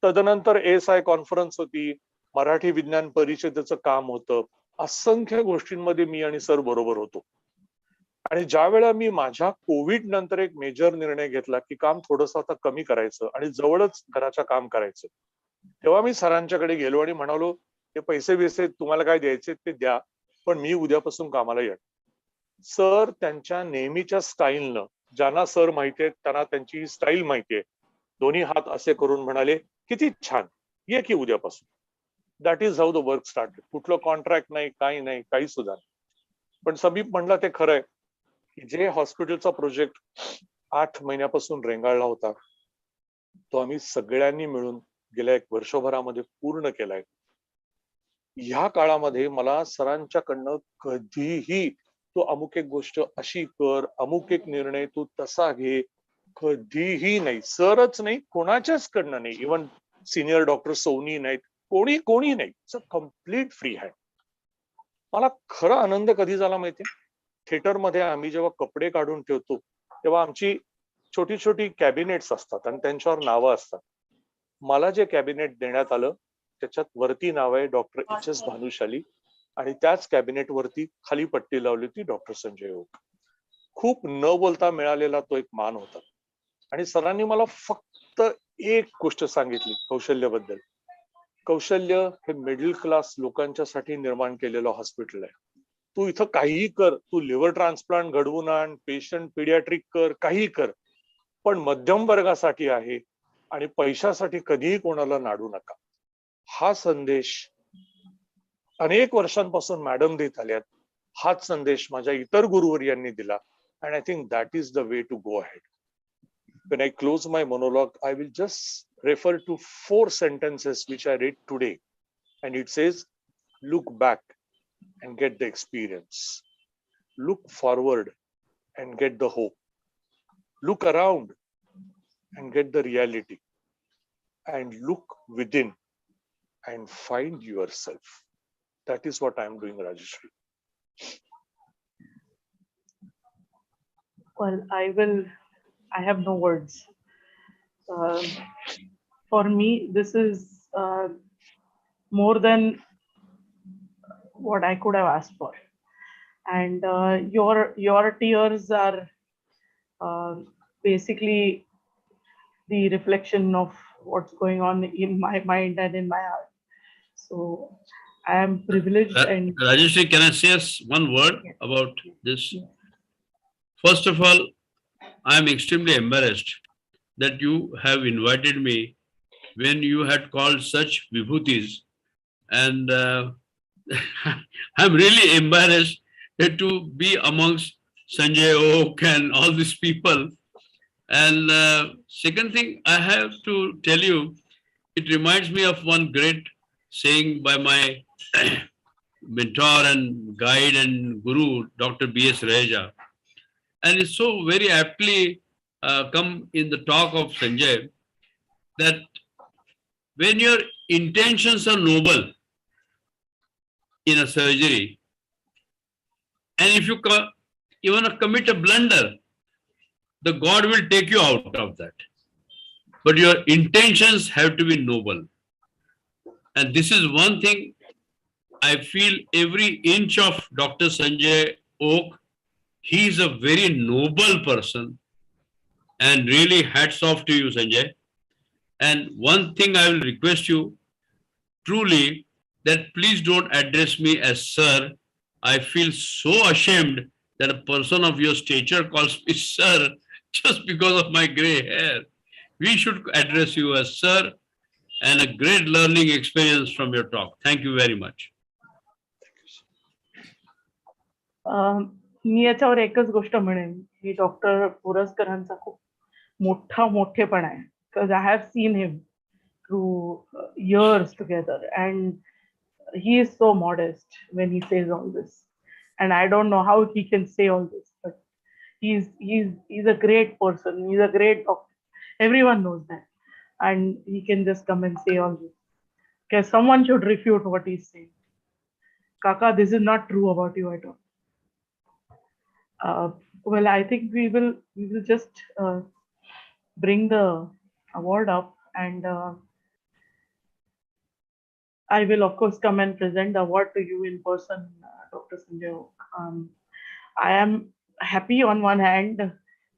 तदनंतर ASI कॉन्फरन्स होती, मराठी विज्ञान परिषदेचं काम होतं, असंख्य गोष्टींमध्ये मी आणि सर बरोबर होतो. आणि ज्या वेळेला मी माझ्या कोविड नंतर एक मेजर निर्णय घेतला की काम थोडंसं आता कमी करायचं आणि जवळच घराचं काम करायचं, तेव्हा मी सरांच्याकडे गेलो आणि म्हणालो, हे पैसे बिसे तुम्हाला काय द्यायचे ते द्या, पण मी उद्यापासून कामाला येणार. सर त्यांच्या नेहमीच्या स्टाईलनं, ज्यांना सर माहितीये त्यांना त्यांची स्टाईल माहितीये, दोन्ही हात असे करून म्हणाले, किती छान, ये की उद्यापासून. That is how the work started. कुठलं कॉन्ट्रॅक्ट नाही, काही नाही, काही सुद्धा नाही. पण समीप म्हणला ते खरंय की जे हॉस्पिटलचा प्रोजेक्ट 8 महिन्यापासून रेंगाळला होता, तो आम्ही सगळ्यांनी मिळून गेल्या 1 वर्षभरामध्ये पूर्ण केलाय. ह्या काळामध्ये मला सरांच्याकडनं कधीही तो अमुक एक गोष्ट अशी कर, अमुक एक निर्णय तू तसा घे, कधीही नाही. सरच नाही, कोणाच्याच कडनं नाही. इव्हन सिनियर डॉक्टर सोनी नाहीत, कोणी नाही. Complete free hand. मला खरा आनंद कधी झाला माहितीये, थिएटरमध्ये आम्ही जेव्हा कपडे काढून ठेवतो तेव्हा आमची छोटी छोटी कॅबिनेट्स असतात आणि त्यांच्यावर नावं असतात. मला जे कॅबिनेट देण्यात आलं त्याच्यात वरती नाव आहे डॉक्टर HS भानुशाली आणि त्याच कॅबिनेट वरती खाली पट्टी लावली होती डॉक्टर संजय ओक. खूप न बोलता मिळालेला तो एक मान होता. आणि सरांनी मला फक्त एक गोष्ट सांगितली कौशल्याबद्दल. कौशल्य हे मिडल क्लास लोकांच्यासाठी निर्माण केलेलं हॉस्पिटल आहे. तू इथं काहीही कर, तू लिव्हर ट्रान्सप्लांट घडवून आण, पेशंट पिडियाट्रिक कर, काही कर, पण मध्यम वर्गासाठी आहे आणि पैशासाठी कधीही कोणाला नाडू नका. हा संदेश अनेक वर्षांपासून मॅडम देत आल्यात. हाच संदेश माझ्या इतर गुरुवर्यांनी दिला. And I think that is the way to go ahead. When I close my monologue, I will just refer to 4 sentences which I read today. And it says, look back and get the experience. Look forward and get the hope. Look around and get the reality. And look within and find yourself. That is what I am doing, Rajeshri. Well, I have no words. For me, this is more than what I could have asked for. And your tears are basically the reflection of what's going on in my mind and in my heart. So I am privileged and Rajeshri, can I say one word about this? First of all, I am extremely embarrassed that you have invited me when you had called such vibhutis, and I'm really embarrassed to be amongst Sanjay Oak and all these people. And second thing I have to tell you, it reminds me of one great saying by my mentor and guide and guru, Dr. B.S. Reja. And it's so very aptly come in the talk of Sanjay that when your intentions are noble in a surgery, and if you even commit a blunder, the God will take you out of that. But your intentions have to be noble. And this is one thing I feel every inch of Dr. Sanjay Oak. He is a very noble person, and really hats off to you, Sanjay. And one thing I will request you truly, that please don't address me as sir. I feel so ashamed that a person of your stature calls me sir just because of my gray hair. We should address you as sir, and a great learning experience from your talk. Thank you very much. मी याच्यावर एकच गोष्ट म्हणेन की doctor पुरस्करांचा खूप मोठेपणा आहे. Because I have seen him through years together, and he is so modest when he says all this, and I don't know how he can say all this, but he's a great person. He's a great doctor. Everyone knows that, and he can just come and say all this. Because someone should refute what he's saying. Kaka, this is not true about you at all. Well, I think we will just bring the award up, and I will of course come and present the award to you in person, Dr. Sanjay Oak. I am happy on one hand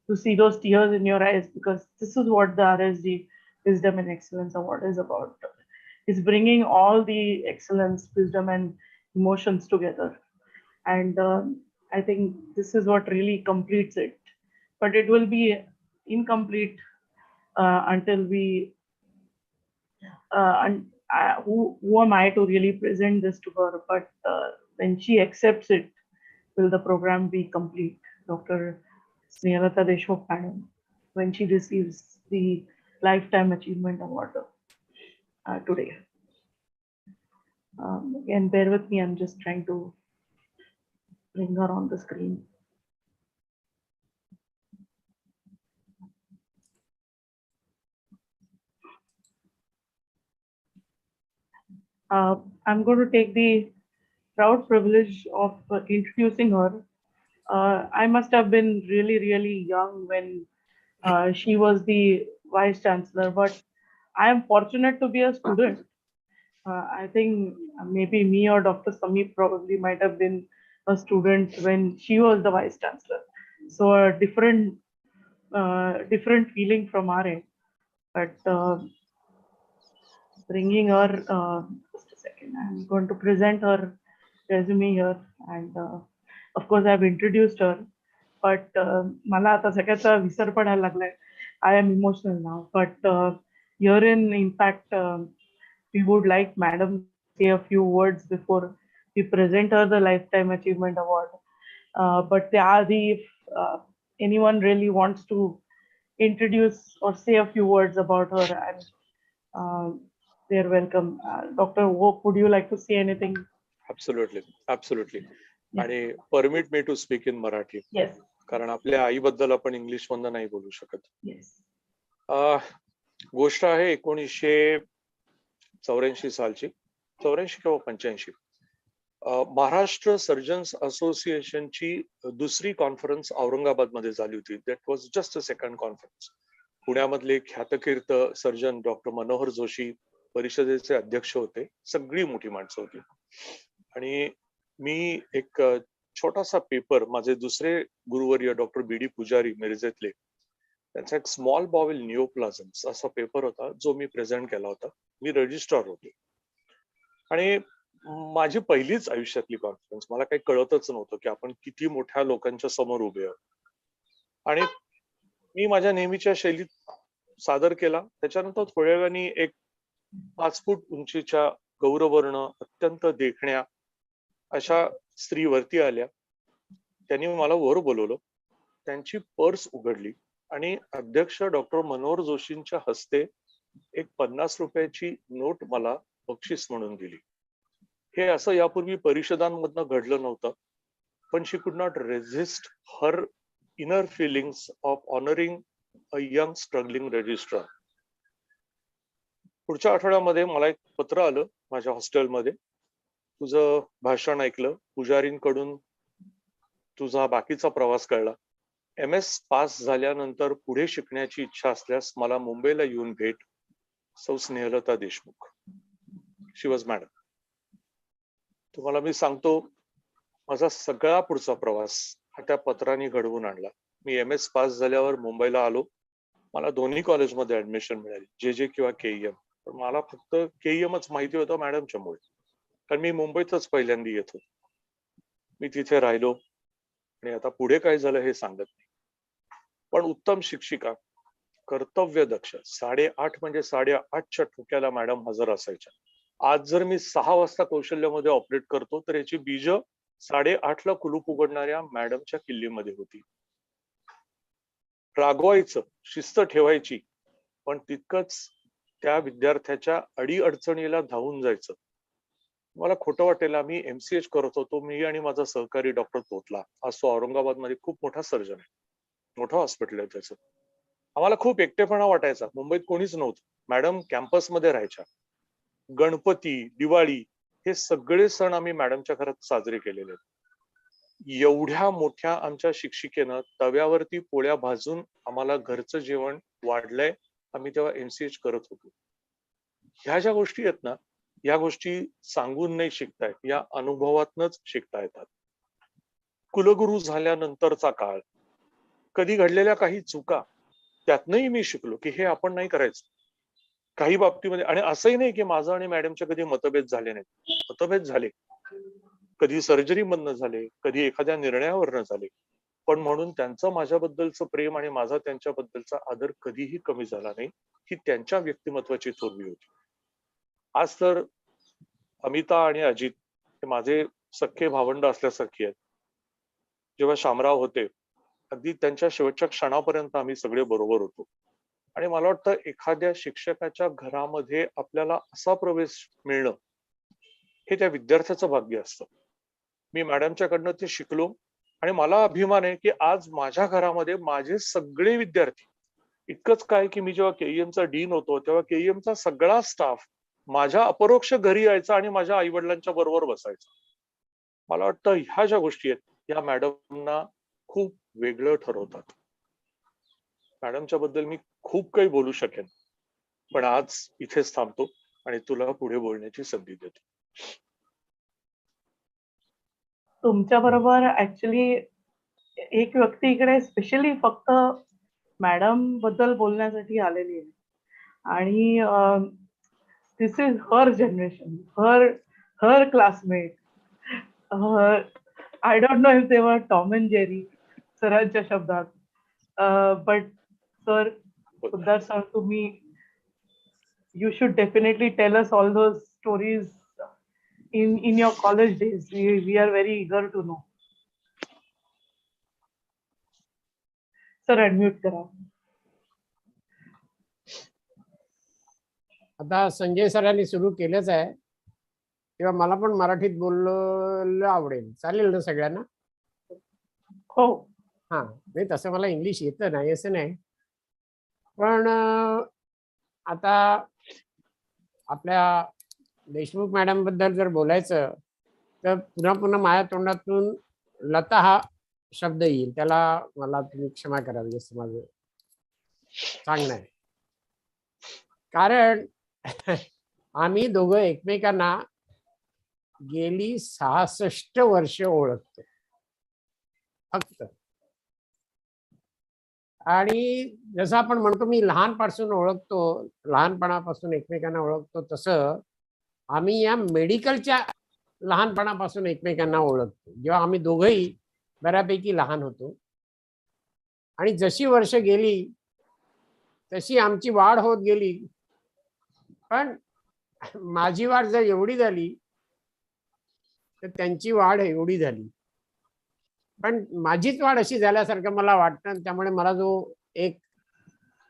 to see those tears in your eyes, because this is what the RSG Wisdom and Excellence Award is about. It's bringing all the excellence, wisdom, and emotions together. And I think this is what really completes it. But it will be incomplete until we, who am I to really present this to her? But when she accepts it, will the program be complete? Dr. Snehalata Deshmukh Madam, when she receives the Lifetime Achievement Award today. Again, bear with me, I'm just trying to bring her on the screen. I'm going to take the proud privilege of introducing her. I must have been really, really young when she was the Vice Chancellor, but I am fortunate to be a student. I think maybe me or Dr. Sameep probably might have been a student when she was the Vice Chancellor. So a different feeling from our end. But bringing her, just a second, I'm going to present her resume here, and of course I've introduced her, but मला आता सगळ्याचा विसर पडायला लागलाय. I am emotional now, but herein, in fact, we would like Madam to say a few words before we present her the Lifetime Achievement Award. But if anyone really wants to introduce or say a few words about her, and they're welcome. Dr. Woke, would you like to say anything? Absolutely, absolutely. आणि permit me to speak in Marathi. Yes. कारण आपल्या आईबद्दल आपण English मधनं नाही बोलू शकत. Yes. गोष्ट आहे 1984 सालची, 84 किंवा 85. महाराष्ट्र सर्जन्स असोसिएशनची दुसरी कॉन्फरन्स औरंगाबाद मध्ये झाली होती. That was just a second conference. पुण्यामधले ख्यातकीर्त सर्जन डॉक्टर मनोहर जोशी परिषदेचे अध्यक्ष होते. सगळी मोठी माणसं होती. आणि मी एक छोटासा पेपर, माझे दुसरे गुरुवर्य डॉक्टर बी डी पुजारी मिरजेतले, त्यांचा एक स्मॉल बॉवेल निओप्लाझम्स असा पेपर होता, जो मी प्रेझेंट केला होता. मी रजिस्ट्रार होते. आणि माझी पहिलीच आयुष्यातली कॉन्फरन्स. मला काही कळतच नव्हतं की आपण किती मोठ्या लोकांच्या समोर उभे आहोत. आणि मी माझ्या नेहमीच्या शैलीत सादर केला. त्याच्यानंतर थोड्या वेळाने एक 5 फूट उंचीच्या गौरवर्ण, अत्यंत देखण्या अशा स्त्री वरती आल्या. त्यांनी मला वर बोलवलं. त्यांची पर्स उघडली आणि अध्यक्ष डॉक्टर मनोहर जोशींच्या हस्ते एक 50 रुपयाची नोट मला बक्षीस म्हणून दिली. हे असं यापूर्वी परिषदांमधनं घडलं नव्हतं. पण she could not resist her inner feelings of honouring a young struggling registrar. पुढच्या आठवड्यामध्ये मला एक पत्र आलं माझ्या हॉस्टेलमध्ये. तुझं भाषण ऐकलं, पुजारींकडून तुझा बाकीचा प्रवास कळला. MS पास झाल्यानंतर पुढे शिकण्याची इच्छा असल्यास मला मुंबईला येऊन भेट. Sau Snehalata Deshmukh. She was madam. तुम्हाला मी सांगतो, माझा सगळा पुढचा प्रवास हा त्या पत्राने घडवून आणला. मी MS पास झाल्यावर मुंबईला आलो. मला दोन्ही कॉलेजमध्ये ऍडमिशन मिळाली, JJ किंवा KEM. पण मला फक्त KEMच माहिती होतं मॅडमच्यामुळे, कारण मी मुंबईतच पहिल्यांदा येत होतो. मी तिथे राहिलो आणि आता पुढे काय झालं हे सांगत नाही. पण उत्तम शिक्षिका, कर्तव्य दक्ष, 8:30 म्हणजे 8:30च्या ठोक्याला मॅडम हजर असायच्या. आज जर मी 6 वाजता कौशल्यामध्ये ऑपरेट करतो, तर याची बीज 8:30ला कुलूप उघडणाऱ्या मॅडमच्या किल्लीमध्ये होती. रागवायचं, शिस्त ठेवायची, पण तितकंच त्या विद्यार्थ्याच्या अडीअडचणीला धावून जायचं. मला खोटं वाटेल, आम्ही MCH करत होतो, मी आणि माझा सहकारी डॉक्टर तोतला. आज तो औरंगाबादमध्ये खूप मोठा सर्जन आहे, मोठं हॉस्पिटल आहे त्याचं. आम्हाला खूप एकटेपणा वाटायचा, मुंबईत कोणीच नव्हतं. मॅडम कॅम्पसमध्ये राहायच्या. गणपती, दिवाळी हे सगळे सण आम्ही मॅडमच्या घरात साजरे केलेले आहेत. एवढ्या मोठ्या आमच्या शिक्षिकेनं तव्यावरती पोळ्या भाजून आम्हाला घरचं जेवण वाढलंय. आम्ही तेव्हा MCH करत होतो. ह्या ज्या गोष्टी आहेत ना, या गोष्टी सांगून नाही शिकता येत, या अनुभवातनच शिकता येतात. कुलगुरू झाल्यानंतरचा काळ, कधी घडलेल्या काही चुका, त्यातनंही मी शिकलो की हे आपण नाही करायचं काही बाबतीमध्ये. आणि असंही नाही की माझं आणि मॅडमचे कधी मतभेद झाले नाहीत, मतभेद झाले, कधी सर्जरी मधनं झाले, कधी एखाद्या निर्णयावरनं झाले, पण म्हणून त्यांचं माझ्याबद्दलचं प्रेम आणि माझा त्यांच्याबद्दलचा आदर कधीही कमी झाला नाही. ही त्यांच्या व्यक्तिमत्वाची थोरवी होती. आज तर अमिता आणि अजित हे माझे सख्खे भावंड असल्यासारखी आहेत. जेव्हा शामराव होते, अगदी त्यांच्या शेवटच्या क्षणापर्यंत आम्ही सगळे बरोबर होतो. आणि मला वाटतं एखाद्या शिक्षकाच्या घरामध्ये आपल्याला असा प्रवेश मिळणं हे त्या विद्यार्थ्याचं भाग्य असतं. मी मॅडमच्याकडनं ते शिकलो आणि मला अभिमान आहे की आज माझ्या घरामध्ये माझे सगळे विद्यार्थी, इतकंच काय की मी जेव्हा KEMचा डीन होतो तेव्हा KEMचा सगळा स्टाफ माझ्या अपरोक्ष घरी यायचा आणि माझ्या आई वडिलांच्या बरोबर बसायचा. मला वाटतं ह्या ज्या गोष्टी आहेत या मॅडमना खूप वेगळं ठरवतात. मॅडमच्या बद्दल मी खूप काही बोलू शकेन, पण आज इथेच थांबतो आणि तुला पुढे बोलण्याची संधी देतो. तुमच्या बरोबर ऍक्च्युली एक व्यक्ती इकडे स्पेशली फक्त मॅडम बद्दल बोलण्यासाठी आलेली आहे. आणि this is her generation, her classmate. I don't know if they were Tom and Jerry सरांच्या शब्दात. बट सर, Poddar sir, तुम्ही you should definitely tell us all those stories in your college days. We are very eager to know. Sir, unmute करा. आता संजय सरांनी सुरू केलंच आहे, तेव्हा मला पण मराठीत बोललं आवडेल. चालेल ना सगळ्यांना? हो. हां, नाही तसं मला इंग्लिश येतं नाही असं नाही, पण आता आपल्या देशमुख मॅडम बद्दल जर बोलायचं तर पुन्हा पुन्हा माझ्या तोंडातून लता हा शब्द येईल. त्याला मला तुम्ही क्षमा करावी असं माझं सांगणं आहे. कारण आम्ही दोघं एकमेकांना गेली 66 वर्ष ओळखतो फक्त. आणि जसं आपण म्हणतो मी लहानपासून ओळखतो, लहानपणापासून एकमेकांना ओळखतो, तसं आम्ही या मेडिकलच्या लहानपणापासून एकमेकांना ओळखतो, जेव्हा आम्ही दोघंही बऱ्यापैकी लहान होतो. आणि जशी वर्ष गेली तशी आमची वाढ होत गेली. पण माझी वाढ जर एवढी झाली तर त्यांची वाढ एवढी झाली. पण माझीच वाढ अशी झाल्यासारखं मला वाटतं. त्यामुळे मला जो एक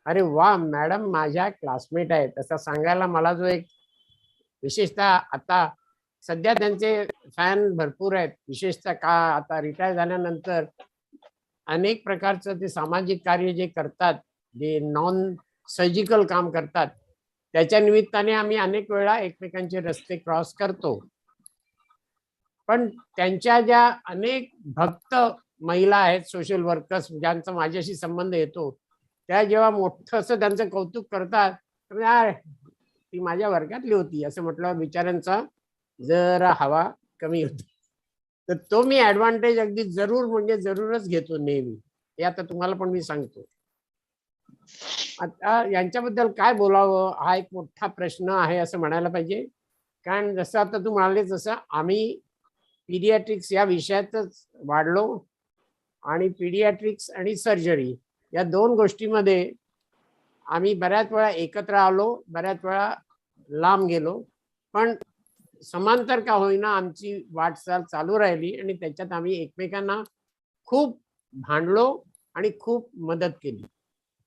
अरे वा मॅडम माझ्या क्लासमेट आहेत असं सांगायला मला जो एक विशेषतः आता सध्या त्यांचे फॅन भरपूर आहेत, विशेषतः का आता रिटायर झाल्यानंतर अनेक प्रकारचं ते सामाजिक कार्य जे करतात, जे नॉन सर्जिकल काम करतात, त्याच्या निमित्ताने आम्ही अनेक वेळा एकमेकांचे रस्ते क्रॉस करतो. पण त्यांच्या ज्या अनेक भक्त महिला आहेत, सोशल वर्कर्स, ज्यांचा माझ्याशी संबंध येतो, त्या जेव्हा मोठं असं त्यांचं कौतुक करतात तर यार ती माझ्या वर्गातली होती असं म्हटलं, बिचाऱ्यांचा जरा हवा कमी होती. तर तो मी ऍडव्हान्टेज अगदी जरूर म्हणजे जरूरच घेतो नेहमी. हे आता तुम्हाला पण मी सांगतो. आता यांच्याबद्दल काय बोलावं हा एक मोठा प्रश्न आहे असं म्हणायला पाहिजे. कारण जसं आता तू म्हणाले तसं आम्ही पीडियाट्रिक्स या विषयातच वाढलो आणि पीडियाट्रिक्स आणि सर्जरी या दोन गोष्टीमध्ये आम्ही बऱ्याच वेळा एकत्र आलो, बऱ्याच वेळा लांब गेलो, पण समांतर का होईना आमची वाटचाल चालू राहिली आणि त्याच्यात आम्ही एकमेकांना खूप भांडलो आणि खूप मदत केली.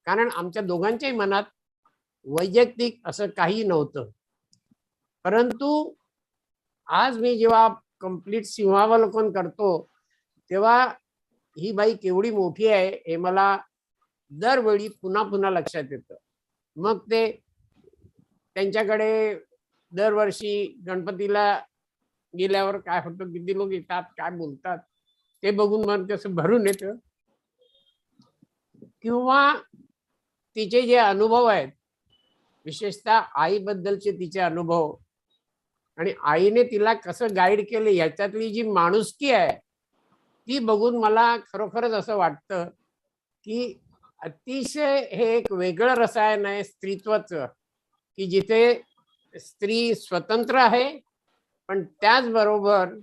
कारण आमच्या दोघांच्याही मनात वैयक्तिक असं काही नव्हतं. परंतु आज मी जेव्हा कंप्लीट सिंहावलोकन करतो तेव्हा ही बाई केवढी मोठी आहे हे मला दरवेळी पुन्हा पुन्हा लक्षात येतं. मग ते त्यांच्याकडे दरवर्षी गणपतीला गेल्यावर काय होतं, किती लोक येतात, काय बोलतात ते बघून मन कसं भरून येतं. किंवा तिचे जे अनुभव आहेत, विशेषतः आईबद्दलचे तिचे अनुभव आणि आईने तिला कसं गाईड केलं याच्यातली जी माणुसकी आहे ती बघून मला खरोखरच असं वाटतं की अतिशय हे एक वेगळं रसायन आहे स्त्रीत्वाचं, की जिथे स्त्री स्वतंत्र आहे पण त्याचबरोबर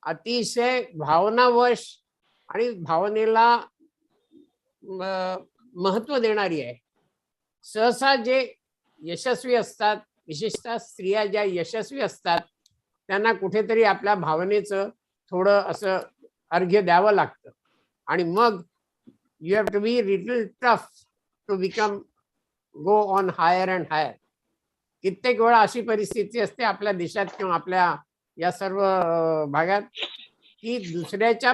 अतिशय भावनावश आणि भावनेला महत्व देणारी आहे. सहसा जे यशस्वी असतात, विशेषतः स्त्रिया ज्या यशस्वी असतात त्यांना कुठेतरी आपल्या भावनेचं थोडं असं अर्घ्य द्यावं लागतं आणि मग you have to be little tough to become go on higher and higher. कित्येक वेळा अशी परिस्थिती असते आपल्या देशात किंवा आपल्या या सर्व भागात की दुसऱ्याच्या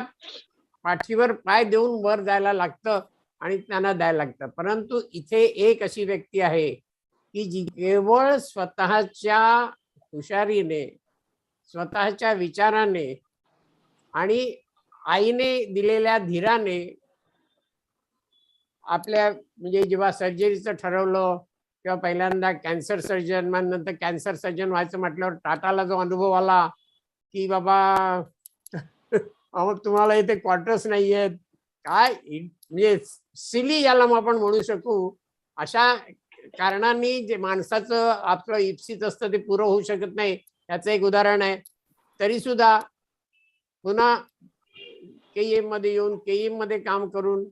पाठीवर पाय देऊन वर जायला लागतं आणि त्यांना द्यायला लागतं. परंतु इथे एक अशी व्यक्ती आहे की जी केवळ स्वतःच्या हुशारीने, स्वतःच्या विचाराने आणि आईने दिलेल्या धीराने आपल्या म्हणजे जेव्हा सर्जरीचं ठरवलं तेव्हा पहिल्यांदा कॅन्सर सर्जन, मग नंतर कॅन्सर सर्जन व्हायचं म्हटल्यावर टाटाला जो अनुभव आला की बाबा अहो तुम्हाला इथे क्वार्टर्स नाही आहेत काय, म्हणजे सिली याला मग आपण म्हणू शकू, अशा कारणांनी जे माणसाचं आपलं इप्सित असतं ते पुरं होऊ शकत नाही याचं एक उदाहरण आहे. तरी सुद्धा पुन्हा केईएम मध्ये येऊन केईएम मध्ये काम करून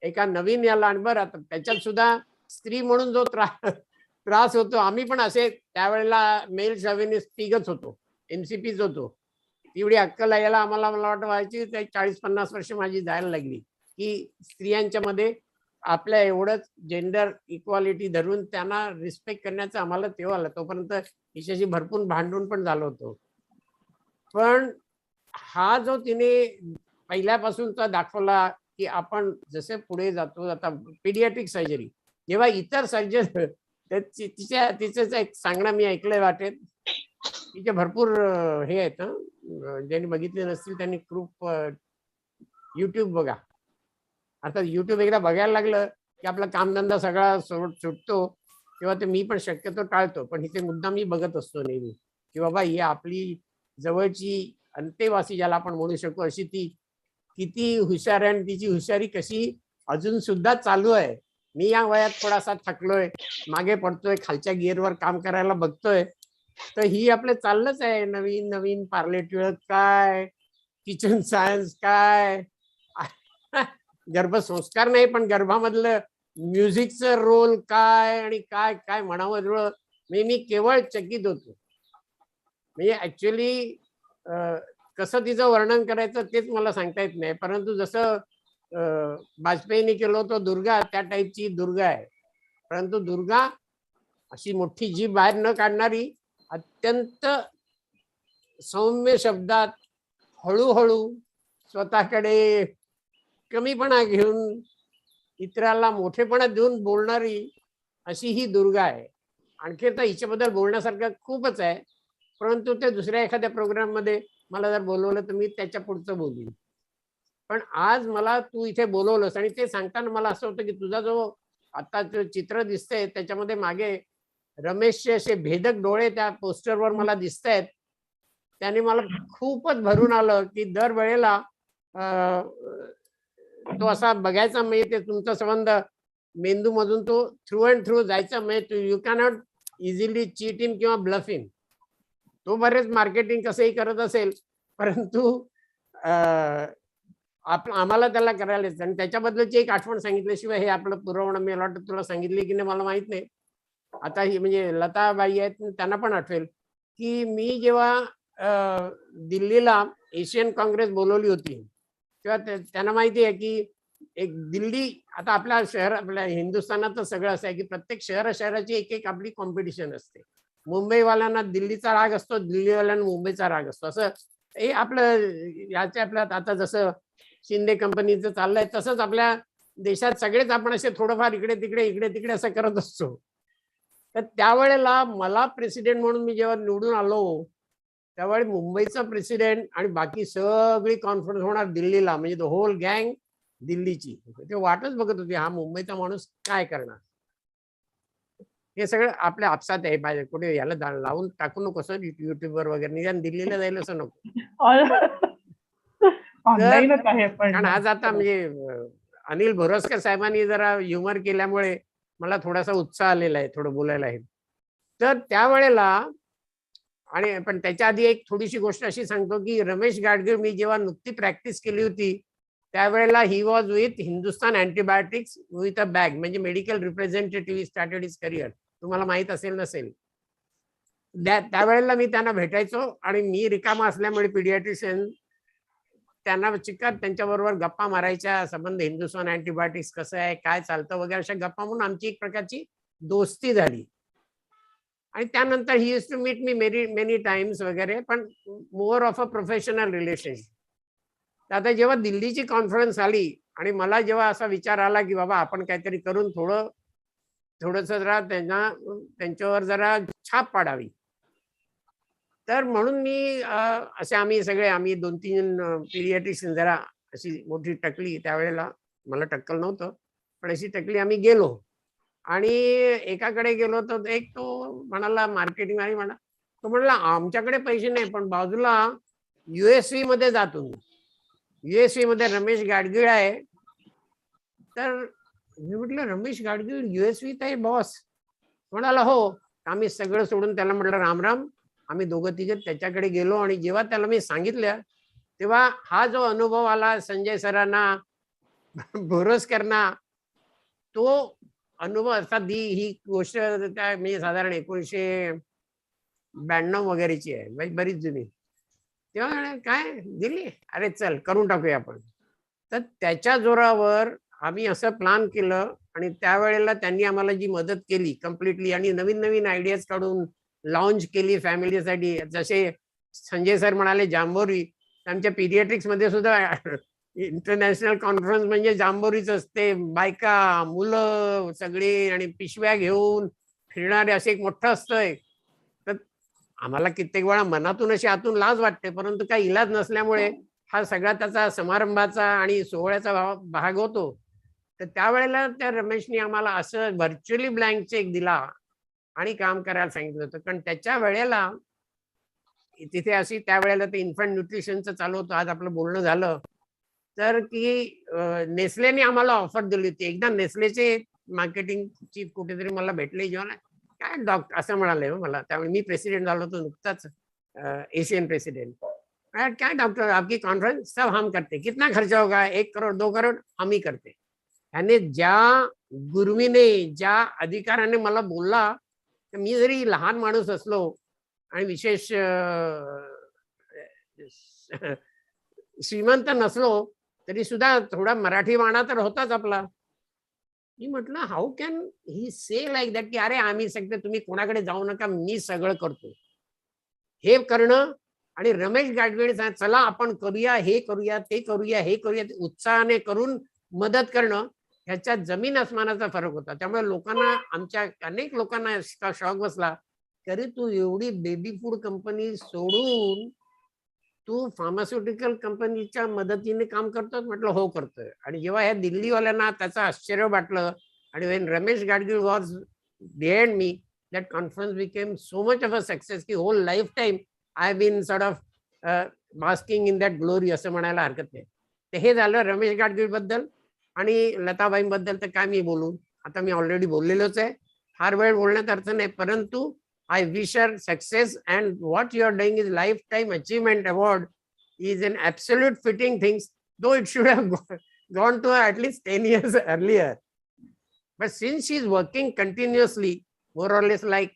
एका नवीन याला आणि बरं आता त्याच्यात सुद्धा स्त्री म्हणून जो त्रास होतो, आम्ही पण असे त्यावेळेला मेल शॉव्हिनिस्ट तिघच होतो, एमसीपीच होतो. एवढी अक्कल यायला आम्हाला मला वाटतं व्हायची 40-50 वर्ष माझी जायला लागली की स्त्रियांच्या मध्ये आपल्या एवढंच जेंडर इक्वालिटी धरून त्यांना रिस्पेक्ट करण्याचं आम्हाला तेव्हा आलं. तोपर्यंत हिच्याशी भरपूर भांडून पण झालो होतो. पण हा जो तिने पहिल्यापासूनचा दाखवला की आपण जसे पुढे जातो, आता पीडियाट्रिक सर्जरी जेव्हा इतर सर्जन तिचं एक सांगणं मी ऐकलंय वाटेत, तिचे भरपूर हे आहेत, ज्यांनी बघितले नसतील त्यांनी खूप युट्यूब बघा. आता युट्यूब एकदा बघायला लागलं की आपला कामधंदा सगळा सुटतो तेव्हा ते मी पण शक्यतो टाळतो, पण इथे मुद्दा मी बघत असतो नेहमी की बाबा ही आपली जवळची अंतेवासी ज्याला आपण म्हणू शकू अशी ती किती हुशार आहे आणि तिची हुशारी कशी अजून सुद्धा चालू आहे. मी या वयात थोडासा थकलोय, मागे पडतोय, खालच्या गिअरवर काम करायला बघतोय, तर ही आपलं चाललंच आहे. नवीन नवीन पार्लेटिव्ह काय, किचन सायन्स काय, गर्भसंस्कार नाही पण गर्भामधलं म्युझिकचं रोल काय आणि काय काय म्हणावं मी केवळ चकित होतो. म्हणजे ऍक्च्युली कसं तिचं वर्णन करायचं तेच मला सांगता येत नाही. परंतु जसं वाजपेयीने केलं होतं दुर्गा, त्या टाईपची दुर्गा आहे. परंतु दुर्गा अशी मोठी जीभ बाहेर न काढणारी, अत्यंत सौम्य शब्दात हळूहळू स्वतःकडे कमीपणा घेऊन इतराला मोठेपणा देऊन बोलणारी अशी ही दुर्गा आहे. आणखी तर हिच्याबद्दल बोलण्यासारखं खूपच आहे, परंतु ते दुसऱ्या एखाद्या प्रोग्राम मध्ये मला जर बोलवलं तर मी त्याच्या पुढचं बोलीन. पण आज मला तू इथे बोलवलंस आणि ते सांगताना मला असं होतं की तुझा जो आता चित्र दिसतंय त्याच्यामध्ये मागे रमेशचे असे भेदक डोळे त्या पोस्टरवर मला दिसत आहेत, त्याने मला खूपच भरून आलं की दरवेळेला तो असा बघायचा, म्हणजे ते तुमचा संबंध मेंदू मधून तो थ्रू अँड थ्रू जायचा, म्हणजे you cannot easily cheat in किंवा ब्लफ इन. तो बरेच मार्केटिंग कसंही करत असेल, परंतु आम्हाला त्याला करायलाच. आणि त्याच्याबद्दलची एक आठवण सांगितल्याशिवाय हे आपलं पुरवणं मला वाटतं तुला सांगितले की नाही मला माहित नाही. आता ही म्हणजे लताबाई आहेत त्यांना पण आठवेल की मी जेव्हा दिल्लीला एशियन काँग्रेस बोलवली होती तेव्हा त्यांना माहिती आहे की एक दिल्ली, आता आपल्या आपल्या हिंदुस्थानात सगळं असं आहे की प्रत्येक शहराची एक आपली कॉम्पिटिशन असते. मुंबईवाल्यांना दिल्लीचा राग असतो, दिल्लीवाल्यांना मुंबईचा राग असतो. असं हे आपलं याच्या आपल्यात आता जसं शिंदे कंपनीचं चाललंय तसंच आपल्या देशात सगळेच आपण असे थोडंफार इकडे तिकडे असं करत असतो. तर त्यावेळेला मला प्रेसिडेंट म्हणून मी जेव्हा निवडून आलो त्यावेळी मुंबईचा प्रेसिडेंट आणि बाकी सगळी कॉन्फरन्स होणार दिल्लीला, म्हणजे द होल गँग दिल्लीची. ते वाटच बघत होती हा मुंबईचा माणूस काय करणार. हे सगळं आपल्या आपसात आहे. पाहिजे कुठे याला लावून टाकू नको सर युट्यूबवर वगैरे, निदान दिल्लीला जाईल असं नको. ऑनलाईनच आहे पण. कारण आज आता म्हणजे अनिल भोरसकर साहेबांनी जरा ह्युमर केल्यामुळे मला थोडासा उत्साह आलेला आहे थोडं बोलायला आहे. तर त्यावेळेला आणि पण त्याच्या आधी एक थोडीशी गोष्ट अशी सांगतो की रमेश गाडगीळ मी जेव्हा नुकती प्रॅक्टिस केली होती त्यावेळेला he was with Hindustan antibiotics with a bag, म्हणजे medical representative started his career. तुम्हाला माहित असेल नसेल. त्यावेळेला मी त्यांना भेटायचो आणि मी रिकामा असल्यामुळे पीडियाट्रिशियन त्यांना चिक्कार त्यांच्याबरोबर गप्पा मारायच्या, संबंध हिंदुस्तान अँटीबायोटिक्स कसं आहे काय चालतं वगैरे अशा गप्पा म्हणून आमची एक प्रकारची दोस्ती झाली. आणि त्यानंतर he use to meet me many times वगैरे, पण more of a professional relationship. आता जेव्हा दिल्लीची कॉन्फरन्स आली आणि मला जेव्हा असा विचार आला की बाबा आपण काहीतरी करून थोडस जरा त्यांच्यावर जरा छाप पाडावी, तर म्हणून मी असे आम्ही 2-3 पीडियाट्रिशियन जरा अशी मोठी टकली, त्यावेळेला मला टक्कल नव्हतं पण अशी टकली आम्ही गेलो आणि एकाकडे गेलो तर एक तो म्हणाला मार्केटिंग आणि तो म्हणाला आमच्याकडे पैसे नाही पण बाजूला USV मध्ये जातो. USV मध्ये रमेश गाडगीळ आहे. तर मी म्हटलं रमेश गाडगीळ USV आहे बॉस. म्हणाला हो. आम्ही सगळं सोडून त्याला म्हटलं राम राम. आम्ही दोघं तिघे त्याच्याकडे गेलो आणि जेव्हा त्याला मी सांगितलं तेव्हा हा जो अनुभव आला संजय सरांना बोरसकरांना, तो अनुभव असा ही गोष्ट त्या मी साधारण 1992 वगैरेची आहे, बरीच जुनी. तेव्हा काय दिली, अरे चल करून टाकूया आपण. तर त्याच्या जोरावर आम्ही असं प्लॅन केलं आणि त्यावेळेला त्यांनी आम्हाला जी मदत केली कम्प्लिटली आणि नवीन नवीन आयडियाज काढून लॉन्च केली फॅमिलीसाठी. जसे संजय सर म्हणाले जांभोरी, आमच्या पीडियाट्रिक्स मध्ये सुद्धा इंटरनॅशनल कॉन्फरन्स म्हणजे जांभोरीच असते. बायका मुलं सगळे आणि पिशव्या घेऊन फिरणारे असे एक मोठं असतंय. तर आम्हाला कित्येक वेळा मनातून अशी आतून लाज वाटते, परंतु काही इलाज नसल्यामुळे हा सगळा त्याचा समारंभाचा आणि सोहळ्याचा भाग होतो. तर त्यावेळेला त्या रमेशनी आम्हाला असं व्हर्च्युअली ब्लँक चेक दिला आणि काम करायला सांगितलं होतं. कारण त्याच्या वेळेला तिथे अशी त्यावेळेला ते इन्फंट न्यूट्रिशनचं चालू होतं. आज आपलं बोलणं झालं तर की नेस्लेने आम्हाला ऑफर दिली होती. एकदा नेस्लेचे मार्केटिंग चीफ कुठेतरी मला भेटले, जेव्हा काय डॉक्टर असं म्हणाले मला, त्यावेळी मी प्रेसिडेंट झालो होतो नुकताच, एशियन प्रेसिडेंट. क्या डॉक्टर आपकी कॉन्फ्रेंस सब हम करते, कितना खर्चा होगा, 1 करोड़ 2 करोड़ हम ही करते. यानी ज्या गुरुवीने ज्या अधिकाराने मला बोलला, तर मी जरी लहान माणूस असलो आणि विशेष श्रीमंत नसलो तरी सुद्धा थोडा मराठी बाणा तर होताच आपला. मी म्हटलं how can he say like that की अरे आम्ही सगळे, तुम्ही कोणाकडे जाऊ नका, मी सगळं करतो. हे करणं आणि रमेश गाडगीळ चला आपण करूया, हे करूया, ते करूया, हे करूया, उत्साहाने करून मदत करणं, ह्याच्यात जमीन आसमानाचा फरक होता. त्यामुळे लोकांना, आमच्या अनेक लोकांना शॉक बसला, तरी तू एवढी बेबी फूड कंपनी सोडून तू फार्मास्युटिकल कंपनीच्या मदतीने काम करतो. म्हटलं हो करतोय. आणि जेव्हा ह्या दिल्लीवाल्यांना त्याचं आश्चर्य वाटलं आणि when Ramesh Gadgil was behind me, that conference became so much of a success की whole lifetime I have been sort of basking in that glory असं म्हणायला हरकत नाही. तर हे झालं रमेश गाडगीळ बद्दल. आणि लताबाई बद्दल तर काय मी बोलू, आता मी ऑलरेडी बोललेलोच आहे, फार वेळ बोलण्यात अर्थ नाही. परंतु I wish her success, and what you are doing is lifetime achievement award is an absolute fitting things, though it should have gone to her at least 10 years earlier. But since she is working continuously, more or less like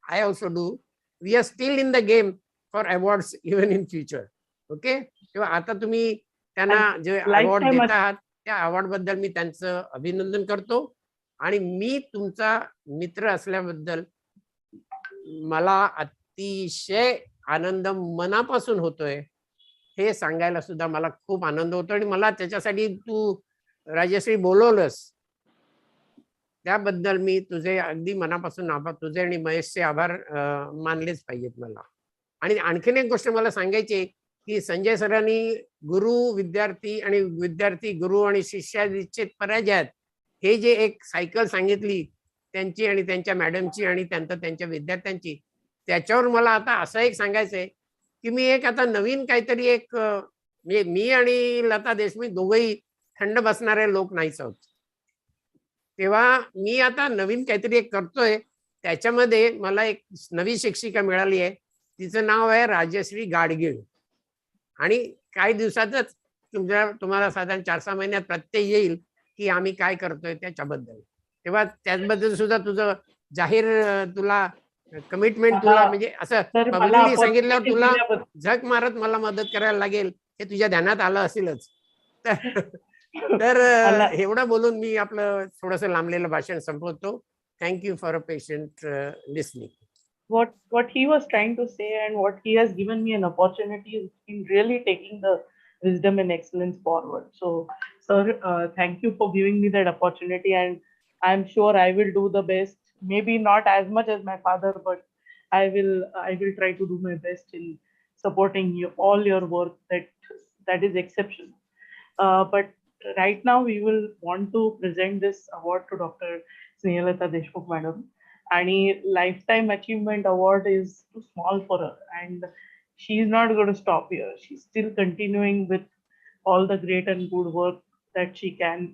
I also do, we are still in the game for awards even in future. Okay? तेव्हा आता तुम्ही त्यांना जे award देत आहात त्या award बद्दल मी त्यांचं अभिनंदन करतो आणि मी तुमचा मित्र असल्याबद्दल मला अतिशय आनंद मनापासून होतोय हे सांगायला सुद्धा मला खूप आनंद होतो आणि मला त्याच्यासाठी तू राजश्री बोलवलंस त्याबद्दल मी तुझे अगदी मनापासून आभार, तुझे आणि महेशचे आभार मानलेच पाहिजेत मला. आणि आणखीन एक गोष्ट मला सांगायची आहे की संजय सरांनी गुरु विद्यार्थी आणि विद्यार्थी गुरु आणि शिष्याचे पराजयात हे जे एक सायकल सांगितली त्यांची आणि त्यांच्या मॅडमची आणि त्यांच्या विद्यार्थ्यांची, त्याच्यावर मला आता असं एक सांगायचं आहे की मी एक आता नवीन काहीतरी एक मी आणि लता देशमुख दोघंही थंड बसणारे लोक नाहीच आहोत. तेव्हा मी आता नवीन काहीतरी एक करतोय. त्याच्यामध्ये मला एक नवी शिक्षिका मिळाली आहे, तिचं नाव आहे राजश्री गाडगीळ आणि काही दिवसातच तुम्हाला साधारण 4-6 महिन्यात प्रत्यय येईल की आम्ही काय करतोय त्याच्याबद्दल. तेव्हा त्याबद्दल सुद्धा तुझं जाहीर तुला कमिटमेंट तुला म्हणजे असं पब्लिकली सांगितल्यावर तुला झक मारत मला मदत करायला लागेल हे तुझ्या ध्यानात आलं असेलच. तर एवढं बोलून मी आपलं थोडंसं लांबलेलं भाषण संपवतो. Thank you for a patient listening. What he was trying to say and what he has given me an opportunity in really taking the wisdom and excellence forward. So, sir, thank you for giving me that opportunity, and I'm sure I will do the best. Maybe not as much as my father, but I will try to do my best in supporting you all your work. That is exceptional. But right now we will want to present this award to Dr. Snehalata Deshmukh Madam. And lifetime achievement award is too small for her, and she's not going to stop here. She's still continuing with all the great and good work that she can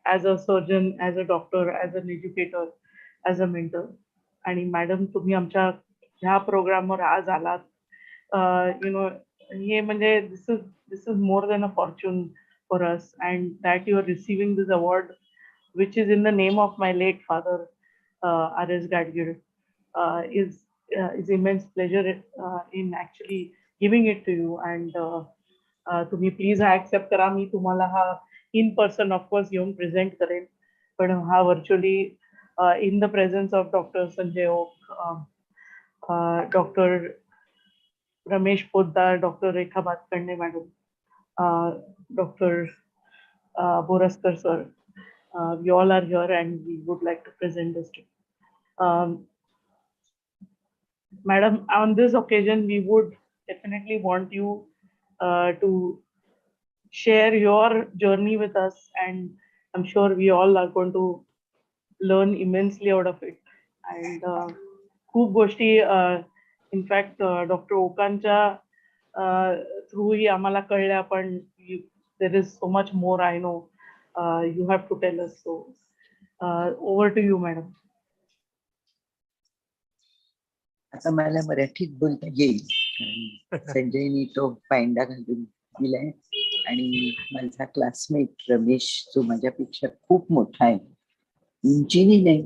as a surgeon, as a doctor, as an educator, as a mentor. And madam, तुम्ही आमच्या ह्या प्रोग्रामवर आज आलात. हे म्हणजे this is more than a fortune for us, and that you are receiving this award, which is in the name of my late father, R.S. Gadgil, is immense pleasure in actually giving it to you. And तुम्ही please हा accept करा. मी तुम्हाला हा in person of course येऊन present करेन, पण हा virtually in the presence of doctor Sanjay Oak, doctor Ramesh Poddar, doctor Rekha Bhatkhande madam, doctor Boraskar sir, we all are here and we would like to present this to you. Madam, on this occasion, we would definitely want you to share your journey with us, and I'm sure we all are going to learn immensely out of it. And खूप गोष्टी in fact doctor ओकांच्या through ही आम्हाला कळल्या, पण there is so much more I know you have to tell us. So over to you, madam. आता मला मराठीत बोलता येईल, संजयनी तो पायंडा घालून दिलाय. आणि माझा क्लासमेट रमेश, जो माझ्यापेक्षा खूप मोठा आहे, उंचीने नाही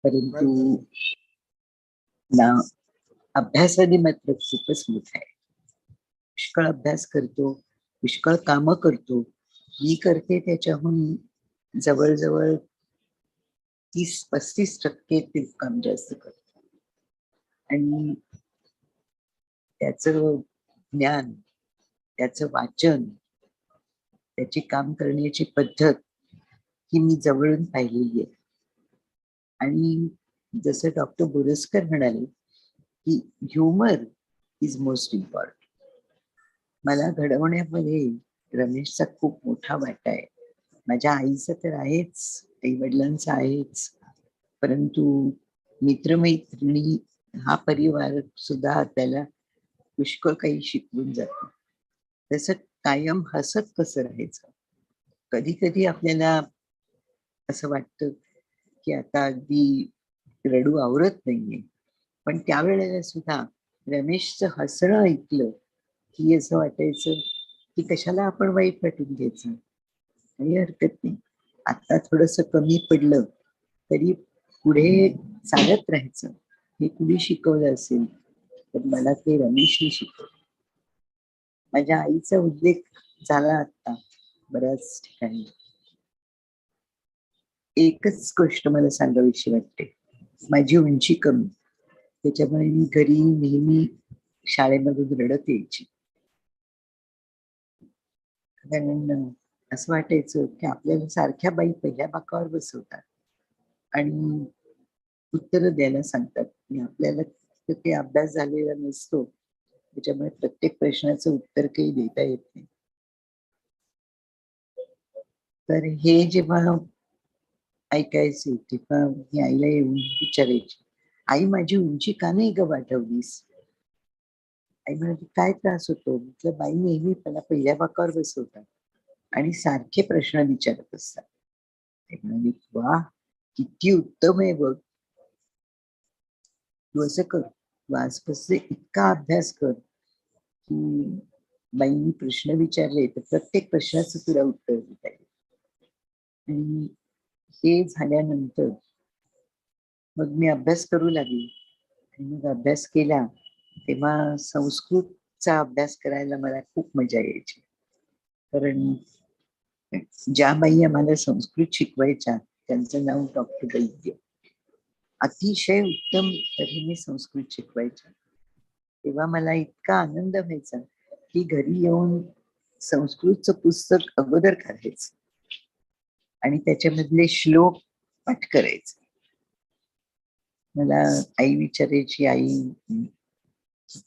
परंतु ना अभ्यासाने मात्र खूपच मोठा आहे. पुष्कळ अभ्यास करतो, पुष्कळ कामं करतो. मी करते त्याच्याहून जवळजवळ 30-35% ते काम जास्त करतो. आणि त्याचं ज्ञान, त्याचं वाचन, त्याची काम करण्याची पद्धत ही मी जवळून पाहिलेली आहे. आणि जसं डॉक्टर बोरस्कर म्हणाले की ह्युमर इज मोस्ट इम्पॉर्टंट. मला घडवण्यामध्ये रमेशचा खूप मोठा वाटा आहे. माझ्या आईचं तर आहेच, आई वडिलांचं आहेच, परंतु मित्रमैत्रिणी, हा परिवार सुद्धा त्याला पुष्कळ काही शिकवून जातो. तसं कायम हसत कसं राहायचं. कधी कधी आपल्याला असं वाटतं की आता अगदी रडू आवरत नाहीये, पण त्यावेळेला सुद्धा रमेशचं हसणं ऐकलं की असं वाटायचं की कशाला आपण वाईट वाटून घ्यायचं, काही हरकत नाही. आता थोडंसं कमी पडलं तरी पुढे चालत राहायचं. हे कुणी शिकवलं असेल तर मला ते रमेशने शिकवलं. माझ्या आईचा उल्लेख झाला आता, बऱ्याच ठिकाणी. एकच गोष्ट मला सांगावीशी वाटते, माझी उंची कमी, त्याच्यामुळे मी घरी नेहमी शाळेमधून रडत यायची. कारण असं वाटायचं की आपल्याला सारख्या बाई पहिल्या बाकावर बसवतात आणि उत्तर द्यायला सांगतात आणि आपल्याला काही अभ्यास झालेला नसतो, त्याच्यामुळे प्रत्येक प्रश्नाचं उत्तर काही देता येत नाही. तर हे जेव्हा ऐकायचे तेव्हा मी आईला येऊन विचारायची, आई माझी उंची का नाही ग वाढवलीस? आई म्हणाली काय त्रास होतो? म्हटलं बाई नेहमी मला पहिल्या बाकावर बसवतात आणि सारखे प्रश्न विचारत असतात. ते म्हणाली वा किती उत्तम आहे बघ, तू असं कर, तू आजपासून इतका अभ्यास कर की बाईंनी प्रश्न विचारले तर प्रत्येक प्रश्नाचं तुला उत्तर देता येईल. आणि हे झाल्यानंतर मग मी अभ्यास करू लागले आणि मग अभ्यास केला तेव्हा संस्कृतचा अभ्यास करायला मला खूप मजा यायची. कारण ज्या बाई आम्हाला संस्कृत शिकवायच्या त्यांचं नाव डॉक्टर वैद्य, अतिशय उत्तम तऱ्हेने संस्कृत शिकवायच्या. तेव्हा मला इतका आनंद व्हायचा की घरी येऊन संस्कृतचं पुस्तक अगोदर काढायचं आणि त्याच्यामधले श्लोक पाठ करायचे. मला आई विचारायची, आई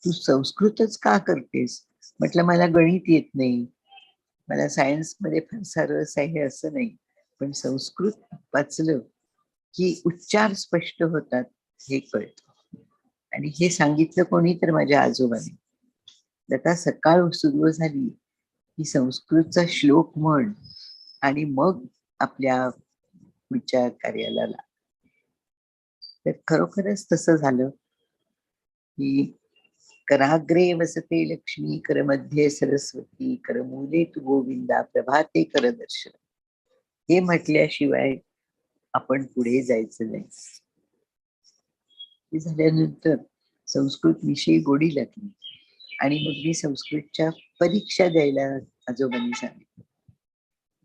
तू संस्कृतच का करतेस? म्हटलं मला गणित येत नाही, मला सायन्स मध्ये फारसा रस आहे असं नाही, पण संस्कृत वाचलं की उच्चार स्पष्ट होतात हे कळतं. आणि हे सांगितलं कोणी तर माझ्या आजोबांनी. आता सकाळ सुरू झाली की संस्कृतचा श्लोक म्हण आणि मग आपल्या विचार कार्याला लाग. तर खरोखरच तसं झालं की कराग्रे वसते लक्ष्मी, करमध्ये सरस्वती, करमूले तू गोविंदा, प्रभाते कर दर्शन. हे म्हटल्याशिवाय आपण पुढे जायचं नाही. हे झाल्यानंतर संस्कृत विषयी गोडी लागली आणि मग मी संस्कृतच्या परीक्षा द्यायला आजोबांनी सांगितलं.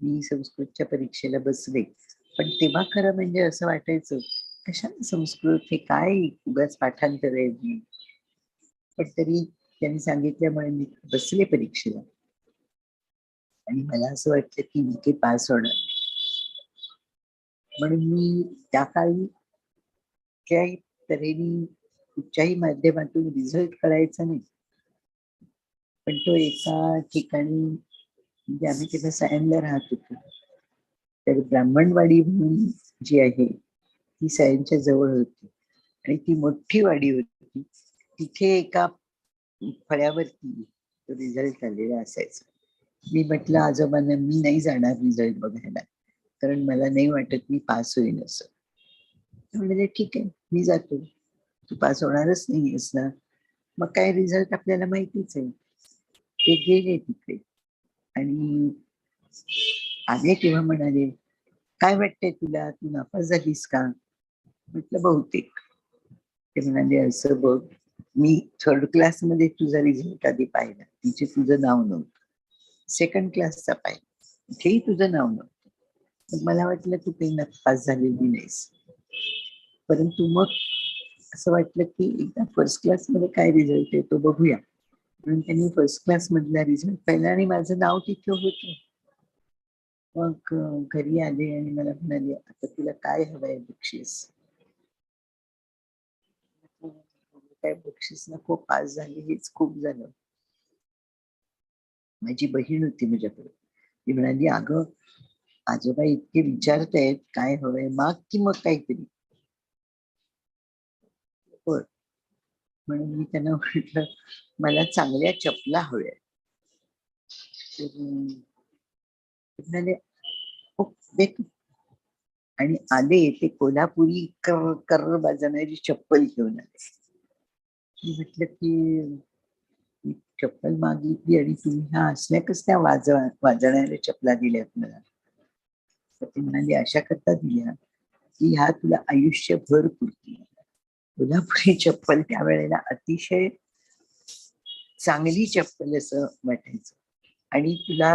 मी संस्कृतच्या परीक्षेला बसले, पण तेव्हा खरं म्हणजे असं वाटायचं कशाला संस्कृत, हे काय उगाच पाठांतर आहे. पण तरी त्यांनी सांगितल्यामुळे मी बसले परीक्षेला आणि मला असं वाटलं की मी काही पास होणार. म्हणून मी त्या काळी कुठल्याही तऱ्हेने कुठच्याही माध्यमातून रिझल्ट कळायचा नाही, पण तो एका ठिकाणी म्हणजे आम्ही तिथे सायनला राहत होतो, तर ब्राह्मणवाडी म्हणून जी आहे ती सायनच्या जवळ होती आणि ती मोठी वाडी होती. तिथे एका फळ्यावरती तो रिझल्ट आलेला असायचा. मी म्हटलं आजोबांना मी नाही जाणार रिझल्ट बघायला, कारण मला नाही वाटत मी पास होईन असं. म्हणजे ठीक आहे मी जातो, तू पास होणारच नाही आहेस ना, मग काय रिझल्ट आपल्याला माहितीच आहे. ते गेले तिकडे आणि आले तेव्हा म्हणाले काय वाटतंय तुला, तू नापास झालीस का? म्हटलं बहुतेक. ते म्हणाले असं बघ, मी 3rd क्लासमध्ये तुझा रिझल्ट आधी पाहिला, तिचे तुझं नाव नव्हतं. 2nd क्लासचा पाहिला, इथेही तुझं नाव नव्हतं. मग मला वाटलं तू काही नापास झालेली नाहीस. परंतु मग असं वाटलं की एकदा 1st क्लासमध्ये काय रिझल्ट येतो बघूया, म्हणून त्यांनी 1st क्लास मधला रिझल्ट पाहिला आणि माझं नाव तिथे होतं. मग घरी आले आणि मला म्हणाले आता तुला काय हवंय बक्षीस? काय बक्षीस नको, पास झाली हेच खूप झालं. माझी बहीण होती माझ्याकडे, ती म्हणाली अगं आजोबा इतके विचारतायत काय हवंय, माग की मग काहीतरी. होय म्हणून मी त्यांना म्हटलं मला चांगल्या चपला हव्या. म्हणाले आणि आले ते कोल्हापुरी कर कर वाजवणारी चप्पल घेऊन आले. मी म्हटलं की चप्पल मागितली आणि तुम्ही ह्या असल्या कसल्या वाजवणाऱ्या चपला दिल्यात मला. तर ती म्हणाली अशा करता दिल्या की ह्या तुला आयुष्यभर पुरतील. कोल्हापुरी चप्पल त्यावेळेला अतिशय चांगली चप्पल असं वाटायचं आणि तुला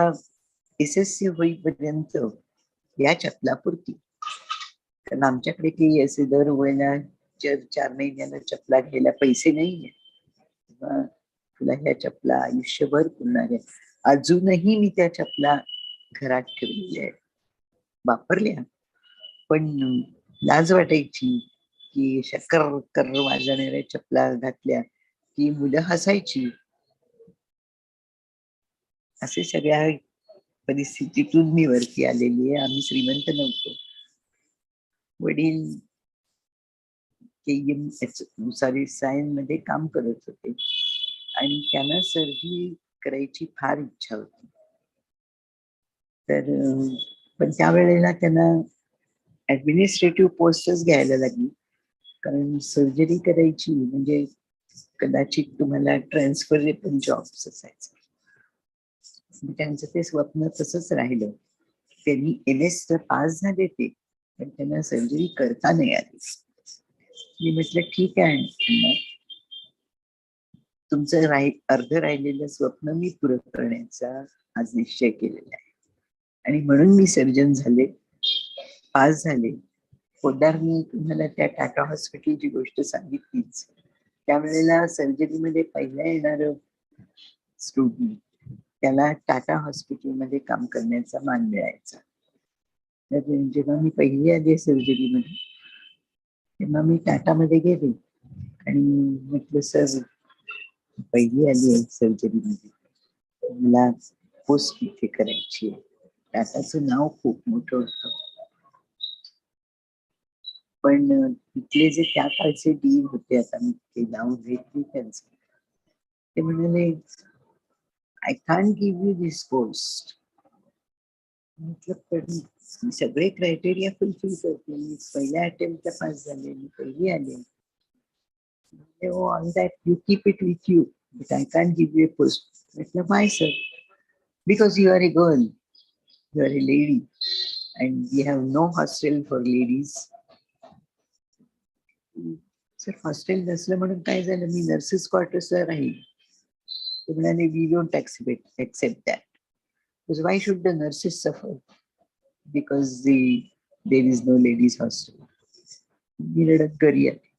SSC होईपर्यंत या चपलापुरती, कारण आमच्याकडे काही असे दर वेळेला 4 महिन्याला चपला घ्यायला पैसे नाहीये. तुला ह्या चपला आयुष्यभर पुरणार आहे. अजूनही मी त्या चपला घरात ठेवलेल्या आहेत, वापरल्या, पण लाज वाटायची की शक्कर कर वाजणाऱ्या चपला घातल्या की मुलं हसायची. असे सगळ्या परिस्थितीतून मी वरती आलेली आहे. आम्ही श्रीमंत नव्हतो. वडील सायन्स मध्ये काम करत होते आणि त्यांना सर्जरी करायची फार इच्छा होती. तर पण त्यावेळेला त्यांना ऍडमिनिस्ट्रेटिव्ह पोस्टच घ्यायला लागली, कारण सर्जरी करायची म्हणजे कदाचित तुम्हाला ट्रान्सफरेबल जॉब्स असायचे. त्यांचं ते स्वप्न तसंच राहिलं. त्यांनी MS तर पास झाले ते, पण त्यांना सर्जरी करता नाही आली. मी म्हटलं ठीक आहे, तुमचं अर्ध राहिलेलं स्वप्न मी पूर्ण करण्याचा आज निश्चय केलेला आहे. आणि म्हणून मी सर्जन झाले, पास झाले. पोद्दार मी तुम्हाला त्या टाटा हॉस्पिटलची गोष्ट सांगितलीच. त्यावेळेला सर्जरीमध्ये पहिला येणार स्टुडंट, त्याला टाटा हॉस्पिटलमध्ये काम करण्याचा मान मिळायचा. तर जेव्हा मी पहिली आली सर्जरीमध्ये, तेव्हा मी टाटामध्ये गेले आणि म्हटलं, सर पहिली आली आहे सर्जरीमध्ये, मला पोस्ट इथे करायची आहे. टाटाचं नाव खूप मोठं होतं, पण तिथले जे त्या काळचे डीन होते, आता मी ते नाव घेतली त्यांचं, ते म्हणाले आय can't give you this post. म्हटलं पण सगळे क्रायटेरिया फुलफिल करते, मी पहिल्या अटेम्प्टला पास झाले, मी पहिली आले. On that you keep it with you, but I can't give you a post. म्हटलं why sir? Because you are a girl, you are a lady and we have no hostel for ladies. Sir hostel नसलं म्हणून काय झालं, मी nurses क्वार्टर्सला राहील. ते म्हणाले we don't accept that. Because why should the nurses suffer? Because there is no ladies hostel. मी रडत घरी आले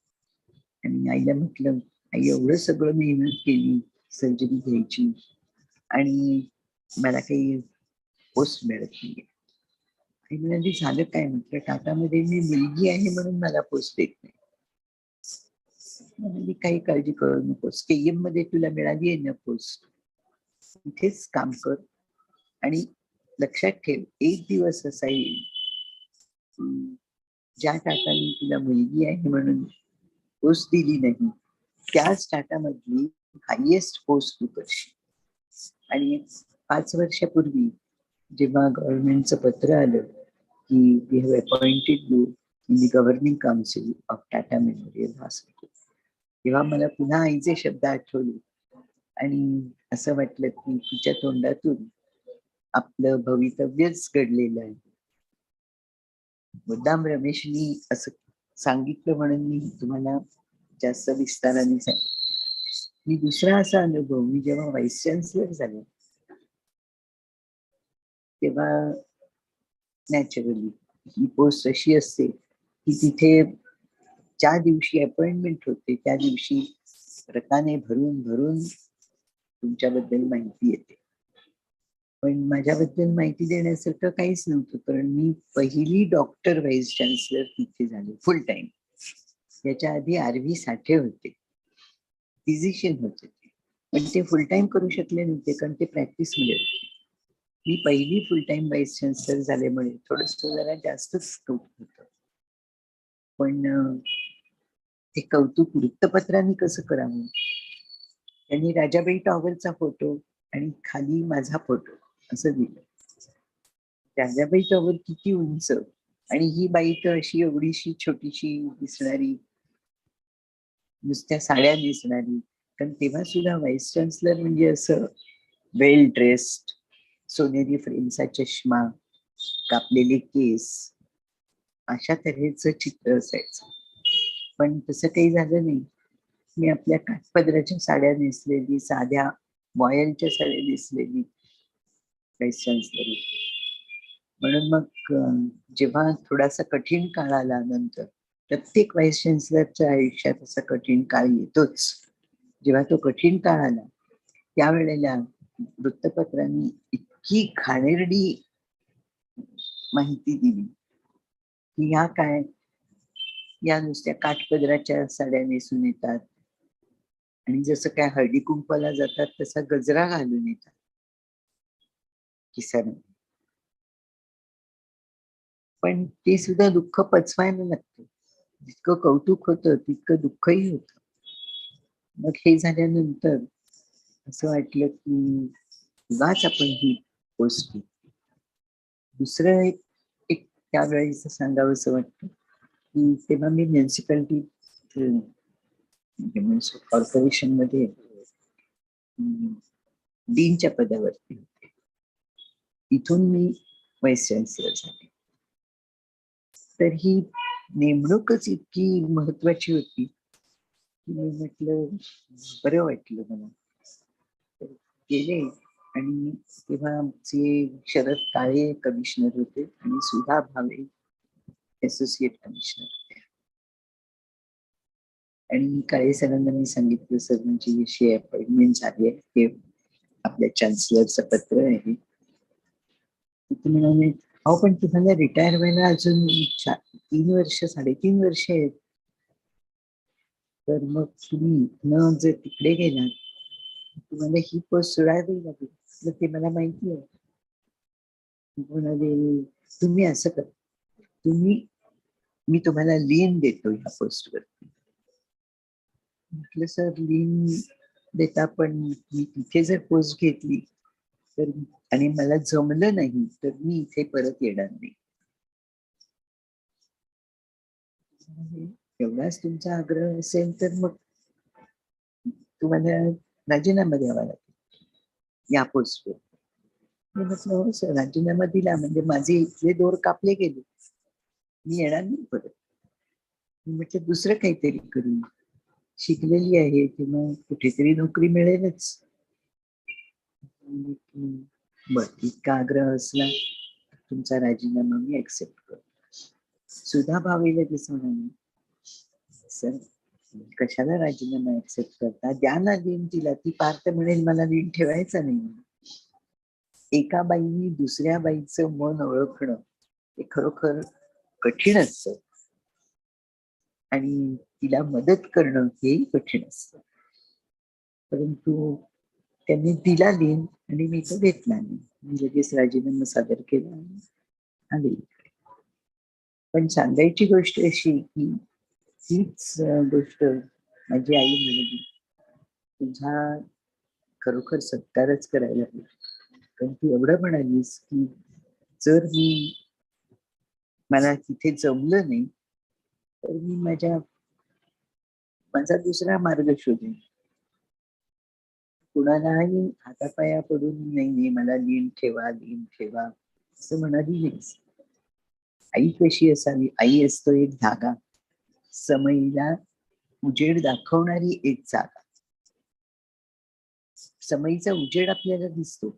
आणि आईला म्हटलं, आई एवढं सगळं मेहनत केली सर्जरी घ्यायची आणि मला काही पोस्ट मिळत नाही. आई म्हणाली झालं काय? म्हटलं टाटामध्ये मी मुलगी आहे म्हणून मला पोस्ट देत नाही. म्हणाली काही काळजी करू नकोस, KM मध्ये तुला मिळाली आहे ना पोस्ट, इथेच काम कर आणि लक्षात ठेव, एक दिवस असा येईल ज्या टाटाने तुला मुलगी आहे म्हणून पोस्ट दिली नाही, त्याच टाटामधली हायएस्ट पोस्ट तू करशील. आणि 5 वर्षापूर्वी जेव्हा गव्हर्नमेंटचं पत्र आलं की we have appointed you in the governing council of Tata Memorial Hospital, तेव्हा मला पुन्हा आईचे शब्द आठवले आणि असं वाटलं की तिच्या तोंडातून आपलं भवितव्यच घडलेलं आहे. मुद्दाम रमेशनी असं सांगितलं म्हणून मी तुम्हाला जास्त विस्ताराने सांगितलं. मी दुसरा असा अनुभव, मी जेव्हा व्हाईस चान्सलर झाले तेव्हा नॅचरली ही पोस्ट अशी असते की तिथे ज्या दिवशी अपॉइंटमेंट होते त्या दिवशी रकाने भरून भरून तुमच्याबद्दल माहिती येते. पण माझ्याबद्दल माहिती देण्यासारखं काहीच नव्हतं, कारण मी पहिली डॉक्टर व्हाईस चान्सलर तिथे झाले फुल टाइम. त्याच्या आधी RV साठे होते, फिजिशियन होते, पण ते फुल टाइम करू शकले नव्हते कारण ते प्रॅक्टिस मध्ये होते. मी पहिली फुल टाइम व्हाईस चान्सलर झाल्यामुळे थोडस जरा जास्तच कौतुक होतं. पण ते कौतुक वृत्तपत्रांनी कसं करावं? त्यांनी राजाबाई टॉवरचा फोटो आणि खाली माझा फोटो असं दिलं. राजाबाई टॉवर किती उंच आणि ही बाई तर अशी एवढीशी छोटीशी दिसणारी, नुसत्या साड्या दिसणारी. कारण तेव्हा सुद्धा व्हाईस चान्सलर म्हणजे असं वेल ड्रेस्ड, सोनेरी फ्रेमचा चष्मा, कापलेले केस, अशा तऱ्हेचं चित्र असायचं. पण तसं काही झालं नाही. मी आपल्या काठपदराच्या साड्या नेसलेली, साध्या बॉयलच्या साड्या नेसलेली व्हाईस चान्सलर होते. म्हणून मग जेव्हा थोडासा कठीण काळ आला नंतर, प्रत्येक व्हाईस चान्सलरच्या आयुष्यात असा कठीण काळ येतोच. जेव्हा तो कठीण काळ आला त्यावेळेला वृत्तपत्रांनी इतकी घाणेरडी माहिती दिली की ह्या काय, या नुसत्या काठपदराच्या साड्या नेसून येतात आणि जसं काय हळदी कुंकवाला जातात तसा गजरा घालून येतात किसन. पण ते सुद्धा दुःख पचवायला लागतं. जितकं कौतुक होतं तितकं दुःखही होतं. मग हे झाल्यानंतर असं वाटलं की उगाच आपण ही पोस्ट केली. दुसरं एक त्यावेळेस सांगावंसं वाटतं की तेव्हा मी म्युन्सिपालिटी कॉर्पोरेशन मध्ये डीनच्या पदावरती होते. इथून मी व्हाईस चान्सलर झाले. तर ही नेमणूकच इतकी महत्वाची होती की मी म्हटलं बरं वाटलं मला. गेले आणि तेव्हा आमचे शरद काळे कमिशनर होते आणि सुधा भावे असोसिएट कमिशनर होते. आणि काळे सरांना मी सांगितलं, सर म्हणजे अशी अपॉइंटमेंट झाली आहे, ते आपल्या चान्सलरचं पत्र आहे. ते म्हणाले, अहो पण तुम्हाला रिटायर व्हायला अजून 3 वर्ष 3.5 वर्ष आहेत, तर मग तुम्ही न जर तिकडे गेलात तुम्हाला ही पोस्ट सोडावी लागेल. ते मला माहिती आहे. म्हणाले तुम्ही असं करा, मी तुम्हाला लीन देतो ह्या पोस्टवर. म्हटलं सर लीन देता, पण मी तिथे जर पोस्ट घेतली तर आणि मला जमलं नाही तर मी इथे परत येणार नाही. एवढाच तुमचा आग्रह असेल तर मग तुम्हाला राजीनामा द्यावा लागेल या पोस्टवर. मी म्हटलं हो सर, राजीनामा दिला म्हणजे माझे इथले दोर कापले गेले, मी येणार नाही परत. मी म्हटलं दुसरं काहीतरी करू, शिकलेली आहे किंवा कुठेतरी नोकरी मिळेलच. बरं, इतका आग्रह असला तुमचा राजीनामा मी ऍक्सेप्ट करतो. सुधा भावे लगेच म्हणाली, सर कशाला राजीनामा ऍक्सेप्ट करता, द्या ना लीन तिला, ती पार तर म्हणेल मला लीन ठेवायचं नाही. एका बाईनी दुसऱ्या बाईचं मन ओळखणं हे खरोखर कठीण असतं आणि तिला मदत करणं हेही कठीण असतं. परंतु त्यांनी दिला लीन आणि मी तो घेतला नाही. मी लगेच राजीनामा सादर केला आणि आले. पण सांगायची गोष्ट अशी की हीच गोष्ट माझी आई म्हणाली, तुझा खरोखर सत्कारच करायला पाहिजे. कारण तू एवढं म्हणालीस की जर मला तिथे जमलं नाही तर मी माझा दुसरा मार्ग शोधेन. कुणालाही हातापाया पडून नाही मला लीन ठेवा असं म्हणाली नाहीस. आई कशी असावी, आई असतो एक धागा, समईला उजेड दाखवणारी एक जागा. समईचा उजेड आपल्याला दिसतो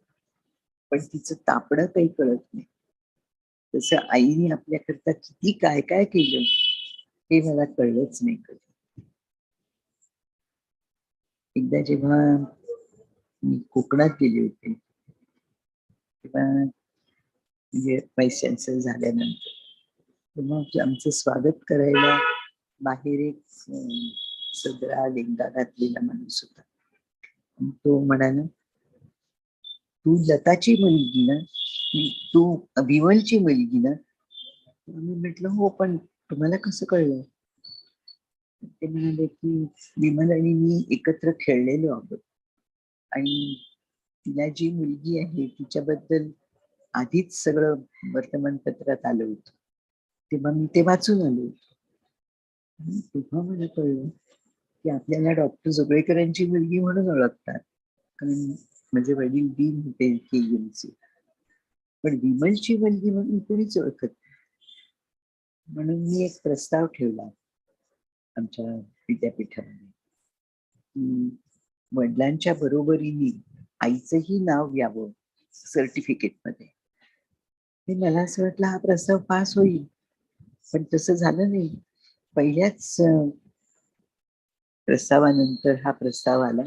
पण तिचं तापडं काही कळत नाही. तसं आईने आपल्याकरता किती काय काय केलं हे मला कळलंच नाही कधी. एकदा जेव्हा मी कोकणात गेले होते तेव्हा म्हणजे व्हाईस चान्सलर झाल्यानंतर तेव्हा आमचं स्वागत करायला बाहेर एक सदरा लेंगा घातलेला माणूस होता. तो म्हणाला, तू लताची मुलगी ना, तू विमलची मुलगी ना. मी म्हटलं हो, पण तुम्हाला कसं कळलं? ते म्हणाले की विमल आणि मी एकत्र खेळलेलो आहोत आणि तिला जी मुलगी आहे तिच्याबद्दल आधीच सगळं वर्तमानपत्रात आलं होतं, तेव्हा मी ते वाचून आलो. तेव्हा मला कळलं की आपल्याला डॉक्टर जोगळेकरांची मुलगी म्हणून ओळखतात, कारण माझे वडील डीन होते KEMC, पण विमलची मुलगी म्हणून कोणीच ओळखत नाही. म्हणून मी एक प्रस्ताव ठेवला आमच्या विद्यापीठामध्ये की वडिलांच्या बरोबरीने आईचंही नाव यावं सर्टिफिकेटमध्ये. मला असं वाटलं हा प्रस्ताव पास होईल, पण तसं झालं नाही. पहिल्याच प्रस्तावानंतर हा प्रस्ताव आला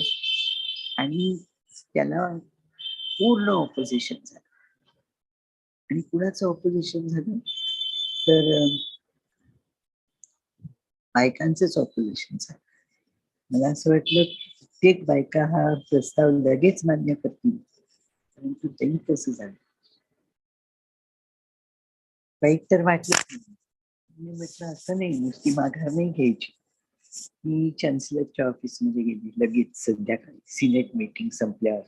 आणि त्याला पूर्ण ऑपोजिशन झालं. आणि कुणाचं ऑपोजिशन झालं तर बायकांचंच ऑपोजिशन झालं. मला असं वाटलं प्रत्येक बायका हा प्रस्ताव लगेच मान्य करतील, परंतु तेही तसं झालं. वाईट तर वाटलं. मी म्हटलं असं नाही, नुसती माघार नाही घ्यायची. मी चान्सलरच्या ऑफिसमध्ये गेली लगेच संध्याकाळी सिनेट मीटिंग संपल्यावर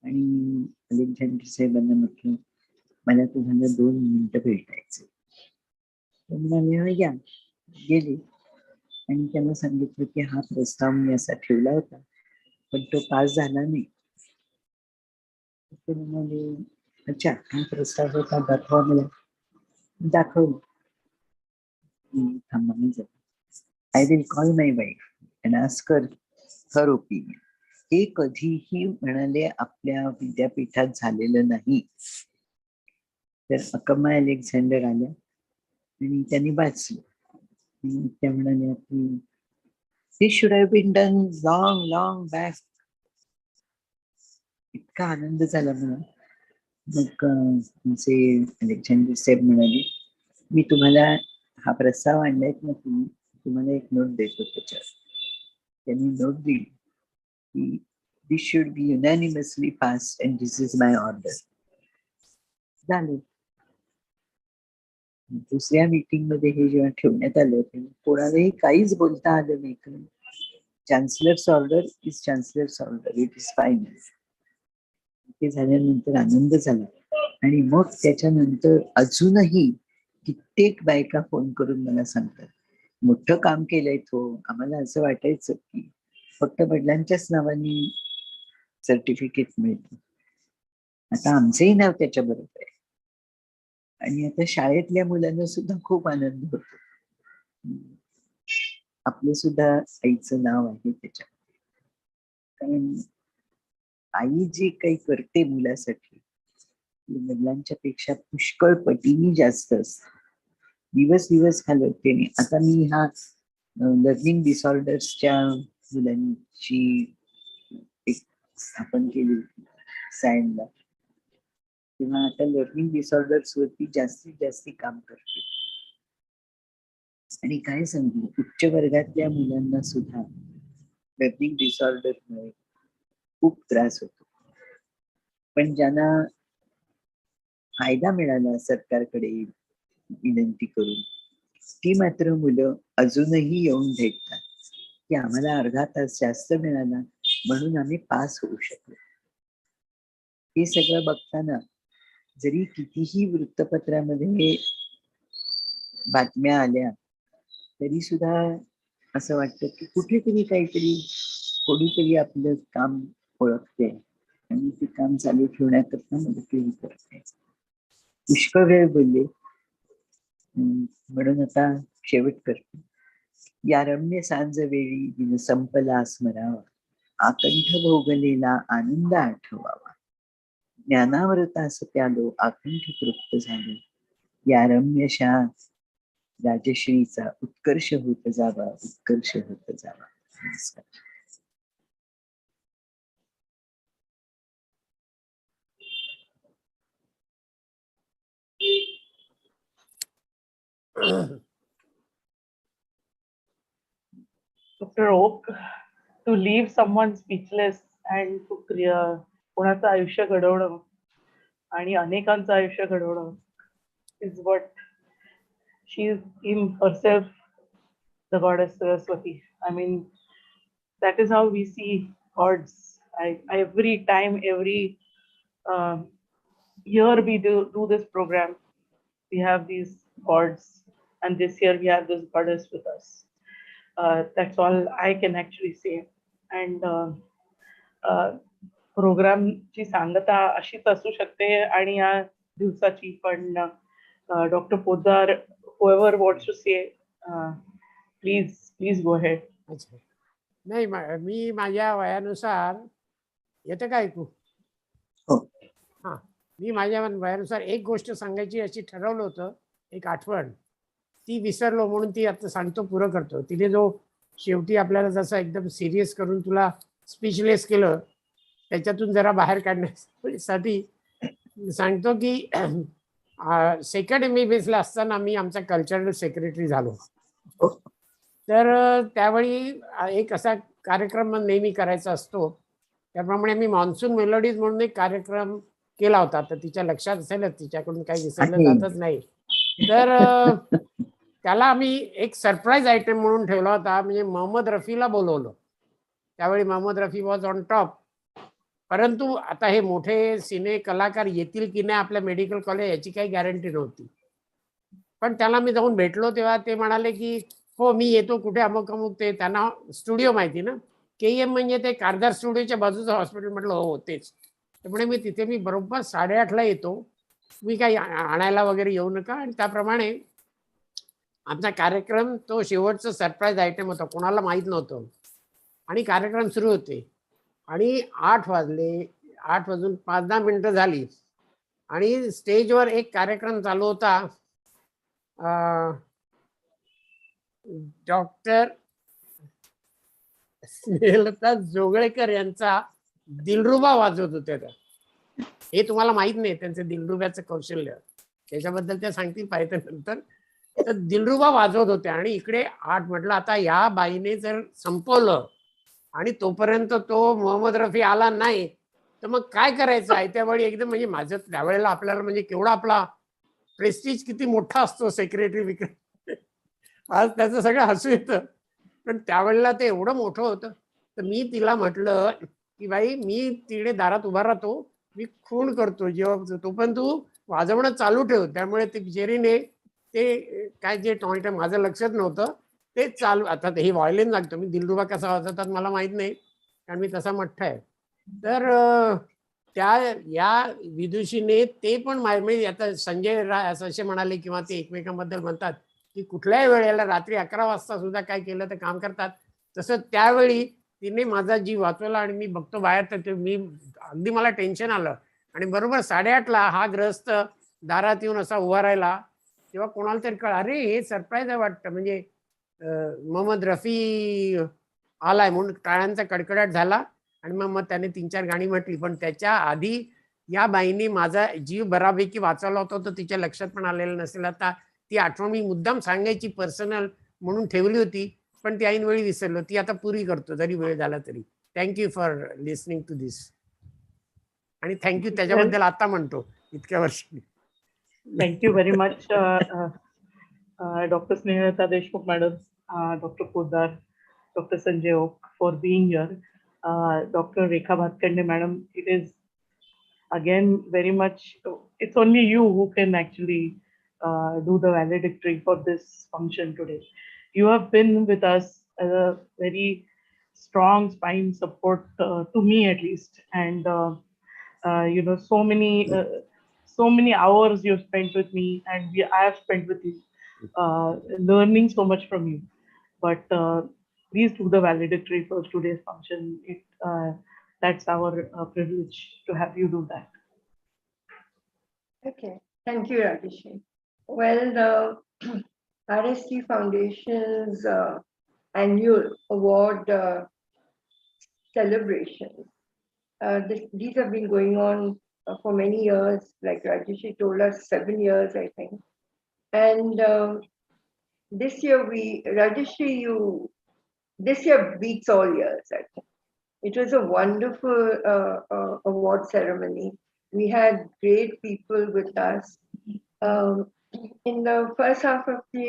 आणि अलेक्झांडर साहेबांना म्हटलं मला तुम्हाला 2 मिनिटं भेटायचं. म्हणाले या. गेले आणि त्यांना सांगितलं की हा प्रस्ताव मी असा ठेवला होता, पण तो पास झाला नाही. ते म्हणाले अच्छा हा प्रस्ताव होता, दाखवा मला. दाखवलं. थांबा मी जातो. I will call my wife and ask her opinion. हे कधीही म्हणाले आपल्या विद्यापीठात झालेलं नाही. तर अकम्मा अलेक्झांडर आल्या आणि त्यांनी वाचलं. त्या म्हणाल्या की this should have been done long back. इतका आनंद झाला मला. मग अलेक्झांडर साहेब म्हणाले मी तुम्हाला हा प्रस्ताव आणलाय ना, तुम्हाला एक नोट देतो त्याच्यावर. त्यांनी नोट दिली की this should be unanimously passed and this is my order. झाले. दुसऱ्या मीटिंग मध्ये हे जेव्हा ठेवण्यात आलं तेव्हा कोणालाही काहीच बोलता आलं नाही. Chancellor's order is chancellor's order, it is final. ते झाल्यानंतर आनंद झाला. आणि मग त्याच्यानंतर अजूनही कित्येक बायका फोन करून मला सांगतात मोठं काम केलंय तो. आम्हाला असं वाटायचं की फक्त वडिलांच्याच नावाने सर्टिफिकेट मिळतं, आता आमचंही नाव त्याच्या बरोबर आहे. आणि आता शाळेतल्या मुलांना सुद्धा खूप आनंद होतो. आपलं सुद्धा आईचं नाव आहे त्याच्यामध्ये. कारण आई जे काही करते मुलासाठी वडिलांच्या पेक्षा पुष्कळ पटीने जास्त असते. दिवस घालवते. आता मी हा लर्निंग डिसऑर्डर्सच्या मुलांची एक स्थापन केली सायनला, तेव्हा आता लर्निंग डिसऑर्डर्स वरती जास्तीत जास्त काम करते. आणि काय सांगू, उच्च वर्गातल्या मुलांना सुद्धा लर्निंग डिसऑर्डरमुळे खूप त्रास होतो. पण ज्यांना फायदा मिळाला सरकारकडे विनंती करून, ती मात्र मुलं अजूनही येऊन भेटतात की आम्हाला अर्धा तास जास्त मिळाला म्हणून आम्ही पास होऊ शकलो. हे सगळं बघताना जरी कितीही वृत्तपत्रामध्ये बातम्या आल्या तरी सुद्धा असं वाटतं की कुठेतरी कोणीतरी आपलं काम ओळखते आणि ते काम चालू ठेवण्याकरता मदतही करते. पुष्कळ वेळ बोलले म्हणून आता शेवट करते. या रम्य सांज वेळी दिन संपला स्मरावा, आकंठ भोगलेला आनंद आठवावा. ज्ञानामृतास प्यालो आकंठ तृप्त झालो, या रम्यशा राजश्रीचा उत्कर्ष होत जावा, उत्कर्ष होत जावा. नमस्कार. Dr. Oak, to leave someone speechless and to कोणाचं आयुष्य घडवणं आणि अनेकांचं आयुष्य घडवणं is what she is in herself, the goddess Saraswati. I mean, that is how we see gods. Every time, every year we do this program, we have these gods, and this year we have this goddess with us. That's all I can actually say. And प्रोग्रामची सांगता अशीच असू शकते आणि या दिवसाची पण doctor Poddar, whoever wants to say, please go ahead. नाही, मी माझ्या वयानुसार येतं का ऐकू? हो. हां, मी माझ्या वयानुसार एक गोष्ट सांगायची अशी ठरवलं होतं, एक आठवण. ती विसरलो म्हणून ती आता सांगतो, पुरं करतो. तिने जो शेवटी आपल्याला जसं एकदम सिरियस करून तुला स्पीचलेस केलं, त्याच्यातून जरा बाहेर काढण्यासाठी सांगतो की सेकंड MBBSला असताना मी आमचा कल्चरल सेक्रेटरी झालो. तर त्यावेळी एक असा कार्यक्रम नेहमी करायचा असतो. त्याप्रमाणे मी मान्सून मेलोडीज म्हणून एक कार्यक्रम केला होता. तर तिच्या लक्षात असेलच, तिच्याकडून काही विसरलं जातच नाही. तर त्याला आम्ही एक सरप्राईज आयटम म्हणून ठेवला होता, म्हणजे मोहम्मद रफीला बोलवलं. त्यावेळी Mohammed Rafi was on top. परंतु आता हे मोठे सिने कलाकार येतील की नाही आपल्या मेडिकल कॉलेज याची काही गॅरंटी नव्हती. पण त्याला मी जाऊन भेटलो तेव्हा ते म्हणाले की हो मी येतो, कुठे अमुक अमुक, ते त्यांना स्टुडिओ माहिती ना, KM म्हणजे ते कारदार स्टुडिओच्या बाजूचं हॉस्पिटल. म्हटलं हो तेच. त्यामुळे मी बरोबर 8:30ला येतो, मी काही आणायला वगैरे येऊ नका. आणि त्याप्रमाणे आमचा कार्यक्रम तो शेवटचं सरप्राईज आयटम होता, कोणाला माहीत नव्हतं. आणि कार्यक्रम सुरू होते आणि 8 वाजले, 8 वाजून 5-10 मिनिटं झाली आणि स्टेजवर एक कार्यक्रम चालू होता. डॉक्टर स्नेहलता जोगळेकर यांचा दिलरुबा वाजवत होते. हे तुम्हाला माहित नाही त्यांचं दिलरुब्याचं कौशल्य, त्याच्याबद्दल ते सांगतील पाहिजे नंतर. तर दिलरुबा वाजवत होते आणि इकडे 8 म्हटलं आता या बाईने जर संपवलं आणि तोपर्यंत तो मोहम्मद रफी आला नाही तर मग काय करायचं आहे. त्यावेळी एकदम म्हणजे माझं त्यावेळेला आपल्याला म्हणजे केवढा आपला प्रेस्टीज किती मोठा असतो सेक्रेटरी विक्रेट. आज त्याचं सगळं हसू येतं, पण त्यावेळेला ते एवढं मोठं होतं. तर मी तिला म्हटलं की बाई मी तिकडे दारात उभा राहतो, मी खून करतो जेव्हा, तो पण तू वाजवणं चालू ठेव. त्यामुळे ते बिचारीने ते काय जे टॉनिट माझं लक्षात नव्हतं ते चालू. आता हे व्हायलिन लागतं, मी दिलरुबा कसा वाजवतात मला माहीत नाही, कारण मी तसा मठ्ठा आहे. तर त्या या विदुषीने ते पण म्हणजे आता संजय असे म्हणाले किंवा ते एकमेकांबद्दल म्हणतात की कुठल्याही वेळेला रात्री 11 वाजता सुद्धा काय केलं तर काम करतात. तसं त्यावेळी तिने माझा जीव वाचवला आणि मी बघतो बाहेर तर मी अगदी मला टेन्शन आलं. आणि बरोबर 8:30ला हा ग्रस्त दारात येऊन असा उभा राहिला तेव्हा कोणाला तरी कळ, अरे हे सरप्राईज आहे वाटतं, म्हणजे मोहम्मद रफी आलाय म्हणून टाळ्यांचा कडकडाट झाला. आणि मग त्याने 3-4 गाणी म्हटली. पण त्याच्या आधी या बाईने माझा जीव बरापैकी वाचवला होता, तर तिच्या लक्षात पण आलेलं नसेल. आता ती आठवण मी मुद्दाम सांगायची पर्सनल म्हणून ठेवली होती, पण ती ऐनवेळी विसरलो. ती आता पुरी करतो जरी वेळ झाला तरी. Thank you for listening to this. आणि थँक्यू त्याच्याबद्दल आता म्हणतो इतक्या वर्षी. Thank you very much doctor Snehalata Deshmukh madam, doctor Poddar, doctor Sanjay Oak for being here. Dr. Rekha Bhatkande madam, it is again very much, it's only you who can actually do the valedictory for this function today. You have been with us as a very strong spine support to me at least, and you know, so many hours you've spent with me, and I have spent with you, learning so much from you. But please do the valedictory for today's function. That's our privilege to have you do that. Okay, thank you, Rajesh. Well, the RST Foundation's annual award celebration, these have been going on for many years. Like Rajesh told us, 7 years, I think. And this year Rajesh, this year beats all years, I think. It was a wonderful award ceremony. We had great people with us. In the first half of the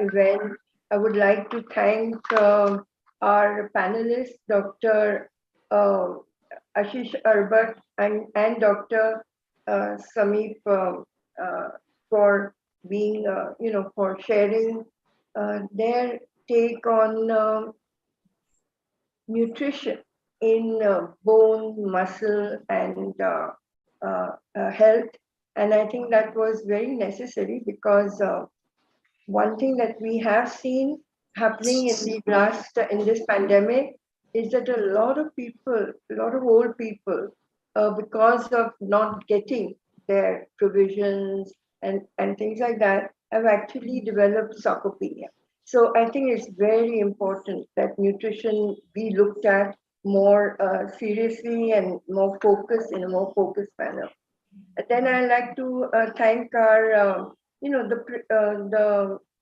event, I would like to thank our panelists, Dr. Ashish Arbat and Dr. Sameep for being, for sharing their take on nutrition in bone, muscle, and health. And I think that was very necessary because one thing that we have seen happening in this pandemic is that a lot of people, a lot of old people because of not getting their provisions and things like that, have actually developed sarcopenia. So I think it's very important that nutrition be looked at more seriously and more focused, in a more focused manner. And then I like to thank our,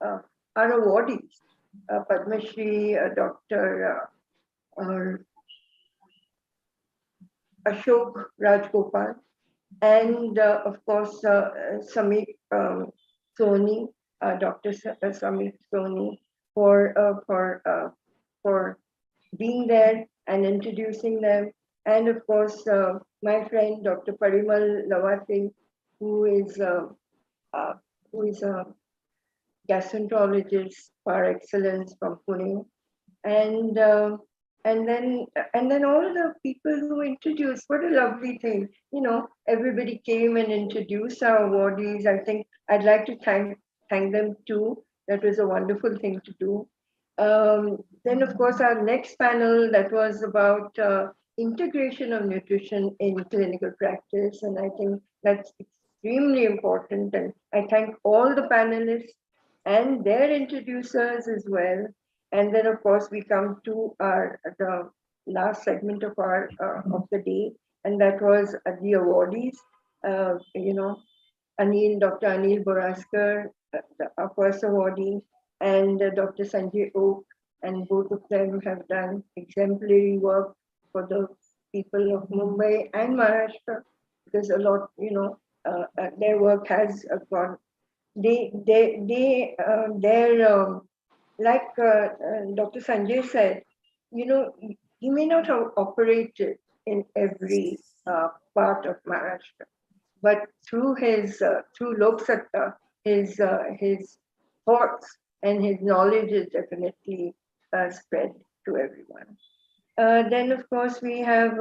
our awardees, Padma Shri, Dr. Ashok Rajgopal, and of course Samik Soni, Dr. Samik Soni, for being there and introducing them, and of course my friend Dr. Parimal Lawate, who is uh, who is a gastroenterologist par excellence from Pune, and and then all the people who introduced. What a lovely thing, everybody came and introduced our awardees. I think I'd like to thank them too. That was a wonderful thing to do. Then of course our next panel, that was about integration of nutrition in clinical practice, and I think that's extremely important, and I thank all the panelists and their introducers as well. And then, of course, we come to the last segment of of the day, and that was the awardees. Dr. Anil Boraskar, our first awardee, and Dr. Sanjay Oak, and both of them have done exemplary work for the people of Mumbai and Maharashtra, because a lot, their work has gone. Like Dr. Sanjay said, he may not have operated in every part of Maharashtra, but through through Lok Satta, his thoughts and his knowledge is definitely spread to everyone. Then, of course, we have,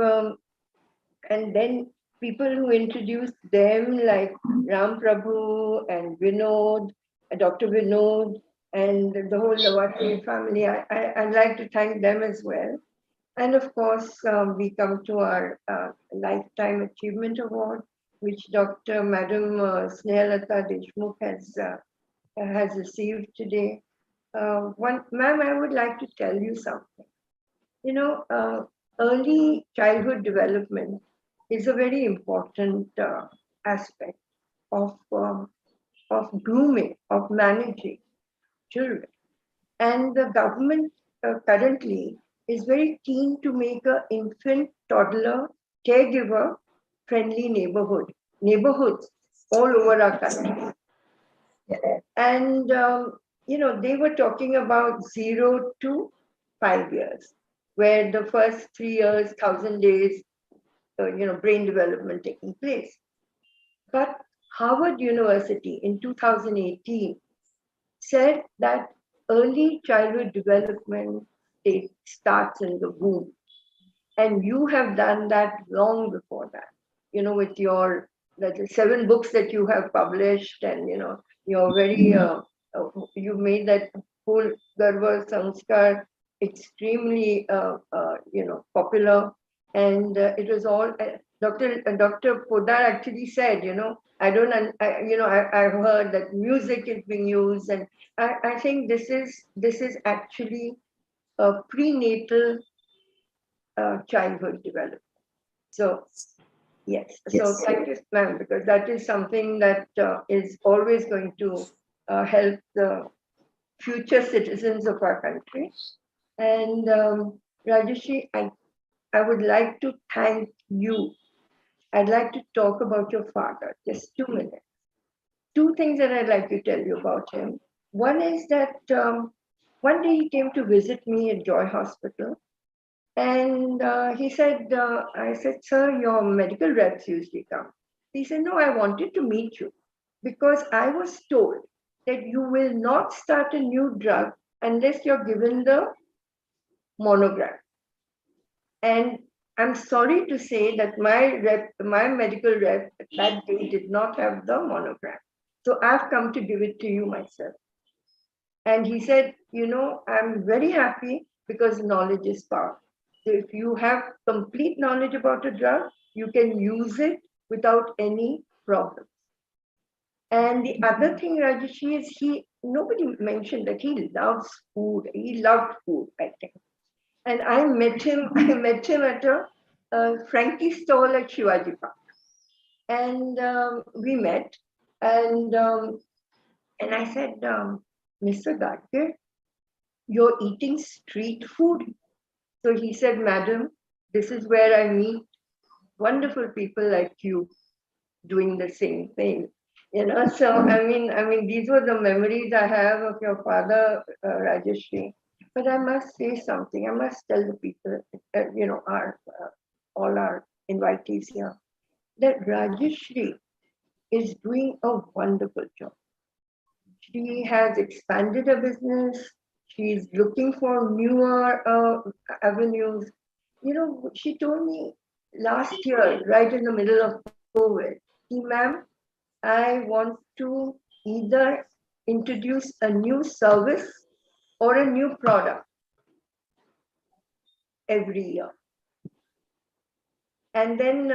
and then people who introduced them, like Ram Prabhu and Vinod, Dr. Vinod, and the whole Lawate family. I'd like to thank them as well. And of course, we come to our Lifetime Achievement Award, which Dr. Madam Snehalata Deshmukh has received today. Ma'am, I would like to tell you something. Early childhood development is a very important aspect of grooming, of managing children. And the government currently is very keen to make an infant, toddler, caregiver friendly neighborhoods all over our country. And, they were talking about 0 to 5 years, where the first 3 years, 1,000 days, brain development taking place. But Harvard University in 2018 said that early childhood development starts in the womb. And you have done that long before that, with your 7 books that you have published, and, you're very, you made that whole Garva Sanskar extremely, popular. And it was all, Dr. Podar actually said, I've heard that music is being used, and I think this is actually a prenatal childhood development. So, yes. So thank you, ma'am, because that is something that is always going to help the future citizens of our country. And Rajeshri, I would like to thank you. I'd like to talk about your father, just 2 minutes. 2 things that I'd like to tell you about him. One is that one day he came to visit me at Joy Hospital, and he said, I said, sir, your medical reps usually come. He said, no, I wanted to meet you because I was told that you will not start a new drug unless you're given the monograph. And I'm sorry to say that my medical rep that day did not have the monograph. So I've come to give it to you myself. And he said, I'm very happy because knowledge is power. if you have complete knowledge about a drug, you can use it without any problem. And the other thing, Rajeshi, is nobody mentioned that he loves food. He loved food, I think. And I met him at a Frankie stall at Shivaji Park. And we met, and I said, Mr. Gadgil, you're eating street food. So he said, Madam, this is where I meet wonderful people like you doing the same thing. So I mean, these were the memories I have of your father, Rajeshri. But I must say something. I must tell the people, all our invitees here, that Rajeshri is doing a wonderful job. She has expanded her business. She's looking for newer avenues. She told me last year, right in the middle of COVID, ma'am, I want to either introduce a new service or a new product every year. And then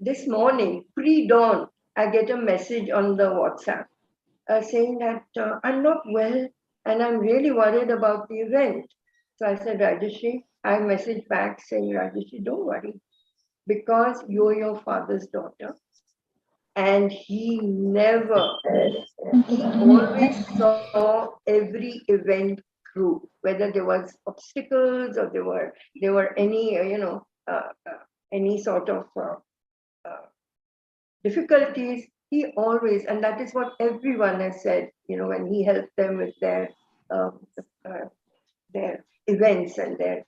this morning, pre-dawn, I get a message on the WhatsApp saying that I'm not well and I'm really worried about the event. So I said, Rajeshri, I messaged back saying, Rajeshri, don't worry, because you're your father's daughter. And he always saw every event through, whether there was obstacles or there were any, any sort of difficulties. He always, and that is what everyone has said, when he helped them with their events and their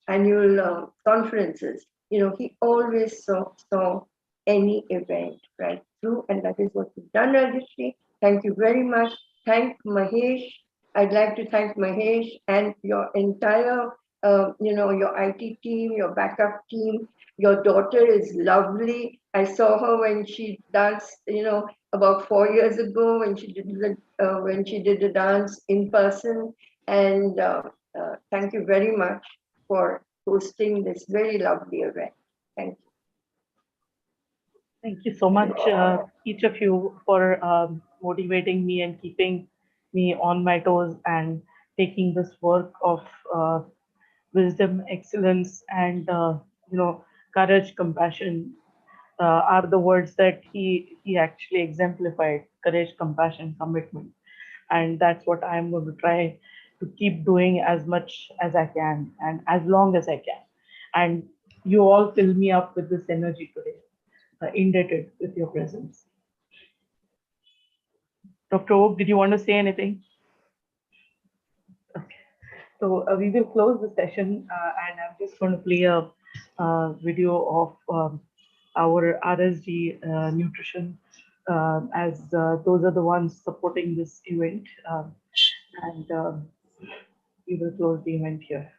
annual conferences, he always saw any event right through, and that is what you've done, Rajeshri. Thank you very much. Thank Mahesh. I'd like to thank Mahesh and your entire, your IT team, your backup team. Your daughter is lovely. I saw her when she danced, about 4 years ago when she did the dance in person. And thank you very much for hosting this very lovely event. Thank you. Thank you so much, each of you, for motivating me and keeping me on my toes and taking this work of wisdom, excellence, and courage, compassion are the words that he actually exemplified: courage, compassion, commitment. And that's what I'm going to try to keep doing as much as I can and as long as I can. And you all fill me up with this energy today. Indebted with your presence. Dr. Oak, did you want to say anything? Okay. So we will close the session and I'm just going to play a video of our RSG nutrition as those are the ones supporting this event. And we will close the event here.